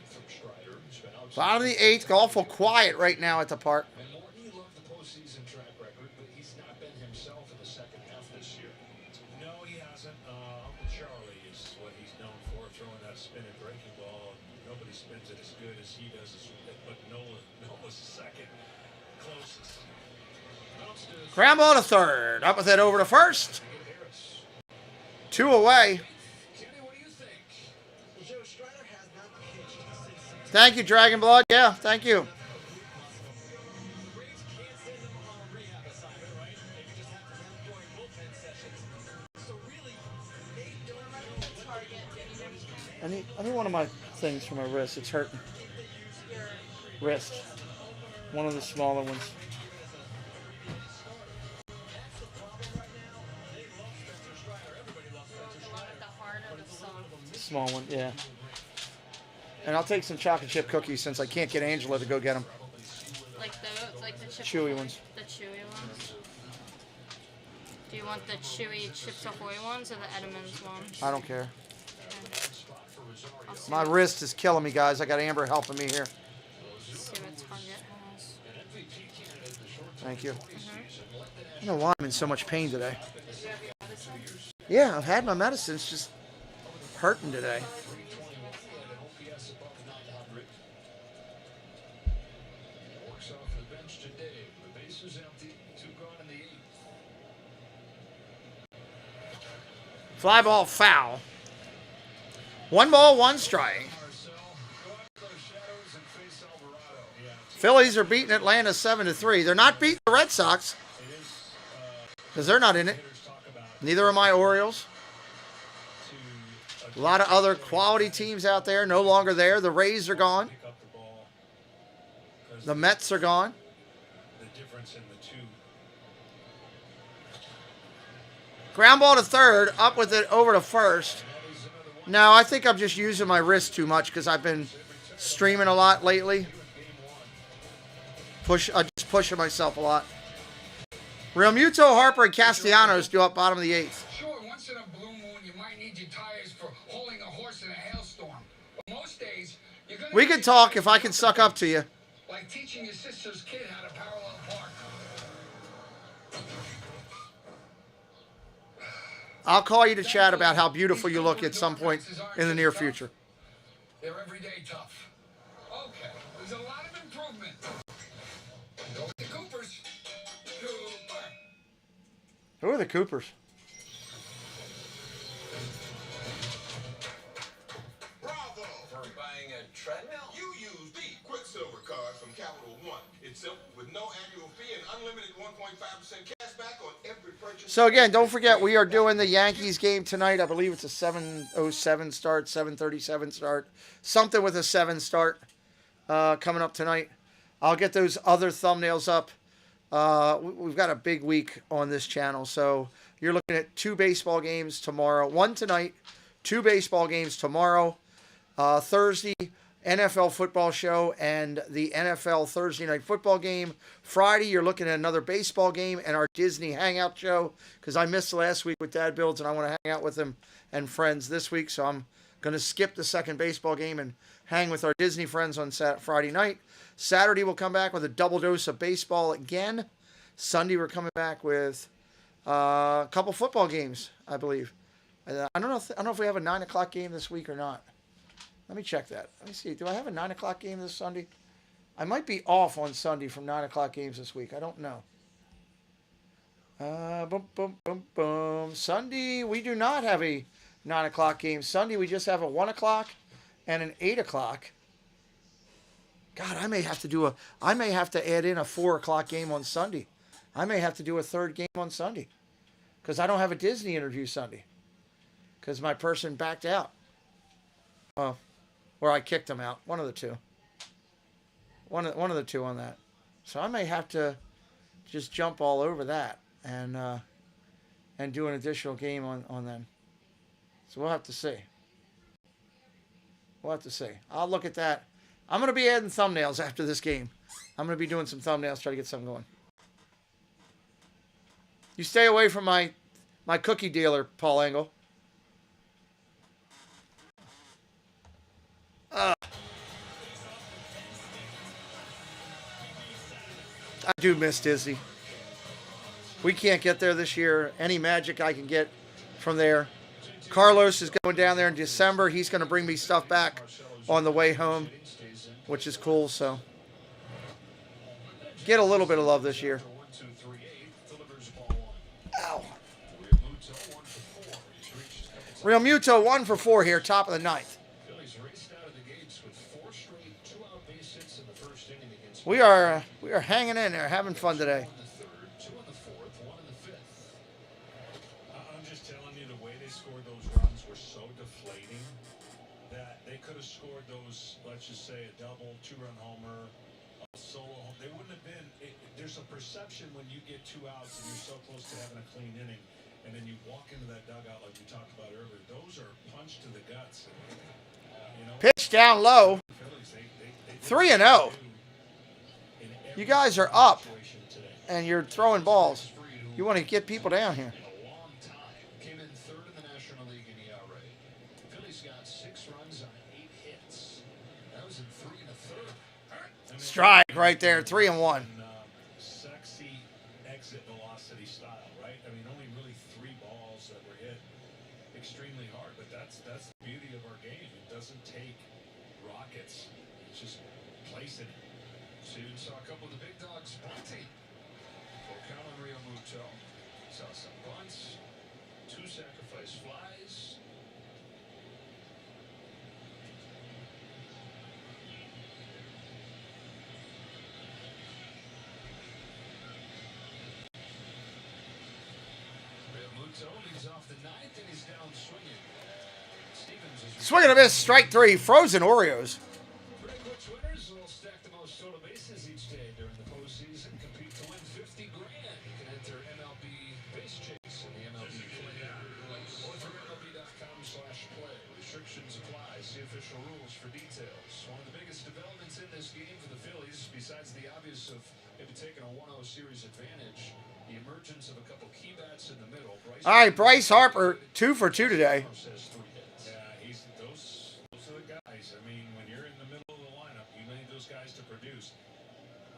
Bottom of the eighth. Awful quiet right now at the park. And Morton loved the postseason track record, but he's not been himself in the second half this year. No, he hasn't. Uncle Charlie is what he's known for, throwing that spinning breaking ball. Nobody spins it as good as he does. But Nola's second closest. Ground ball to third. Up with it over to first. 2 away. Thank you, Dragon Blood. Yeah, thank you. I need one of my things for my wrist. It's hurting. Wrist. One of the smaller ones. Small one, yeah. And I'll take some chocolate chip cookies since I can't get Angela to go get them. Like those, like the chewy ones. The chewy ones. Do you want the chewy Chips Ahoy ones or the Edmonds ones? I don't care. Okay. My wrist is killing me, guys. I got Amber helping me here. See what Target has. Thank you. I don't know why I'm in so much pain today. Yeah, I've had my medicine. It's just hurting today. Fly ball foul. 1 ball, 1 strike. Phillies are beating Atlanta 7-3. They're not beating the Red Sox because they're not in it. Neither are my Orioles. A lot of other quality teams out there no longer there. The Rays are gone. The Mets are gone. Ground ball to third, up with it over to first. Now, I think I'm just using my wrist too much because I've been streaming a lot lately. I'm just pushing myself a lot. Real Muto, Harper, and Castellanos do up bottom of the 8th. Sure, once in a blue moon, you might need your tires for hauling a horse in a hailstorm. But most days, you're gonna We can talk if I can suck up to you. like teaching your sister's kid how to parallel park. I'll call you to chat about how beautiful you look at some point in the near future. They're everyday tough. Okay, there's a lot of improvement. Go with the Coopers. Cooper. Who are the Coopers? Bravo! For buying a treadmill? You use the Quicksilver card from Capital One. It's simple with no annual fee and unlimited 1.5% cash back on every purchase. So again, don't forget we are doing the Yankees game tonight. I believe it's a 7:07 start, 7:37 start, something with a 7 start coming up tonight. I'll get those other thumbnails up. We've got a big week on this channel, so you're looking at 2 baseball games tomorrow, 1 tonight, 2 baseball games tomorrow, Thursday. NFL football show and the NFL Thursday night football game. Friday, you're looking at another baseball game and our Disney hangout show because I missed last week with Dad Builds and I want to hang out with him and friends this week. So I'm going to skip the second baseball game and hang with our Disney friends on Friday night. Saturday, we'll come back with a double dose of baseball again. Sunday, we're coming back with a couple football games, I believe. I don't know if we have a 9 o'clock game this week or not. Let me check that. Let me see. Do I have a 9 o'clock game this Sunday? I might be off on Sunday from 9 o'clock games this week. I don't know. Boom, boom, boom, boom. Sunday, we do not have a 9 o'clock game. Sunday, we just have a 1 o'clock and an 8 o'clock. God, I may have to add in a 4 o'clock game on Sunday. I may have to do a third game on Sunday because I don't have a Disney interview Sunday because my person backed out. Or I kicked him out. One of the two. One of the two on that. So I may have to just jump all over that and do an additional game on them. So we'll have to see. We'll have to see. I'll look at that. I'm going to be adding thumbnails after this game. I'm going to be doing some thumbnails, try to get something going. You stay away from my cookie dealer, Paul Engel. I do miss Disney. We can't get there this year. Any magic I can get from there. Carlos is going down there in December. He's going to bring me stuff back on the way home, which is cool. So get a little bit of love this year. Ow. Real Muto 1 for 4 here, top of the 9th. We are hanging in there, having fun today. I'm just telling you, the way they scored those runs were so deflating that they could have scored those, let's just say, a double, 2-run homer, a solo. They wouldn't have been. There's a perception when you get 2 outs and you're so close to having a clean inning, and then you walk into that dugout like we talked about earlier. Those are punch to the guts. Pitch down low. 3-0. You guys are up, and you're throwing balls. You want to get people down here. Came in 3rd in the National League in ERA. Phillies got 6 runs on 8 hits. That was in 3 1/3. Strike right there, 3-1. Sexy exit velocity style, right? I mean, only really 3 balls that were hit extremely hard, but that's the beauty of our game. It doesn't take rockets. It's just placing it. Soon saw a couple of the big dogs bunting. Ocala and Real Muto saw some bunts, 2 sacrifice flies. Swing and a miss, strike 3, frozen Oreos. Breakaway winners will stack the most total bases each day during the postseason. Compete to win $50,000. You can enter MLB Base Chase in the MLB Play or through MLB.com/play. Restrictions apply. See official rules for details. One of the biggest developments in this game for the Phillies, besides the obvious of maybe taking a 1-0 series advantage, the emergence of a couple key bats in the middle. All right, Bryce Harper, 2 for 2 today. Those are the guys. I mean, when you're in the middle of the lineup, you need those guys to produce.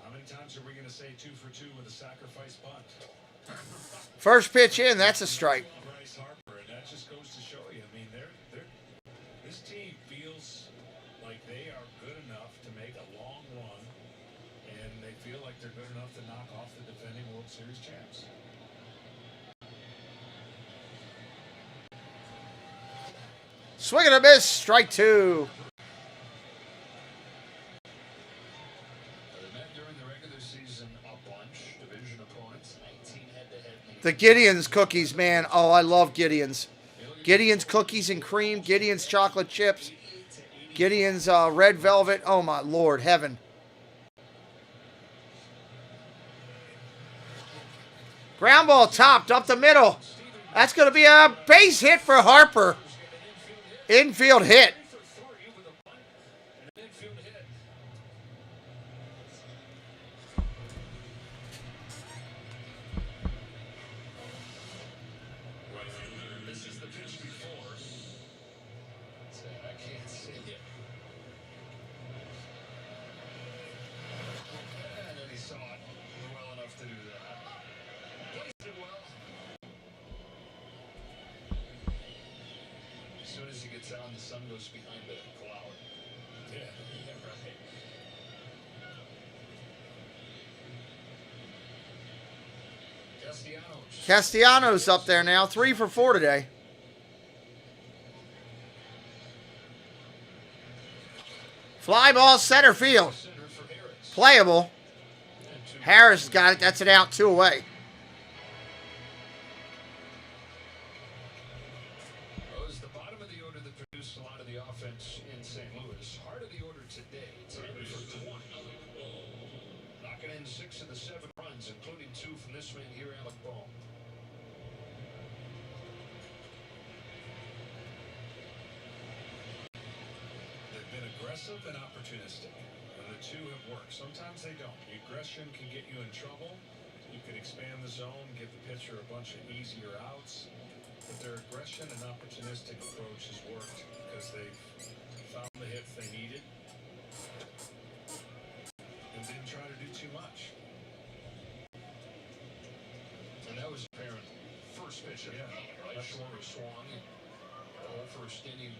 How many times are we going to say 2 for 2 with a sacrifice bunt? First pitch in, that's a strike. Bryce Harper, and that just goes to show you. I mean, this team feels like they are good enough to make a long run, and they feel like they're good enough to knock off the defending World Series champs. Swing and a miss, strike 2. The Gideon's cookies, man. Oh, I love Gideon's. Gideon's cookies and cream. Gideon's chocolate chips. Gideon's red velvet. Oh, my Lord, heaven. Ground ball topped up the middle. That's going to be a base hit for Harper. Infield hit. This is the pitch before. I can't see it. And then he saw it well enough to do that. Placed it well. As soon as he gets out, the sun goes behind the cloud. Yeah, right. Castellanos up there now, 3 for 4 today. Fly ball center field. Playable. Harris got it. That's an out, 2 away. Well, it was the bottom of the order that produced a lot of the offense in St. Louis. Heart of the order today, tied for 20. Knocking in 6 of the 7 runs, including 2 from this man here, Alec Bohm. They've been aggressive and opportunistic, and the 2 have worked. Sometimes they don't. The aggression can get you in trouble. You can expand the zone, give the pitcher a bunch of easier outs. But their aggression and opportunistic approach has worked because they've found the hits they needed and didn't try to do too much. And that was apparent. First pitch, right? Shorter swung. The whole first inning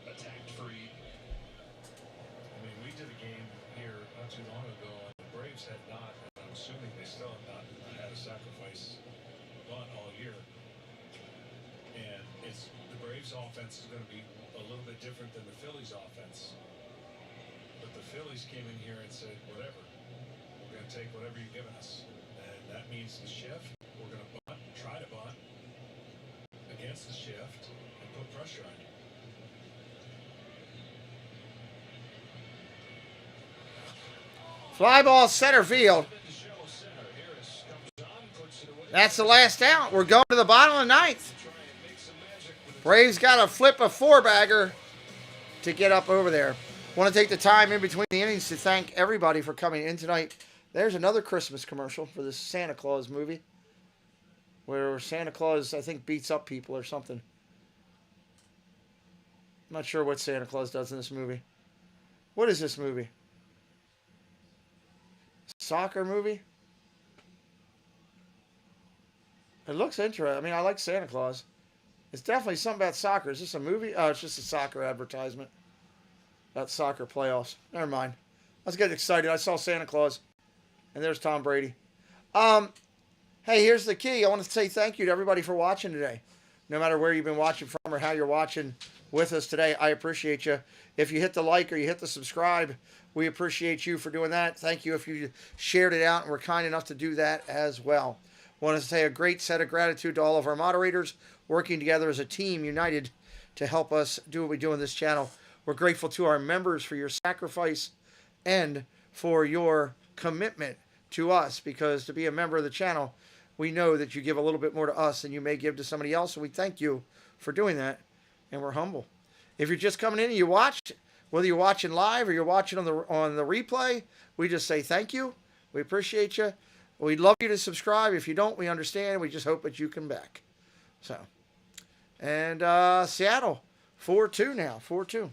attacked free. I mean, we did a game here not too long ago, and the Braves had not, and I'm assuming they still have not had a sacrifice bunt all year. And the Braves offense is going to be a little bit different than the Phillies offense. But the Phillies came in here and said, whatever, we're going to take whatever you've given us. And that means the shift, we're going to bunt, try to bunt against the shift and put pressure on you. Fly ball center field. That's the last out. We're going to the bottom of the 9th. Braves got to flip a 4-bagger to get up over there. Want to take the time in between the innings to thank everybody for coming in tonight. There's another Christmas commercial for this Santa Claus movie where Santa Claus, I think, beats up people or something. I'm not sure what Santa Claus does in this movie. What is this movie? Soccer movie? It looks interesting. I mean, I like Santa Claus. It's definitely something about soccer. Is this a movie? Oh, it's just a soccer advertisement. About soccer playoffs. Never mind. I was getting excited. I saw Santa Claus. And there's Tom Brady. Hey, here's the key. I want to say thank you to everybody for watching today. No matter where you've been watching from or how you're watching with us today, I appreciate you. If you hit the like or you hit the subscribe, we appreciate you for doing that. Thank you if you shared it out and were kind enough to do that as well. I want to say a great set of gratitude to all of our moderators working together as a team, united to help us do what we do on this channel. We're grateful to our members for your sacrifice and for your commitment to us, because to be a member of the channel, we know that you give a little bit more to us than you may give to somebody else, and we thank you for doing that, and we're humble. If you're just coming in and you watched, whether you're watching live or you're watching on the replay, we just say thank you. We appreciate you. We'd love you to subscribe. If you don't, we understand. We just hope that you come back. So, and Seattle, 4-2 now, 4-2.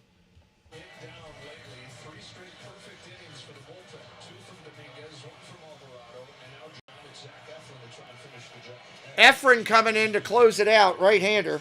Efren coming in to close it out, right-hander.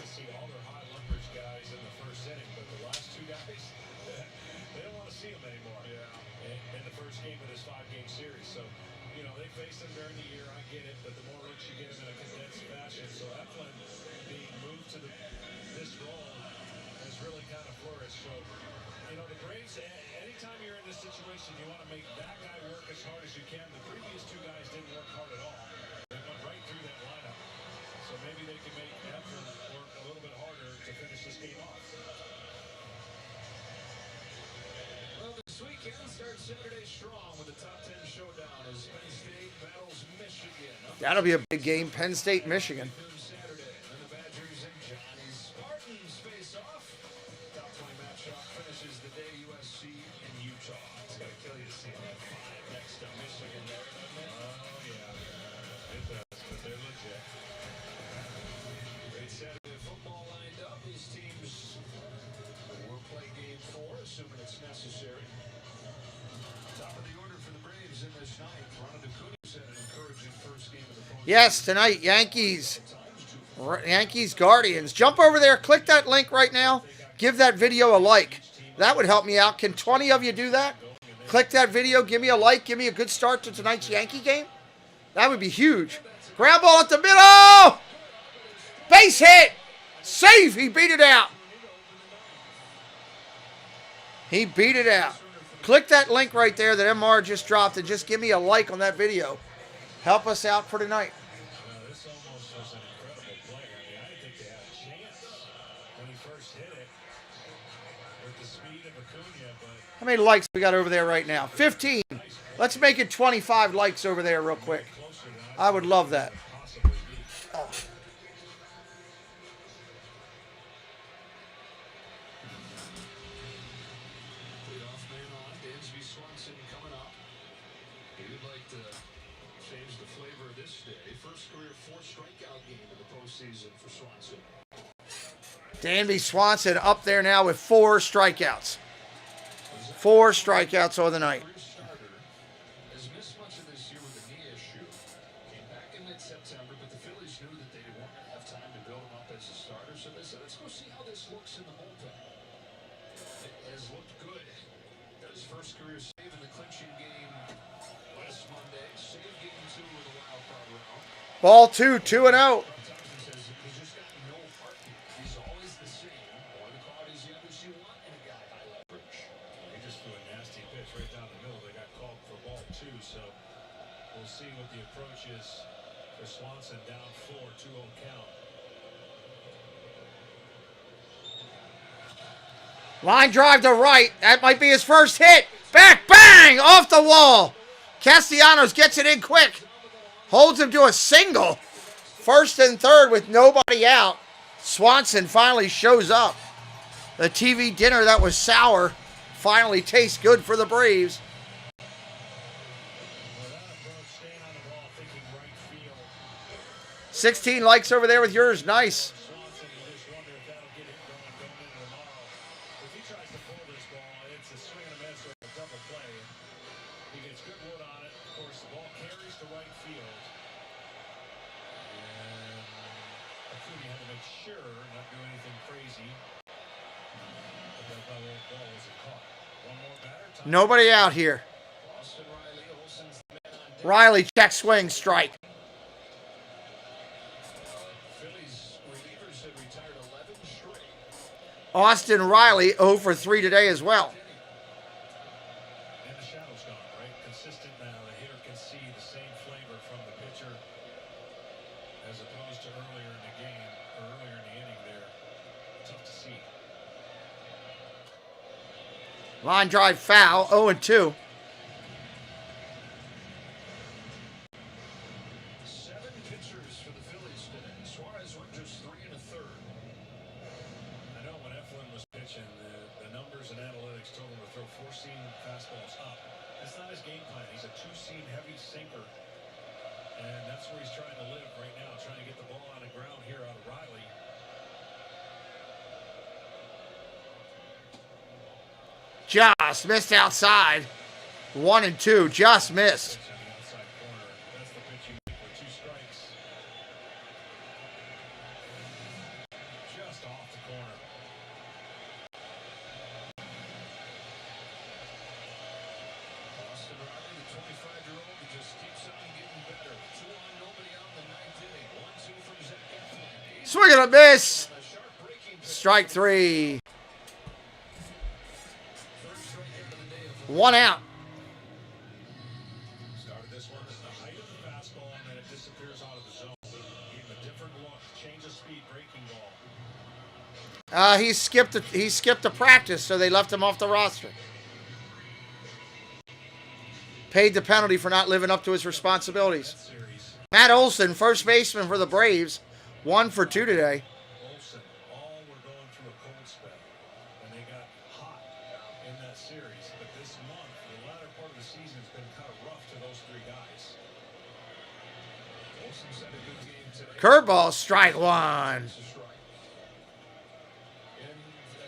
That'll be a big game, Penn State, Michigan. Yes, tonight, Yankees Guardians. Jump over there, click that link right now, give that video a like. That would help me out. Can 20 of you do that? Click that video, give me a like, give me a good start to tonight's Yankee game. That would be huge. Ground ball at the middle! Base hit! Safe! He beat it out. He beat it out. Click that link right there that MR just dropped and just give me a like on that video. Help us out for tonight. This almost was an incredible play. I didn't think they had a chance when he first hit it with the speed of Acuna, but How many likes we got over there right now? 15. Let's make it 25 likes over there real quick. I would love that. Oh. Dansby Swanson up there now with 4 strikeouts. 4 strikeouts on the night. Has missed much of this year with a knee issue. Came back in mid-September, but the Phillies knew that they weren't going to have time to build him up as a starter, so they said, let's go see how this looks in the bullpen. It has looked good. Got his first career save in the clinching game last Monday. Save game 2 of the wild card round. Ball 2, 2-0. Swanson down 4, 2-0 count. Line drive to right. That might be his first hit. Back, bang, off the wall. Castellanos gets it in quick. Holds him to a single. First and third with nobody out. Swanson finally shows up. The TV dinner that was sour finally tastes good for the Braves. 16 likes over there with yours. Nice. Nobody out here. Riley check swing strike. Austin Riley 0 for 3 today as well. And the shadow's gone, right? Consistent now. The hitter can see the same flavor from the pitcher as opposed to earlier in the game, or earlier in the inning there. Tough to see. Line drive foul, 0-2. 7 pitchers for the Phillies today. Suarez went just 3 1/3. I know when Eflin was pitching, the numbers and analytics told him to throw 4-seam fastballs up. That's not his game plan. He's a 2-seam heavy sinker. And that's where he's trying to live right now, trying to get the ball on the ground here out of Riley. Just missed outside. 1-2, just missed. That's the pitch you make with 2 strikes. Just off the corner. Austin Riley, the 25-year-old, who just keeps on getting better. 2 on, nobody out in the 9th inning. 1-2 from Zach Eflin. Swing and a miss. Strike 3. 1 out. Started this one at the height of the fastball, and then it disappears out of the zone. Gave him a different look. Change of speed, breaking ball. He skipped a practice, so they left him off the roster. Paid the penalty for not living up to his responsibilities. Matt Olson, first baseman for the Braves, 1 for 2 today. Olsen, all were going through a cold spell, and they got hot in that series. But this month, the latter part of the season has been kind of rough to those 3 guys. Olsen's had a good game today. Curveball, strike 1. And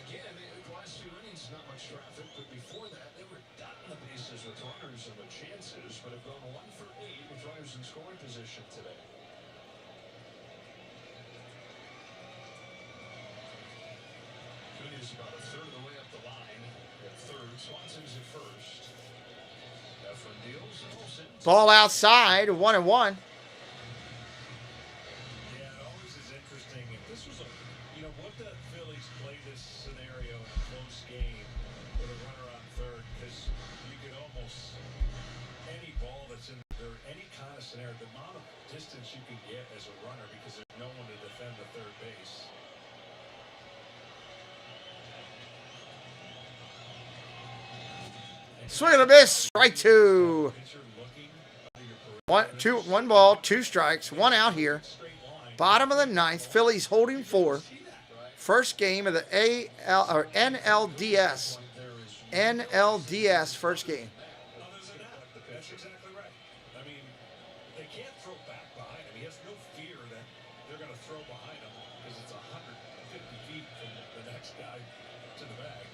again, the last 2 innings, not much traffic, but before that, they were dotting the bases with runners and with chances, but have gone 1 for 8 with runners in scoring position today. Cooney's about a third of the way up the line. At third, Swanson's at first. Eflin deals, Olsen. Ball outside, 1-1. Yeah, it always is interesting. If this was would the Phillies play this scenario in a close game with a runner on third? Because you could almost, any ball that's in the dirt, any kind of scenario, the amount of distance you can get as a runner because there's no one to defend the third base. Swing and a miss, strike 2. 1 ball, 2 strikes, 1 out here. Bottom of the 9th, Phillies holding 4. First game of the NLDS. NLDS first game. That's exactly right. I mean, they can't throw back behind him. He has no fear that they're going to throw behind him because it's 150 feet from the next guy to the bag.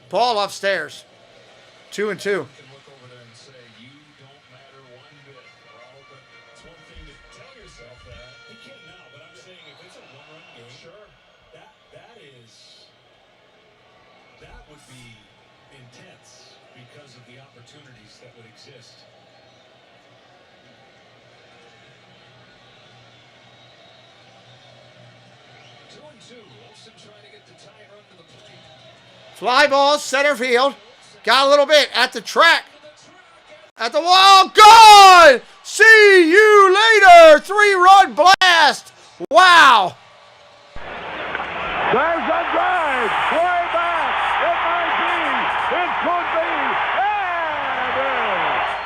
Ball upstairs. 2-2. That would be intense because of the opportunities that would exist. Two and two. Olsen trying to get the tie run to the plate. Fly ball, center field. Got a little bit at the track. At the wall. Gone! See you later. 3-run blast. Wow. There's a drive. Way back. It might be. It could be. And it is.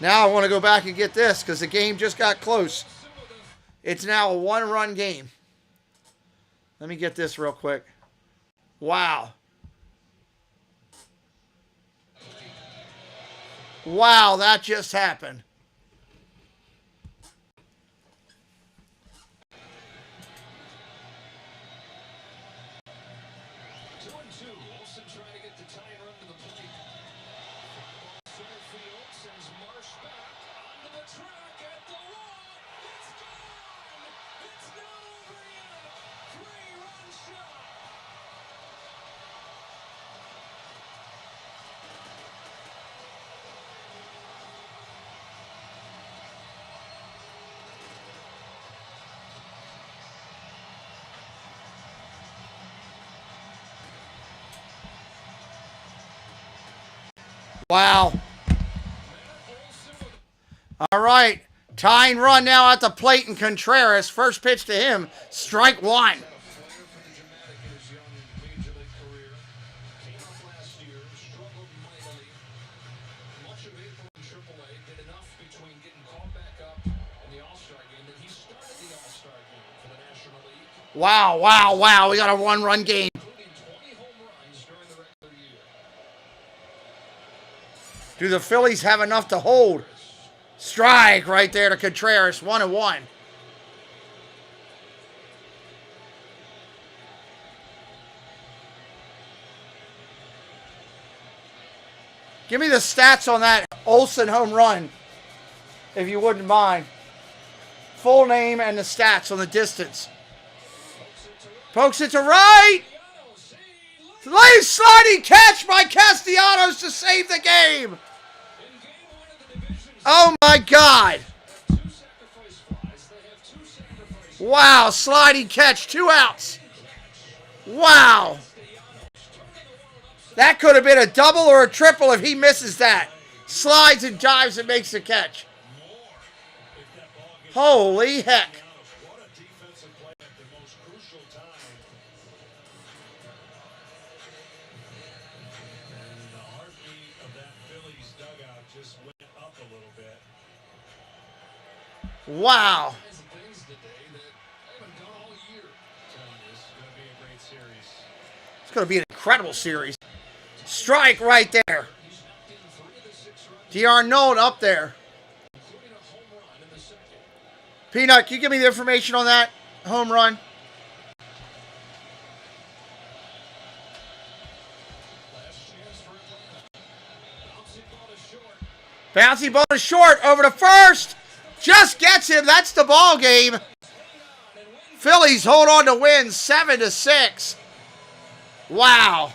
Now I want to go back and get this because the game just got close. It's now a 1-run game. Let me get this real quick. Wow. Wow, that just happened. Two and two. Olsen trying to get the tie run to the plate. Center field sends Marsh back onto the track at the wall. It's gone. It's not over yet. 3-run shot. Wow. All right. Tying run now at the plate and Contreras. First pitch to him. Strike one. Wow, wow, wow. We got a one-run game. Do the Phillies have enough to hold? Strike right there to Contreras. 1-1. Give me the stats on that Olsen home run, if you wouldn't mind. Full name and the stats on the distance. Pokes it to right. Late sliding catch by Castellanos to save the game. Oh my God. Wow, sliding catch, 2 outs. Wow. That could have been a double or a triple if he misses that. Slides and dives and makes the catch. Holy heck. Wow. It's going to be an incredible series. Strike right there. D'Arnaud up there. Peanut, can you give me the information on that home run? Bouncy ball to short, over to first. Just gets him. That's the ball game. Phillies hold on to win 7-6. Wow.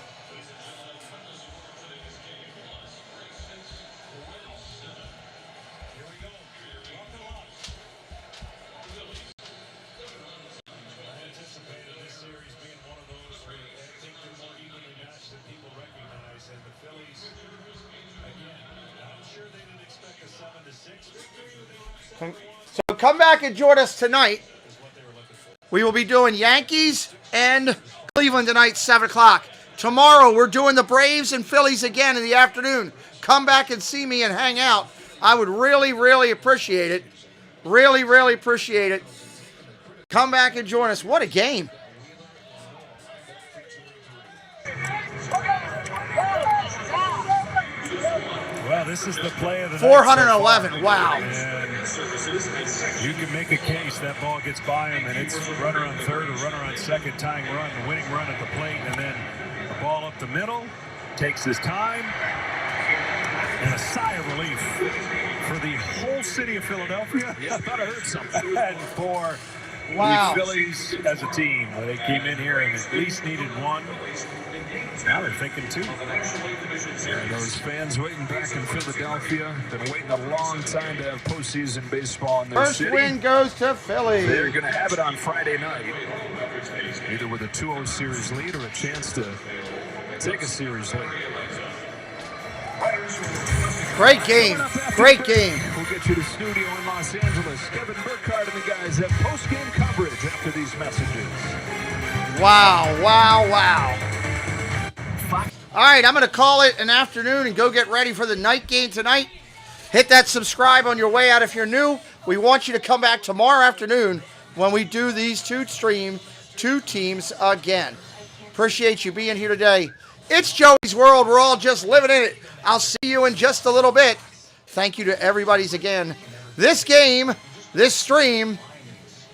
So come back and join us tonight. We will be doing Yankees and Cleveland tonight, 7 o'clock. Tomorrow we're doing the Braves and Phillies again in the afternoon. Come back and see me and hang out. I would really, really appreciate it. Really, really appreciate it. Come back and join us. What a game. Well, this is the play of the 411. Night. Wow. And you can make a case that ball gets by him, and it's runner on third or runner on second, tying run, the winning run at the plate, and then the ball up the middle, takes his time, and a sigh of relief for the whole city of Philadelphia. Yeah, I thought I heard something. And for wow. the Phillies as a team, they came in here and at least needed one. Now they're thinking two. And those fans waiting back in Philadelphia, been waiting a long time to have postseason baseball in their city. First win goes to Philly. They're going to have it on Friday night, either with a 2-0 series lead or a chance to take a series lead. Great game. Great game. We'll get you to studio in Los Angeles. Kevin Burkhardt and the guys have post-game coverage after these messages. Wow, wow, wow. All right, I'm going to call it an afternoon and go get ready for the night game tonight. Hit that subscribe on your way out if you're new. We want you to come back tomorrow afternoon when we do these two teams again. Appreciate you being here today. It's Joey's World. We're all just living in it. I'll see you in just a little bit. Thank you to everybody's again. This game, this stream,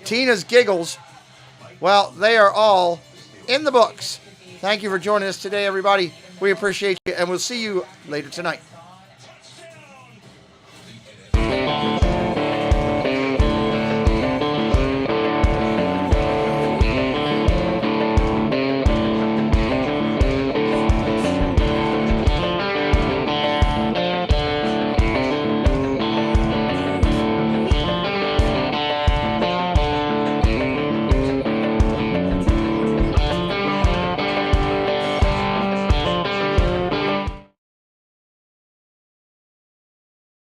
Tina's giggles, well, they are all in the books. Thank you for joining us today, everybody. We appreciate you, and we'll see you later tonight.